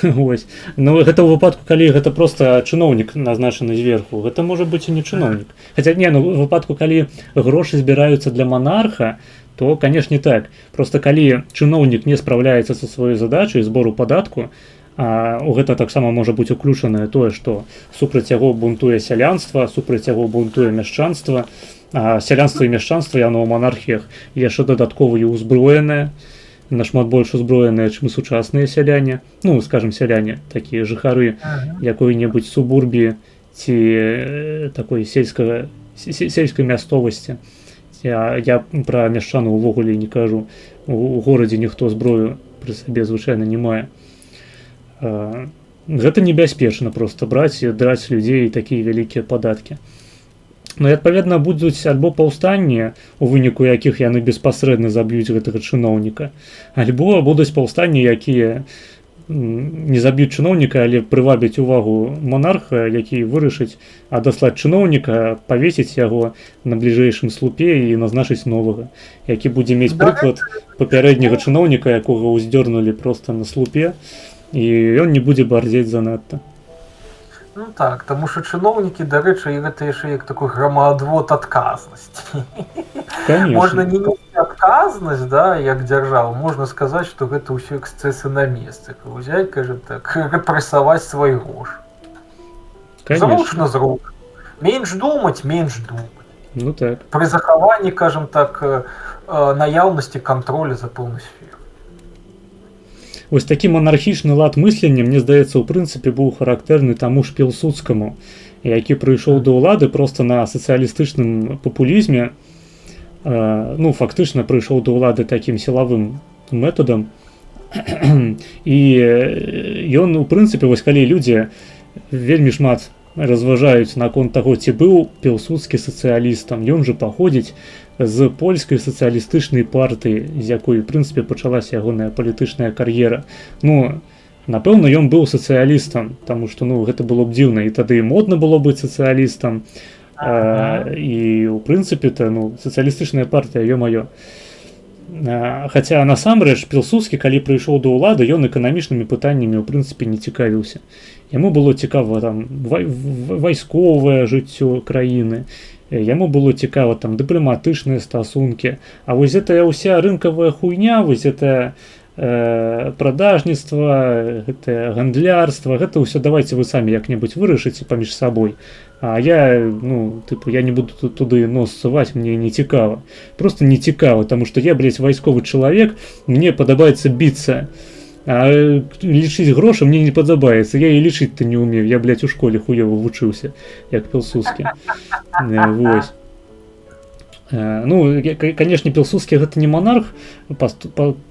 Ось. Ну, гэта ў выпадку, калі гэта проста чыноўнік назначаны зверху, гэта можа быць і не чыноўнік. Хаця не, ну, ў выпадку, калі грошы збіраюцца для манарха, то, канешне, так. Проста калі чыноўнік не спраўляецца са сваёй задачай збору падатку, а у гэта таксама можа быць уключанае тое, што супраць яго бунтуе сялянства, супраць яго бунтуе мяшчанства, а сялянства і мяшчанства яно ў монархіях яшчэ дадаткова і ўзброенае, нашмат больш узброеныя, чым сучасныя сяляне, ну, скажем, сяляне, такія жыхары якой-небудзь субурбіі ці такой сельскай мясцовасці. Я пра мяшчану ўвогуле не кажу. У горадзе ніхто зброю пры сабе звычайна не мае. Гэта небяспечна проста браць і драць людзей такія вялікія падаткі. Ну і адпаведна будуць альбо паўстанні, у выніку якіх яны беспасрэдна заб'юць гэтага чыноўніка, альбо будуць паўстанні, якія не заб'юць чыноўніка, але прывабяць увагу монарха, які вырашыць адаслаць чыноўніка, павесіць яго на бліжэйшым слупе і назначыць новага, які будзе мець прыклад папярэдняга чыноўніка, якога ўздзёрнулі проста на слупе, і ён не будзе бардзець занадта. Ну так, таму што чыноўнікі, дарэчы, і гэта яшчэ як такой грамаадвод адказнасці. Можна не несці адказнасць, да, як дзяржава, можна сказаць, што гэта ўсё эксцэсы на месцы. Узяць, кажам так, рэпрэсаваць свой грош. Зручна. Менш думаць. Ну так. Пры захаванні, кажам так, наяўнасці кантролю за пэўнай сферай. Вось такі монархічны лад мыслення, мне здаецца, у прынцыпе быў характэрны таму ж Пілсудскаму, які прыйшоў да ўлады проста на сацыялістычным папулізме, ну, фактычна прыйшоў да ўлады такім сілавым метадам. І ён, у прынцыпе, вось калі людзі вельмі шмат разважаюць наконт таго, ці быў Пілсудскі сацыялістам, ён жа паходзіць з польскай сацыялістычнай партыі, з якой, у прынцыпе, пачалася ягоная палітычная кар'ера. Ну, напэўна, ён быў сацыялістам, таму што, ну, гэта было б дзіўна, і тады модна было быць сацыялістам, і, у прынцыпе-то, ну, сацыялістычная партыя, ё-маё. Хаця, насамрэч, Пілсудскі, калі прыйшоў да ўлады, ён эканамічнымі пытаннямі, у прынцыпе, не цікавіўся. Яму было цікава там вайсковае жыццё краіны, яму было цікава там дыпламатычныя стасункі, а вось гэтая ўся рынкавая хуйня, вось гэта прадажніцтва, гэта гандлярства, гэта ўсё давайце вы самі як-небудзь вырашыце паміж сабой. А я, ну, тыпу, я не буду туды нос суваць, мне не цікава. Просто не цікава, таму што я, блядь, вайсковы чалавек, мне падабаецца біцца. А лічыць грошы мне не падабаецца. Я і лічыць-то не ўмею. Я, блядь, у школе хуёва вучыўся, як Пілсудскі. Вось. Ну, канешне, Пілсудскі гэта не монарх па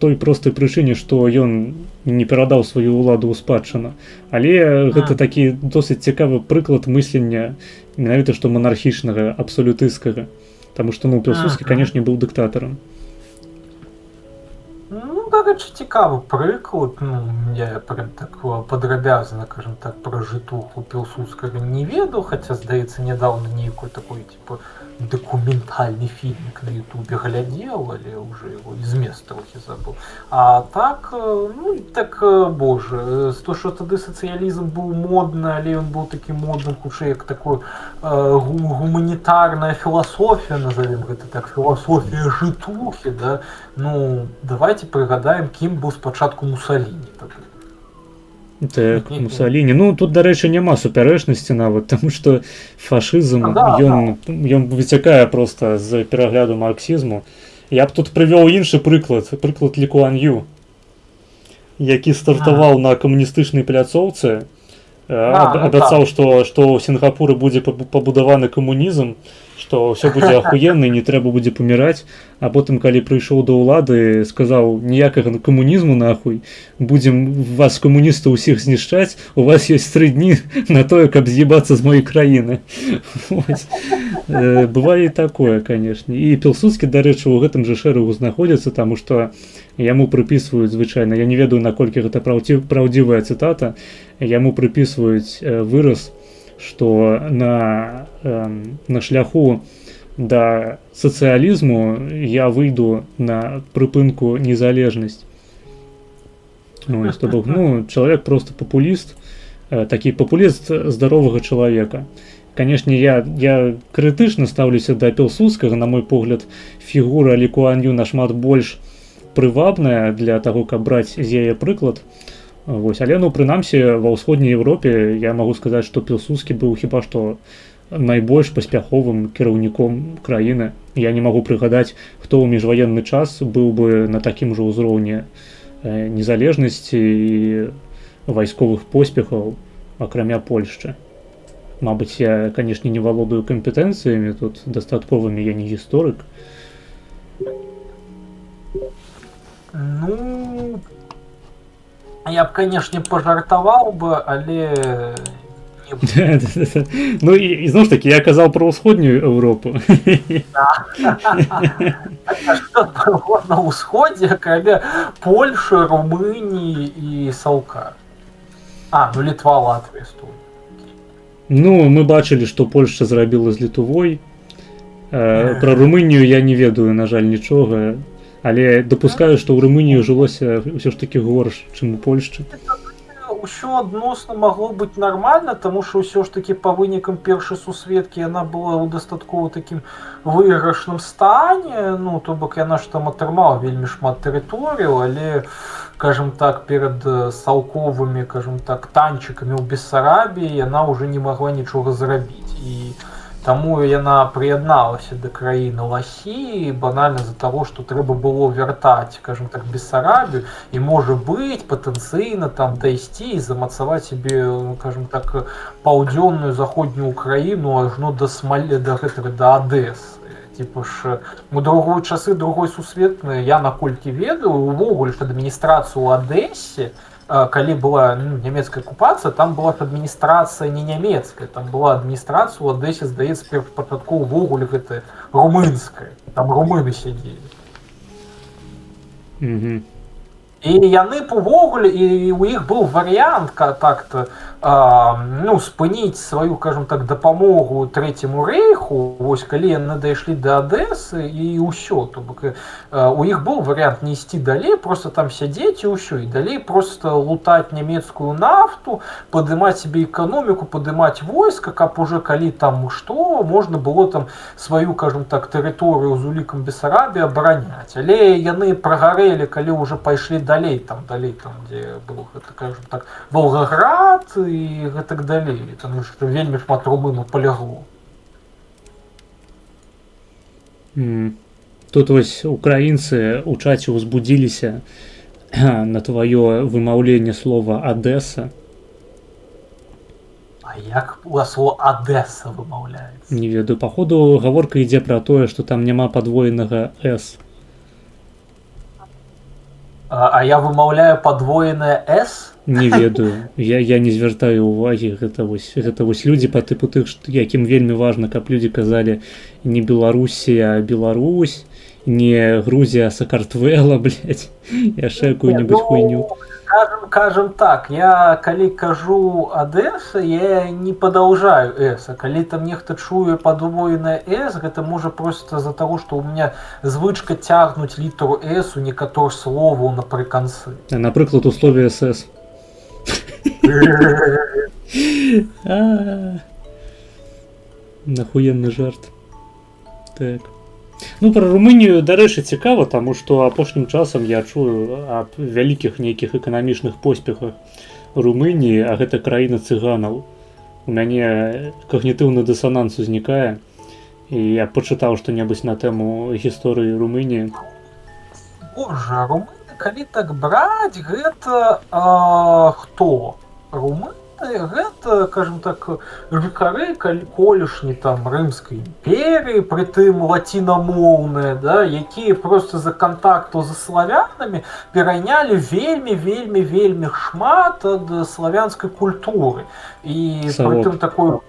той простай прычыне, што ён не перадаў сваю ўладу ў спадчыну. Але гэта такі досыць цікавы прыклад мыслення менавіта што монархічнага, абсалютысцкага. Таму што, ну, Пілсудскі, канешне, быў дыктатарам. Ну, Ну, дарэчы, цікавы прыклад. Ну, я прям так падрабязна, скажем так, пра жытуху Пілсудскага не ведаў, хаця, здаецца, нядаўна нейкую такой, типа, дакументальны фільмік на Ютубе глядзеў, але ўжо яго і змест трохі забыў. А так, ну, так, боже, то, што тады сацыялізм быў модны, але ён быў такім модным, хутчэй, як такой гуманітарная філасофія, назовем гэта так, філасофія жытухі, да? Ну, давайте прыгадаем, кім быў спачатку Мусаліні тады. Так, Мусаліні. Ну, тут, дарэчы, няма супярэчнасці нават, таму што фашызм, ён выцякае проста з перагляду марксізму. Я б тут прывёў іншы прыклад Лі Куан Ю, які стартаваў на камуністычнай пляцоўцы, абяцаў, што ў Сінгапуры будзе пабудаваны камунізм, што ўсё будзе ахуенна і не трэба будзе паміраць, а потым, калі прыйшоў да ўлады, сказаў, ніякага камунізму нахуй, будзем вас, камуністаў, усіх знішчаць, у вас ёсць 3 дні на тое, каб з'ебацца з моей краіны. Бывае і такое, канешне. І Пілсудскі, дарэчы, у гэтым жа шэрагу знаходзіцца, таму што яму прыпісваюць звычайна, я не ведаю, наколькі гэта праўдзівая цытата, яму прыпісваюць выраз, што на шляху да сацыялізму я выйду на прыпынку незалежнасць. Ну, чалавек просто папуліст, такі папуліст здаровага чалавека. Канешне, я крытычна стаўлюся да Пілсудскага, на мой погляд, фігура Лі Куан Ю нашмат больш прывабная для таго, каб браць з яе прыклад. Вось, але, ну, прынамсі, ва ўсходняй Еўропе я магу сказаць, што Пілсудскі быў хіба што найбольш паспяховым кіраўніком краіны. Я не магу прыгадаць, хто ў міжваенны час быў бы на такім жа ўзроўні незалежнасці і вайсковых поспехаў, акрамя Польшчы. Мабыць, я, канешне, не валодаю кампетэнцыямі тут дастатковымі, я не гісторык. Ну, я б, канешне, пажартаваў бы, але... Ну, і зноў ж такі, я казаў пра ўсходнюю Еўропу. Што было на ўсходзе, каля Польшы, Румыніі і Саўка? Ну, Літва, Латвія, Эстонія. Ну, мы бачылі, што Польшча зрабіла з Літвой. Пра Румынію я не ведаю, на жаль, нічога. Але дапускаю, што ў Румыніі жылося ўсё ж такі горш, чым у Польшчы. Усё адносна магло быць нармальна, таму што ўсё ж такі па вынікам першай сусветкі яна была ў дастаткова такім выйгрышным стане, ну, то бок яна ж там атрымала вельмі шмат тэрыторыяў, але, скажем так, перад салковымі, скажем так, танчыкамі ў Бессарабіі яна ўжо не магла нічога зрабіць. І таму яна прыядналася да краіны Ласіі банальна з-за таго, што трэба было вяртаць, скажем так, Бессарабію і, можа быць, патэнцыйна там дайсці і замацаваць сябе, скажем так, паўдзённую заходнюю Украіну ажно да Адэсы. Типа ж, у часы другой сусветнай, я наколькі ведаю, увогуле ж адміністрацыю ў Адэсе, калі была нямецкая акупацыя, там была адміністрацыя не нямецкая, там была адміністрацыя ў Адэсе, здаецца, першапачаткова увогуле гэта румынская, там румыны сядзелі. І яны б увогуле, і у іх быў варыянт так-то, ну, спыніць сваю, скажем так, дапамогу Трэцяму рэйху, вось, калі яны дайшлі да Адэсы і ўсё. То бок у іх быў варыянт не ісці далей, просто там сядзець і ўсё, і далей просто лутаць нямецкую нафту, падымаць сябе эканоміку, падымаць войска, каб уже калі там што, можна было там сваю, скажем так, тэрыторыю з улікам Бессарабіі абараняць. Але яны прагарэлі, калі ўжо пайшлі далей, дзе быў, скажем так, Волгаград і гэтак далей, таму што вельмі шмат румынаў палягло. Тут вось украінцы ў чаце ўзбудзіліся на тваё вымаўленне слова Адэса. А як слово Адэса вымаўляецца? Не ведаю, паходу гаворка ідзе пра тое, што там няма падвоенага «С». А я вымаўляю падвоенае «С»? Не ведаю, я не звяртаю ўвагі, гэта вось людзі па тыпу тых, якім вельмі важна, каб людзі казалі не Беларусія, а Беларусь, не Грузія, а Сакартвела, блядь, яшчэ якую-небудзь хуйню. Кажем так, я калі кажу ад С, я не падаўжаю С, а калі там нехта чуе падвоенае С, гэта можа просто з-за таго, што ў меня звычка цягнуць літару С у некаторых словаў напрыканцы. Напрыклад, у слове СС. Нахуенны жарт. Так. Ну, пра Румынію, дарэчы, цікава, таму што апошнім часам я чую аб вялікіх нейкіх эканамічных поспехах Румыніі, а гэта краіна цыганаў. У мяне когнітыўны дысананс узнікае, і я пачытаў што-небудзь на тэму гісторыі Румыніі. Боже, румыны, калі так браць, гэта хто? Румыны? Гэта, скажем так, жыхары колішні там рымскай імперіі, прытым лацінамоўныя, да, якія просто за кантакту за славянамі перайнялі вельмі шмат ад славянскай культуры. І прытым такой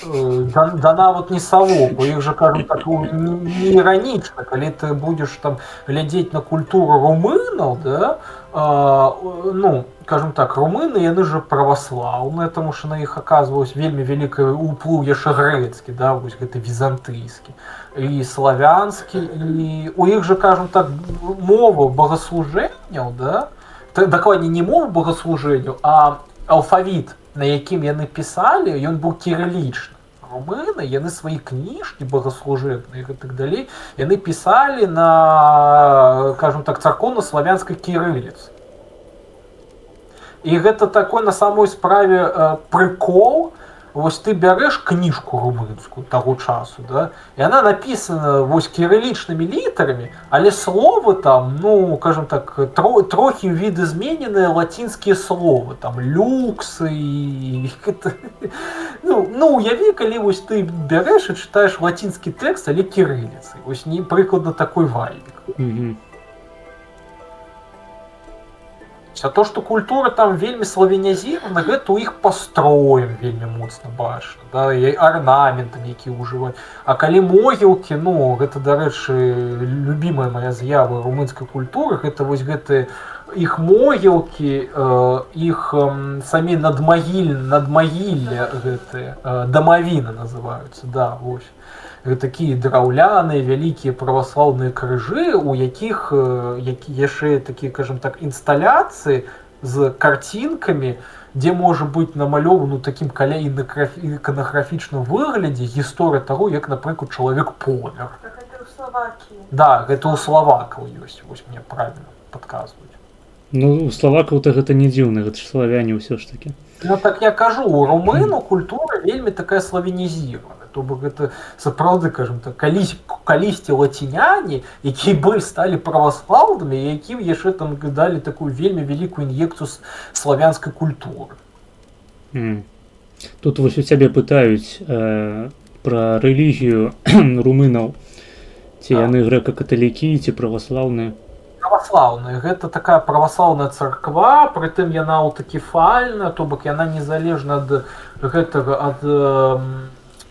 да нават не савок, у іх жа, кажам так, не іранічна, калі ты будзеш там глядзець на культуру румынаў, да, ну, скажем так, румыны, яны же праваслаўныя, тому что на іх аказваўся вельмі вялікі ўплыў яшчэ грэцкі, да, вось гэты візантыйскі і славянскі, і у іх же, кажем так, мова богаслужэнняў, да, дакладней не мова богаслужэнняў, а алфавіт, на якім яны пісалі, ён быў кірылічны. Румыны, яны свае кніжкі богаслужэнныя і так далей, яны пісалі на, скажем так, царкоўна-славянскай кірыліцы. І гэта такой на самой справе прыкол. Вось ты бярэш кніжку румынскую таго часу, да, і яна напісана вось кірылічнымі літарамі, але словы там, ну, скажем так, трохі відазмененыя лацінскія словы, там люксы і ну, уяві, калі вось ты бярэш і чытаеш лацінскі тэкст, але кірыліцай. Вось не прыкладна такой вайбік. А то, што культура там вельмі славянізіравана, гэта ў іх пастроем вельмі моцна бачна, да, і арнаментам, які ўжываюць. А калі могілкі, ну, гэта, дарэчы, любімая моя з'ява румынскай культуры, гэта вось гэтыя іх могілкі, іх самі надмагілля гэтыя, дамавіны называюцца, да, вось. Такія драўляныя вялікія праваслаўныя крыжы, у якіх яшчэ такія, скажем так, інсталяцыі з карцінкамі, дзе можа быць намалёвана такім каля іканаграфічным выглядзе гісторыя таго, як, напрыклад, чалавек помер. Гэта ў Славакіі. Да, гэта ў славакаў ёсць, вось мне правільна падказваюць. Ну, у славакаў-то гэта не дзіўна, гэта ж славяне ўсё ж такі. Ну так я кажу, у румыну культура вельмі такая славянізіравана. То бок гэта сапраўды, кажам так, калісьці лаціняне, якія сталі праваслаўнымі, якім яшчэ там далі такую вельмі вялікую ін'екцыю славянскай культуры. Тут вось у цябе пытаюць пра рэлігію румынаў, ці яны грэка-каталікі, ці праваслаўныя. Праваслаўная, гэта такая праваслаўная царква, прытым яна аўтакефальная, то бок яна незалежна ад гэтага, ад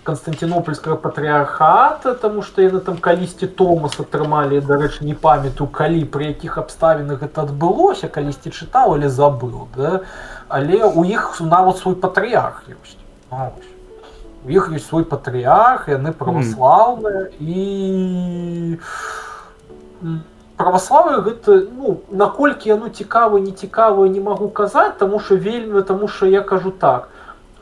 Канстантинопольскага патрыархата, таму што яны там калісьці Томас атрымалі, дарэчы, не памятаю, калі, пры якіх абставінах гэта адбылося, калісьці чытаў, але забыў, да? Але у іх нават свой патрыарх ёсць. У іх ёсць свой патрыарх, яны праваслаўныя, і праваслаўе гэта, ну, наколькі яно цікава, не цікава, не магу казаць, таму што я кажу так,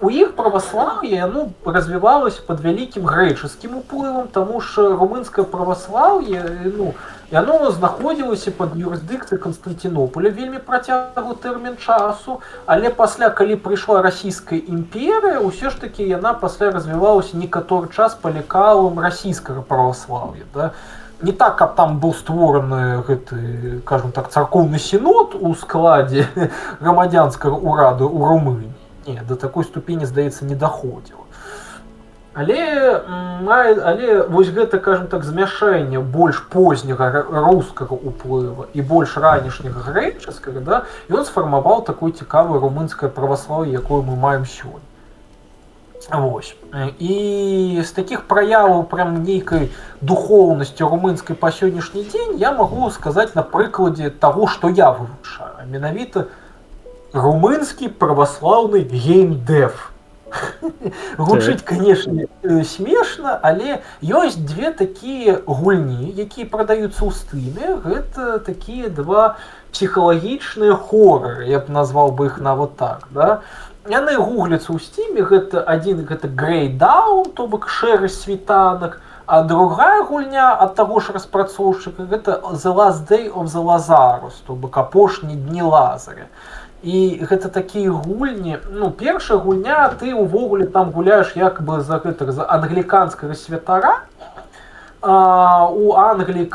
у іх праваслаўе яно развівалася пад вялікім грэчаскім уплывам, таму што румынскае праваслаўе, ну, яно знаходзілася пад юрысдыкцыяй Канстантинополя вельмі працяглы тэрмін часу, але пасля, калі прыйшла расійская імперія, ўсё ж такі яна пасля развівалася некаторы час па лекалам расійскага праваслаўя, да? Не так, каб там быў створаны гэты, кажам так, царкоўны сінод у складзе грамадзянскага ўраду ў Румыніі. Не, до такой ступені, здаецца, не даходзіла. Але вось гэта, кажам так, змяшэнне больш позняга рускага ўплыва і больш ранішняга грэчаскага, да, ён сфармаваў такое цікавае румынскае праваслаўе, якое мы маем сёння. Вось. І з такіх праяў прям нейкай духоўнасці румынскай па сённяшні дзень я магу сказаць на прыкладзе таго, што я вывучаю. Менавіта румынскі праваслаўны геймдэв. Гучыць, канешне, смешна, але ёсць две такія гульні, якія прадаюцца ў стыме. Гэта такія два псіхалагічныя хорары, я б назваў бы іх нават так, да? Яны гугляцца ў стиме, гэта адзін гэта Grey Dawn, то бок шэры світанак, а другая гульня ад таго ж распрацоўшчыка гэта The Last Day of the Lazarus, то бок апошні дні Лазаря. І гэта такія гульні, ну, першая гульня, ты ўвогуле там гуляеш як бы за англіканскага святара, у Англіі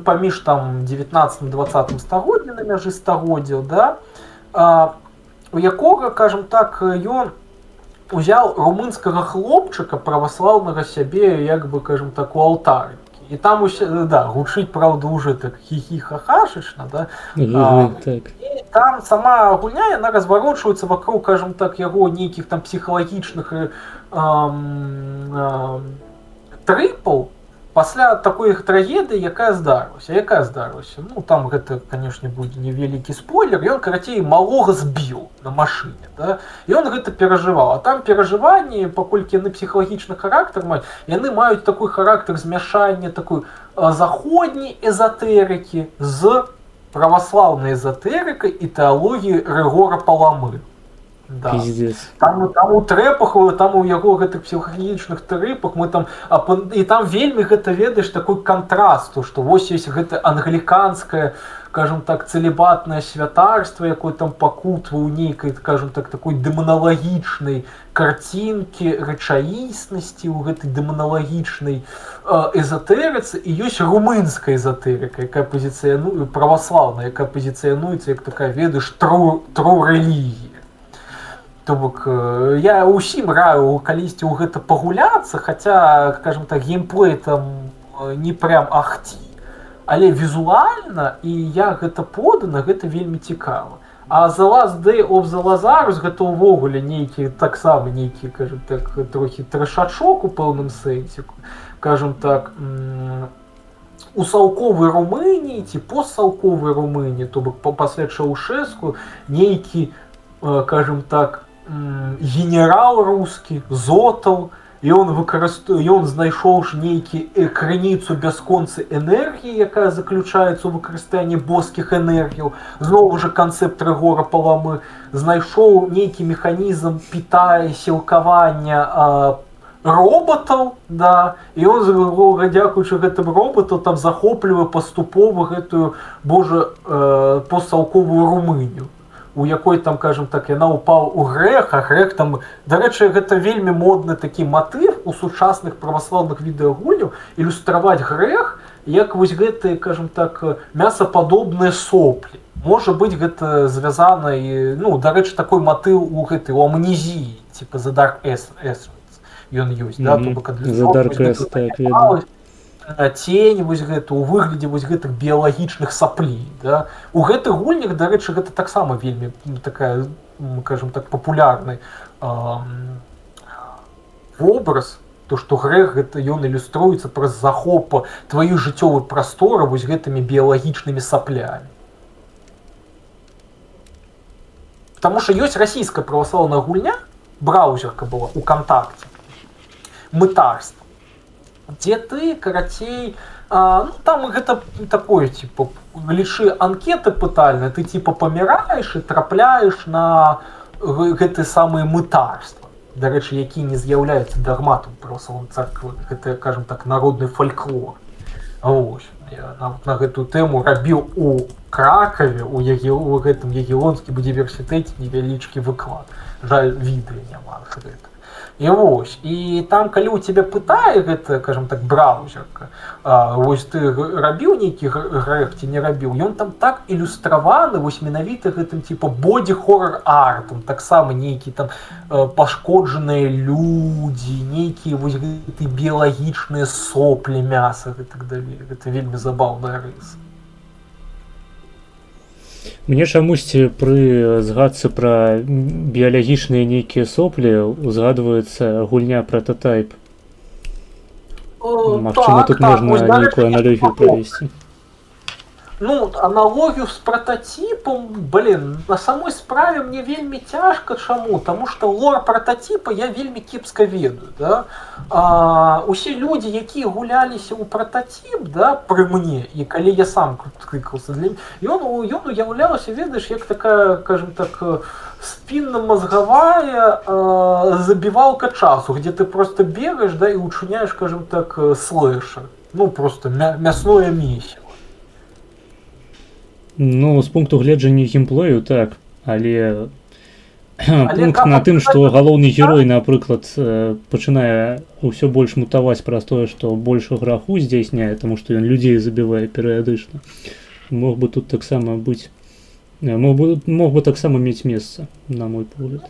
паміж там 19-20 стагоддзя на мяжы стагоддзяў, да, у якога, кажам так, ён узяў румынскага хлопчыка праваслаўнага сябе, як бы, кажам так, у алтарыкі. І там усе, да, гучыць, правда, уже так хі-хі-ха-хашычна, да. Так. І там сама гульня, яна разварочваецца вакол, кажам так, яго нейкіх там псіхалагічных трыпаў, пасля такой трагедыі, якая здарылася. Ну, там гэта, канешне, будзе невялікі спойлер, ён, карацей, малога збіў на машыне, да? І ён гэта перажываў. А там перажыванні, паколькі яны псіхалагічны характар маюць, яны маюць такой характар змяшання такой заходняй эзотэрыкі з праваслаўнай эзотэрыкай і тэалогіяй Рыгора Паламы. Да. Там у трэпах, там у яго гэтых псіхалагічных трыпах мы там, і там вельмі гэта, ведаеш, такой кантраст, што вось ёсць гэта англіканскае, кажам так, цэлібатнае святарства, якое там пакутвае ў нейкай, кажам так, такой дэманалагічнай карцінкі рэчаіснасці, у гэтай дэманалагічнай эзотэрыцы, і ёсць румынская эзотэрыка, якая пазіцыянуе, праваслаўная, якая пазіцыянуецца як такая, ведаеш, тру рэлігія. То бок, я ўсім раю калісьці ў гэта пагуляцца, хаця, кажам так, геймплей там не прям ахці, але візуальна і як гэта подана, гэта вельмі цікава. А The Last Day of the Lazarus гэта ўвогуле нейкі, таксама нейкі, кажам так, трохі трэшачок у пэўным сэнсе, кажам так, у саўковай Румыніі ці постсаўковай Румыніі, то бок пасля Чаўшэску, нейкі, кажам так, генерал рускі, Зотаў, і ён знайшоў ж нейкі крыніцу бясконцай энергіі, якая заключаецца ў выкарыстанні боскіх энергіяў, зноў жа канцэпт Рыгора Паламы, знайшоў нейкі механізм пітае сілкавання роботаў, да, і ён, дзякуючы гэтым роботам, там захоплівае паступова гэтую, постсаўковую Румынію, у якой там, кажам так, яна ўпаў у грэх, а грэх там, дарэчы, гэта вельмі модны такі матыв у сучасных праваслаўных відэагульняў, ілюстраваць грэх, як вось гэтыя, кажам так, мясападобныя соплі. Можа быць, гэта звязана, і, ну, дарэчы, такой матыў у гэтай, у амнезіі, типа The Dark Essence, ён ёсць, да, то бок The Dark Essence, так, ведаю. Тень вось гэта, у выглядзе вось гэтых біялагічных саплей, да. У гэтых гульнях, дарэчы, гэта таксама вельмі такая, кажам так, папулярны вобраз, то што грэх гэта ён ілюструецца праз захоп тваёй жыццёвай прасторы вось гэтымі біялагічнымі саплямі. Таму што ёсць расійская праваслаўная гульня, браузерка была у Контакце, мытарства, дзе ты, карацей, ну, там гэта такое, типа, лічы анкеты пытальныя, ты, типа, паміраеш і трапляеш на гэты самыя мытарства, дарэчы, які не з'яўляецца дагматам праваслаўнай царквы, гэта, кажам так, народны фальклор. Вось, я на гэтую тэму рабіў у Кракаве, у гэтым Ягелонскім універсітэце невялічкі выклад. Жаль, відэа няма гэта. І вось, і там, калі ў цябе пытае гэта, кажам так, браузерка, вось ты рабіў нейкі грэх ці не рабіў, ён там так ілюстраваны, вось менавіта гэтым, типа, боді-хоррор-артам, таксама нейкі там пашкоджаныя людзі, нейкія вось гэтыя біялагічныя соплі мяса і так далей. Гэта вельмі забаўная рыса. Мне чамусьці пры згадцы пра біялагічныя нейкія соплі узгадваецца гульня Prototype. Магчыма, тут можна нейкую аналогію правесці. Ну, аналогію з прототипом, блин, на самой справе мне вельмі цяжка, чаму? Таму што лор прототипа я вельмі кепска ведаю, да? Усе людзі, якія гуляліся ў прототип, да, пры мне, і калі я сам клікаўся, ён уяўляўся, ведаеш, як такая, скажем так, спінна-мозговая забівалка часу, где ты просто бегаешь, да, і учиняешь, скажем так, слэшер. Ну, просто мясное месиво. Ну, з пункту гледжання геймплею, так, але пункт на тым, што галоўны герой, напрыклад, пачынае ўсё больш мутаваць праз тое, што больш граху здзяйсняе, таму што ён людзей забівае перыядычна. Мог бы тут таксама быць, мог бы таксама мець месца, на мой погляд.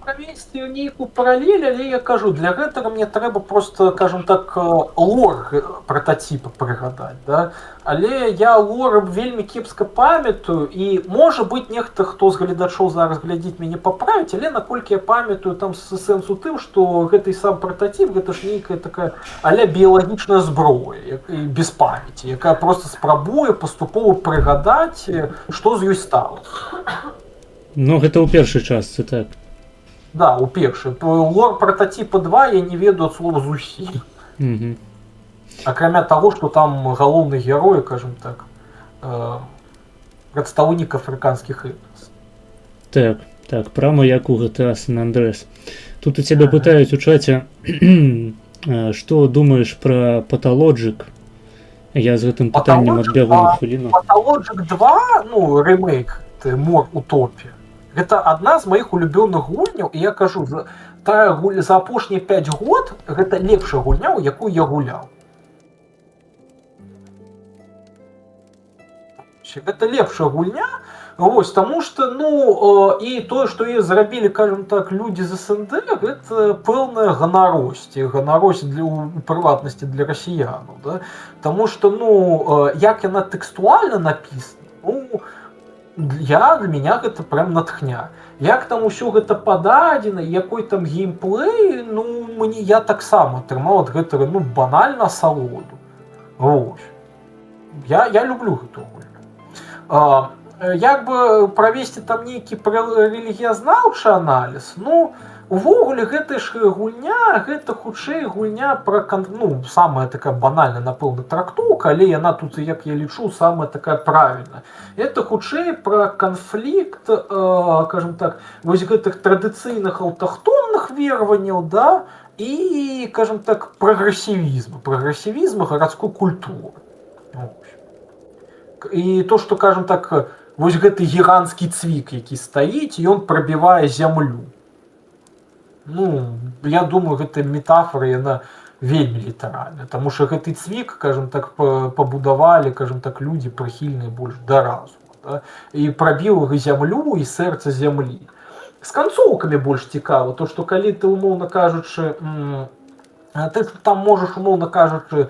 Правесці нейкую паралель, але я кажу, для гэтага мне трэба просто, скажем так, лор прототипа прыгадаць, да? Але я лор вельмі кепска памятаю, і можа быць нехта, хто з гледачоў зараз глядзіць мяне паправіць, але наколькі я памятаю, там сэнс у тым, што гэты сам прототип, гэта ж нейкая такая а-ля біялагічная зброя, без памяці, якая просто спрабуе паступова прыгадаць, што з ёй сталася. Ну, гэта ў першай частцы, так. Да, у першай. Лор прототипа 2 я не ведаю ад слова зусім. Акрамя таго, што там галоўны герой, скажем так, прадстаўнік афрыканскіх этнос. Так, прямо як у GTA San Andreas. Тут у цябе пытаюць у чаце, што думаеш пра Pathologic? Я з гэтым пытаннем адбягу на хвіліну. Pathologic 2, ну, ремейк, Мор Утопія. Гэта адна з маіх улюбёных гульняў, і я кажу, за апошнія 5 год гэта лепшая гульня, у якую я гуляў. Гэта лепшая гульня, вось, таму што, ну, і тое, што і зрабілі, скажем так, людзі з СНД, гэта пэўная ганаросць, і ганаросць у прыватнасці для расіянаў, да? Таму што, ну, як яна тэкстуальна напісана, ну, для меня гэта прям натхня. Як там усё гэта пададзена, якой там геймплей, ну, я таксама атрымаў ад гэтага, ну, банальна асалоду. Вось. Я люблю гэту гульню. Як бы правесці там нейкі рэлігіязнаўчы аналіз, ну, увогуле гэта ж гульня, гэта хутчэй гульня пра, ну, самая такая банальная, напэўна, трактоўка, але яна тут, як я лічу, самая такая правільная. Это хутчэй пра канфлікт, скажем так, вось гэтых традыцыйных аўтахтонных вераванняў, да, і, скажем так, прагрэсівізму гарадской культуры. І то, што, скажем так, вось гэты гіганцкі цвік, які стаіць, ён прабівае зямлю. Ну, я думаю, гэта метафора, яна вельмі літаральная, таму што гэты цвік, скажем так, пабудавалі, скажем так, людзі прыхільныя больш да разуму, да? І прабіў зямлю і сэрца зямлі. З канцоўкамі больш цікава, то, што калі ты, умоўна кажучы, ты там можаш, умоўна кажучы,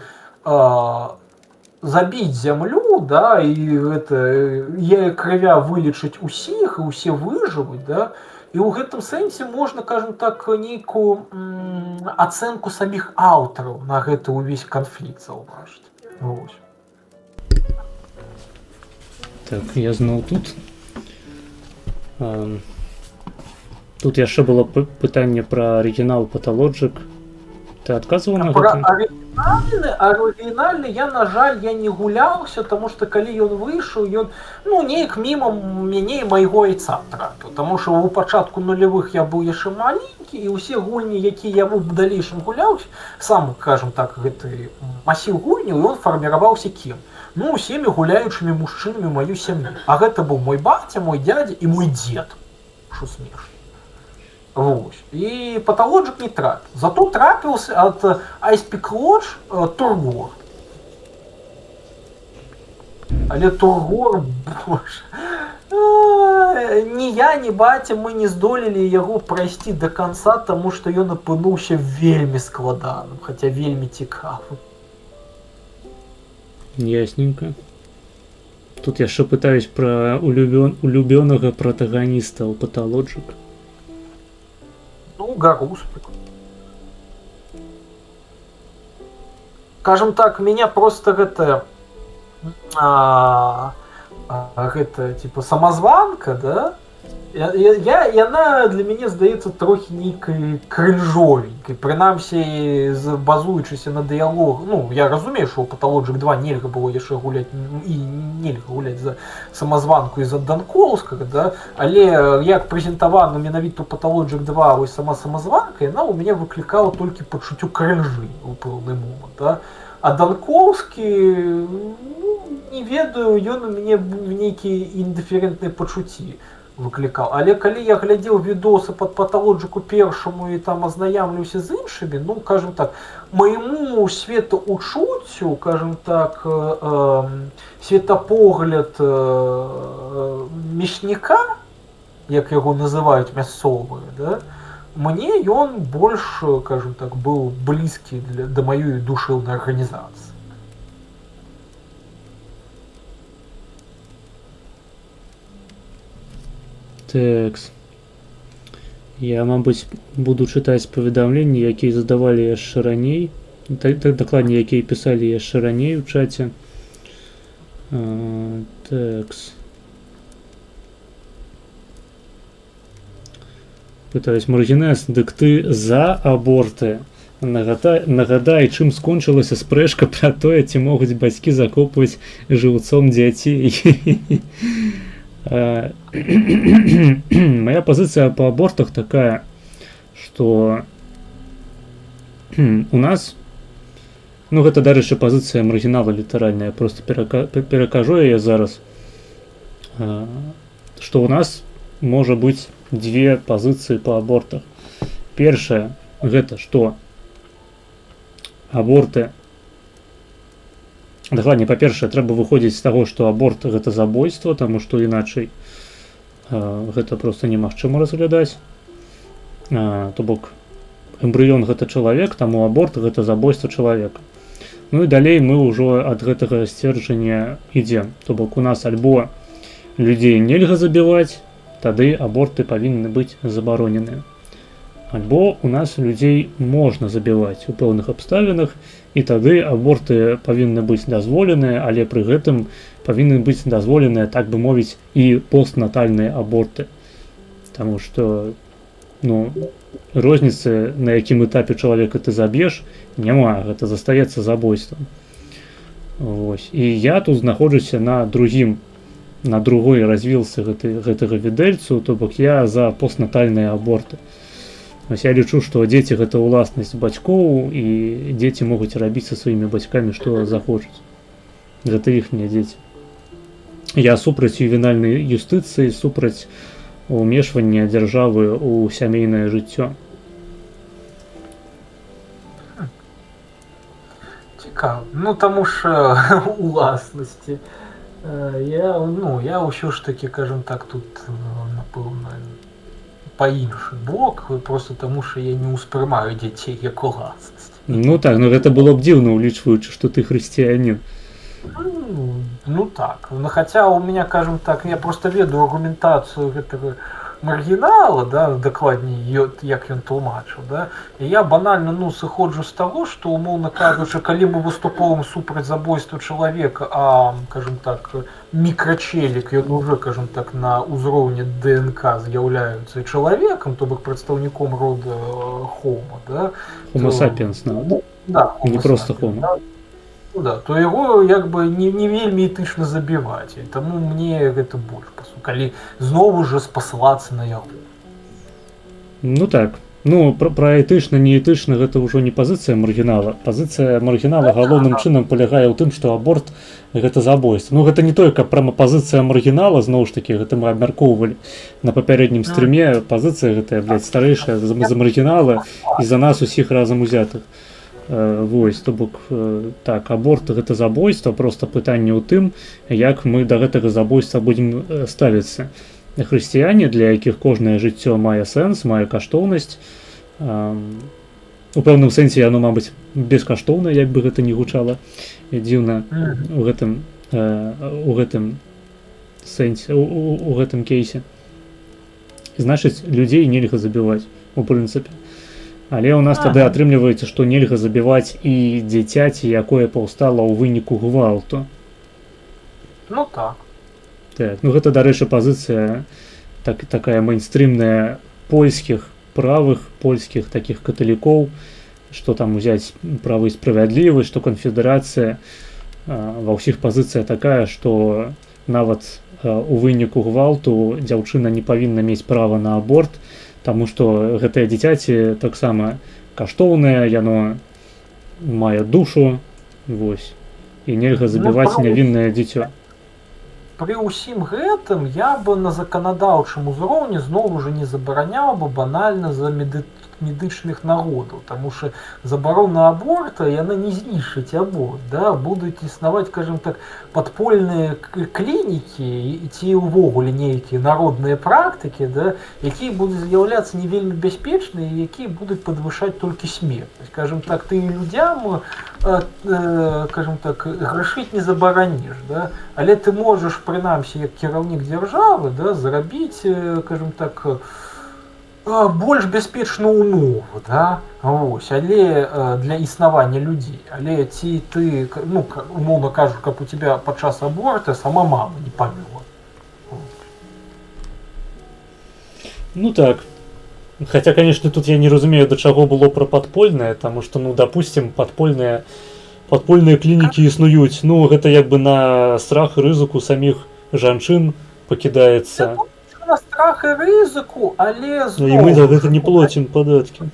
забіць зямлю, да, і гэта крывя вылечыць усіх, і ўсе выжывуць, да, і ў гэтым сэнсе можна, скажем так, нейкую ацэнку саміх аўтараў на гэты ўвесь канфлікт заўважыць. Вось. Так, я зноў тут. Тут яшчэ было пытанне пра арыгінал Pathologic. Ты адказваў на гэта? Арыгінальны я, на жаль, я не гуляўся, таму што калі ён выйшаў, ён, ну, неяк міма мяне і майго айца трапіў, таму што ў пачатку нулявых я быў яшчэ маленькі, і ўсе гульні, якія я ў далейшым гуляўся, сам, скажем так, гэты масіў гульняў, ён фарміраваўся кім? Ну, усімі гуляючымі мужчынамі маю сям'ю. А гэта быў мой баця, мой дядя і мой дзед. Што смешна. Вот. И Pathologic не трапил. Зато трапился от Ice Peak Lodge Тургор. Але Тургор, боже. Ні я, ні батя мы не здолелі яго прайсці до конца, тому што ён апынуўся вельмі складаным, хаця вельмі цікавым. Ясненько. Тут яшчэ пытаюсь пра улюбёнага протагоніста ў Pathologic. Ну, Гаруспик. Скажем так, меня просто гэта типа самозванка, да? Яна для мяне здаецца трохі нейкай крынжовенькай, прынамсі базуючыся на дыялог. Ну, я разумею, што ў Pathologic 2 нельга было яшчэ гуляць і нельга гуляць за самазванку і за Данкоўскага, да? Але як прэзентавана менавіта ў Pathologic 2 вось сама самазванка, яна ў мяне выклікала толькі пачуццё крынжы ў пэўны момант, да? А Данкоўскі, не ведаю, ён у мяне нейкія індыферентныя пачуцці выклікаў. Але калі я глядзеў відосы пад Pathologic першаму і там азнаямлюся з іншымі, ну, кажам так, майму светаўчуццю, кажам так, светапогляд мясніка, як яго называюць мясцовыя, да, мне ён больш, кажам так, быў блізкі да маёй душэўнай арганізацыі. Тэкс. Я, мабыць, буду чытаць паведамленні, якія задавалі яшчэ раней. Дакладней, якія пісалі яшчэ раней у чаце. Тэкс. Пытаюсь, Маргінес, дык ты за аборты? Нагадай, чым скончылася спрэчка пра тое, ці могуць бацькі закопваць жыўцом дзяцей. Моя позиция по абортах такая, что у нас, ну гэта дарэчы позиция маргінала літаральная, я просто перакажу яе зараз, что у нас можа быць две позиции по абортах. Першая, гэта что аборты, дакладней, па-першае, трэба выходзіць з таго, што аборт гэта забойства, таму што іначай гэта проста немагчыма разглядаць. То бок эмбрыён гэта чалавек, таму аборт гэта забойства чалавека. Ну і далей мы ўжо ад гэтага сцверджання ідзем. То бок у нас альбо людзей нельга забіваць, тады аборты павінны быць забароненыя. Альбо у нас людзей можна забіваць у пэўных абставінах, і тады аборты павінны быць дазволеныя, але пры гэтым павінны быць дазволеныя, так бы мовіць, і постнатальныя аборты. Таму што, ну, розніцы, на якім этапе чалавека ты заб'еш, няма, гэта застаецца забойствам. Вось. І я тут знаходжуся на другой развілцы гэтага відэльцу, то бок я за постнатальныя аборты. Я лічу, што дзеці гэта ўласнасць бацькоў, і дзеці могуць рабіць са сваімі бацькамі, што захочуць. Гэта іхнія дзеці. Я супраць ювенальнай юстыцыі, супраць умешвання дзяржавы ў сямейнае жыццё. Цікава. Ну, таму що уласнасці. Я ўсё ж такі, кажам так, тут, напэўна, па іншы бок, просто таму, што я не ўспрымаю дзяцей як уласнасць. Ну так, но гэта было б дзіўна, улічваючы, што ты хрысціянін. Ну так, ну хаця у меня, кажам так, я просто ведаю аргументацыю гэтага маргінала, да, дакладней, як ён тлумачыў, да, і я банальна, ну, сыходжу з таго, што, умоўна кажучы, калі мы выступаем супраць забойства чалавека, а, кажам так, мікрачелік, ён уже, кажам так, на ўзроўні ДНК з'яўляецца чалавекам, то бок прадстаўніком рода Homo, да. Homo sapiens, нават. Да, не просто Homo. Да. Ну да, то яго як бы не вельмі этычна забіваць, і таму мне гэта больш пасу, калі зноў жа спасылацца на яго. Ну так, ну пра этычна, не этычна гэта ўжо не пазіцыя маргінала. Пазіцыя маргінала галоўным чынам палягае ў тым, што аборт гэта забойства. Ну гэта не толькі прама пазіцыя маргінала, зноў ж такі, гэта мы абмяркоўвалі на папярэднім стрыме, пазіцыя гэтая, старэйшая за маргінала і за нас усіх разам узятых. Вось, то бок, так, аборт гэта забойства, проста пытанне ў тым, як мы да гэтага забойства будзем ставіцца. Хрысціяне, для якіх кожнае жыццё мае сэнс, мае каштоўнасць, у пэўным сэнсе яно, мабыць, бескаштоўна, як бы гэта не гучала дзіўна у гэтым сэнсе у гэтым кейсе. Значыць, людзей нельга забіваць у прынцыпе. Але ў нас тады атрымліваецца, што нельга забіваць і дзіцяці, якое паўстала ў выніку гвалту. Ну так. Так, ну гэта, дарэчы, пазіцыя такая мейнстрымная польскіх правых, польскіх такіх каталікоў, што там узяць права і справядлівасць, што канфедэрацыя ва ўсіх пазіцыя такая, што нават у выніку гвалту дзяўчына не павінна мець права на аборт, таму што гэтае дзіцяці таксама каштоўнае, яно мае душу, вось, і нельга забіваць нявіннае дзіцё. Пры ўсім гэтым я бы на заканадаўчым узроўні зноў жа не забараняў бы банальна за медычных нагодаў, таму што забарона аборта яна не знішчыць аборт, да? Будуць існаваць, скажем так, падпольныя клінікі ці ўвогуле нейкія народныя практыкі, да? Якія будуць з'яўляцца не вельмі бяспечныя, якія будуць падвышаць толькі смертнасць. Скажем так, ты людзям, скажем так, грашыць не забараніш, да? Але ты можаш прынамсі як кіраўнік дзяржавы, да, зрабіць, скажем так, больш бяспечную умову, да? Вось, але для існавання людзей. Але ці ты, ну, умоўна кажу, каб у тебя падчас аборта сама мама не памёрла. Ну так. Хаця, конечно, тут я не разумею, да чаго было пра падпольнае, таму што, ну, допустим, падпольныя клінікі існуюць. Ну, гэта як бы на страх і рызыку саміх жанчын пакідаецца. На страх і рызыку, але зноў... І мы за гэта не плацім падаткі.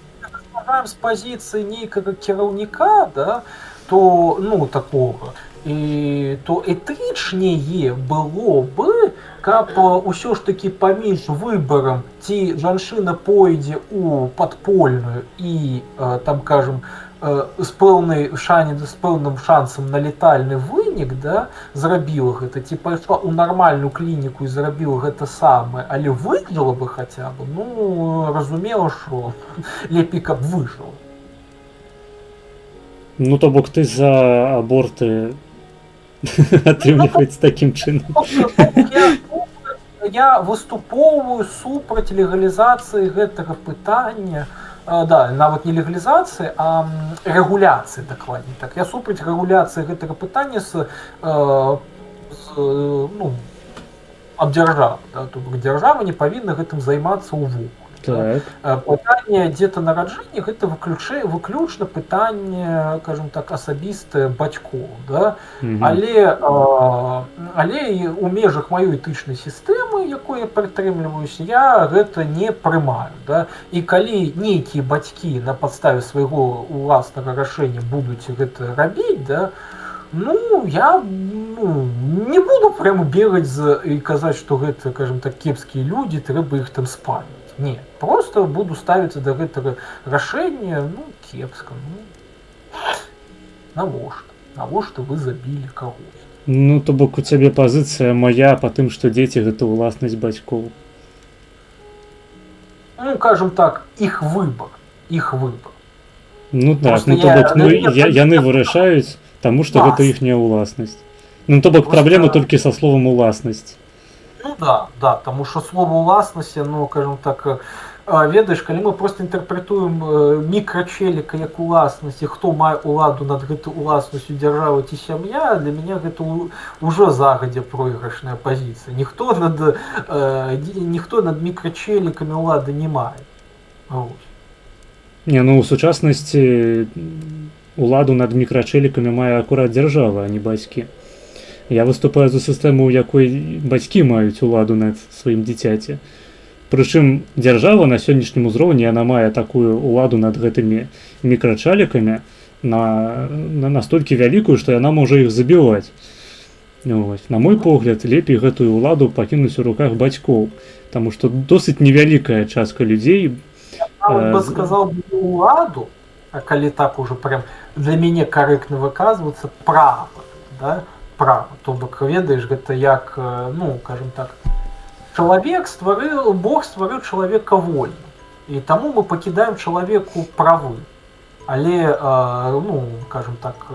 З пазіцыі нейкага кіраўніка, да, то, ну, такога, то этычнее было бы, каб усё ж такі паміж выбарам, ці жанчына пойдзе у падпольную і, там, кажам, з пэўным шансам на летальны вынік, да, зрабіла гэта, ці пайшла ў нармальную клініку і зрабіла гэта самае, але выжыла бы хаця бы, ну, разумела, што лепей, каб выжыла. Ну, то бок ты за аборты атрымліваецца такім чынам. Я выступоўваю супраць легалізацыі гэтага пытання, да, нават не легалізацыі, а рэгуляцыі, дакладней так. Я супраць рэгуляцыі гэтага пытання ад дзяржавы, да, то бок дзяржава не павінна гэтым займацца ўвогуле. Так. Пытанне дзетанараджэння гэта выключна пытанне, скажем так, асабістае бацькоў, да? Але у межах маёй этычнай сістэмы, якой я прытрымліваюся, я гэта не прымаю, да? І калі нейкія бацькі на падставе свайго уласнага рашэння будуць гэта рабіць, да, ну, я не буду прямо бегаць і казаць, што гэта, скажем так, кепскія людзі, трэба іх там спальваць. Не, просто буду ставіцца да гэтага рашэння, ну, кепска, ну, навошта вы забілі кагось? Ну, то бок у цябе пазіцыя моя па тым, што дзеці гэта ўласнасць бацькоў. Ну, кажам так, іх выбар. Ну так, ну, то бок, ну, яны вырашаюць, таму што гэта іхняя ўласнасць. Ну, то бок, праблема толькі са словам уласнасць. Ну да, тому що слово уласності, ну, скажімо так, ведаєш, коли ми просто інтерпретуємо мікрочеліка як уласності, хто має уладу над гэту уласністю держави ці сім'я, для мене гэта уже загадзя проіграшная позиція. Ніхто над мікрочеліками улады не мае. Не, ну, у сучаснасці уладу над мікрачэлікамі мае акурат дзяржава, а не бацькі. Я выступаю за сістэму, у якой бацькі маюць уладу над сваім дзіцяці. Прычым дзяржава на сённяшнім узроўні яна мае такую уладу над гэтымі мікрачалікамі настолькі вялікую, што яна можа іх забіваць. На мой погляд, лепей гэтую уладу пакінуць у руках бацькоў, таму што досыць невялікая частка людзей... Я бы сказал уладу, а калі так уже прям для мяне карэктна выказвацца, права, да? Права, то бок, ведаеш, гэта як, ну, кажем так, Бог стварыў чалавека вольным, і таму мы пакідаем чалавеку правы. Але, ну, кажем так,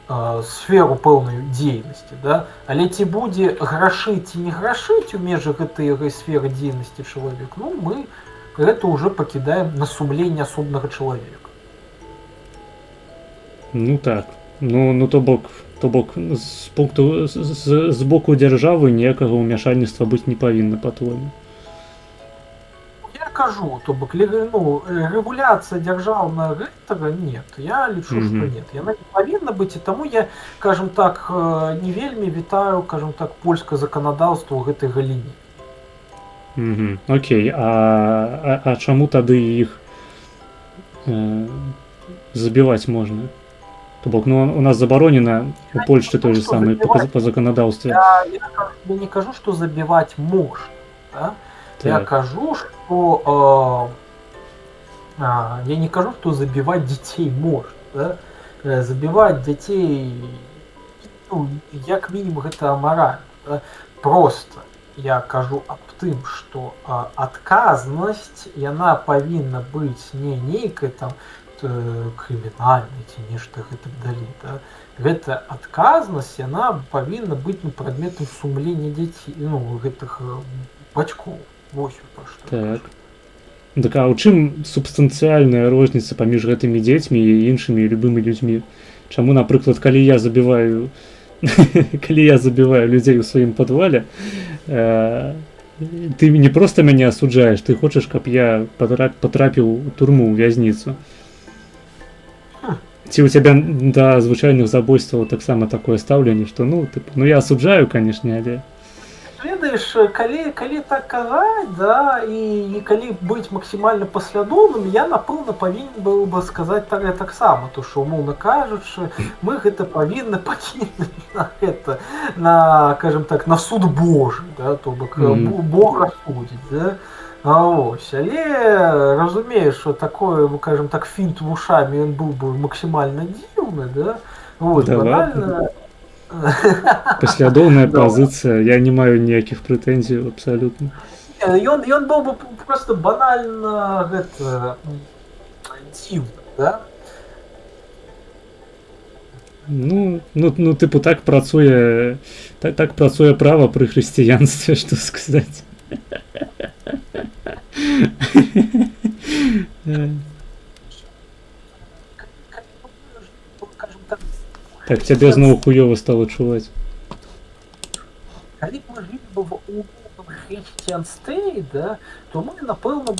сферу пэўнай дзейнасці, да? Але ці будзе грашыць ці не грашыць у межах гэтай сферы дзейнасці чалавек, ну мы гэта ўжо пакідаем на сумленне асобнага чалавека. Ну так. Ну то бок з боку дзяржавы ніякага ўмяшальніцтва быць не павінна, па-твойму. Я кажу, то бок рэгуляцыя дзяржаўнага гэтага нет. Я лічу, што нет. Яна не павінна быць, і таму я, скажем так, не вельмі вітаю, скажем так, польскае заканадаўства ў гэтай галіне. Окей, а чаму тады іх забіваць можна? То бок, ну у нас забаронена у Польшчы той же самый по законодаўстве. Я не кажу, што забіваць можна. Да? Так. Я кажу, што я не кажу, што забіваць дзяцей можна. Да? Забіваць дзяцей, ну, як мінімум гэта амаральна. Да? Просто я кажу аб тым, што адказнасць яна павінна быць не нейкай там крымінальнай ці нешта гэтак далей. Да? Гэта адказнасць яна павінна быць прадметам сумлення дзяцей, ну, гэтых бацькоў. Вось пра што. Так. Так а ў чым субстанцыяльная розніца паміж гэтымі дзецьмі і іншымі любымі людзьмі? Чаму, напрыклад, калі я забіваю людзей у сваім падвале, ты не проста мяне асуджаеш, ты хочаш, каб я патрапіў у турму, у вязніцу. Ці у цябе да звычайных забойстваў таксама такое стаўленне, што я асуджаю, канешне, але ведаеш, калі так казаць, да, і калі быць максімальна паслядоўным, я напэўна павінен быў бы сказаць таксама, то што, умоўна кажучы, мы гэта павінны пакінуць на, скажем так, на суд Божы, да, то бок Бог рассудзіць, да. Ось, але разумееш, що такое, скажем так, фінт вушамі ён быў бы максімальна дзіўны, да? Вот, банальна. Паслядоўная пазіцыя, я не маю ніякіх прэтэнзій абсалютна. Ён быў бы просто банальна гэта дзіўны, да? Ну, тыпу, так працуе права пры хрысціянстве, што сказаць. Так, цябе зноў хуёва стало чуваць. Калі б мы жылі б у хрысціянстве, да, то мы, напэўна,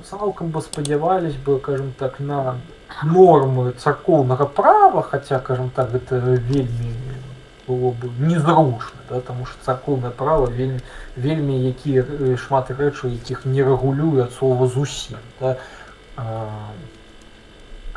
цалкам бы спадзявались бы, скажем так, на нормы царкоўнага права, хаця, скажем так, гэта вельмі было бы незручна, да, таму што царкоўнае права вельмі якія шмат рэчаў, якіх не рэгулюе ад слова зусім, да.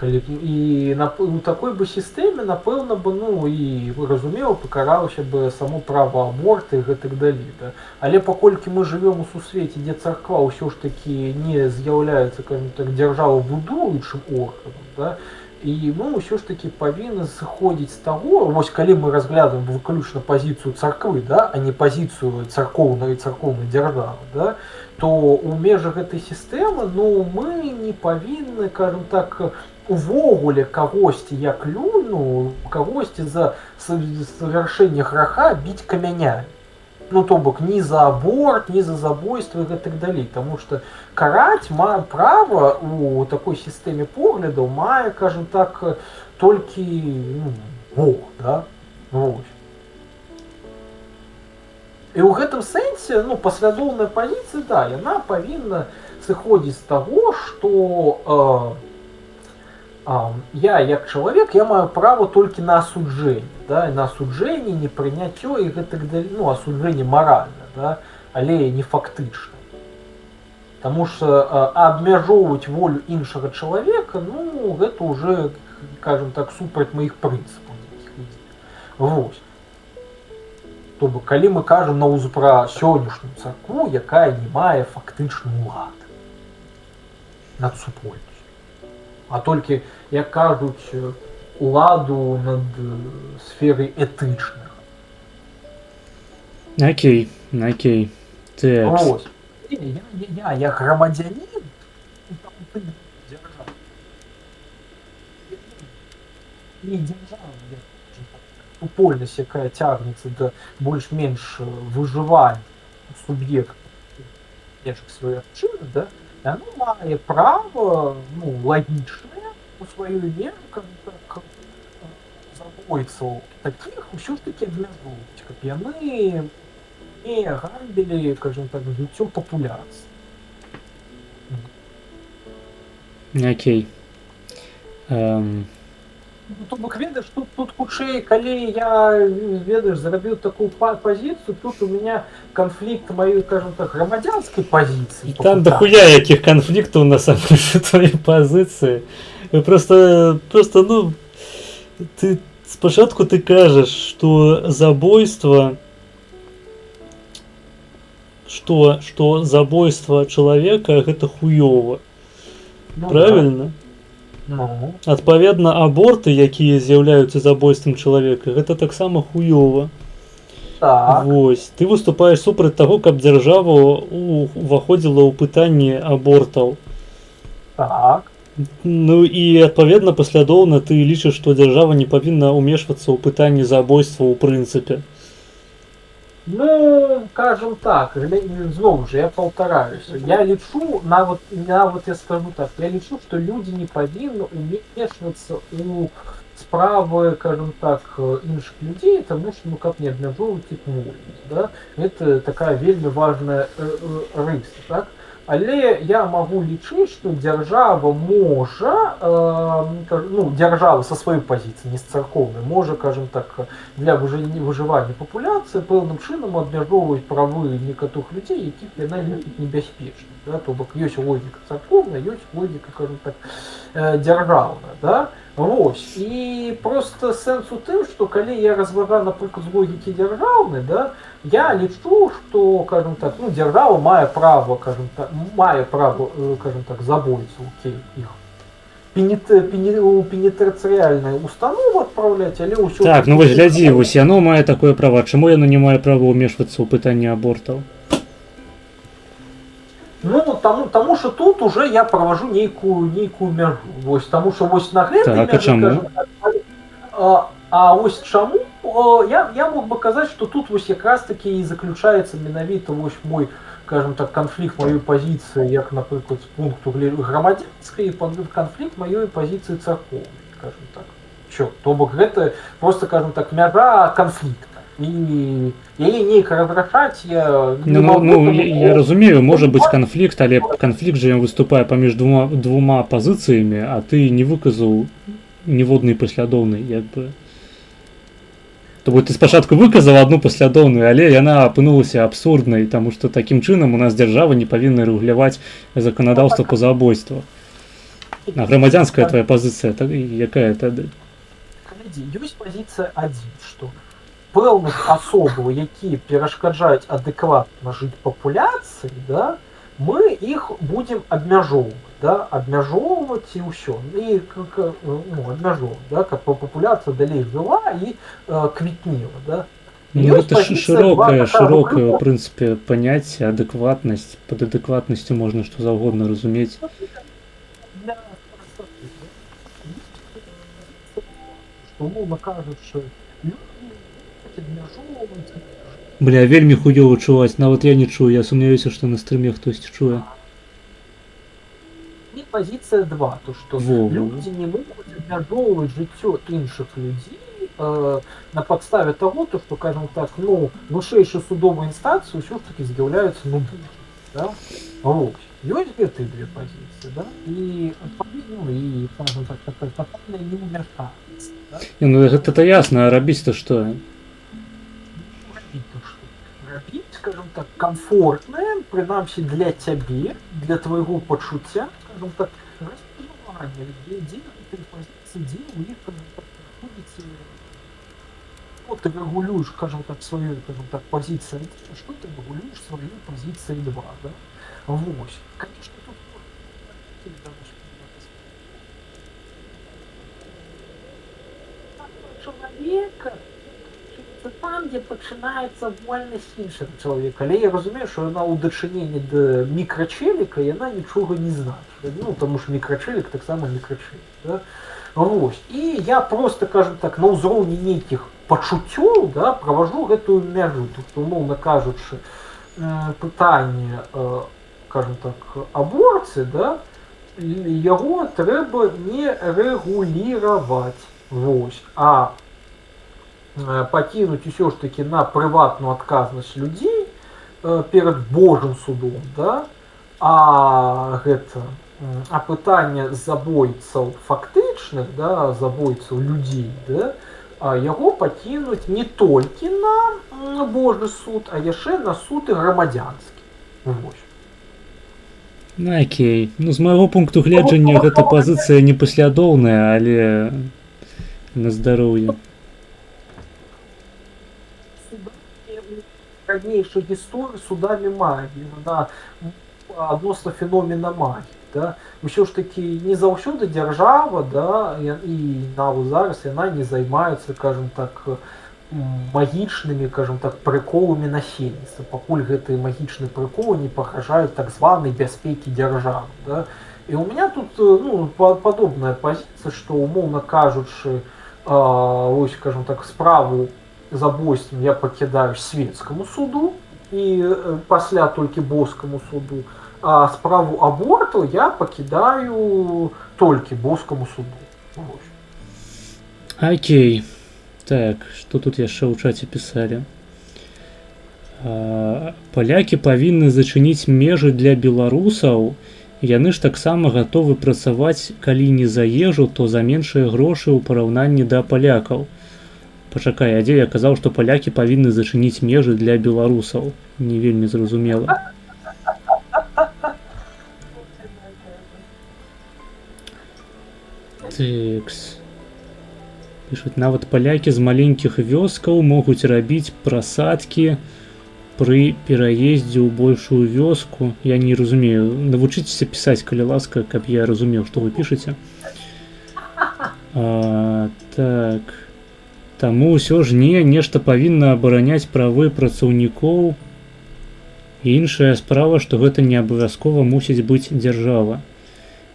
І у такой бы сістэме, напэўна бы, і разумеў, пакаралася бы само права аборта і гэтак далей, да. Але паколькі мы жывём у сусвеце, дзе царква ўсё ж такі не з'яўляецца, скажем так, дзяржавабудуючым органам, да, і мы ўсё ж такі павінны сыходзіць з таго, вось калі мы разглядваем выключна пазіцыю царквы, да, а не пазіцыю царкоўнай дзяржавы, да, то у межах гэтай сістэмы, мы не павінны, скажем так, увогуле кагосьці як кагосьці за завяршэнне граха біць камянямі. То бок ні за аборт, ні за забойства і гэтак далей, таму што караць мае права у такой сістэме поглядаў мае, скажем так, толькі Бог, да? Вось. І ў гэтым сэнсе, паслядоўная пазіцыя, да, яна павінна сыходзіць з таго, што я, як чалавек, я маю права толькі на асуджэнне, да, на асуджэнне, непрыняццё і гэтак далей, асуджэнне маральна, да, але не фактычна. Таму што абмяжоўваць волю іншага чалавека, гэта ўжо, скажем так, супраць маіх прынцыпаў. Вось. То бок, калі мы кажам пра сённяшнюю царкву, якая не мае фактычны ўлад над супольнасцю, а толькі, як кажуць, уладу над сферай этычнай. Окей. Так. Ось. Я як грамадзянін, дзяржава. Не дзяржава, супольнасць, якая цягнецца да больш-менш выжывання суб'екта межах сваёй абчыны, да, яно мае права, ну, лагічнае у сваёй меры, так, забойцаў такіх ўсё ж такі абмяжоўваць, каб яны не гамбілі, скажем так, жыццё папуляцыі. Окей. Ну, то бок ведаеш, тут хутчэй, калі я, ведаеш, зрабіў такую пазіцыю, тут у меня канфлікт маёй, скажем так, грамадзянскай пазіцыі. Там дохуя якіх канфліктаў насамрэч у твоей пазіцыі. Просто, ну, ты спачатку ты кажаш, што забойства, што забойства чалавека гэта хуёва. Ну, правильно? Ну. Адпаведна, аборты, якія з'яўляюцца забойствам чалавека, гэта таксама хуёва. Так. Вось. Ты выступаеш супраць таго, каб дзяржава уваходзіла ў пытанне абортаў. Так. Ну і адпаведна паслядоўна ты лічыш, што дзяржава не павінна ўмешвацца ў пытанні забойства ў прынцыпе. Ну, скажем так, знову же, я повторяюсь, я лечу, навод я скажу так, я лечу, что люди не повинны умешиваться у справы, скажем так, інших людей, потому что, ну, как не обмежовывать их можуть, да? Это такая вельми важная рыса, так? Але я могу лічыць, што дзяржава можа, ну, дзяржава са сваёй пазіцыі, не з царкоўнай, можа, кажам так, для выжывання папуляцыі пэўным чынам абмяжоўваць правы некаторых людзей, якіх яна лічыць небяспечнымі. Да? То бок ёсць логіка царкоўная, ёсць логіка, кажам так, дзяржаўная. Да? Вось. І просто сэнс у тым, што калі я разважаю, напрыклад, з логікі дзяржаўнай, да, я лічу, што, кажам так, ну, дзяржава мае права, кажам так, кажам так, забойцаў іх у пенітэнцыяльныя установы адпраўляць, але ўсё... Так, ну вось глядзі, вось яно мае такое права. Чаму яно не мае права ўмешвацца ў пытанне абортаў? Ну, таму што тут уже я праважу нейкую мяжу. Вось, таму што вось на гэтай мяжы, кажам так, а вось чаму я мог бы казаць, што тут вось якраз таки і заключаецца менавіта вось мой, скажем так, канфлікт маёй пазіцыі, як, напрыклад, з пункту грамадзянскай, і канфлікт маёй пазіцыі царкоўнай, скажем так. То бок гэта просто, скажем так, мяжа канфлікта. І яе нейк разрашаць я не могу. Ну, я разумею, можа быць канфлікт, але канфлікт жа выступае паміж двума пазіцыямі, а ты не выказаў ніводнай паслядоўнай, як бы. То бок ты спачатку выказаў адну паслядоўную, але яна апынулася абсурднай, таму што такім чынам у нас дзяржава не павінна рэгуляваць заканадаўства па забойствах. А грамадзянская твоя пазіцыя, якая тады? Ёсць пазіцыя адзін, што пэўных асобаў, якія перашкаджаюць адэкватна жыць папуляцыі, да, мы іх будзем абмяжоўваць, да, абмяжоўваць і ўсё. І, ну, абмяжоўваць, да, каб папуляцыя далей жыла і квітнела, да. Ну, гэта шырокае, ў прынцыпе, паняцце, адэкватнасць. Пад адэкватнасцю можна што заўгодна разумець. Умоўна кажучы, бля, вельмі хуёва чуваць, нават я не чую, я сумняюся, што на стрыме хтосьці чуе. І пазіцыя 2, то што людзі не могуць абмяжоўваць жыццё іншых людзей на падставе таго, то што, кажам так, ну, вышэйшыя судовыя інстанцыі ўсё ж такі з'яўляюцца нуднымі, да? Вось. Ёсць гэтыя две пазіцыі, да? І адпаведна, і, кажам так, такая не ўмяшаецца, да? Ну, гэта ясна, а рабіць-то што? Рабіць, скажем так, комфортное, принамсі для цябе, для твоего пачуцця, скажем так, распазнавання людей, дзе ты пазіцыі, дзе у іх, скажем так, праходзіць, вот ты рэгулюеш, скажем так, свою, скажем так, позицию, что ты регулируешь свою позицию 2, да? Вось. Конечно, тут человека, там, где пачынаецца вольнасць іншага чалавека. Але я разумею, што яна ў дачыненні да мікрачэліка яна нічога не значыць. Ну, таму што мікрачэлік таксама мікрачэлік. Да? Вось. І я просто, кажам так, на ўзроўні нейкіх пачуццёў, да, праважу гэтую мяжу. Тобто, умоўна кажучы, пытанне, скажем так, аборцыі, да, яго трэба не рэгуліраваць. Вось. А пакінуць усё ж такі на прыватную адказнасць людзей перад Божым судом, да, а пытанне забойцаў фактычных, да, забойцаў людзей, да, яго пакінуць не толькі на Божы суд, а яшчэ на суд і грамадзянскі. Вось. Ну, окей. Ну, з майго пункту гледжання гэта пазіцыя непаслядоўная, але на здароўе. Ранейшай гісторыі судамі магіі, вона адносна феномена магіі. Да? Усё ж такі не заўсёды дзяржава, да, і нават зараз яна не займаецца, скажем так, магічнымі, скажем так, прыколамі насельніцтва, пакуль гэтыя магічныя прыколы не пагражаюць так званай бяспекі дзяржавы. Да? І у меня тут падобная пазіцыя, што, умоўна кажучы, ось, скажем так, справу забойствам я пакідаю светскаму суду і пасля толькі боскаму суду, а справу аборту я пакідаю толькі боскаму суду. Ось. Окей. Так, што тут яшчэ ў чаце пісалі? Палякі павінны зачыніць межы для беларусаў. Яны ж таксама гатовы працаваць, калі не за ежу, то за меншыя грошы ў параўнанні да палякаў. Пачакай, а дзе я казаў, што палякі павінны зачыніць межы для беларусаў? Не вельмі зразумела. Тэкс. Пішуць, нават палякі з маленькіх вёскаў могуць рабіць прасадкі пры пераездзе ў большую вёску. Я не разумею. Навучыцеся пісаць, калі ласка, каб я разумеў, што вы пішаце. Так. Таму ўсё ж нешта павінна абараняць правы працаўнікоў. Іншая справа, што гэта не абавязкова мусіць быць дзяржава.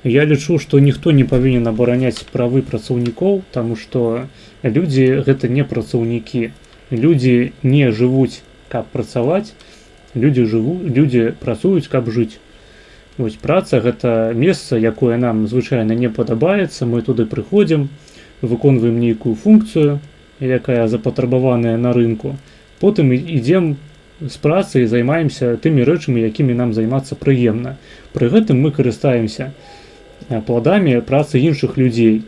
Я лічу, што ніхто не павінен абараняць правы працаўнікоў, таму што людзі гэта не працаўнікі. Людзі не жывуць, каб працаваць, людзі працуюць, каб жыць. Вось праца гэта месца, якое нам звычайна не падабаецца, мы туды прыходзім, выконваем нейкую функцыю, якая запатрабаваная на рынку. Потым ідзем з працы і займаемся тымі рэчамі, якімі нам займацца прыемна. Пры гэтым мы карыстаемся пладамі працы іншых людзей.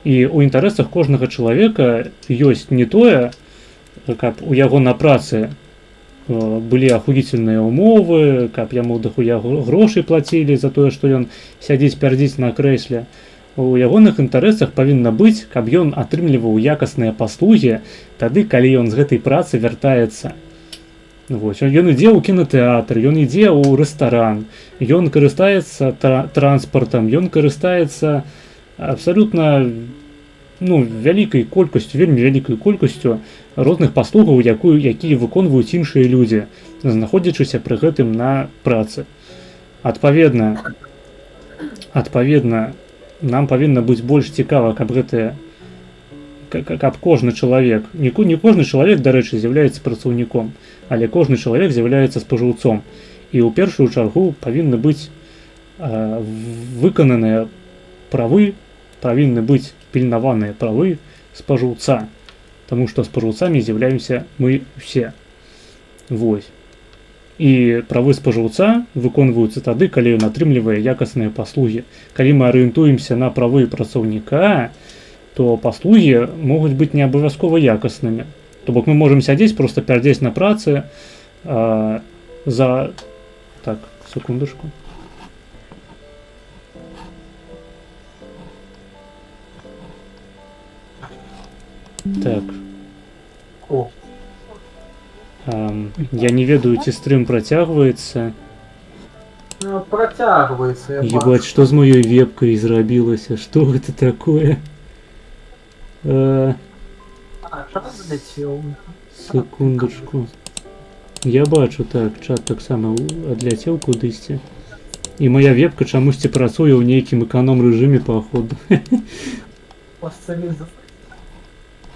І ў інтарэсах кожнага чалавека ёсць не тое, каб у яго на працы былі ахуіцельныя ўмовы, каб яму дахуя грошай плацілі за тое, што ён сядзіць пярдзіць на крэсле. У ягоных інтарэсах павінна быць, каб ён атрымліваў якасныя паслугі тады, калі ён з гэтай працы вяртаецца. Вось. Ён ідзе ў кінатэатр, ён ідзе ў рэстаран, ён карыстаецца транспартам, ён карыстаецца абсалютна вялікай колькасцю, вельмі вялікай колькасцю розных паслугаў, якія выконваюць іншыя людзі, знаходзячыся пры гэтым на працы. Адпаведна, нам павінна быць больш цікава, каб кожны чалавек, не кожны чалавек, дарэчы, з'яўляецца працаўніком, але кожны чалавек з'яўляецца спажыўцом. І ў першую чаргу павінны быць выкананыя правы, павінны быць пільнаваныя правы спажыўца, таму што спажыўцамі з'яўляемся мы ўсе. Вось. І правы спажыўца выконваюцца тады, калі ён атрымлівае якасныя паслугі. Калі мы арыентуемся на правы працаўніка, то паслугі могуць быць не абавязкова якаснымі. То бок мы можам сядзець, проста пярдзець на працы за... Так, секундачку. Так. Я не ведаю, ці стрым працягваецца. Працягваецца, я бачу. Ебать, што з маёй вебкай зрабілася? Што гэта такое? Чат зляцеў. Секундачку. Я бачу, так, чат таксама адляцеў кудысьці. І моя вебка чамусьці працуе ў нейкім эканом-рэжыме, паходу.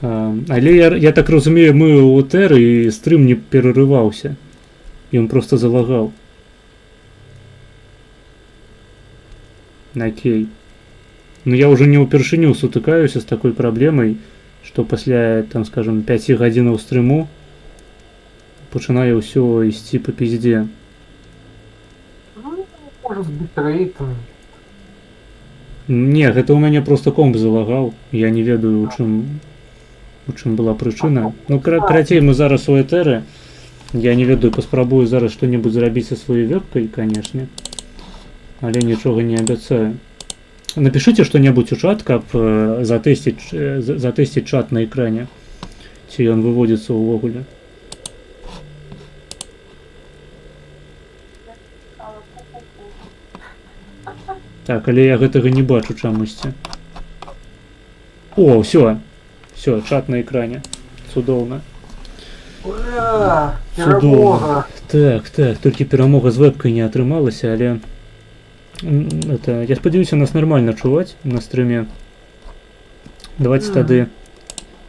Але я так разумею, мы ў ЭТР і стрым не перарываўся. Ён просто залагаў. Окей. Но я уже не ўпершыню сутыкаюся з такой праблемай, што пасля, там, скажем, 5 гадзінаў стрыму пачынае ўсё ісці па пізде. Ну, можа, з бітрэйтам. Не, гэта ў мяне просто комп залагаў. Я не ведаю, у чым была прычына. Ну, карацей, мы зараз у ЭТР. Я не ведаю, паспрабую зараз што-небудзь зрабіць са сваёй вебкай, канешне. Але нічога не абяцаю. Напишите что-нибудь у чат, каб затэсціць чат на экране. Ці ён выводзіцца ўвогуле. Так, але я гэтага не бачу чамусьці. О, все, чат на экране. Цудоўна. Ура! Перамога! Так, толькі перамога з вебкай не атрымалася, але это, я спадзяюся, нас нармальна чуваць на стрыме. Давайте тады,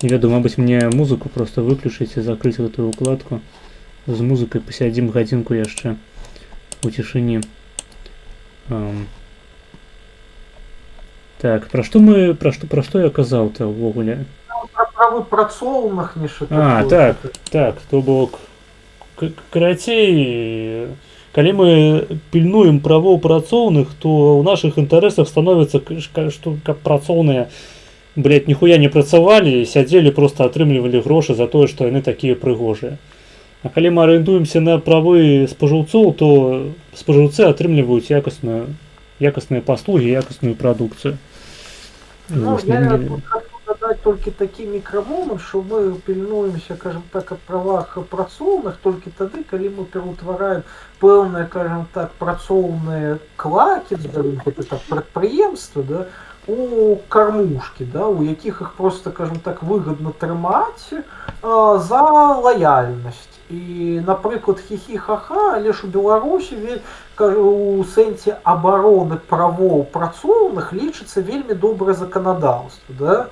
не ведаю, мабыць, мне музыку просто выключыць і закрыць гэтую укладку. З музыкай пасядзім гадзінку яшчэ у цішыні. Так, пра што я казаў-то ўвогуле? Пра правы працоўных нешта. Так, то бок карацей, калі мы пільнуем правоў працоўных, то ў нашых інтарэсах становіцца, што каб працоўныя, ніхуя не працавалі, сядзелі, просто атрымлівалі грошы за тое, што яны такія прыгожыя. А калі мы арыентуемся на правы спажыўцоў, то спажыўцы атрымліваюць якасныя паслугі, якасную прадукцыю. Ну, я хочу дадаць толькі такі мікрамомант, што мы пільнуемся, кажам так, аб правах працоўных толькі тады, калі мы пераўтвараем пэўныя, кажам так, працоўныя клакі, прадпрыемствы, да, у кармушкі, да, у якіх іх просто, кажам так, выгадна трымаць за лаяльнасць. І, напрыклад, хі-хі-ха-ха, але ж у Беларусі у сэнсе абароны правоў працоўных лічыцца вельмі добрае заканадаўства, да?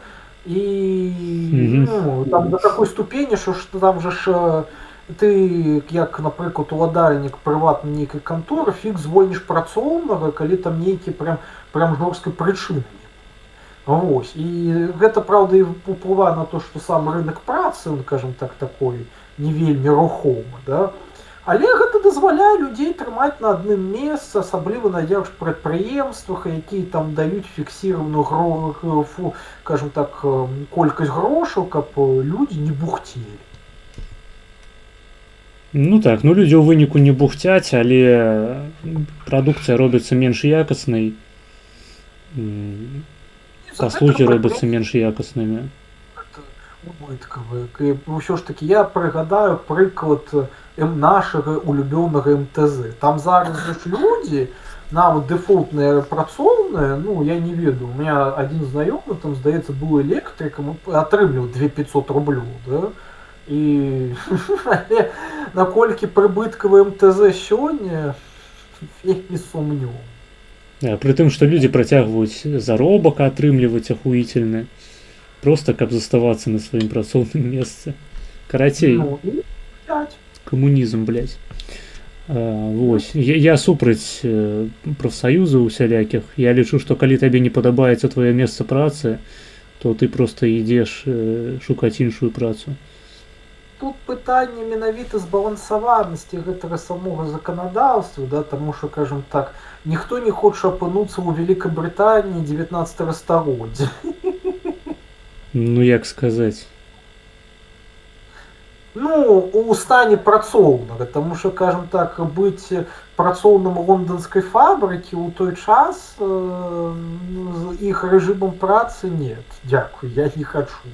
І там до такой ступені, що там же ж ты, як, напрыклад, уладальнік прыватнай нейкай канторы, фіг звольніш працоўнага, калі там нейкі прям жорсткай прычыны. Вось. І гэта, праўда, і ўплывае на то, што сам рынок працы, кажам так, такой не вельмі рухомы, да? Але гэта дазваляе людзей трымаць на адным месцы, асабліва на прадпрыемствах, якія там даюць фіксіраваную кажам так, колькасць грошаў, каб людзі не бухцелі. Ну так, людзі ў выніку не бухцяць, але прадукцыя робіцца менш якаснай, паслугі робяцца менш якаснымі. Убыткавыя. Ўсё ж такі я прыгадаю прыклад нашага улюбёнага МТЗ. Там зараз людзі, нават дэфолтныя працоўныя, ну я не ведаю, у меня адзін знаёмы, там, здаецца, быў электрыкам, атрымліваў 2500 рублёў, да? І наколькі прыбыткавы МТЗ сёння, вельмі сумнеў. Пры тым, што людзі працягваюць заробак атрымліваць ахуительны, просто каб заставацца на сваім працоўным месцы. Карацей, камунізм, блядь. Вось. Я супраць прафсаюзаў усялякіх. Я лічу, што калі табе не падабаецца твоё месца працы, то ты просто ідзеш шукаць іншую працу. Тут пытанне менавіта збалансаванасці гэтага самога заканадаўства, да, таму што, кажам так, ніхто не хоча апынуцца ў Вялікай Брытаніі 19 стагоддзя. Ну, як сказаць? Ну, у стане працоўнага, таму што, кажам так, быць працоўным лонданскай фабрыкі ў той час з іх рэжымам працы нет. Дзякуй, я не хачу.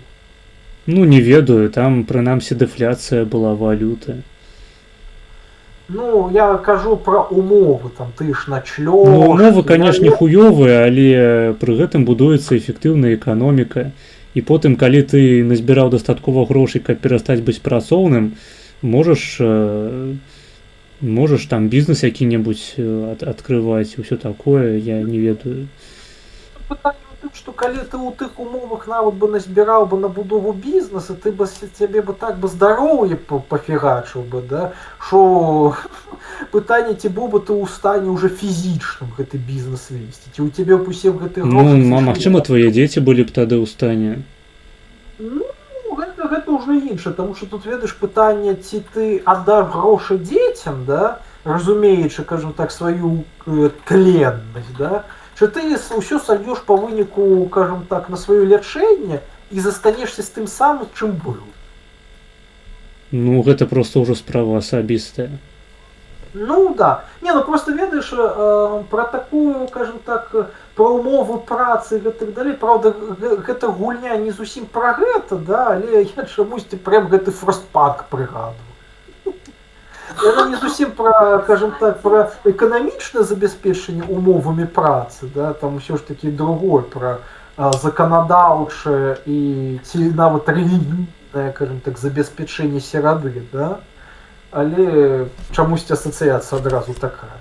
Ну, не ведаю, там, прынамсі, дэфляцыя была валюты. Ну, я кажу пра умовы, там, ты ж начлёг... Ну, умовы, канешне, хуёвыя, але пры гэтым будуецца эфектыўная эканоміка. І потым, калі ты назбіраў дастаткова грошай, каб перастаць быць працоўным, можаш там бізнес які-небудзь адкрываць, усё такое, я не ведаю. Пытанне у тым, што калі ты ў тых умовах нават бы назбіраў бы на будову бізнеса, ты бы цябе бы так бы здароўе пафігачыў бы, да, што пытанне, ці быў бы ты ў стане ўжо фізічным гэты бізнес весці, ці ў цябе б усе гэты грошы... Ну, магчыма, твае дзеці былі б тады ў стане. Ну, гэта ўжо іншае, таму што тут, ведаеш, пытанне, ці ты аддаш грошы дзецям, да, разумеючы, кажам так, сваю тленнасць, да, що ты ўсё сольёш па выніку, кажам так, на сваё лячэнне і застанешся з тым самым, чым быў. Ну, гэта проста ўжо справа асабістая. Ну, да. Не, ну просто ведаеш, пра такую, кажам так, пра умовы працы і гэтак далей, правда, гэта гульня не зусім пра гэта, да, але я чамусьці прям гэты фростпанк прыгадваю. Яна не зусім пра, кажам так, пра эканамічнае забяспечанне умовамі працы, да, там усё ж такі другое, пра заканадаўчае і ці нават рэлігійнае, кажам так, забеспячэнне серады, да. Але чамусьці асацыяцыя адразу такая.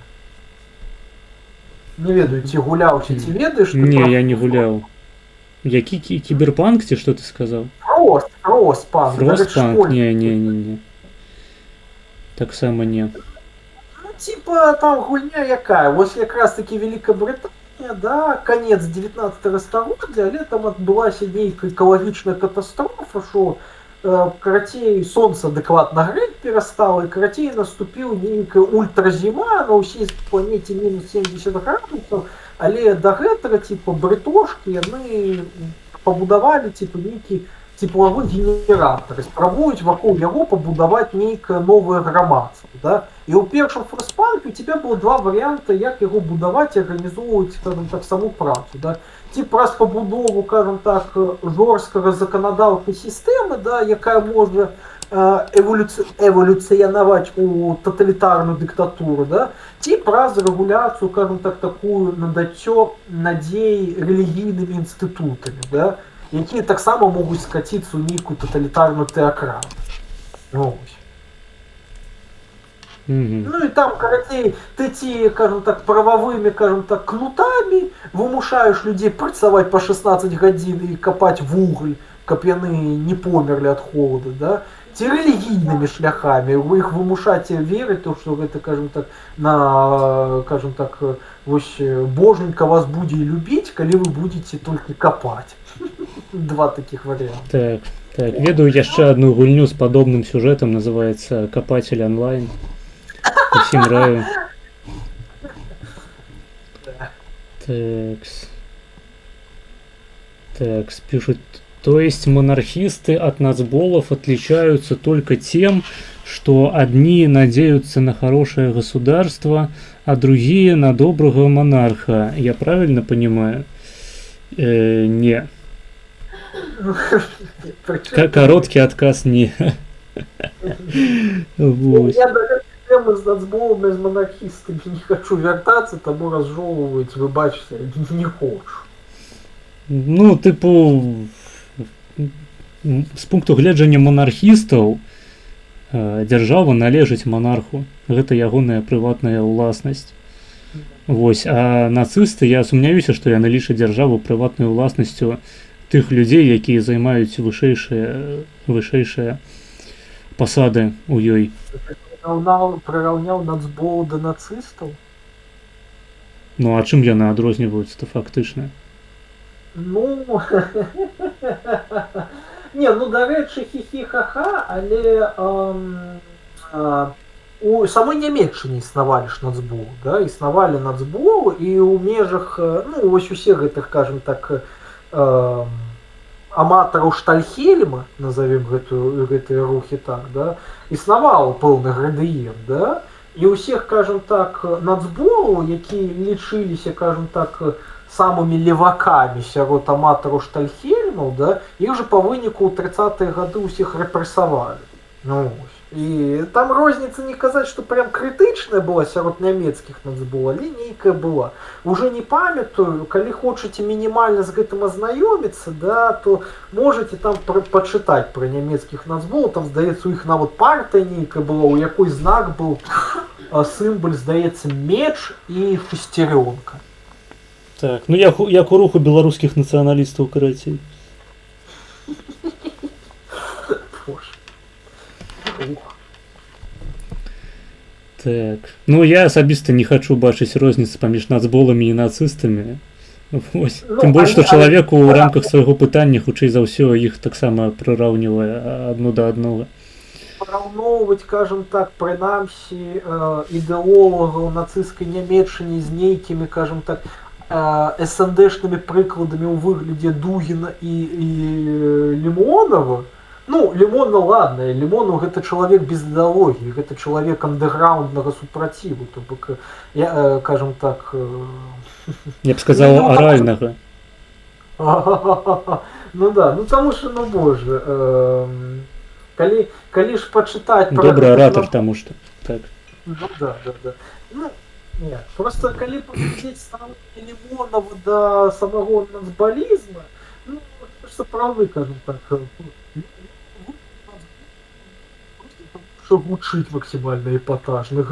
Не ведаю, ці гуляў, ці ведаеш? Не, я не гуляў. Які кіберпанк, ці што ты сказаў? Фростпанк. Фростпанк? Не. Таксама не. Ну, типа, там гульня якая? Вось якраз таки Великобританія, да, конец 19 стагоддзя, але там адбылася нейкая экалагічная катастрофа, што карацей сонца адэкватна грэць перастала, і карацей наступіў нейкая ультразіма на ўсей планеце мінус 70 градусаў, але да гэтага, типа, брытошкі, яны пабудавалі, типа, нейкі тепловы генератор, спрабуюць вакол яго пабудаваць нейкае новае грамадства, да? І ў першым фростпанку у тебя было два варыянта, як яго будаваць і арганізоўваць, скажем так, саму працу, да? Ці праз пабудову, кажам так, жорсткага заканадаўчай сістэмы, да, якая можа эволюцыянаваць у таталітарную дыктатуру, да? Ці праз рэгуляцыю, кажам так, такую надаццё надзей рэлігійнымі інстытутамі, да? Якія таксама могуць скаціцца ў нейкую таталітарную тэакратыю. Ну, ну і там, карацей, ты ці, кажам так, прававымі, кажам так, кнутамі вымушаеш людзей працаваць па 16 гадзін і капаць вугаль, каб яны не померлі ад холаду, да? Ці рэлігійнымі шляхамі, вы іх вымушаце верыць, то, што гэта, кажам так, на, кажам так, вось, боженька вас будзе любіць, калі вы будзеце толькі капаць. Два таких варианта. Так, ведаю яшчэ одну гульню с подобным сюжетом, называется Копатель онлайн. Усім раю. Так, пишут. То есть монархисты от нацболов отличаются только тем, что одни надеются на хорошее государство, а другие на доброго монарха. Я правильно понимаю? Не. Короткий отказ не. Вот. Я даже темы с нацболами, с монархистами не хочу вертаться, тому разжевывать, вы бачите, не хочу. Ну, типу, з пункту гледжання монархістаў дзяржава належыць монарху. Гэта ягоная прыватная ўласнасць. Вось, а нацысты, я сумняюся, што яны лічаць дзяржаву прыватнай уласнасцю тых людзей, якія займаюць вышэйшыя пасады ў ёй. Прыраўняў нацбол да нацыстаў? Ну, а чым яны адрозніваюцца-то фактычна? Ну, не, ну, дарэчы, хі-хі-ха-ха, але у самой Нямецчыне існавалі ж нацбол, да, існавалі нацбол, і ў межах, ну, вось усе гэтых, кажам так, аматараў Штальхельма, назовем гэтыя рухі так, да, існаваў пэўны градыент, да, і ўсіх, кажам так, нацболаў, якія лічыліся, кажам так, самымі левакамі сярод аматараў Штальхельмаў, да, іх жа па выніку ў 30-е гады ўсіх рэпрэсавалі. Ну, і там розніца не казаць, што прям крытычная была сярод нямецкіх нацбол, але нейкая была. Уже не памятаю, калі хочаце мінімальна з гэтым азнаёміцца, да, то можаце там пачытаць пра нямецкіх нацбол, там, здаецца, у іх нават партыя нейкая была, у якой знак быў сімвал, здаецца, меч і шестерёнка. Так, ну як у руху беларускіх нацыяналістаў карацей. Боже. Так. Ну я асабіста не хачу бачыць розніцы паміж нацболамі і нацыстамі. Вось. Ну, Тым больш, што але- чалавек у рамках свайго пытання хутчэй за ўсё іх таксама прыраўнівае адно да аднога. Параўноўваць, кажам так, прынамсі ідэолагаў нацысцкай нямецчыны з нейкімі, кажам так, СНДшнымі прыкладамі ў выглядзе Дугіна і Лімонова. Ну, Лімона, ладно, Лімонов гэта чалавек без ідэалогіі, гэта чалавек андэграунднага супраціву, то бок, кажам так... Я б сказаў, аральнага. Ну да, ну таму што, ну боже, калі ж пачытаць... Добры аратар, таму што. Так. Ну да. Ну, не, просто калі паглядзець стаўленне Лімонова да самого нацбалізма, ну, сапраўды, кажам так, гучыць максімальна эпатажна,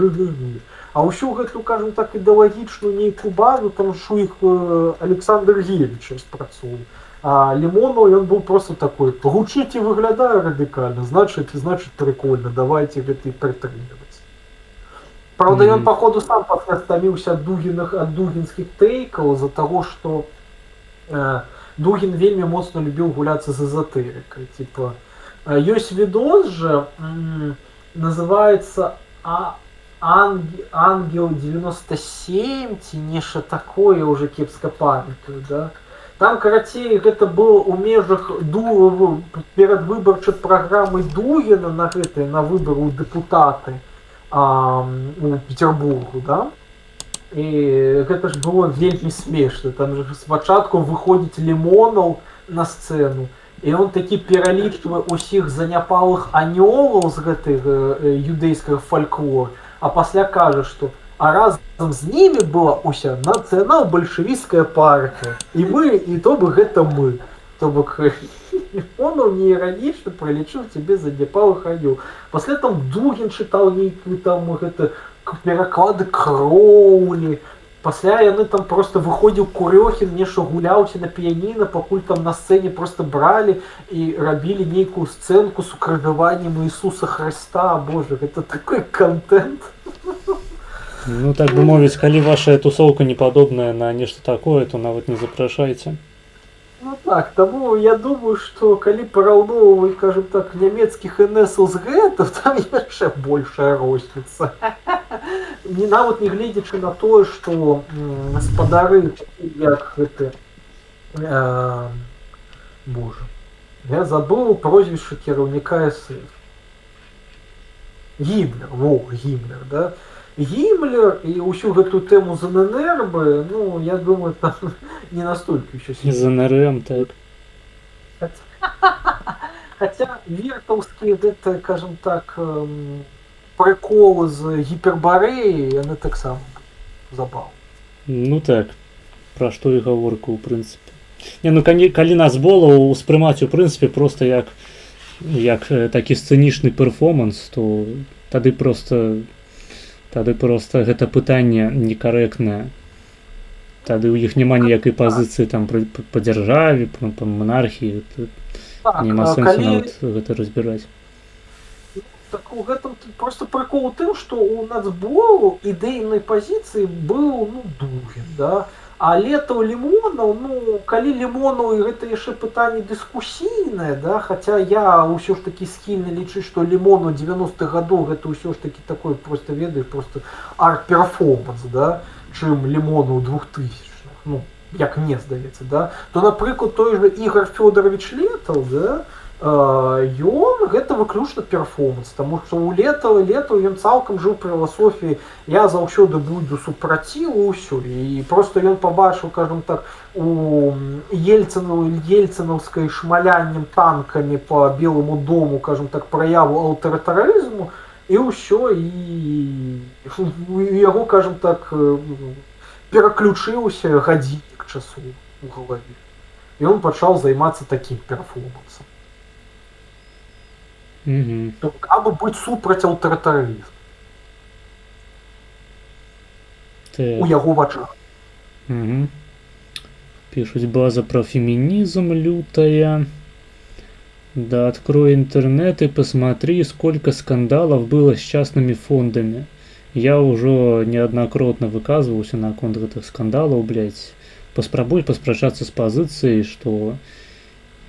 а ўсё гэту, кажам так, ідэалагічную нейкую базу, там ж у іх Александр Гевіч распрацоўваў. А Лімонов, ён быў просто такой, гучыць і выглядае радыкальна, значыць прикольно, давайте гэта і прытрымліваць. Правда, ён, походу, сам пасля стаміўся ад дугінскіх тэйкаў з-за таго, што Дугін вельмі моцна любіў гуляцца з эзотэрыкай. Типа, ёсць відос жа, называецца Ангел 97 ці нешта такое, уже кепска памятаю, да? Там, карацей, гэта было ў межах перадвыбарчай праграмы Дугіна на выбары ў дэпутаты у Петербургу, да? І гэта ж было вельмі смешна. Там же спачатку выходзіць Лімонов на сцэну, і он такі пералічвае ўсіх заняпалых анёлаў з гэтых юдэйскага фальклора, а пасля кажа, што а разам з німі была ўся нацыянал-бальшавіцкая партія. І мы, і то бы гэта мы. То бок Лімонов не іранічна пралічыў цябе заняпалых анёл. Пасля там Дугін чытаў нейкую там гэта пераклады Кроўлі. Пасля яны там просто выходзіў Курёхін, нешта гуляўся на піяніна, пакуль там на сцэне просто бралі і рабілі нейкую сцэнку з укрыжаваннем Ісуса Хрыста. Боже, гэта такой контент. Ну, так бы мовіць, калі ваша тусовка не падобная на нешта такое, то нават не запрашайце. Ну так, таму я думаю, што калі параўноўваць, кажам так, нямецкіх НС з гэтым, там яшчэ большая розніца. Нават не гледзячы на тое, што спадары, як гэты... Боже, я забыў прозвішча кіраўніка СС. Гімлер, Гімлер, да? Гімлер і ўсю гэтую тэму з ННР, ну, я думаю, там не настолькі ўсё І з НРМ, так. Хаця вертаўскія, гэта, кажам так, приколы з гіпербарэі, яны таксама забавны. Ну так, пра што і гаворка, у прынцыпе. Не, ну калі нацболаў успрымаць, у прынцыпе, проста як такі сцэнічны перформанс, то тады просто гэта пытанне некарэктнае. Тады ў іх няма ніякай пазіцыі там па дзяржаве, па монархіі. Няма сэнсу нават гэта разбіраць. Так у гэтым просто прикол у тым, што у нацболу ідэйнай пазіцыі быў, ну, Дугін, да? А Летаў, Лімонов, ну, калі Лімонов, і гэта яшчэ пытанне дыскусійнае, да? Хаця я ўсё ж такі схільны лічыць, што Лімонов 90-х гадоў гэта ўсё ж такі такой, просто ведаеш, просто арт-перформанс, да? Чым Лімонов 2000-х, ну, як мне здаецца, да? То, напрыклад, той же Ігор Фёдорович Летаў, да? Ён гэта выключна перформанс, таму што ў Летаў ён цалкам жыў філасофіі я заўсёды буду супраціву ўсё, і просто ён пабачыў, кажам так, у ельцынаўскай шмаляннем танкамі по Белому дому, кажам так, праяву аўтарытарызму, і ўсё, і яго, кажам так, пераключыўся гадзіннік часу ў галаве. І ён пачаў займацца такім перформансам. Або быць супраць аўтарытарызму у яго вачах. Пишут, база про феминизм лютая. Да, открой интернет и посмотри, сколько скандалов было с частными фондами. Я уже неоднократно выказывался на конт гэтых скандалов, блядь. Паспрабуй паспрачацца з пазіцыяй, што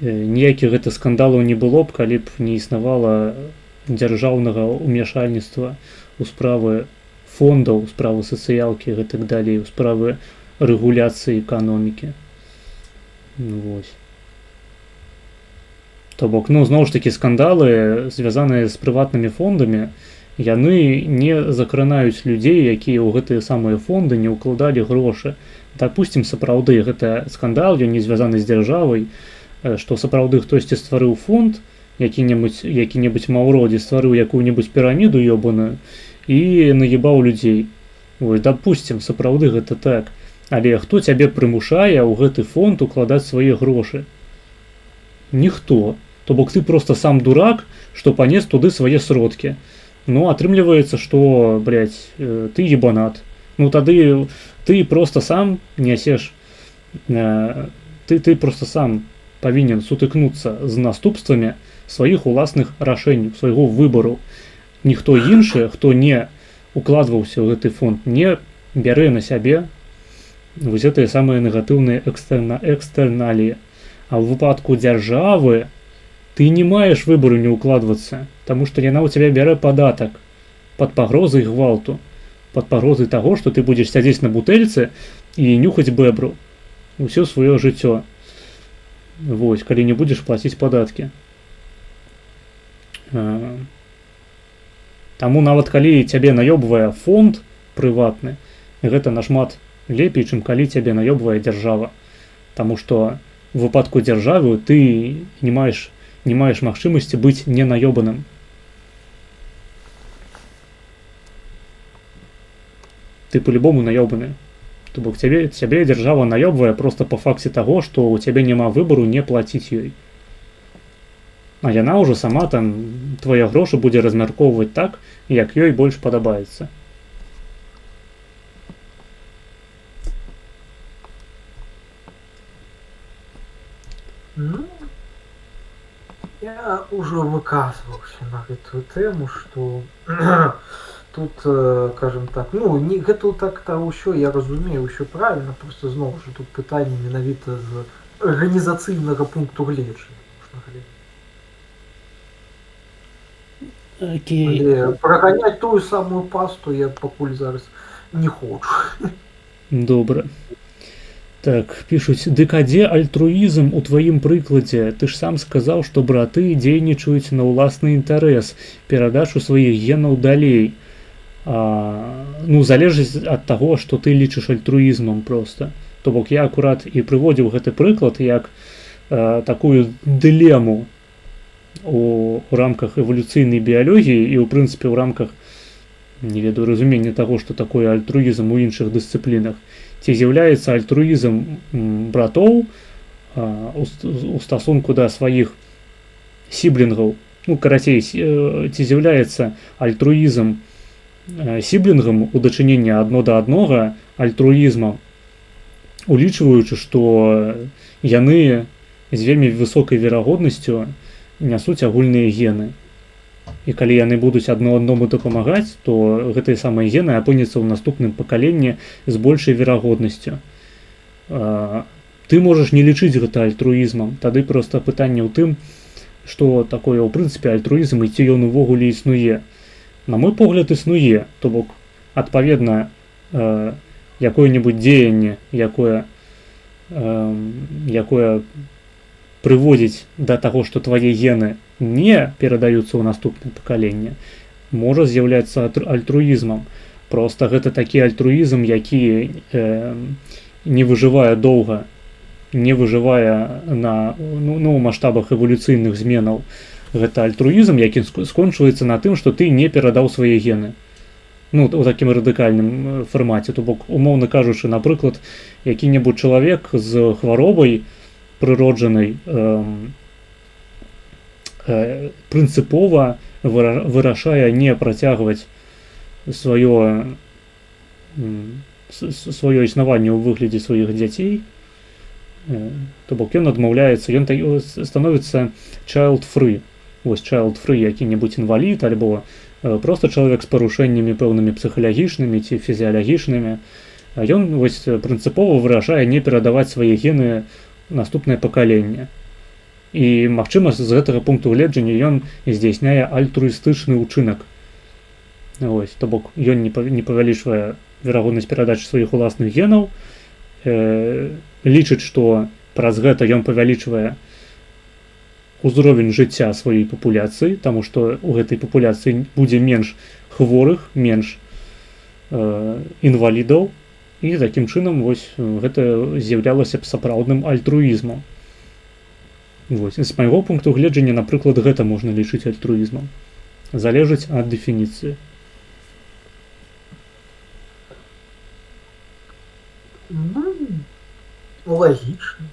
ніякіх гэтых скандалаў не было б, калі б не існавала дзяржаўнага ўмяшальніцтва ў справы фондаў, у справы сацыялкі і так далей, у справы рэгуляцыі эканомікі. Вось. То бок, ну, зноў ж такі скандалы, звязаныя з прыватнымі фондамі, яны не закранаюць людзей, якія ў гэтыя самыя фонды не ўкладалі грошы. Дапусцім, сапраўды, гэта скандал, ён не звязаны з дзяржавай, што сапраўды хтосьці стварыў фонд, які-небудзь маўроді стварыў якую-небудзь піраміду ёбаную і наебаў людзей. Вось, дапусцім, сапраўды гэта так. Але хто цябе прымушае ў гэты фонд укладаць свае грошы? Ніхто. То бок ты просто сам дурак, што панес туды свае сродкі. Ну, атрымліваецца, што, блядь, ты ебанат. Ну, тады ты просто сам нясеш, ты просто сам павінен сутыкнуцца з наступствамі сваіх уласных рашэнняў, свайго выбару. Ніхто іншы, хто не укладваўся ў гэты фонд, не бярэ на сябе вось гэтыя самыя негатыўныя экстэрналіі. А ў выпадку дзяржавы ты не маеш выбару не укладвацца, таму што яна ў цябе бярэ падатак пад пагрозай гвалту, пад пагрозай таго, што ты будзеш сядзець на бутэльцы і нюхаць бэбру ўсё сваё жыццё. Вось, калі не будзеш плаціць падаткі. Таму нават калі цябе наёбвае фонд прыватны, гэта нашмат лепей, чым калі цябе наёбвае дзяржава. Таму што в выпадку дзяржавы ты не маеш магчымасці быць не наёбаным. Ты по-любому наёбаны. То бок цябе дзяржава наёбвае проста па факце таго, што ў цябе няма выбару не плаціць ёй. А яна ўжо сама там твае грошы будзе размяркоўваць так, як ёй больш падабаецца. Ну, я уже выказывался на эту тему, что тут, скажем так, ну, не гэта так-то ўсё, я разумею, ўсё правильно, просто зноў же тут пытанне менавіта з арганізацыйнага пункту гледжання. Але праганяць тую самую пасту я пакуль зараз не хочу. Добра. Так, пишуць, дык а дзе альтруізм у тваім прыкладзе? Ты ж сам сказаў, што браты дзейнічаюць на ўласны інтарэс, перадачу сваіх генаў далей. Ну, залежыць ад таго, што ты лічыш альтруізмам проста. То бок я акурат і прыводзіў гэты прыклад як такую дылему у рамках эвалюцыйнай біялогіі і, ў прынцыпе, у рамках, не ведаю, разумення таго, што такое альтруізм у іншых дысцыплінах. Ці з'яўляецца альтруізм братоў у стасунку да сваіх сіблінгаў, ну, карацей, ці з'яўляецца альтруізм сіблінгам у дачыненні адно да аднога альтруізмам, улічваючы, што яны з вельмі высокай верагоднасцю нясуць агульныя гены. І калі яны будуць адно аднаму дапамагаць, то гэтыя самыя гены апынецца ў наступным пакаленні з большай верагоднасцю. Ты можаш не лічыць гэта альтруізмам. Тады проста пытанне ў тым, што такое ў прынцыпе альтруізм і ці ён увогуле існуе. На мой погляд, існуе. То бок, адпаведна, якое-небудзь дзеянне, якое прыводзіць да таго, што твае гены не перадаюцца ў наступнае пакаленне, можа з'яўляцца альтруізмам. Проста гэта такі альтруізм, які не выжывае доўга, не выжывае у маштабах эвалюцыйных зменаў. Гэта альтруізм, які скончваецца на тым, што ты не перадаў свае гены. Ну, у такім радыкальным фармаце. То бок, умоўна кажучы, напрыклад, які-небудзь чалавек з хваробай прыроджанай прынцыпова вырашае не працягваць сваё існаванне ў выглядзе сваіх дзяцей, То бок ён адмаўляецца, ён становіцца child-free. Вось child-free які-небудзь інвалід альбо просто чалавек з парушэннямі пэўнымі псіхалагічнымі ці фізіялагічнымі. А ён вось прынцыпова вырашае не перадаваць свае гены наступнае пакаленне. І, магчыма, з гэтага пункту гледжання ён здзяйсняе альтруістычны ўчынак. Вось, то бок ён не павялічвае верагоднасць перадачы сваіх уласных генаў, лічыць, што праз гэта ён павялічвае узровень жыцця сваёй папуляцыі, таму што ў гэтай папуляцыі будзе менш хворых, менш інвалідаў, і такім чынам вось гэта з'яўлялася б сапраўдным альтруізмам. Вось, з майго пункту гледжання, напрыклад, гэта можна лічыць альтруізмам. Залежыць ад дэфініцыі. Ну, логічна.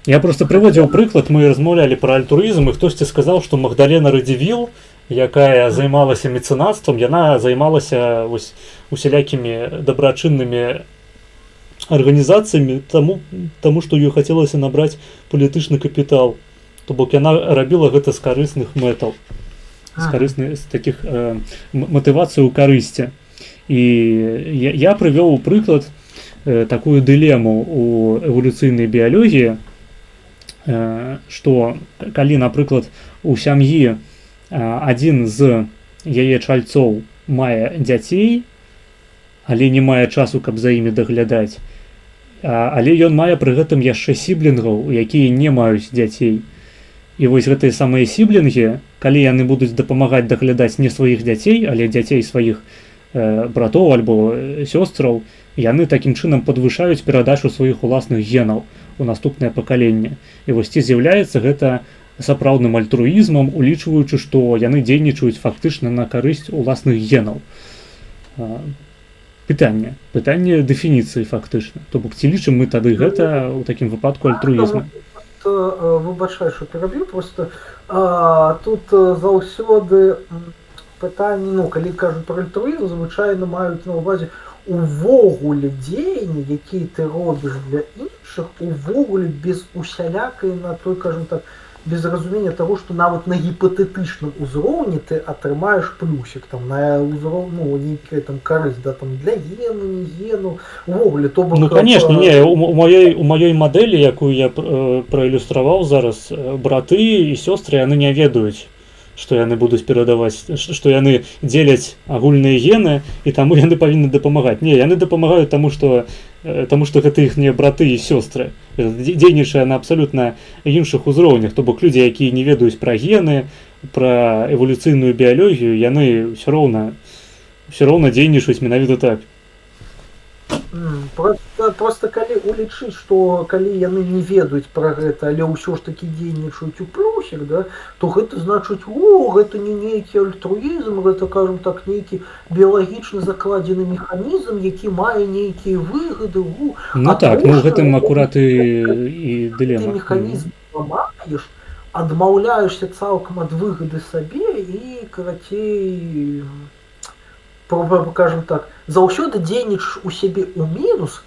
Я просто прыводзіў прыклад, мы размаўлялі пра альтруізм, і хтосьці сказаў, што Магдалена Радзівіл, якая займалася мецэнацтвам, яна займалася вось усялякімі дабрачыннымі арганізацыямі, таму што ёй хацелася набраць палітычны капітал. То бок яна рабіла гэта з карысных мэтаў, з такіх матывацый у карысці. І я прывёў прыклад такую дылему у эвалюцыйнай біялогіі, што калі, напрыклад, у сям'і адзін з яе чальцоў мае дзяцей, але не мае часу, каб за імі даглядаць, але ён мае пры гэтым яшчэ сіблінгаў, якія не маюць дзяцей. І вось гэтыя самыя сіблінгі, калі яны будуць дапамагаць даглядаць не сваіх дзяцей, але дзяцей сваіх братоў альбо сёстраў, яны такім чынам падвышаюць перадачу сваіх уласных генаў у наступнае пакаленне. І вось ці з'яўляецца гэта сапраўдным альтруізмам, улічваючы, што яны дзейнічаюць фактычна на карысць уласных генаў. Пытанне дэфініцыі фактычна. То бок ці лічым мы тады гэта ў такім выпадку альтруізмам? Выбачай, што пераб'ю, просто тут заўсёды пытанне, ну, калі кажуць пра альтруізм, звычайна маюць на ўвазе увогуле дзеянні, якія ты робіш для іншых, увогуле без усялякай на той, кажам так, без разумення того, што нават на гіпатэтычным узроўні ты атрымаеш плюсік, там, на ўзроўні, ну, нейкая там карысць, да, там, для гену, не гену, увогуле, то бок... Ну, конечно, не, у маёй мадэлі, якую я праілюстраваў зараз, браты і сёстры, яны не ведаюць, што яны будуць перадаваць, што яны дзеляць агульныя гены, і таму яны павінны дапамагаць. Не, яны дапамагаюць таму, што гэта іхныя браты і сёстры. Дзейнічае на абсалютна іншых узроўнях, то бок людзі, якія не ведаюць пра гены, пра эвалюцыйную біялогію, яны ўсё роўна дзейнічаюць менавіта так. Просто калі улічыць, што калі яны не ведаюць пра гэта, але ўсё ж такі дзейнічаюць у плюсік, да, то гэта значыць, гэта не нейкі альтруізм, гэта, кажам так, нейкі біялагічна закладзены механізм, які мае нейкія выгады. Ну так, ну гэтым акурат і дылема. Ты механізм ламаеш, адмаўляешся цалкам ад выгады сабе і, карацей, кажам так, заўсёды дзейнічаеш у сябе ў мінус,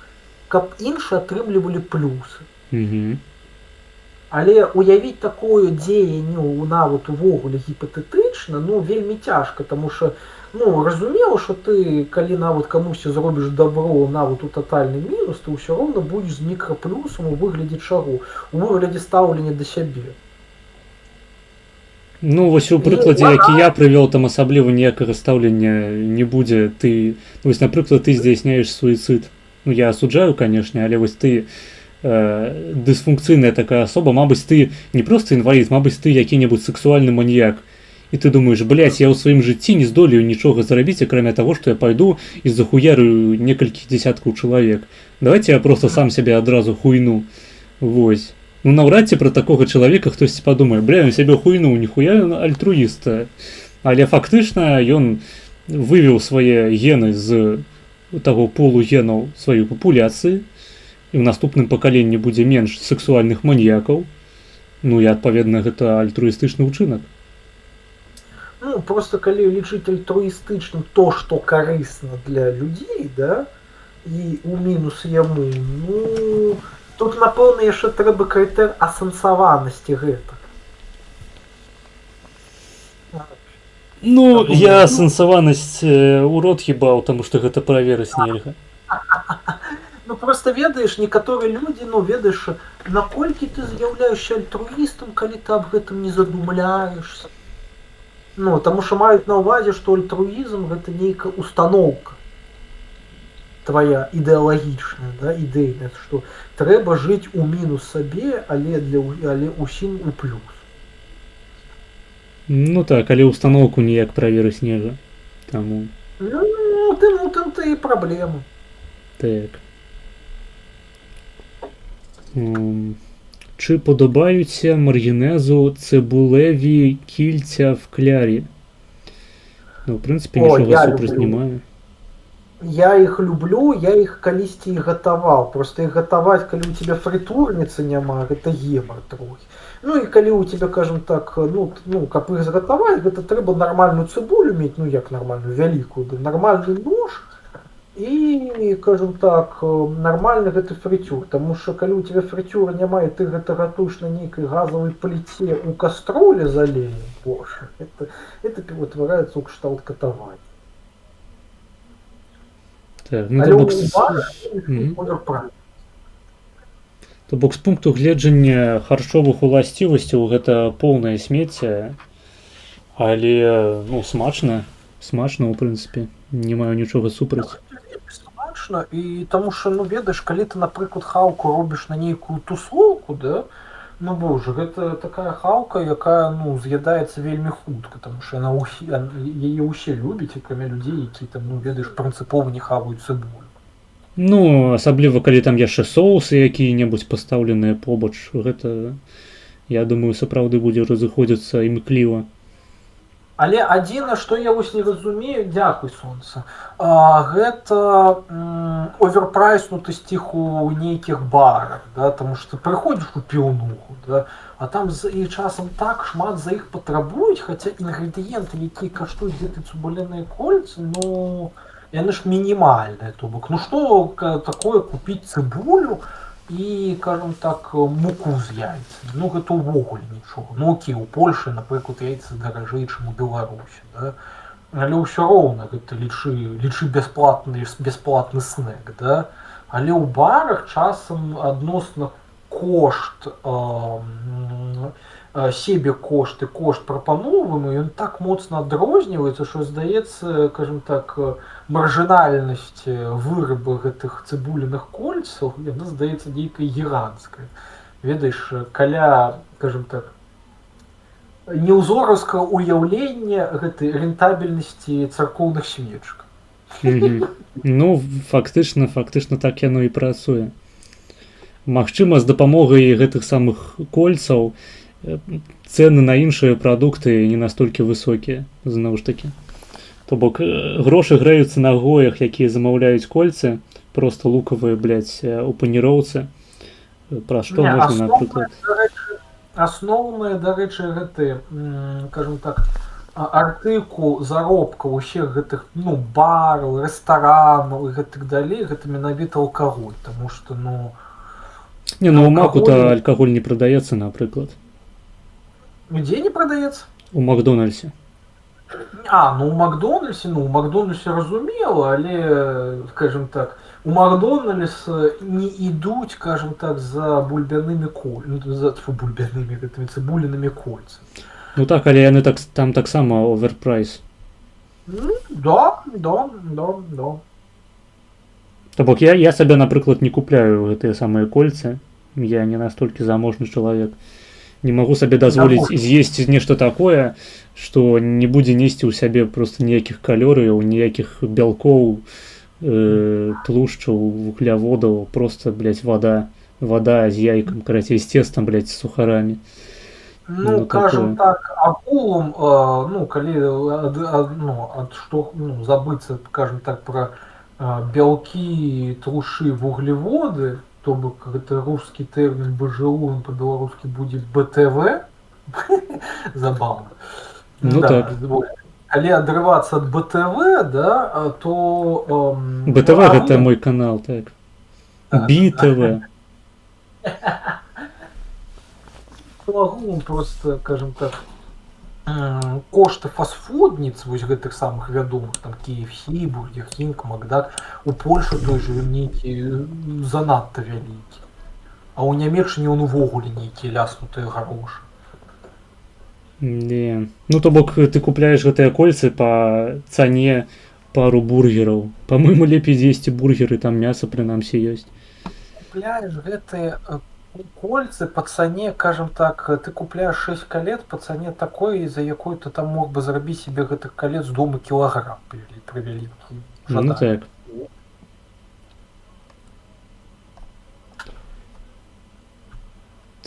каб іншыя атрымлівалі плюсы. Але уявіць такое дзеянне нават увогуле гіпатэтычна, ну, вельмі цяжка, таму што, ну, разумела, што ты, калі нават камусьці зробіш дабро нават у татальны мінус, ты ўсё роўна будзеш з мікраплюсам у выглядзе чаго? У выглядзе стаўлення да сябе. Ну, вось у прыкладзе, які я прывёў, там асабліва ніякага стаўлення не будзе. Ты, вось, напрыклад, ты здзяйсняеш суіцыд. Ну, я асуджаю, канешне, але вось ты дысфункцыйная такая асоба, мабыць, ты не проста інвалід, мабыць, ты які-небудзь сексуальны маньяк. І ты думаеш, блядь, я ў сваім жыцці не здолею нічога зрабіць, акрамя таго, што я пайду і захуярую некалькі дзесяткаў чалавек. Давайте я проста сам сябе адразу хуйну. Вось. Ну, наўрад ці пра такога чалавека хтосьці падумае, бля, ён сябе хуйнуў, ніхуя ён альтруіста. Але фактычна ён вывеў свае гены з таго пулу генаў сваёй папуляцыі, і ў наступным пакаленні будзе менш сексуальных маньякаў. Ну, і адпаведна, гэта альтруістычны ўчынак. Ну, просто калі лічыць альтруістычным то, што карысна для людзей, да, і ў мінус яму, ну тут напэўна яшчэ трэба крытэр асэнсаванасці гэта. Ну, я асэнсаванасць у рот ебаў, таму што гэта праверыць нельга. Ну просто ведаеш, некаторыя людзі, ну ведаеш, наколькі ты з'яўляешся альтруістам, калі ты аб гэтым не задумляешся. Ну, таму што маюць на ўвазе, што альтруізм гэта нейкая установка твоя ідэалагічная, да, ідэйная, што трэба жыць у мінус сабе, але усім у плюс. Ну так, але установку ніяк праверыць нельга. Таму. Ну, тым-то і праблема. Так. Чи подобаються маргінезу цибулеві кільця в клярі? Ну, в принципі, нічого супроть немає. Я их люблю, я их калісьці і гатаваў. Просто их гатаваць, калі у тебя фритурницы няма, гэта гемар трохі. Ну і калі у тебя, кажем так, ну каб іх згатаваць, гэта трэба нармальную цыбулю мець, ну як нармальную, вялікую, нармальны нож і, кажем так, нармальны гэты фритюр. Таму што калі у тебя фритюра няма, і ты гэта гатуеш на нейкай газавай пліце у кастроле з алеем, боже, это ператвараецца ў кшталт катавання. Так, ну, то бок з пункту гледжання харчовых уласцівасцяў гэта поўнае смецце, але ну смачна, у прынцыпе, не маю нічога супраць. Смачна, і таму што, ну ведаеш, калі ты, напрыклад, хаўку робіш на нейкую тусоўку, да, ну боже, гэта такая хаўка, якая, ну, з'ядаецца вельмі хутка, таму што яе ўсе любяць, акрамя людзей, які там, ну, ведаеш, прынцыпова не хаваюць цыбулю. Ну, асабліва, калі там яшчэ соусы якія-небудзь пастаўленыя побач, гэта, я думаю, сапраўды будзе разыходзіцца імкліва. Але адзінае, што я вось не разумею, дзякуй, сонца, гэта оверпрайснутасць іх у нейкіх барах, да, таму што ты прыходзіш у піўнуху, да, а там і часам так шмат за іх патрабуюць, хаця інгрэдыенты, якія каштуюць гэты цыбуліныя кольцы, ну, яны ж мінімальныя, то бок, ну што такое купіць цыбулю і, кажам так, муку з яйцамі, ну гэта ўвогуле нічога. Ну окей, у Польшы, напрыклад, яйцы даражэй, чым у Беларусі, да? Але ўсё роўна гэта лічы бясплатны снэк, да? Але ў барах часам адносна кошт, себекошт і кошт прапановы, ён так моцна адрозніваецца, што здаецца, кажам так, маржынальнасць вырабу гэтых цыбуліных кольцаў, яна здаецца нейкай гіганцкай. Ведаеш, каля, кажам так, неўзораўскага ўяўлення гэтай рэнтабельнасці царкоўных свечак. Ну, фактычна так яно і працуе. Магчыма, з дапамогай гэтых самых кольцаў цэны на іншыя прадукты не настолькі высокія, зноў ж такі. То бок грошы грэюцца на гоях, якія замаўляюць кольцы, проста лукавыя, блядь, у паніроўцы. Пра што можна, напрыклад? Асноўныя, дарэчы, гэты, кажам так, артыкул заробкаў усіх гэтых, ну, бараў, рэстаранаў і гэтак далей, гэта менавіта алкаголь, таму што, ну... Не, ну у Маку-то алкаголь не прадаецца, напрыклад. Дзе не прадаецца? У Макдональдсе. Ну у Макдональдсе разумела, але, скажем так, у Макдональдс не ідуць, скажем так, за бульбянымі гэтымі цыбулінымі кольцамі. Ну так, але яны там таксама оверпрайс. Да. То бок я сабе, напрыклад, не купляю гэтыя самыя кольцы, я не настолькі заможны чалавек. Не магу сабе дазволіць з'есці нешта такое, што не будзе несці ў сябе проста ніякіх калорыяў, ніякіх бялкоў, тлушчаў, вугляводаў, просто, блядь, вода з яйкам, карацей, з цестам, блядь, з сухарамі. Ну, кажам так, агулам, ну, калі забыцца, кажам так, пра бялкі, трушы, вуглеводы, то бок гэта рускі тэрмін БЖУ, па-беларускі будзе БТВ, забаўна. Ну так. калі адрывацца ад БТВ, да, то БТВ гэта мой канал, так. БТВ. Могу просто, скажем так, кошты фастфудніц вось гэтых самых вядомых, там KFC, Бургер Кинг, Макдак, у Польшы той же нейкі занадта вялікі. А ў Нямецчыне он увогуле нейкія ляснутыя грошы. Не. Ну, то бок ты купляеш гэтыя кольцы па цане пару бургераў. Па-мойму, лепей з'есці бургеры, там мяса прынамсі ёсць. Купляеш гэтыя кольцы по цане, скажем так, ты купляешь 6 колец по цане такой, за якой ты там мог бы зарабіць себе гэтых колец дома килограмм при великім жаданні. Ну так.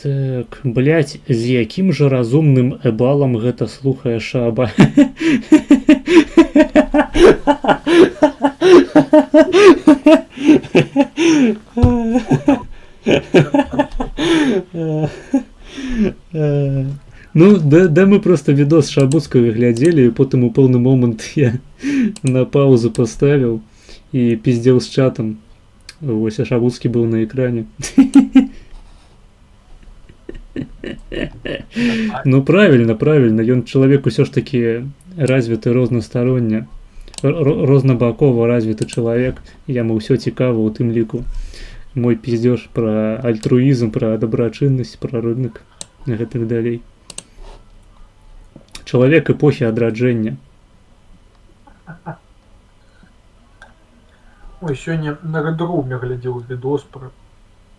Так, блять, з якім жа разумным эбалам гэта слухае Шаба? Ну, да мы просто відос Шабуцкага глядзелі, і потым у пэўны момант я на паузу паставіў і пиздзеў з чатам. Вось, а Шабуцкі быў на экране. Ну, правильно, ён чалавек усё ж такі развіты рознастаронне, рознабакова развіты чалавек, яму ўсё цікава, у тым ліку мой пиздеж про альтруизм, про добрачыннасць, про рынок і гэтак далей. Чалавек эпохі адраджэння. Ой, сёння на Рэдруме глядзеў відос про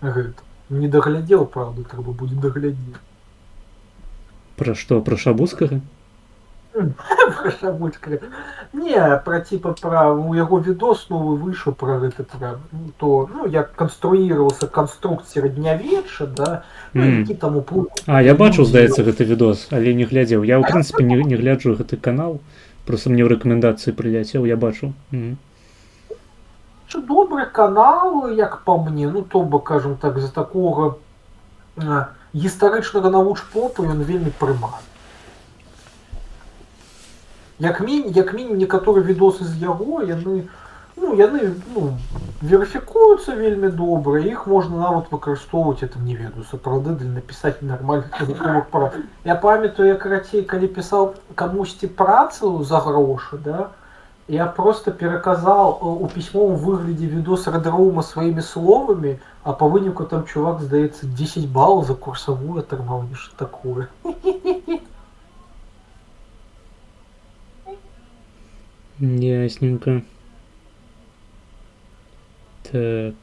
гэта. Не доглядел, правда, трэба будзе доглядзець. Про што? Про Шабуцкага? Про Шабуцкага. Не, про типа про у яго відос новы выйшаў про гэта, про то, ну, як канструіраваўся канструкт сярэднявечча, да, ну, які там уплыў. А, я бачыў, здаецца, гэты відос, але не глядзеў. Я, ў прынцыпе, не гляджу гэты канал, просто мне ў рэкамендацыі прыляцеў, я бачу. Добрый канал, як по мне, ну то бы, скажем так, за такого гістарычнага навучпопу ён вельмі прыманы. Як мінімум некаторыя відосы з яго, яны верыфікуюцца вельмі добра, іх можна нават выкарыстоўваць, это не ведаю, сапраўды для напісаць нармальных навуковых прац. Я памятаю, я карацей, калі пісаў камусьці працу за грошы, да, я просто пераказал у пісьмовым выглядзе відос Рэдрума сваімі словамі, а па выніку там чувак, здаецца, 10 балаў за курсавую атрымаў, нешта такое. Ясненько. Так.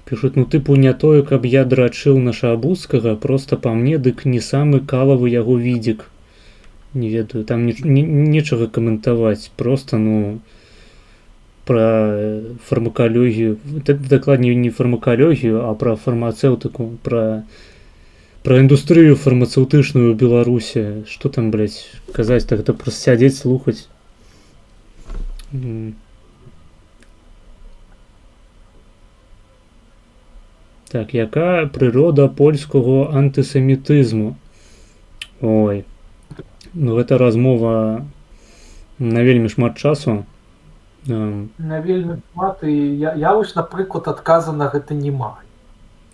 Пишут, ну тыпу не тое, каб я драчыў на Шабуцкага, просто па мне, дык не самы калавы яго відзік. Не ведаю, там нечага каментаваць, просто, ну, пра фармакалогію, дакладней не фармакалогію, а пра фармацэўтыку, пра індустрыю фармацэўтычную ў Беларусі. Што там, блядь, казаць, так это просто сядзець, слухаць. Так, яка прырода польскага антысемітызму? Ой, ну гэта размова на вельмі шмат часу. На вельмі шмат, і я вось, напрыклад, адказа на гэта не маю.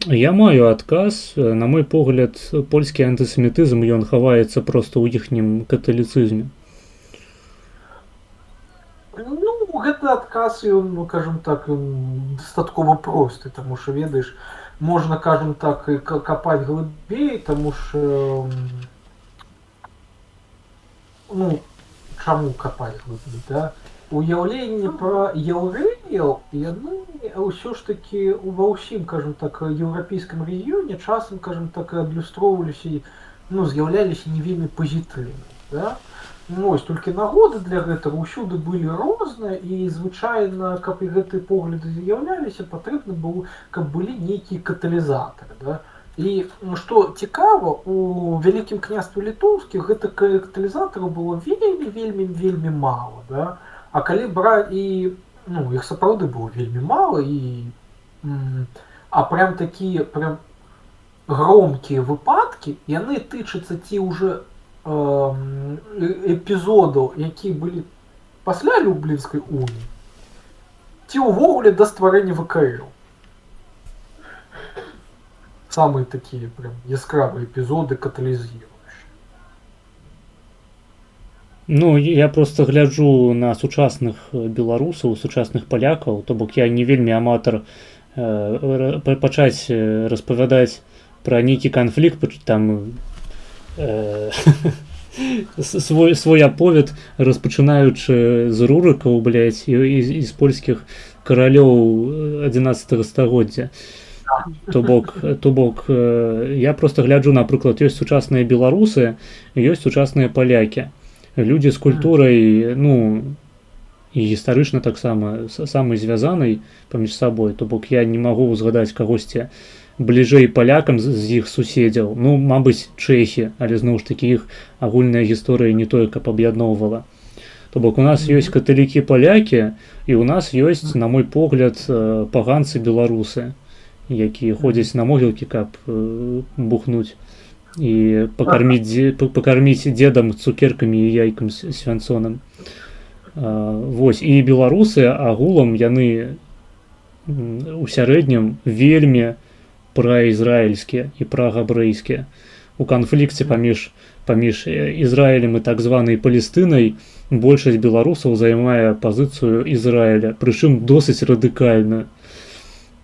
Я маю адказ. На мой погляд, польскі антысемітызм, ён хаваецца проста ў іхнім каталіцызме. Ну, гэты адказ, ён, ну, кажем так, дастаткова просты, таму што, ведаеш, можна, кажем так, і капаць глыбей, таму што, ну, чаму капаць глыбей, да? Уяўленні пра яўрэяў, яны ўсё ж такі ва ўсім, кажем так, еўрапейскім рэгіёне часам, кажем так, адлюстроўваліся, ну, з'яўляліся не вельмі пазітыўнымі, да? Ну, ось, толькі нагоды для гэтага ўсюды былі розныя, і звычайна, каб і гэтыя погляды з'яўляліся, патрэбна было, каб былі нейкія каталізатары, да? І што цікава, у Вялікім княстве Літоўскім гэтых каталізатараў было вельмі мала, да? А калі браць, і, ну, іх сапраўды было вельмі мала, і, а прям такія, прям громкія выпадкі, яны тычацца ці ўжо эпізодаў, які былі пасля Люблінскай уніі, ці ўвогуле да стварэння ВКР. Самыя такія прям яскравыя эпізоды каталізуючыя. Ну, я просто гляджу на сучасных беларусаў, сучасных палякаў, то бок я не вельмі аматар пачаць распавядаць пра нейкі канфлікт, там свой аповед, распачынаючы з рурыкаў, блядь, і з польскіх каралёў 11 стагоддзя. То бок я просто гляджу, напрыклад, ёсць сучасныя беларусы, ёсць сучасныя палякі. Людзі з культурай, ну, і гістарычна таксама самай звязанай паміж сабой, то бок я не магу узгадаць кагосьці бліжэй палякам з іх суседзяў. Ну, мабыць, чэхі, але зноў ж такі іх агульная гісторыя не тое, каб аб'ядноўвала. То бок у нас ёсць каталікі-палякі, і у нас ёсць, на мой погляд, паганцы-беларусы, якія ходзяць на могілкі, каб бухнуць і пакарміць дзедам цукеркамі і яйкам свянцоным. Вось, і беларусы агулам яны у сярэднім вельмі праізраільскія і прагабрэйскія. У канфлікце паміж Ізраілем і так званай Палестынай большасць беларусаў займае пазіцыю Ізраіля, прычым досыць радыкальную.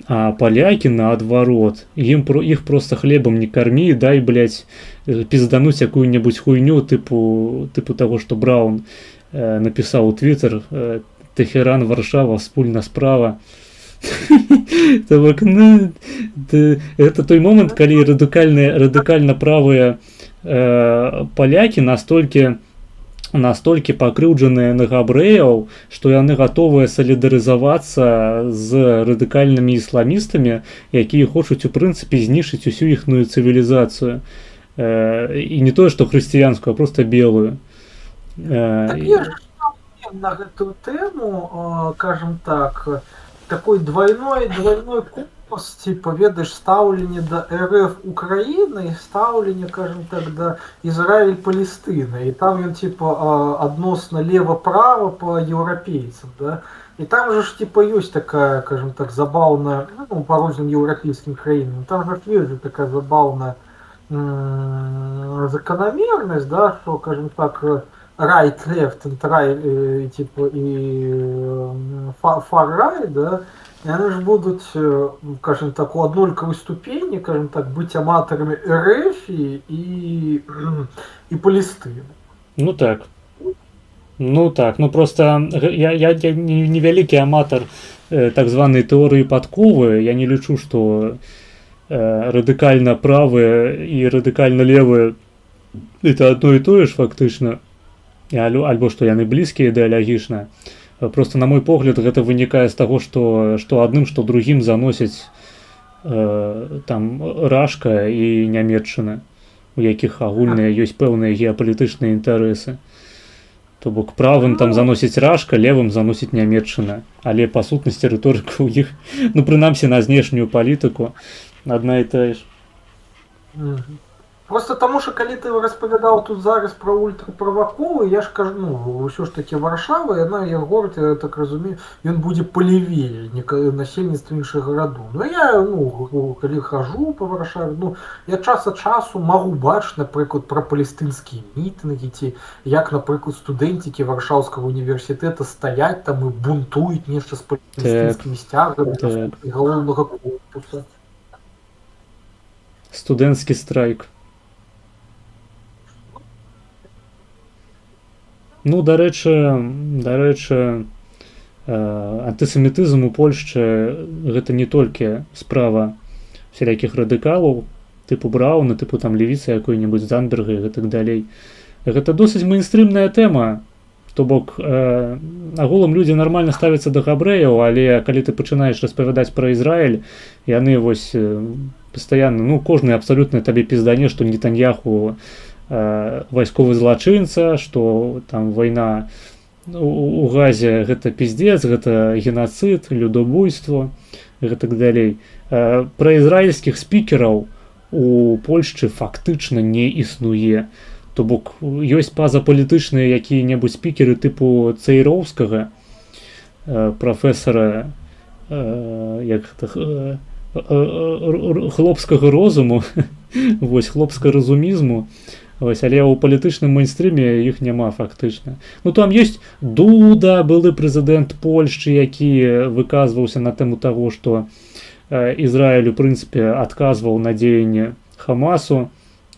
А палякі, наадварот, іх проста хлебам не кармі, дай, блядь, піздануць якую-небудзь хуйню тыпу таго, што Браун напісаў у Твиттер: Тэхеран, Варшава, спульна справа. Это той момант, калі радыкальна правыя палякі настолькі пакрыўджаныя на габрэяў, што яны гатовыя салідарызавацца з радыкальнымі ісламістамі, якія хочуць у прынцыпе знішчыць усю іхную цывілізацыю. І не тое, што хрысціянскую, а проста белую. Так я ж на гэтую тэму, кажам так, такой двойной компас, типа, ведаеш, стаўленне да РФ Украіны, стаўленне, кажам так, да Ізраіль-Палестына. І там ён, типа, адносна лева-права по еўрапейцам, да? І там же ж, типа, ёсць такая, кажам так, забаўная, ну, по розным еўрапейскім краінам, там же ёсць такая забаўная закономерность, да, что, скажем так, right, left and right, типа, и far right, да, и они же будут, скажем так, у однольковой ступени, скажем так, быть аматорами РФ и Палестины. Ну так. Ну просто я невялікі аматар так званай тэорыі падковы. Я не лічу, што радыкальна правыя і радыкальна левыя это одно і тое ж фактычна, альбо што яны блізкія ідэалагічна. Просто на мой погляд гэта вынікае з таго, што адным, што другім заносяць там Рашка і Нямецчына, у якіх агульныя ёсць пэўныя геапалітычныя інтарэсы. То бок правым там заносіць Рашка, левым заносіць Нямецчына, але па сутнасці рыторыка ў іх, ну прынамсі на знешнюю палітыку адна і тая ж. Просто тому, что калі ты распавядаў тут зараз про ультраправаковы, я ж кажу, ну, ўсё ж таки Варшава, яна, як горад, я так разумею, ён будзе палевее насельніцтва іншых гарадоў. Ну, я, ну, калі хожу по Варшаве, ну, я час ад часу магу бачыць, напрыклад, пра палестынскія мітынгі, ці як, напрыклад, студэнцікі Варшаўскага універсітэта стаяць там і бунтуюць нешта з палестынскімі сцягамі галоўнага корпуса. Студэнцкі страйк. Ну, дарэчы, антысемітызм у Польшчы гэта не толькі справа всялякіх радыкалаў, тыпу Брауна, тыпу там Левіца якой-небудзь Занберга і гэтак далей. Гэта досыць мейнстрымная тэма. То бок, агулам людзі нармальна ставяцца да габрэяў, але калі ты пачынаеш распавядаць пра Ізраіль, яны вось пастаянна, ну, кожны абсалютна табе піздане, што Нетаньяху вайсковы злачынца, што там вайна у Газе гэта пиздец, гэта геноцид, людобуйство і гэтак далей. Пра ізраільскіх спікераў у Польшчы фактычна не існуе. То бок ёсць пазапалітычныя якія-небудзь спікеры тыпу Цейроўскага, прафесара хлопскага розуму, вось хлопскага разумізму. Вось, але ў палітычным мейнстрыме іх няма фактычна. Ну там ёсць Дуда, былы прэзідэнт Польшчы, які выказваўся на тэму таго, што Ізраіль у прынцыпе адказваў на дзеянне Хамасу,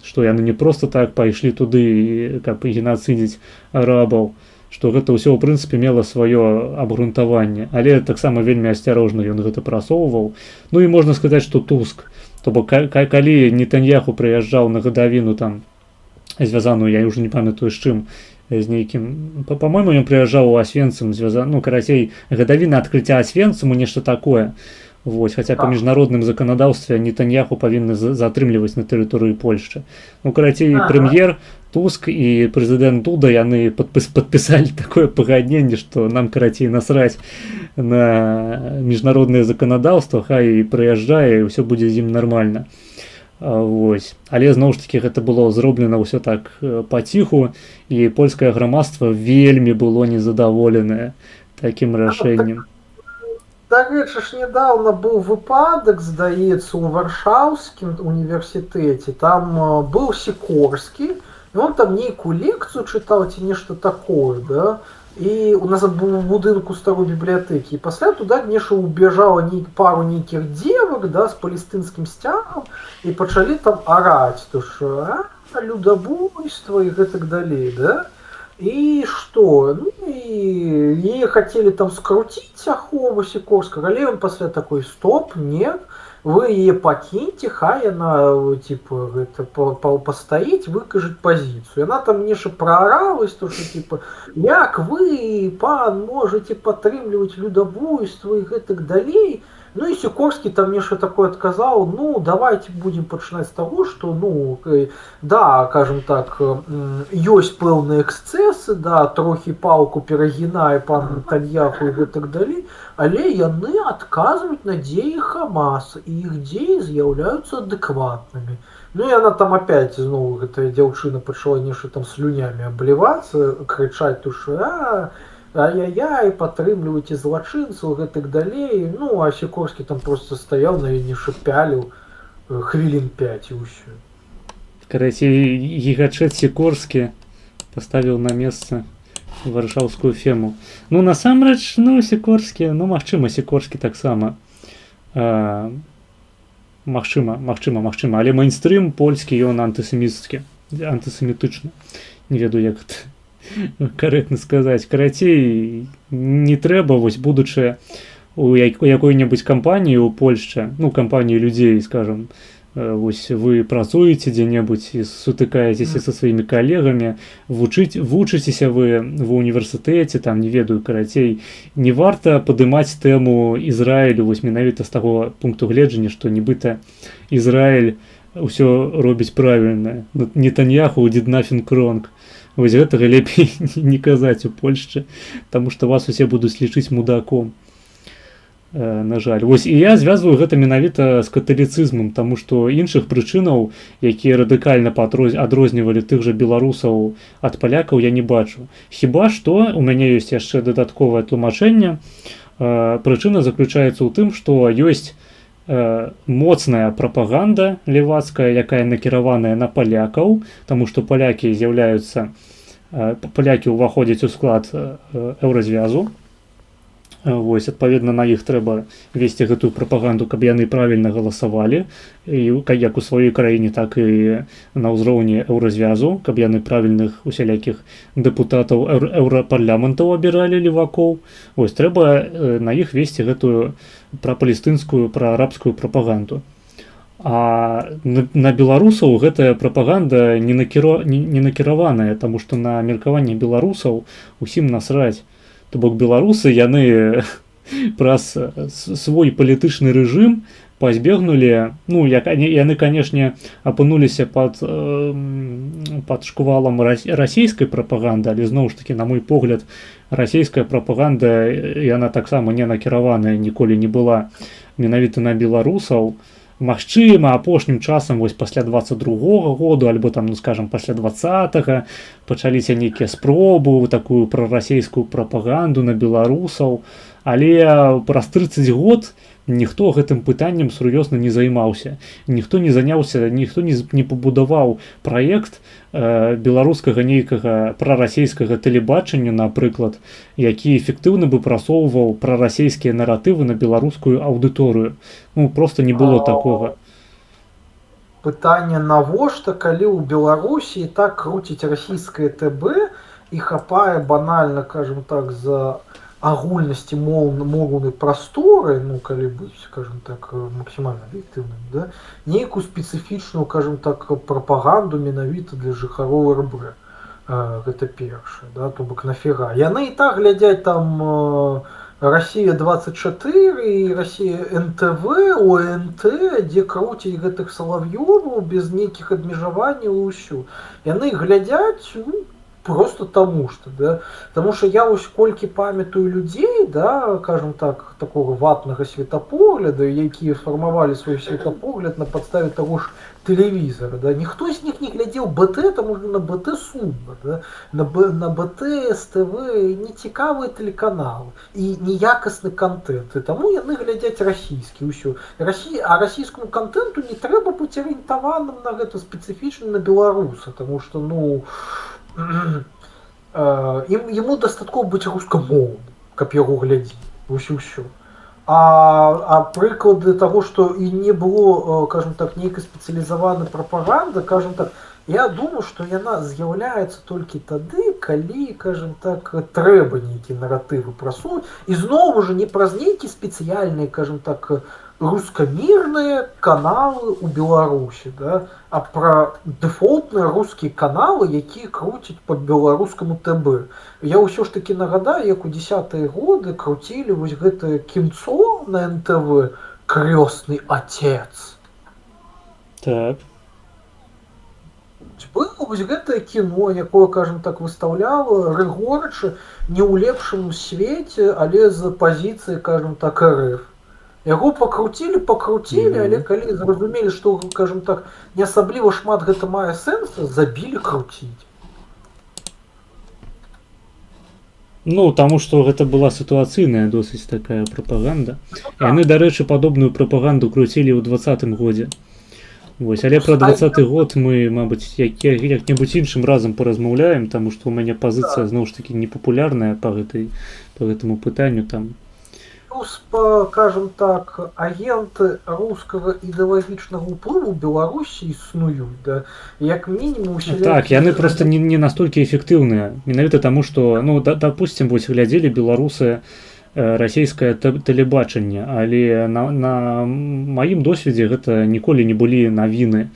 што яны не проста так пайшлі туды, каб генацыдзіць арабаў, што гэта ўсё ў прынцыпе мела сваё абгрунтаванне, але таксама вельмі асцярожна ён гэта прасоўваў. Ну і можна сказаць, што Туск, то бок калі Нетаньяху прыязджаў на гадавіну там звязаную, я ўжо не памятаю з чым, з нейкім, па-мойму ён прыязджаў у Асвенцым, ну карацей, гадавіна адкрыцця Асвенцыму, нешта такое. Вось, хаця па міжнародным заканадаўстве Нетаньяху павінны затрымліваць на тэрыторыі Польшчы. Ну, карацей, прэм'ер Туск і прэзідэнт Дуда, яны падпісалі такое пагадненне, што нам, карацей, насраць на міжнароднае заканадаўства, хай прыязджае, і ўсё будзе з ім нармальна. Вось. Але, зноў ж такі, гэта было зроблена ўсё так паціху, і польскае грамадства вельмі было незадаволенае такім рашэннем. Дарэчы ж, нядаўна быў выпадак, здаецца, у Варшаўскім універсітэце. Там быў Сікорскі, і он там нейкую лекцыю чытаў ці нешта такое, да? І у нас быў у будынку старой бібліятэкі. І пасля туды нешта убежала пару нейкіх дзевак, да, з палестынскім сцягам, і пачалі там араць, то што людабойства і гэтак далей, да? І што? Ну і яе хацелі там скруціць ахову Сікорскага, але ён пасля такой: стоп, нет, вы яе пакіньце, хай яна типа гэта пастаіць, выкажыць пазіцыю. Яна там нешта прааралась, то што типа як вы, пан, можаце падтрымліваць людабойства і гэтак далей. Ну і Сікорскі там нешта такое адказаў: ну давайте будем пачынаць з таго, што ну да, кажам так, ёсць пэўныя эксцэсы, да, трохі палку перагінае пан Нетаньяху і гэтак далей, але яны адказваюць на дзеі Хамаса, і іх дзеі з'яўляюцца адэкватнымі. Ну і яна там опять зноў, гэтая дзяўчына пачала нешта там слюнямі аблівацца, крычаць, то што ай-яй-яй, падтрымлівайце злачынцаў, гэтак далей. Ну, а Сікорскі там просто стаяў, на яе шапяліў хвілін 5 і ўсё. Карацей, гігачэт Сікорскі паставіў на месца варшаўскую фему. Ну, насамрэч, ну, Сікорскі, ну, магчыма, Сікорскі таксама. Магчыма, але мейнстрым польскі, ён антысемітычны. Не ведаю, як это карэктна сказаць. Карацей, не трэба, вось, будучы у якой-небудзь кампаніі ў Польшчы, ну, кампаніі людзей, скажам, вось вы працуеце дзе-небудзь і сутыкаецеся са сваімі калегамі, вучыцеся вы ва ўніверсітэце, там, не ведаю, карацей, не варта падымаць тэму Ізраілю, вось менавіта з таго пункту гледжання, што нібыта Ізраіль усё робіць правільна. Нетаньяху did nothing wrong. Вось гэтага лепей не казаць у Польшчы, таму што вас усе будуць лічыць мудаком. На жаль. Вось, і я звязваю гэта менавіта з каталіцызмам, таму што іншых прычынаў, якія радыкальна адрознівалі тых жа беларусаў ад палякаў, я не бачу. Хіба што у мяне ёсць яшчэ дадатковае тлумачэнне. Прычына заключаецца ў тым, што ёсць моцная прапаганда левацкая, якая накіраваная на палякаў, таму што палякі ўваходзяць у склад еўразвязу. Вось, адпаведна, на іх трэба весці гэтую прапаганду, каб яны правільна галасавалі, як у сваёй краіне, так і на ўзроўні еўразвязу, каб яны правільных усялякіх дэпутатаў еўрапарламентаў абіралі левакоў. Вось, трэба на іх весці гэтую прапалестынскую, праарабскую прапаганду. А на беларусаў гэтая прапаганда не накіраваная, таму што на меркаванне беларусаў усім насраць. То бок беларусы, яны праз свой палітычны рэжым пазбегнулі, ну, яны, канешне, апынуліся пад шквалам расійскай прапаганды, але, зноў ж такі, на мой погляд, расійская прапаганда, яна таксама не накіраваная ніколі не была менавіта на беларусаў, Магчыма, апошнім часам вось пасля 22-го году альбо там, ну скажем, пасля 20-го пачаліся нейкія спробы такую прарасійскую прапаганду на беларусаў, але праз 30 год ніхто гэтым пытаннем сур'ёзна не займаўся, ніхто не заняўся, ніхто не пабудаваў праект беларускага нейкага прарасійскага тэлебачання, напрыклад, які эфектыўна бы прасоўваў прарасійскія наратывы на беларускую аўдыторыю. Ну просто не было такога. Пытанне навошта, калі ў Беларусі так круціць расійскае ТБ і хапае банальна, кажем так, за агульнасці моўнай прасторы, ну калі быць, скажем так, максімальна аб'ектыўным, да, нейкую спецыфічную, кажем так, прапаганду менавіта для жыхароў РБ. Гэта першае, да, то бок нафіга. Яны і так глядзяць там Россия 24 і Россия НТВ, ОНТ, дзе круціць гэтых салав'ёваў без нейкіх абмежаванняў і ўсё. Яны глядзяць, ну, просто тому что, да, потому что я ось колькі памятаю людей, да, скажем так, такого ватнага светапогляду, якія фармавалі свой светапогляд на подставе того ж телевизора, да, ніхто з них не глядзеў БТ, тому что на БТ сумна, да, на БТ, СТВ не цікавыя телеканалы і неякасны контент, і таму яны глядзяць расійскі, ўсё. А расійскому контенту не трэба быць арыентаваным на гэта спецыфічна на беларуса, тому что, ну, ему дастаткова быць рускамоўным, каб яго глядзець, ўсё. А прыклады таго, што і не было, кажем так, нейкай спецыялізаванай прапаганды, кажем так, я думаю, што яна з'яўляецца толькі тады, калі, кажем так, трэба нейкія наратывы прасунуць, і зноў жа не праз нейкія спецыяльныя, кажем так, рускамірныя каналы ў Беларусі, да, а пра дэфолтныя рускія каналы, якія круцяць па беларускаму ТБ. Я ўсё ж такі нагадаю, як у 10-е годы круцілі вось гэтае кінцо на НТВ «Крёстный отец». Так. Было вось гэтае кіно, якое, кажем так, выстаўляла Рыгорыча не ў лепшым свеце, але з пазіцыі, кажем так, РФ. Яго пакруцілі, але калі зразумелі, што, кажем так, не асабліва шмат гэта мае сэнс, забілі круціць. Ну, таму што гэта была сітуацыйная досыць такая прапаганда. І яны, дарэчы, падобную прапаганду круцілі ў 20-м годзе. Вось, але пра 20-й год мы, мабыць, як-небудзь іншым разам паразмаўляем, таму што ў мяне пазіцыя, зноў ж такі, непапулярная па гэтаму пытанню там. Плюс, кажем так, агенты рускага ідэалагічнага ўплыву ў Беларусі існуюць, да, як мінімум... Так, яны просто не настолькі эфектыўныя, менавіта таму, што, ну, допустим, вось глядзелі беларусы расійскае тэлебачанне, але на маім досведзе гэта ніколі не былі навіны.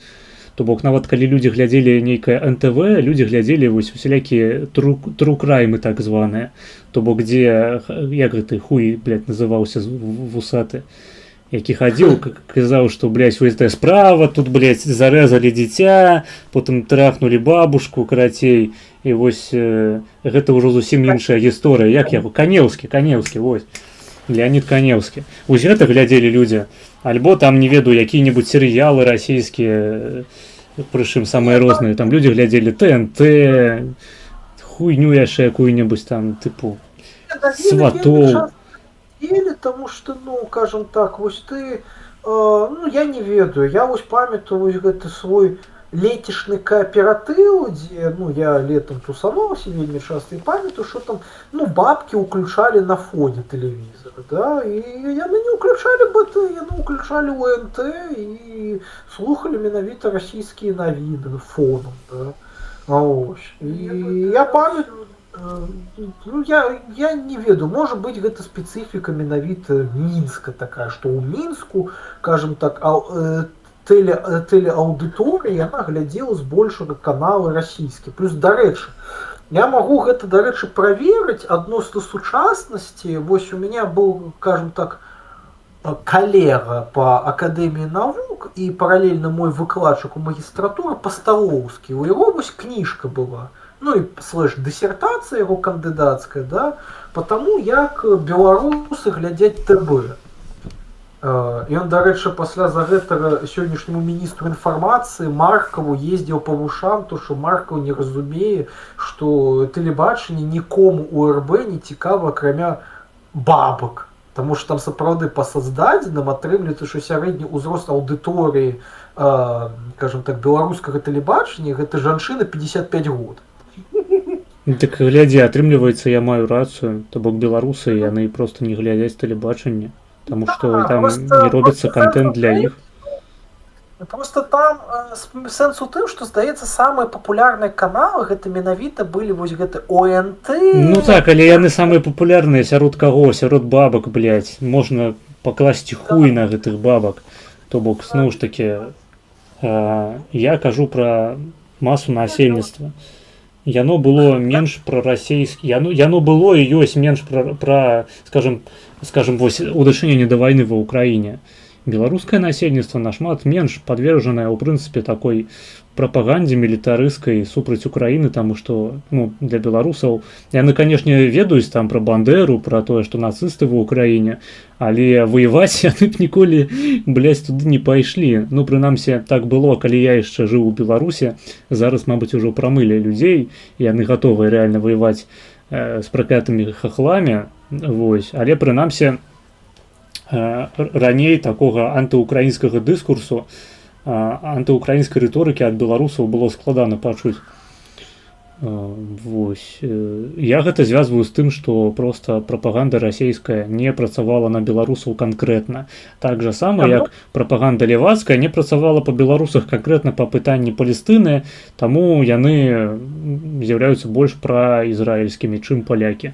То бок, нават калі людзі глядзелі нейкае НТВ, людзі глядзелі вось усялякія тру-краймы так званыя. То бок, дзе, як гэты хуй, блядь, называўся вусаты, які хадзіў, казаў, што, блядь, вось гэтая справа, тут, блядь, зарэзалі дзіця, потым трахнулі бабушку, карацей, і вось гэта ўжо зусім іншая гісторыя. Як яго? Канеўскі, вось. Леонид Каневскі. Вось гэта глядзелі людзі. Альбо там, не ведаю, якія-небудзь серыялы расійскія, прычым самыя розныя. Там людзі глядзелі ТНТ, хуйню яшчэ якую-небудзь там, тыпу, сватоў. Таму што, ну, кажам так, вось ты, ну, я не ведаю, я вось памятаю вось гэты свой летішны кааператыў, дзе, ну, я летом тусаваўся вельмі часта і памятаю, што там, ну, бабкі ўключалі на фоне тэлевізора, да, і яны не ўключалі БТ, яны ўключалі УНТ і слухалі менавіта расійскія навіны фоном, да, ось. І я памятаю, ну, я не ведаю, можа быць гэта спецыфіка менавіта Мінска такая, што ў Мінску, кажам так, тэлеаўдыторыя, яна глядзела збольшага каналы расійскі. Плюс, дарэчы, я магу гэта, дарэчы, праверыць адносна сучаснасці. Вось у меня быў, кажам так, калега па Акадэміі навук і паралельна мой выкладчык у магістратуры Пасталоўскі. У яго вось кніжка была, ну і слэш-дысертацыя яго кандыдацкая, да, па таму, як беларусы глядзяць ТБ. Ён, дарэчы, пасля за гэтага сённяшняму міністру інфармацыі Маркаву ездзіў па вушам, то што Маркаў не разумее, што тэлебачанне нікому у РБ не цікава, акрамя бабак. Таму што там сапраўды па сацдадзеным атрымліваецца, што сярэдні ўзрост аўдыторыі, скажем так, беларускага тэлебачання гэта жанчына 55 год. Так глядзі, атрымліваецца, я маю рацыю, то бок беларусы яны проста не глядзяць тэлебачанне. Потому что там не робіцца контент для іх. Просто там сэнс у тым, што, здаецца, самыя папулярныя каналы гэта менавіта былі вось гэты ОНТ. Ну так, але яны самыя папулярныя сярод каго? Сярод бабак, блядь. Можна пакласці хуй на гэтых бабак. То бок, зноў ж такі, я кажу пра масу насельніцтва. Яно было менш прарасейскі, яно было і ёсць менш пра скажем, вось удачыненне да вайны ва ўкраіне. Беларускае насельніцтва нашмат менш падвержанае ў прынцыпе такой прапагандзе мілітарысцкай супраць Украіны, таму што, ну, для беларусаў яны, канешне, ведаюць там пра Бандеру, пра тое, што нацысты ва ўкраіне, але воеваць яны б ніколі, блядь, туды не пайшлі. Ну, прынамсі, так было, калі я яшчэ жыў у Беларусі. Зараз, мабыць, ужо прамылі людзей, яны гатовыя рэальна воеваць з праклятымі хахламі. Вось. Але прынамсі раней такога антыукраінскага дыскурсу, антыукраінскай рыторыкі ад беларусаў было складана пачуць. Вось. Я гэта звязваю з тым, што проста прапаганда расійская не працавала на беларусаў канкрэтна. Так жа сама, як прапаганда левацкая не працавала па беларусах канкрэтна па пытанні Палестыны, таму яны з'яўляюцца больш праізраільскімі, чым палякі.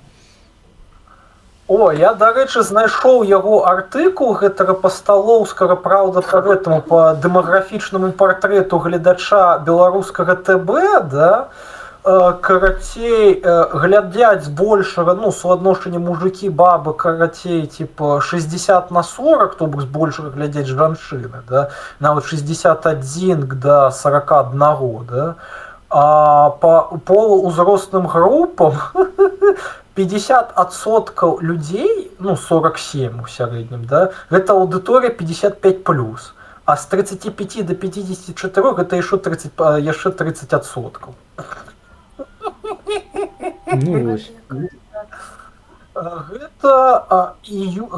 О, я, дарэчы, знайшоў яго артыкул гэтага пасталоўскага, праўда, па гэтаму, па дэмаграфічнаму партрэту гледача беларускага ТБ, да, карацей, глядяць большага, ну, суадношанне мужыкі, бабы, карацей, типа, 60/40, то бок большага глядяць жанчыны, да, нават 61 да 41, да, а па полуузростным групам 50% людзей, ну, 47 у сярэднім, да, гэта аўдыторыя 55+, а з 35 до 54 гэта яшчэ 30%. Ну, вось.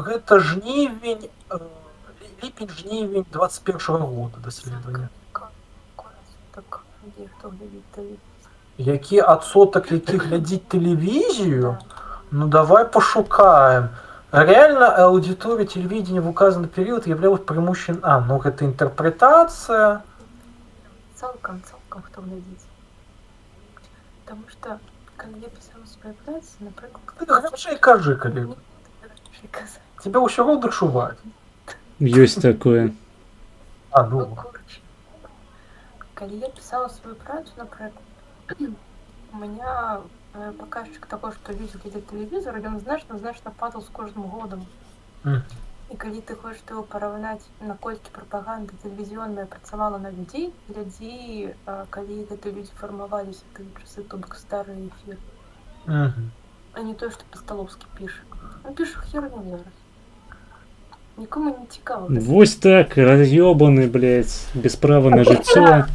Гэта жнівень, ліпень-жнівень 21 года даследавання. Які адсотак, які глядзіць тэлевізію? Ну, давай пошукаем. Реально аудитория телевидения в указанный период являлась преимущественно... ну это интерпретация. Цалком хто глядзіць. Потому что, когда я писала свою працу, например... Ты кажи, коллега. Тебя ўсё роўна чуваць. Ёсць такое. Ну. Когда я писала свою працу, например, у меня показчик такой, что люди глядят телевизор, и он значна падал с каждым годом. И когда ты хочешь его поравнать, наколькі пропаганда телевизионная працавала на людей, глядзі, калі гэта люди формовались в тыя часы, то бок старые эфиры. А не то, что Пасталовский пишет. Он пишет херню зараз. Никому не цікаво. Вось так, разъёбаны, блядь, без права на жыццё,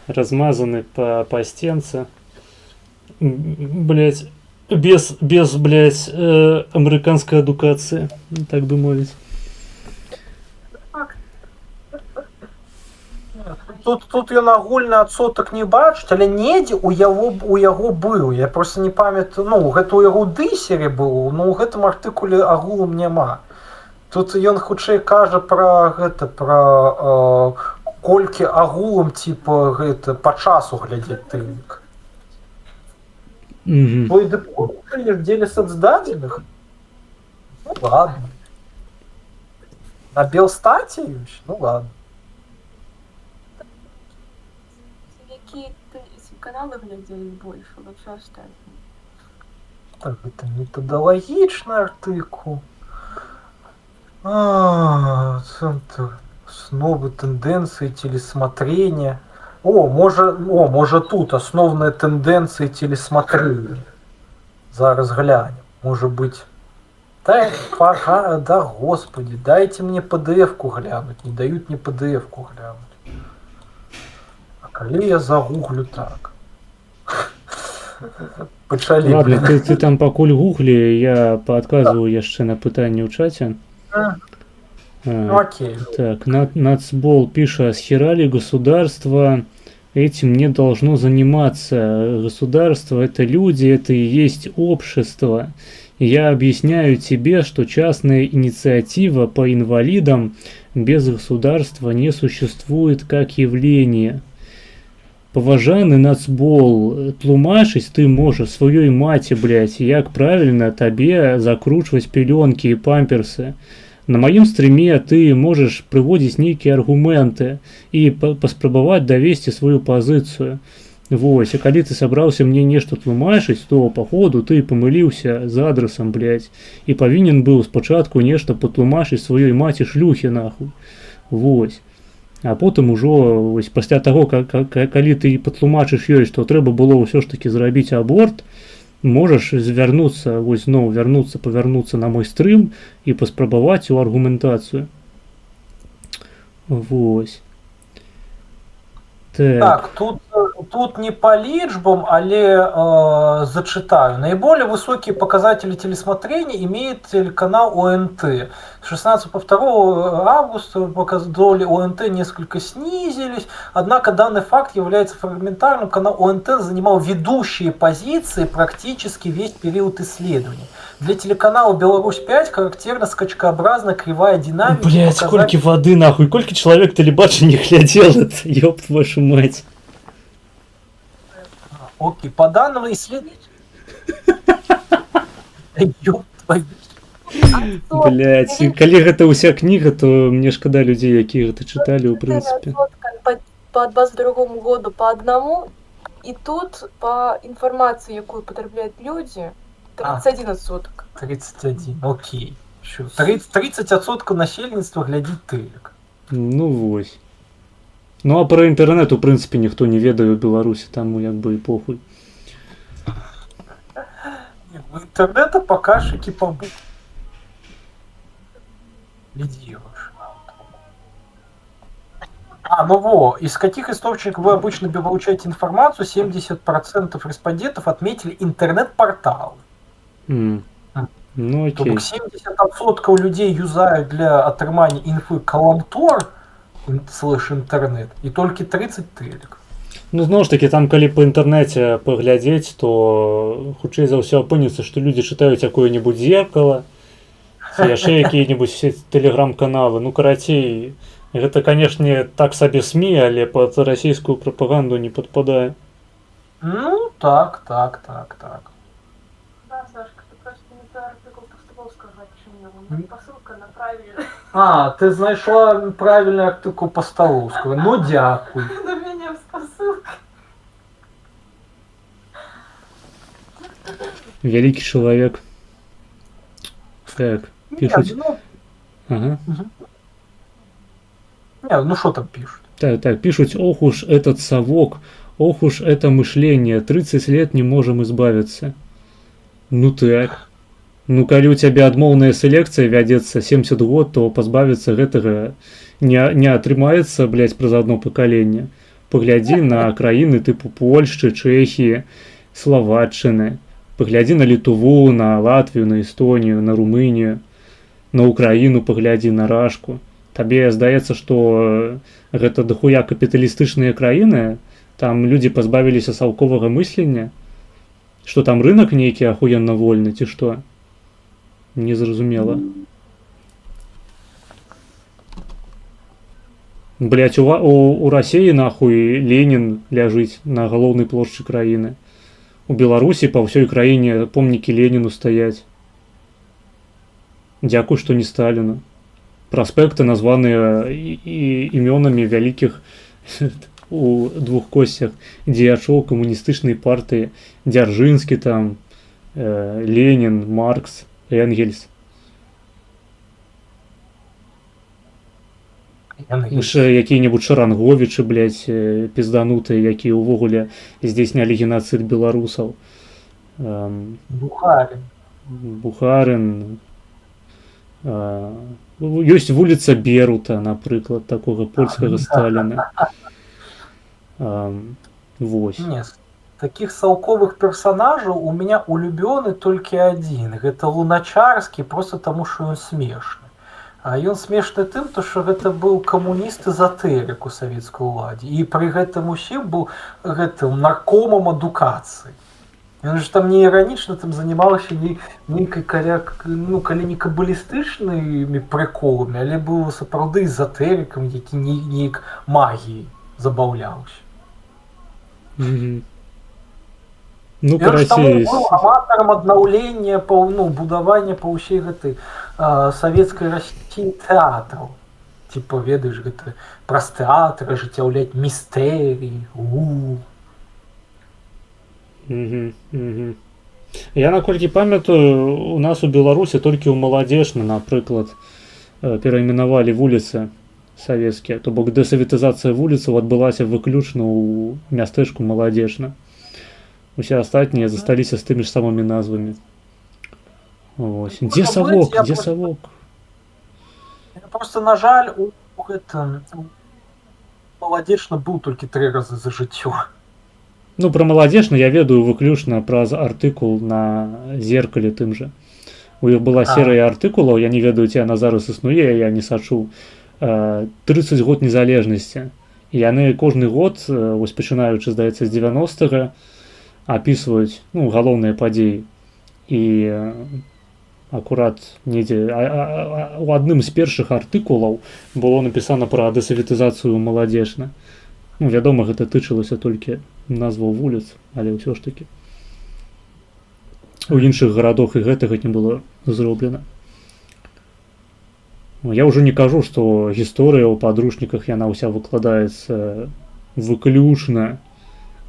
размазаны по стенце. Блядь, без блядь, американской адукации, так бы мовить. Тут ён агульны адсотак не бачыць, але недзе у яго быў. Я просто не памятаю, ну, гэта у яго ў дысере было, но ў гэтым артыкуле агулам няма. Тут ён хутчэй кажа пра гэта, пра колькі агулам, типа, гэта, па часу глядзець тыльнік. Той дэпутаты дзеля сацдадзеных? Ну ладно. На Белстаце ёсць? Ну ладно. Якія каналы глядзелі больш, але ўсё астатняе. Так, гэта метадалагічны артыкул. Центр основы тенденции телесмотрения. Может тут основные тенденции телесмотрения. Зараз глянем. Может быть, Да господи, дайте мне PDF-ку глянуть. Не дают мне PDF-ку глянуть. А коли я загуглю так? Пачалі, Ладно, блин. ты там пакуль гуглі, я паадказваю яшчэ на пытанне ў чаце. Окей. Так, Нацбол пишет, схерали государство, этим не должно заниматься. Государство — это люди, это и есть общество. Я объясняю тебе, что частная инициатива по инвалидам без государства не существует как явление. Паважаны Нацбол, тлумачыць ты можаш сваёй маці, блядь, як правильно табе закручваць пеленки и памперсы. На моем стриме ты можешь приводить некие аргументы и паспрабаваць давесці свою позицию. Вось, а калі ты собрался мне нешта тлумачыць, то походу ты помыліўся з адресом, блядь, и павінен быў спачатку нешта патлумачыць сваёй маці шлюхі нахуй. Вось. А потым ужо вось пасля таго, калі ты патлумачыш ёй, што трэба было ўсё ж таки зрабіць аборт, можаш звярнуцца, вось зноў павярнуцца на мой стрым і паспрабаваць у аргументацыю. Вось. Так, тут не по лічбам, але зачитаю. Наиболее высокие показатели телесмотрения имеет телеканал ОНТ. С 16 по 2 августа доли ОНТ несколько снизились, однако данный факт является фрагментарным. Канал ОНТ занимал ведущие позиции практически весь период исследований. Для телеканала «Беларусь-5» характерна скачкообразная кривая динамики. Блять, сколько воды нахуй, сколько человек телебачення глядел это, ёб вашу мать. Окей, по данным исследований... Ёб твою... Блять, калі гэта ўся кніга, то мне шкада людзей, якія гэта чыталі, ў прынцыпе. По 22 году по одному, и тут по информации, якую потребляют люди, 31 суток. 31, окей. 30% насельніцтва глядзіць тэлек. Ну вось. Ну а про інтэрнэт, у прынцыпе, ніхто не ведае ў Беларусі, таму як бы і похуй. У интернета покашики побу. Ну во, из каких источников вы обычно получаете информацию? 70% респондентов отметили интернет-порталы. Ну окей. 70% людей юзают для атрымання інфы каламтор /интернет, и только 30 тэлек. Ну, зноў ж таки, там, калі па інтэрнэце паглядзець, то хутчэй за ўсё апынецца, што людзі чытаюць якое-небудзь зеркало, яшчэ якія-небудзь тэлеграм-каналы. Ну, карацей, гэта, канешне, так сабе СМІ, але пад расійскую прапаганду не падпадае. Ну, так. Да, Сашка, ты просто не про артикул Постоловского отчинила. Посылка на правильно. Ты знайшла правильный артикул Постоловского. Ну, дякуй. На меня с посылкой. Вялікі чалавек. Так, пишуть. Ага. Ну что там пишут? Так, пишут, ох уж этот совок, ох уж это мышление, 30 лет не можем избавиться. Ну так. Ну, калі у тебя адмоўная селекция вядзецца 70 год, то пазбавіцца гэтага не атрымаецца, блядь, праз одно пакаленне. Паглядзі на краіны тыпу Польшчы, Чэхіі, Словаччыны. Паглядзі на Літву, на Латвію, на Эстонію, на Румынію, на Украіну паглядзі, на Рашку. Табе здаецца, што гэта дохуя капіталістычныя краіны, там людзі пазбавіліся саўковага мыслення, што там рынок нейкі ахуенна вольны, ці што? Незразумела. Блять, у Расіі нахуй Ленін ляжыць на галоўнай плошчы краіны. У Беларусі па ўсёй краіне помнікі Леніну стаяць. Дзякуй, што не Сталіну. Праспекты названыя імёнамі вялікіх у двух косцях дзеячоў камуністычнай партыі. Дзяржынскі там, Ленін, Маркс, Энгельс. Якія-небудзь Шаранговічы, блядь, пізданутыя, якія ўвогуле здзейснялі геноцид беларусаў. Бухарин. Ёсць вуліца Берута, напрыклад, такога польскага Сталіна. Вось. Не, з такіх салковых персанажаў у меня улюбёны толькі адзін. Гэта Луначарскі, просто таму, што ён смешны. А ён смешны тым, што гэта быў камуніст-эзатэрык у савецкай уладзе. І пры гэтым усім быў гэтым наркомам адукацыі. Ён ж там не іранічна там занималася нейкай калі не кабалістычнымі прыколамі, але быў сапраўды эзатэрыкам, які неяк магіяй забаўляўся. Ну, Ён ж таму быў аматарам аднаўлення, будавання па ўсей гэтай савецкай Расіі тэатраў. Типа, ведаеш, гэта праз тэатр ажыццяўляць містэрыі. Я, наколькі памятаю, у нас у Беларусі толькі ў Маладзежна, напрыклад, перайменавалі вуліцы савецкія, то бок дэсаветызацыя вуліцаў адбылася выключна ў мястэчку Маладзежна. Усе астатнія засталіся з тымі ж самымі назвамі. Вось. Дзе Савок? Дзе Савок? Просто, на жаль, у гэтым Маладзежна быў толькі 3 разы за жыццё. Ну, пра Маладзежна я ведаю выключна праз артыкул на Зеркале тым жа. У іх была серыя артыкулаў, я не ведаю, ці яна зараз існуе, я не сачу. 30 год незалежнасці. І яны кожны год, вось пачынаючы, здаецца, з 90-га, апісваюць, галоўныя падзеі. І акурат недзе у адным з першых артыкулаў было напісана пра дэсаветызацыю Маладзежна. Вядома, гэта тычылася толькі назваў вуліц, але ўсё ж такі у іншых гарадах і гэтага не было зроблена. Я ўжо не кажу, што гісторыя ў падручніках яна ўся выкладаецца выключна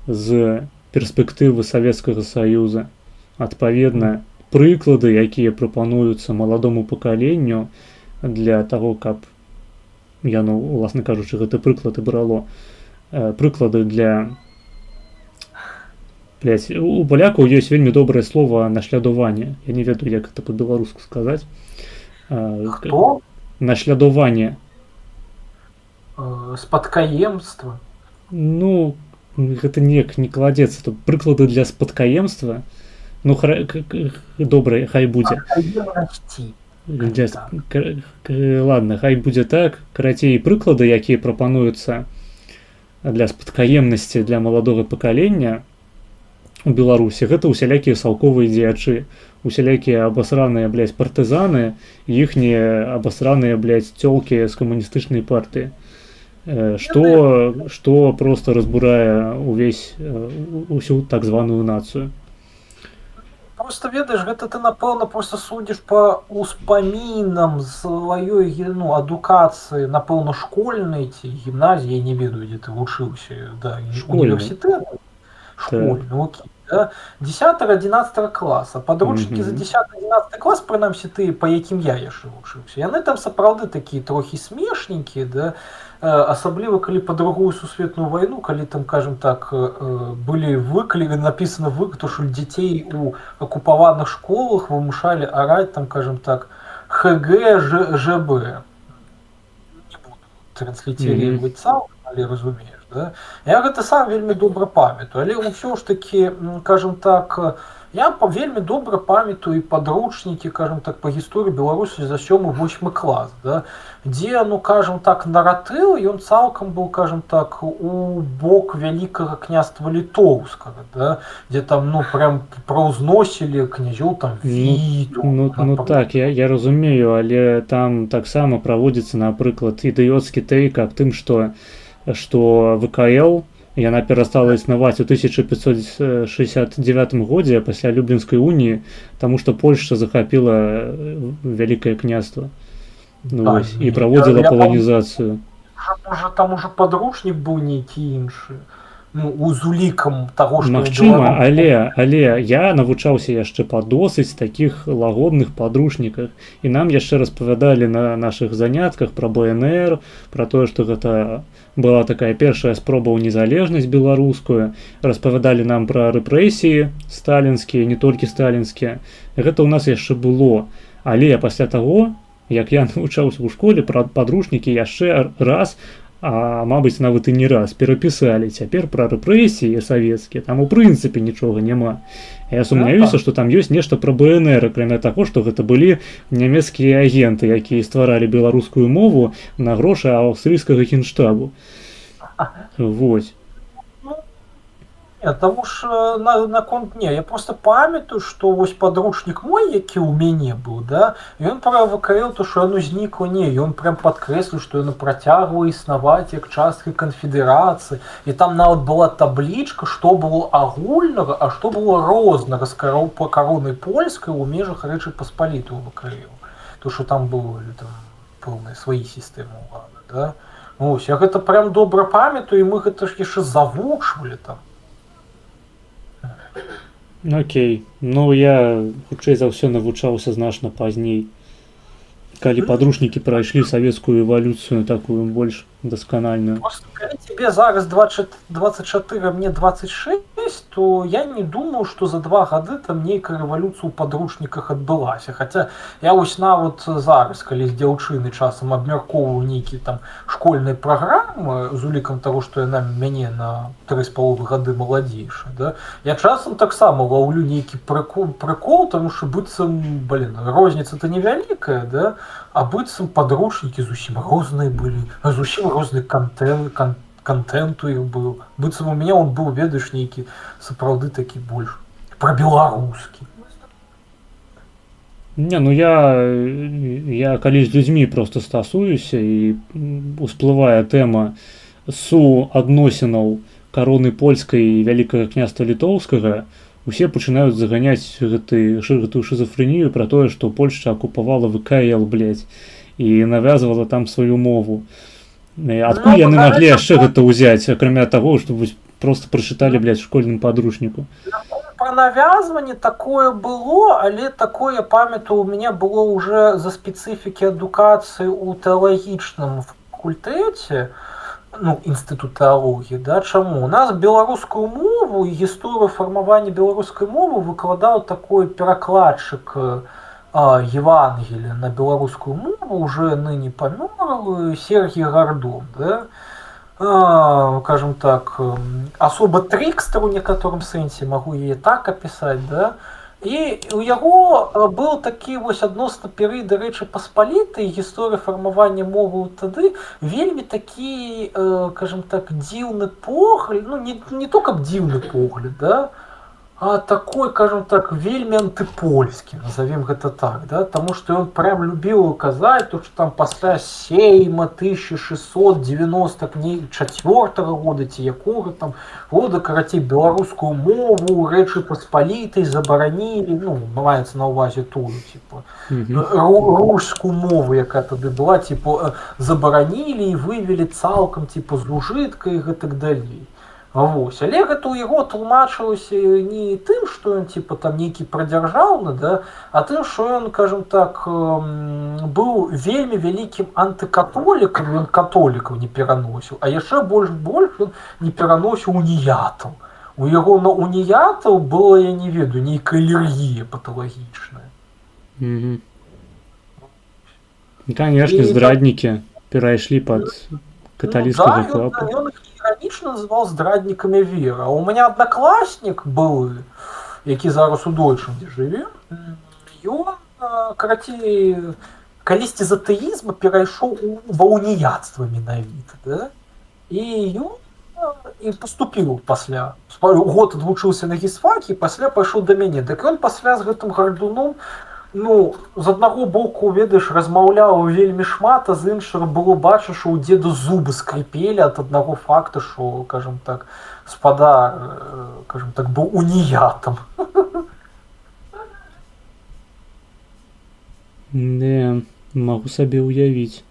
з перспектывы Савецкага Саюза. Адпаведна, прыклады, якія прапануюцца маладому пакаленню для таго, каб яно, уласна кажучы, гэты прыклад і брало. Прыклады для... У палякаў ёсць вельмі добрае слова нашлядаванне. Я не ведаю, як гэта па-беларуску сказаць. Хто? Нашлядаванне. Спадкаемства. Ну, гэта неяк не кладзецца. То прыклады для спадкаемства. Ну, добра, хай будзе. Ладно, хай будзе так. Карацей, прыклады, якія прапануюцца для спадкаемнасці для маладога пакалення у Беларусі, гэта усялякія салковыя дзеячы, усялякія абасраныя, партызаны, іхнія абасраныя, цёлкі з камуністычнай партыі. Што просто разбурае усю так званую нацыю. Просто ведаеш, гэта ты, напэўна, просто судзіш па ўспамінам сваёй адукацыі, напэўна, школьнай ці гімназіі, я не ведаю, дзе ты вучыўся, універсітэт. Школьны, окей. 10-11 класа. Падручнікі за 10-11 клас, прынамсі ты, па якім я яшчэ вучыўся. Яны там сапраўды такія трохі смешненькія, да? Асабліва, калі па Другую сусветную вайну, калі там, кажам так, былі напісаны што дзяцей у акупаваных школах вымушалі араць, там, кажам так, ХГ, ЖБ. Не буду трансліціріваць цалкам, але разумееш. Да? Я гэта сам вельмі добра памятаю, але ўсё ж такі, кажам так, я вельмі добра памятаю і падручнікі, кажам так, па гісторыі Беларусі за 7-8 клас, да? Дзе, кажам так, наратыў, ён цалкам быў, кажам так, у бок вялікага княства Літоўскага, да? Дзе там, прям праўзносілі князёў там Віту. Ну так, я разумею, але там таксама праводзіцца, напрыклад, ідыёцкі тэйк аб тым, што ВКЛ, яна перастала існаваць у 1569 годзе пасля Люблінскай уніі, таму што Польшча захапіла вялікае княства і праводзіла паланізацыю. Там ужо падручнік быў нейкі іншы, з улікам таго, што... Магчыма, але я навучаўся яшчэ па досыць такіх лагодных падручніках, і нам яшчэ распавядалі на нашых занятках пра БНР, пра тое, што гэта была такая першая спроба ў незалежнасць беларускую, распавядалі нам пра рэпрэсіі сталінскія, не толькі сталінскія. Гэта ў нас яшчэ было, але пасля таго як я навучаўся ў школе, падручнікі яшчэ раз, а мабыць нават і не раз перапісалі. Цяпер пра рэпрэсіі савецкія там у прынцыпе нічога няма. Я сумняюся, што там ёсць нешта пра БНР, акрамя таго, што гэта былі нямецкія агенты, якія стваралі беларускую мову на грошы аўстрыйскага генштабу. Вось. Таму ж наконт не, я просто памятаю, што вось падручнік мой, які ў мяне быў, да, ён правакарыў то, што яно знікла, не, ён прям падкрэсліў, што яно працягвае існаваць як частка канфедэрацыі, і там нават была таблічка, што было агульнага, а што было рознага з каронай польскай у межах Рэчы Паспалітай вакарыў. То, што там было там пэўныя свае сістэмы ўлады, да. Вось, я гэта прям добра памятаю, і мы гэта ж яшчэ завучвалі там. Окей, ну я хутчэй за ўсё навучаўся значна пазней, калі падручнікі прайшлі савецкую эвалюцыю такую больш дасканальную. Калі тебе зараз 24, мне 26, то я не думаю, што за 2 гады там нейкая рэвалюцыя ў падручніках адбылася. Хаця я вось нават зараз, калі з дзяўчыны часам абмяркоўваю нейкія там школьныя праграмы з улікам таго, што яна мяне на 3,5 гады маладзейшая, да, я часам таксама лаўлю нейкі прыкол, таму што быццам, розніца-то невялікая, да, а быццам падручнікі зусім розныя былі, зусім розны контенту іх быў. Быццам у меня он быў, ведаеш, нейкі сапраўды такі больш пра беларускі. Не, ну я калі з людзьмі просто стасуюся і усплывае тэма суадносінаў кароны польскай і вялікага княства літоўскага, усе пачынаюць заганяць гэтую шизофрэнію пра тое, што Польшча акупавала ВКЛ, блядь, і навязвала там сваю мову. Адкуль яны маглі яшчэ гэта ўзяць, акрамя таго, што просто прачыталі, блядь, школьным падручніку? Пра навязванне такое было, але такое, памятаю, у мяне было ўжо за спецыфікі адукацыі ў тэалагічным факультэце, ну, інстытут тэалогіі, да, чаму? У нас беларускую мову і гісторыю фармавання беларускай мовы выкладаў такой перакладчык Евангелия на белорусскую мову, уже ныне помер, Сергій Гордон, да? Скажем так, особо трикстер у некоторым сэнсе, могу яе так описать, да? І у яго быў такі вось адносна перыяда Рэчы Паспалітай, гісторыя фармавання мовы тады, вельмі такі, скажем так, дзіўны погляд, ну не то каб дзіўны погляд, да? А такой, скажем так, вельмі антыпольскі, назовем гэта так, да? Таму што ён прям любіў казаць, што там пасля сейма 1694 года ці якога там года, карацей, беларускую мову ў Рэчы Паспалітай забаранілі, ну, маецца на ўвазе тую, типа, рускую мову, якая тады была, типа, забаранілі і вывелі цалкам, типа, з ужытка і гэтак далей. Вось. Але гэта ў яго тлумачылася не тым, што ён типа там нейкі прадзяржаўны, да, а тым, што ён, скажем так, быў вельмі вялікім антыкатолікам, ён католікаў не пераносіў, а яшчэ больш ён не пераносіў уніятаў. У яго на уніятаў была, я не ведаю, нейкая алергія паталагічная. Конечно, здраднікі перайшлі пад каталіцкага клапу. Іранічна называл здраднікамі веры. А у мяне аднакласнік быў, які зараз у Дойчланде жыве, ён, карацей, калісьці з атэізма перайшоў ва уніяцтва менавіта, да? І ён і паступіў пасля. Год адвучыўся на гісфакі, пасля пайшоў да мяне. Дык ён пасля з гэтым Гардуном, ну, з аднаго боку, ведаеш, размаўляў вельмі шмат, а з іншага было бачыш, што ў дзеда зубы скрипелі ад аднаго факта, што, скажем так, спадар, скажем так, быў уніятам. Не, магу сабе ўявіць.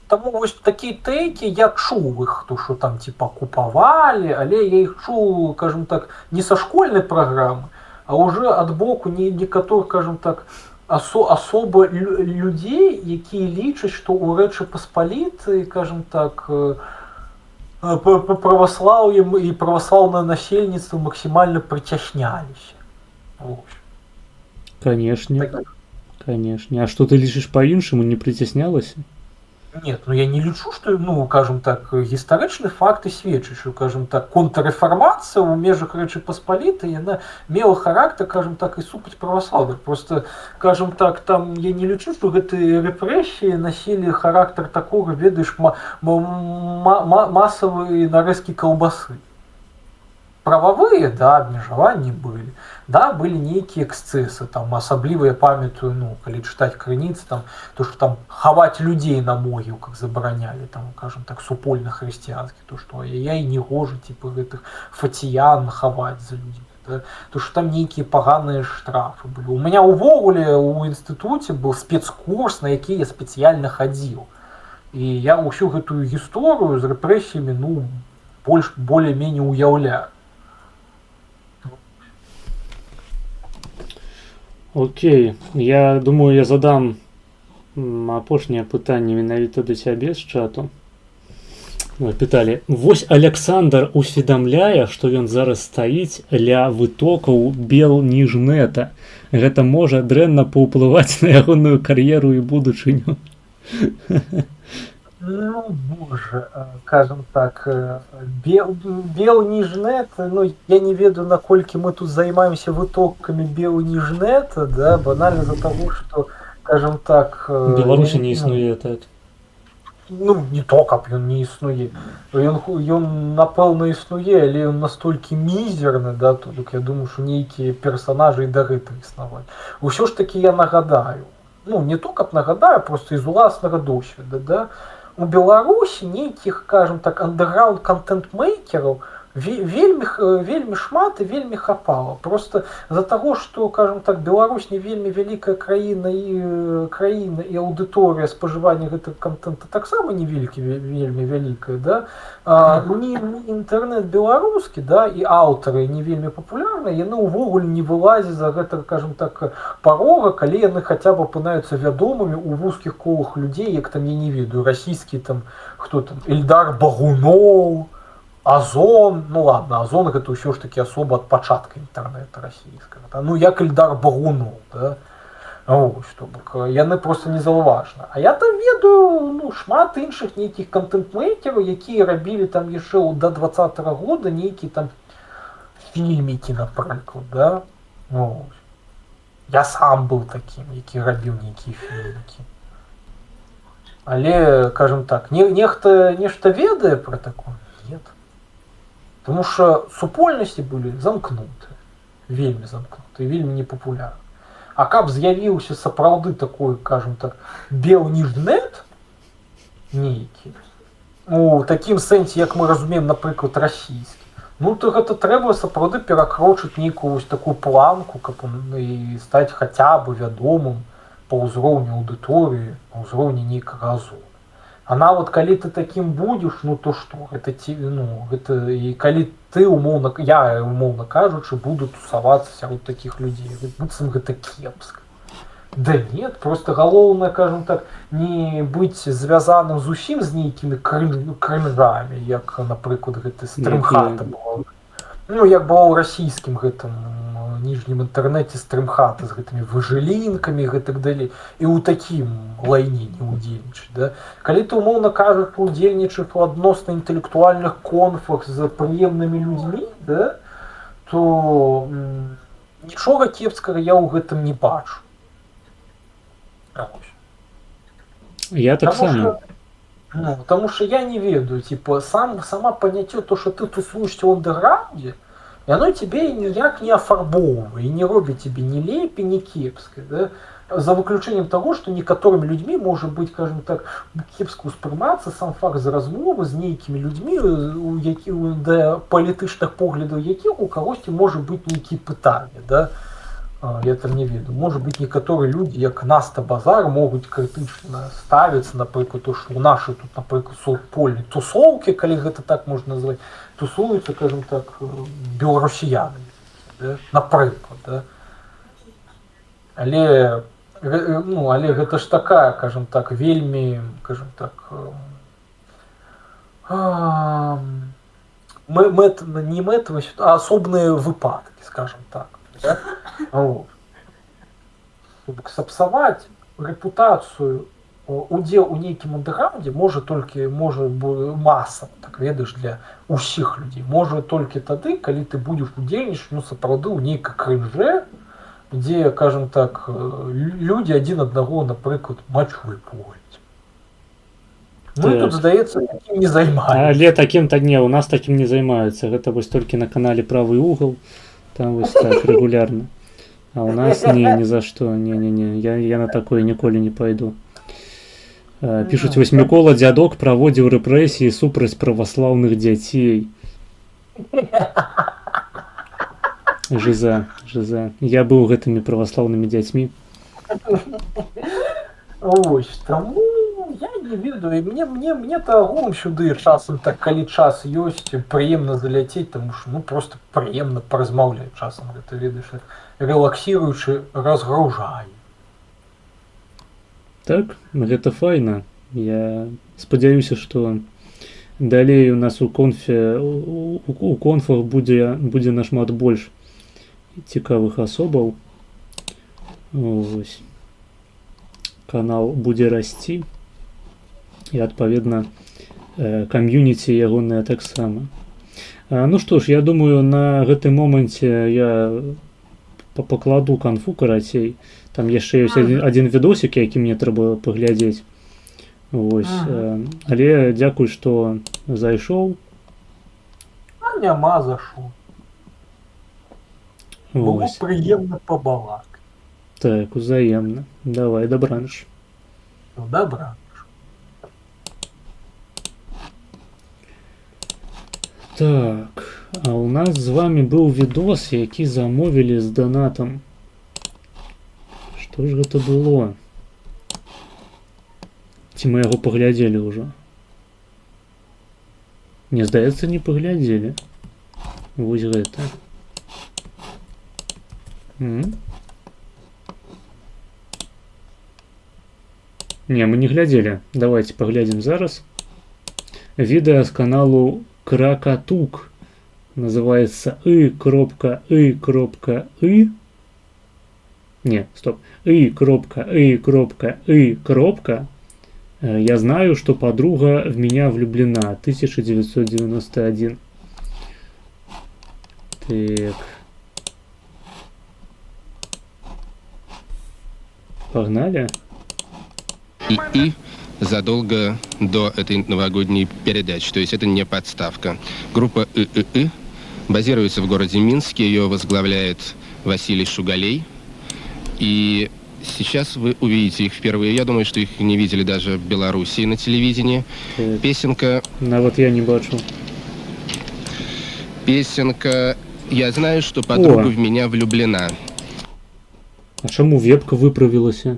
Таму вось такія тэйкі я чуў іх, то што там типа купавалі, але я іх чуў, скажем так, не са школьнай праграмы, а ўжо ад боку некаторых, скажем так, асоба людзей, якія лічаць, што ў Рэчы Паспалітай, скажем так, праваслаўем і праваслаўнае насельніцтва максімальна прыцясняліся. Канешне, канешне. А што ты лічыш па-іншаму, не прыцяснялася? Нет, ну я не лічу, што, ну, кажам так, гістарычны факты сведчаць, што, кажам так, контррэфармацыя ў межах Рэчы Паспалітай, яна мела характар, кажам так, і супраць праваслаўных. Просто, кажам так, там я не лічу, што гэтыя рэпрэсіі насілі характар такога, ведаеш, масавыя нарэзкі каўбасы. Прававыя, да, абмежаванні былі. Да, былі нейкія эксцэсы, там, асабліва я памятаю, ну, калі чытаць крыніцы, там, то, што там хаваць людзей на могілках забаранялі, там, кажам так, супольна-хрысціянскі, то, што ай-яй, не гожа, типа, гэтых фацыян хаваць за людзьмі, да? То, што там нейкія паганыя штрафы былі. У мяне ўвогуле ў інстытуце быў спецкурс, на які я спецыяльна хадзіў. І я ўсю гэтую гісторыю з рэпрэсіямі, ну, более-менее уяўляю. Окей, я думаю, я задам апошняе пытанне менавіта да цябе з чату. Пыталі: вось Аляксандр усведамляе, што ён зараз стаіць ля вытокаў Белніжнета. Гэта можа дрэнна паўплываць на ягоную кар'еру і будучыню. Ну, боже, кажем так, Белніжнет, ну, я не ведаю, наколькі мы тут займаемся вытоками Белніжнета, да, банально за того, что, кажем так... Беларусі не існуе, так. Ну, не то, каб ён не існуе. Ён, напэўна, існуе, але ён настолькі мізерны, да, тут я думаю, што нейкія персонажы і дагэтуль існаваць. Усё ж таки я нагадаю, ну, не то, каб нагадаю, просто из уласнага досведа, да, у Беларусі нейкіх, кажам так, андэграунд контент-мейкераў вельмі шмат і вельмі хапала. Просто за таго, што, кажам так, Беларусь не вельмі вялікая краіна і аўдыторыя спажывання гэтага контента таксама не вельмі вялікая, да? Інтэрнэт беларускі, да, і аўтары не вельмі папулярныя, яны ўвогуле не вылазяць за гэтага, кажам так, парога, калі яны хаця б апынаюцца вядомымі ў вузкіх колах людзей, як там, я не ведаю, расійскі там, хто там, Эльдар Багуноў, Озон, ну ладно, Озон гэта ўсё ж таки асоба ад пачатка інтэрнэта расійскага, да? Ну як Эльдар Багуноў, да? Ось, то бок, яны просто не заўважна. А я там ведаю, ну, шмат іншых нейкіх контент-мейкераў, якія рабілі там яшчэ да 20-го года нейкі там фільмікі, напрыклад, да? Ось. Я сам быў такім, які рабіў нейкія фільмікі. Але, кажем так, нехта нешта ведае пра такое? Нет. Тому що супольнасці былі замкнутыя, вельмі замкнутыя, вельмі непапулярныя. А каб з'явіўся сапраўды такой, кажам так, Белніжнет нейкі, у такім сэнсе, як мы разумеем, напрыклад, расійскі, ну то гэта трэба сапраўды перакрочыць нейкую вось такую планку, каб і стаць хаця бы вядомым па ўзроўню аўдыторыі, па ўзроўні нейкага Озона. А нават калі ты такім будзеш, ну то што, гэта ці, ну, гэта, і калі ты умоўна, я умоўна кажучы, буду тусавацца сярод такіх людзей, быццам гэта кепска. Да нет, просто галоўнае, кажам так, не быць звязаным зусім з нейкімі крынжамі, як, напрыклад, гэты стрымхата была. Ну, як было ў расійскім гэтым ніжнім інтэрнэце стрымхата з гэтымі выжылінкамі і гэтак далей. І ў такім лайне не ўдзельнічаць, да? Калі ты, умоўна кажаш, удзельнічаеш у адносна інтэлектуальных конфах з прыемнымі людзьмі, да, то нічога кепскага я ў гэтым не бачу. Я так само. Ну, потому что я не ведаю, типа, сама паняццё, то, что ты тусуешься в андэграўндзе, и оно тебе ніяк не афарбоўвае, и не робіць тебе ни лепей, ни кепска, да? За выключением того, что некаторымі людьми может быть, скажем так, кепска ўспрымацца сам факт з размовы з нейкімі людьми, да палітычных поглядаў якіх у кагосьці может быть нейкія пытанні, да? Я там не ведаю. Может быть, некаторыя людзі, як Наста Базар, могуць крытычна ставіцца, напрыклад, то, што ў нашай тут, напрыклад, супольнай тусоўкі, калі гэта так можна назваць, тусуюцца, скажем так, беларусіяны, да? Напрыклад, да? Але, ну, але гэта ж такая, скажем так, вельмі, скажем так, не мэтавасць, а асобныя выпадкі, скажем так. Да? Вот. Сапсаваць рэпутацыю удзел у нейкім андэграўндзе можа масава, так ведаеш, для ўсіх людзей. Можа толькі тады, калі ты будзеш удзельнічаць, ну, сапраўды ў нейкай крынжэ, дзе, кажам так, людзі адзін аднаго, напрыклад, мачой пугаюць. Ну, Так. тут, здаецца, такім не займаецца. Але такім-то не, у нас такім не займаюцца. Гэта вось толькі на канале правы угол, там вось так рэгулярна. А у нас ні за што, не, я на такое ніколі не пайду. Пішуць, вось Мікола дзядок праводзіў рэпрэсіі супраць праваслаўных дзяцей. Жиза. Я быў гэтымі праваслаўнымі дзяцьмі. Ось, таму я не ведаю, мне то агулам сюды часам, так калі час ёсць, прыемна заляцець, таму што, ну, просто прыемна паразмаўляць часам, гэта, ведаеш, рэлаксіруючы, разгружае. Так, гэта файна. Я спадзяюся, што далей у нас у конфах будзе нашмат больш цікавых асобаў. Вось. Канал будзе расці. І, адпаведна, кам'юніці ягонае таксама. Ну што ж, я думаю, на гэтым моманце я пакладу канфу карацей. Там яшчэ ёсць адзін відосік, які мне трэба паглядзець. Вось. Але дзякуй, што зайшоў. А няма за што. Было прыемна пабалакаць. Так, узаемна. Давай, дабраныш. Добра. Так, а у нас з вами быў відос, які замовілі з донатам. Што ж гэта было? Ці мы яго паглядзелі ўжо? Мне здаецца, не паглядзелі. Вось гэта. Не, мы не глядзелі. Давайте паглядзім зараз. Відэа з каналу Кракатук. Называется i.i. Не, стоп. i.i. Я знаю, что подруга в меня влюблена. 1991. Так. Погнали. И задолго до этой новогодней передачи. То есть это не подставка. Группа ИИ базируется в городе Минске. Ее возглавляет Василий Шугалей. И сейчас вы увидите их впервые. Я думаю, что их не видели даже в Белоруссии на телевидении. Песенка... Вот я не бачу. Песенка «Я знаю, что подруга в меня влюблена». А чаму вебка выправілася?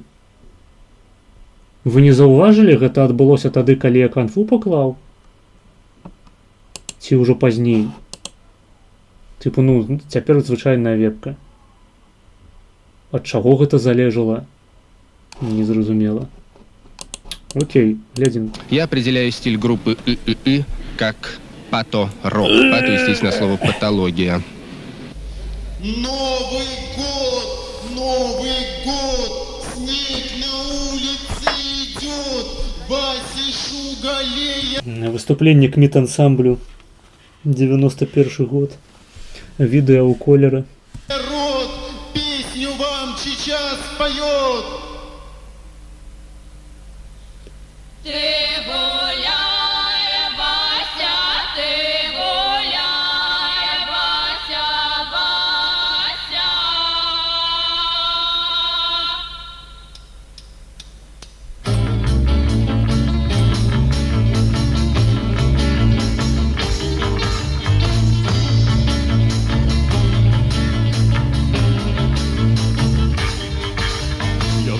Вы не заўважылі, гэта адбылося тады, калі я канфу паклаў? Ці ўжо пазней? Типу, ну, цяпер звычайная вебка. Ад чаго гэта залежала? Незразумела. Окей, глядзім. Я определяю стиль группы ИИ как пато-рок. Пато, естественно, слово патология. Новый год, снег на улице идет, Вася Шугалея. Выступленне к мит-ансамблю. 91 год. Відэа у колера. Народ песню вам сейчас поет. Ты гуляй, Вася, ты гуляй, Вася, Вася. Я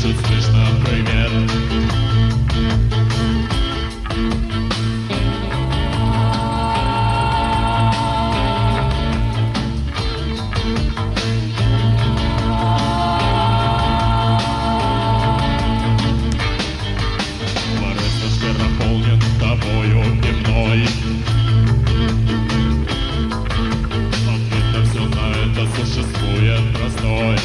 чуть слышно привет. Дворец наполнен тобою дневной. Ответ на все на это существует простой.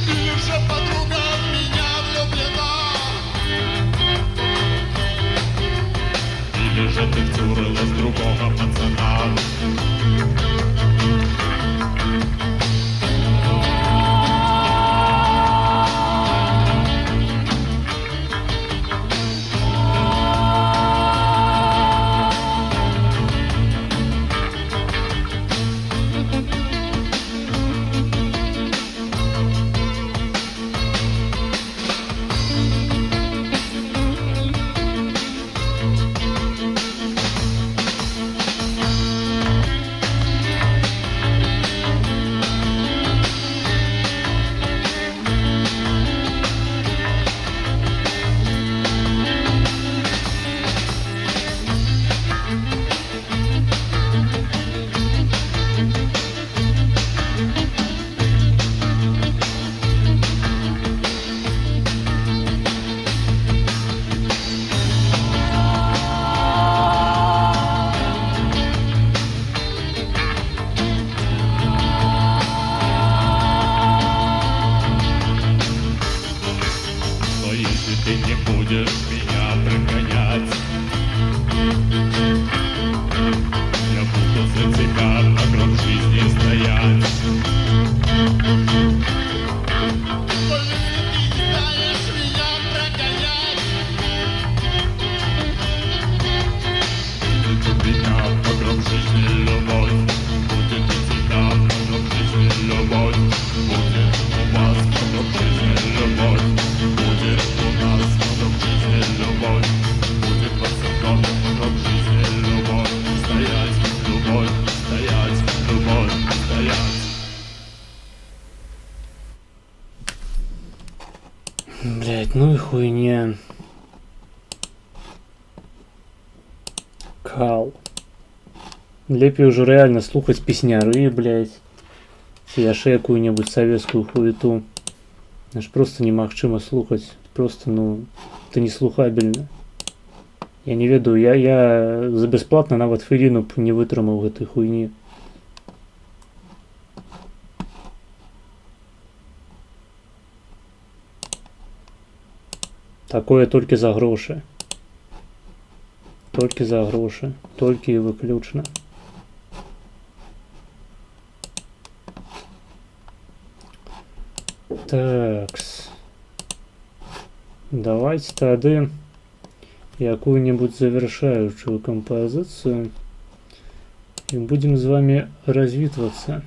Или же подруга в меня влюблена, или же ты втюрилась другого пацана. Но если ты не будешь меня прогонять, я буду за тебя на гроб жизни стоять. Но если ты не станешь меня прогонять, будет у меня на гроб жизни любовь. Будет у тебя на гроб жизни любовь. Будет у вас на гроб жизни любовь. Будет у нас на гроб жизни любовь. Будет во всем доме на гроб жизни любовь. Стоять, любовь, стоять, любовь, стоять. Блять, ну и хуйня. Кал. Лепей уже реально слухать песняры, блять. Ці яшчэ якую-небудзь савецкую хуету. Аж просто немагчыма слухаць. Просто, ну, это не слухабельна. Я не ведаю, я за бясплатна нават хвіліну б не вытрымаў гэтай хуйні. Такое толькі за грошы. Толькі за грошы. Толькі і выключна. Такс. Давайте тады якую-нибудь завершающую композицию и будем с вами развитываться.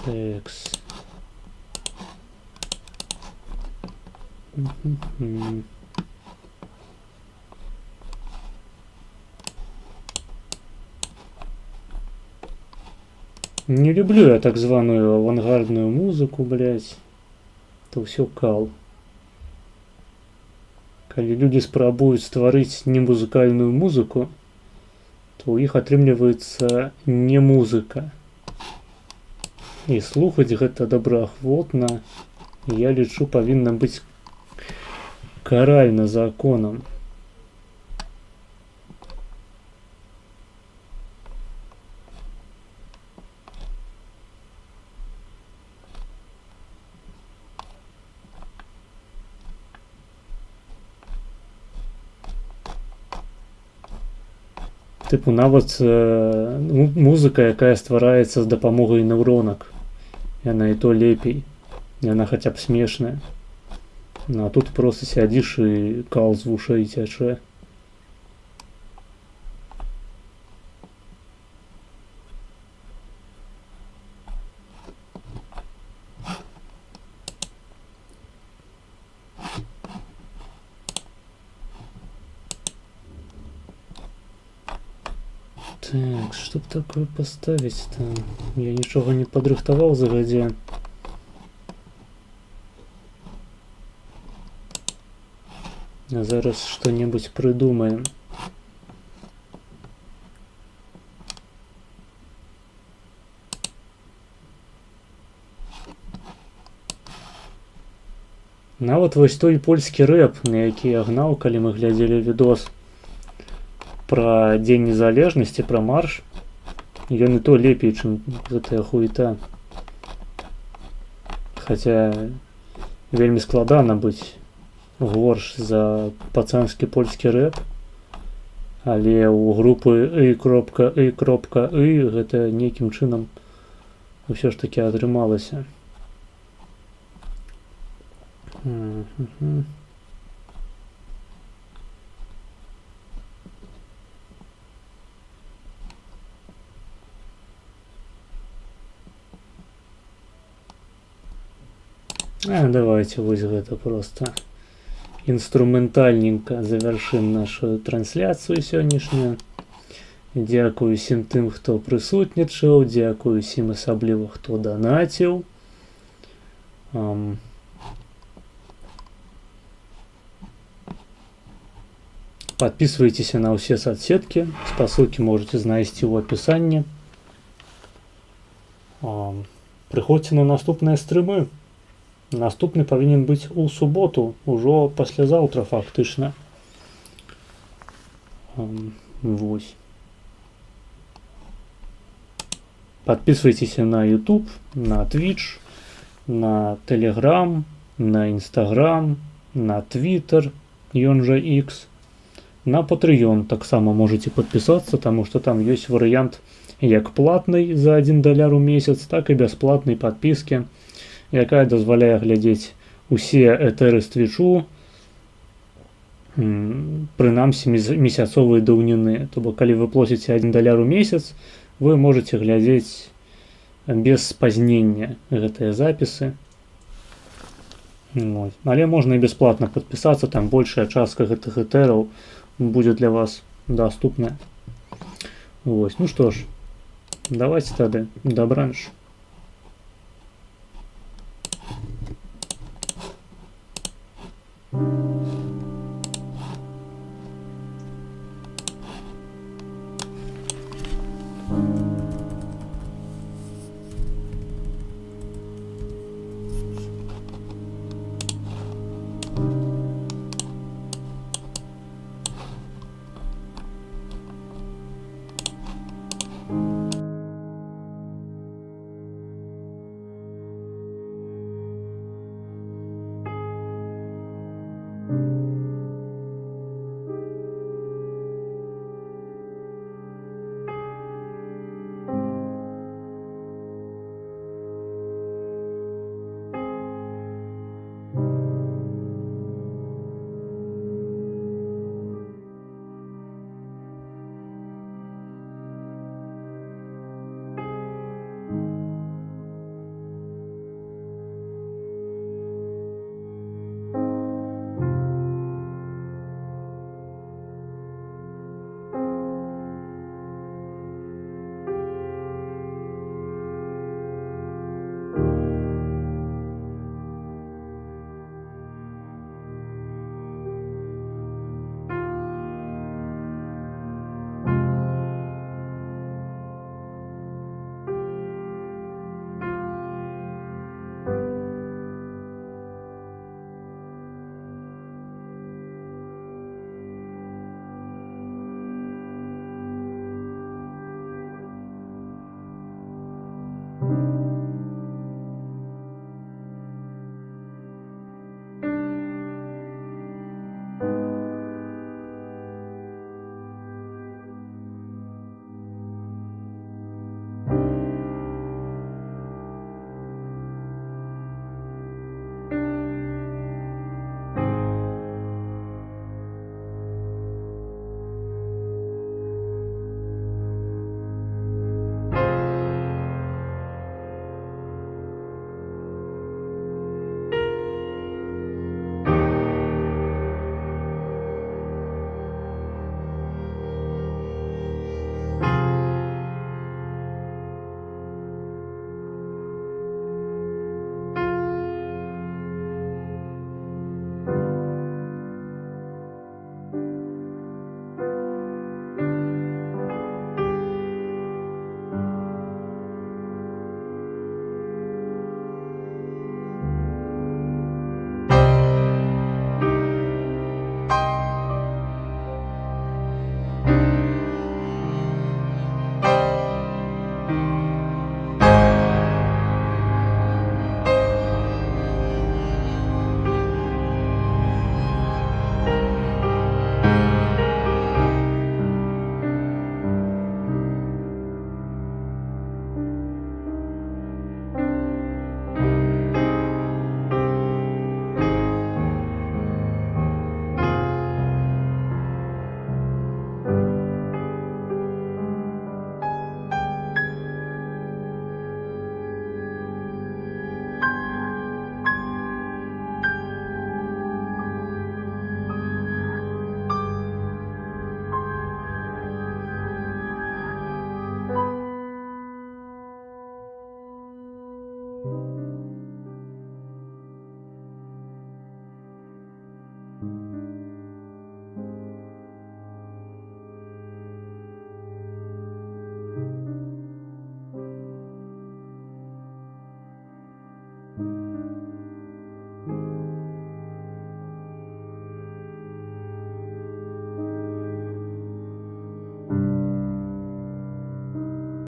Такс. Не люблю я так званую авангардную музыку, блять. Это все кал. Калі люди спрабуюць стварыць не музыкальную музыку, то у іх атрымліваецца не музыка. І слухаць гэта добраахвотна, я лічу, павінна быць каральна законам. Типу, нават музыка, якая ствараецца з дапамогай нейронак, яна і то лепей, яна хаця б смешная. Ну, а тут просто сядзіш і кал з вушэй цячэ. Так, что б такое поставить-то? Я ничего не подрыхтовал загодя. А зараз что-нибудь придумаем. Нават вось той польскі рэп, на які я гнаў, калі мы глядзелі відос пра Дзень незалежнасці, пра марш, ён і то лепей, чым гэтая хуета. Хаця вельмі складана быць горш за пацанскі польскі рэп, але ў групы i.i. гэта нейкім чынам ўсё ж такі атрымалася. Давайте вось гэта просто інструментальненько завяршым нашу трансляцыю сённяшнюю. Дзякую усім тым, хто прысутнічаў, дзякую усім асабліва, хто данаціў. Подписывайтесь на все соцсетки, спасылки можете знайсці ў апісанні. Прыходзьце на наступныя стрымы. Наступны павінен быць у суботу, ужо паслязаўтра фактычна. Вось. Подписывайтесь на YouTube, на Twitch, на Telegram, на Instagram, на Twitter, ён жа X. На Patreon таксама можете подписаться, таму што там ёсць варыянт як платнай за $1 у месяц, так і бясплатнай падпіскі, якая дазваляе глядзець усе этэры з Твічу, прынамсі месяцовыя даўніны. То бок, калі вы плоціце $1 у месяц, вы можете глядзець без спазнення гэтыя запісы. Але можна і бясплатна падпісацца, там большая частка гэтых этэраў будет для вас доступна. Вось. Ну что ж, давайте тады добраніч.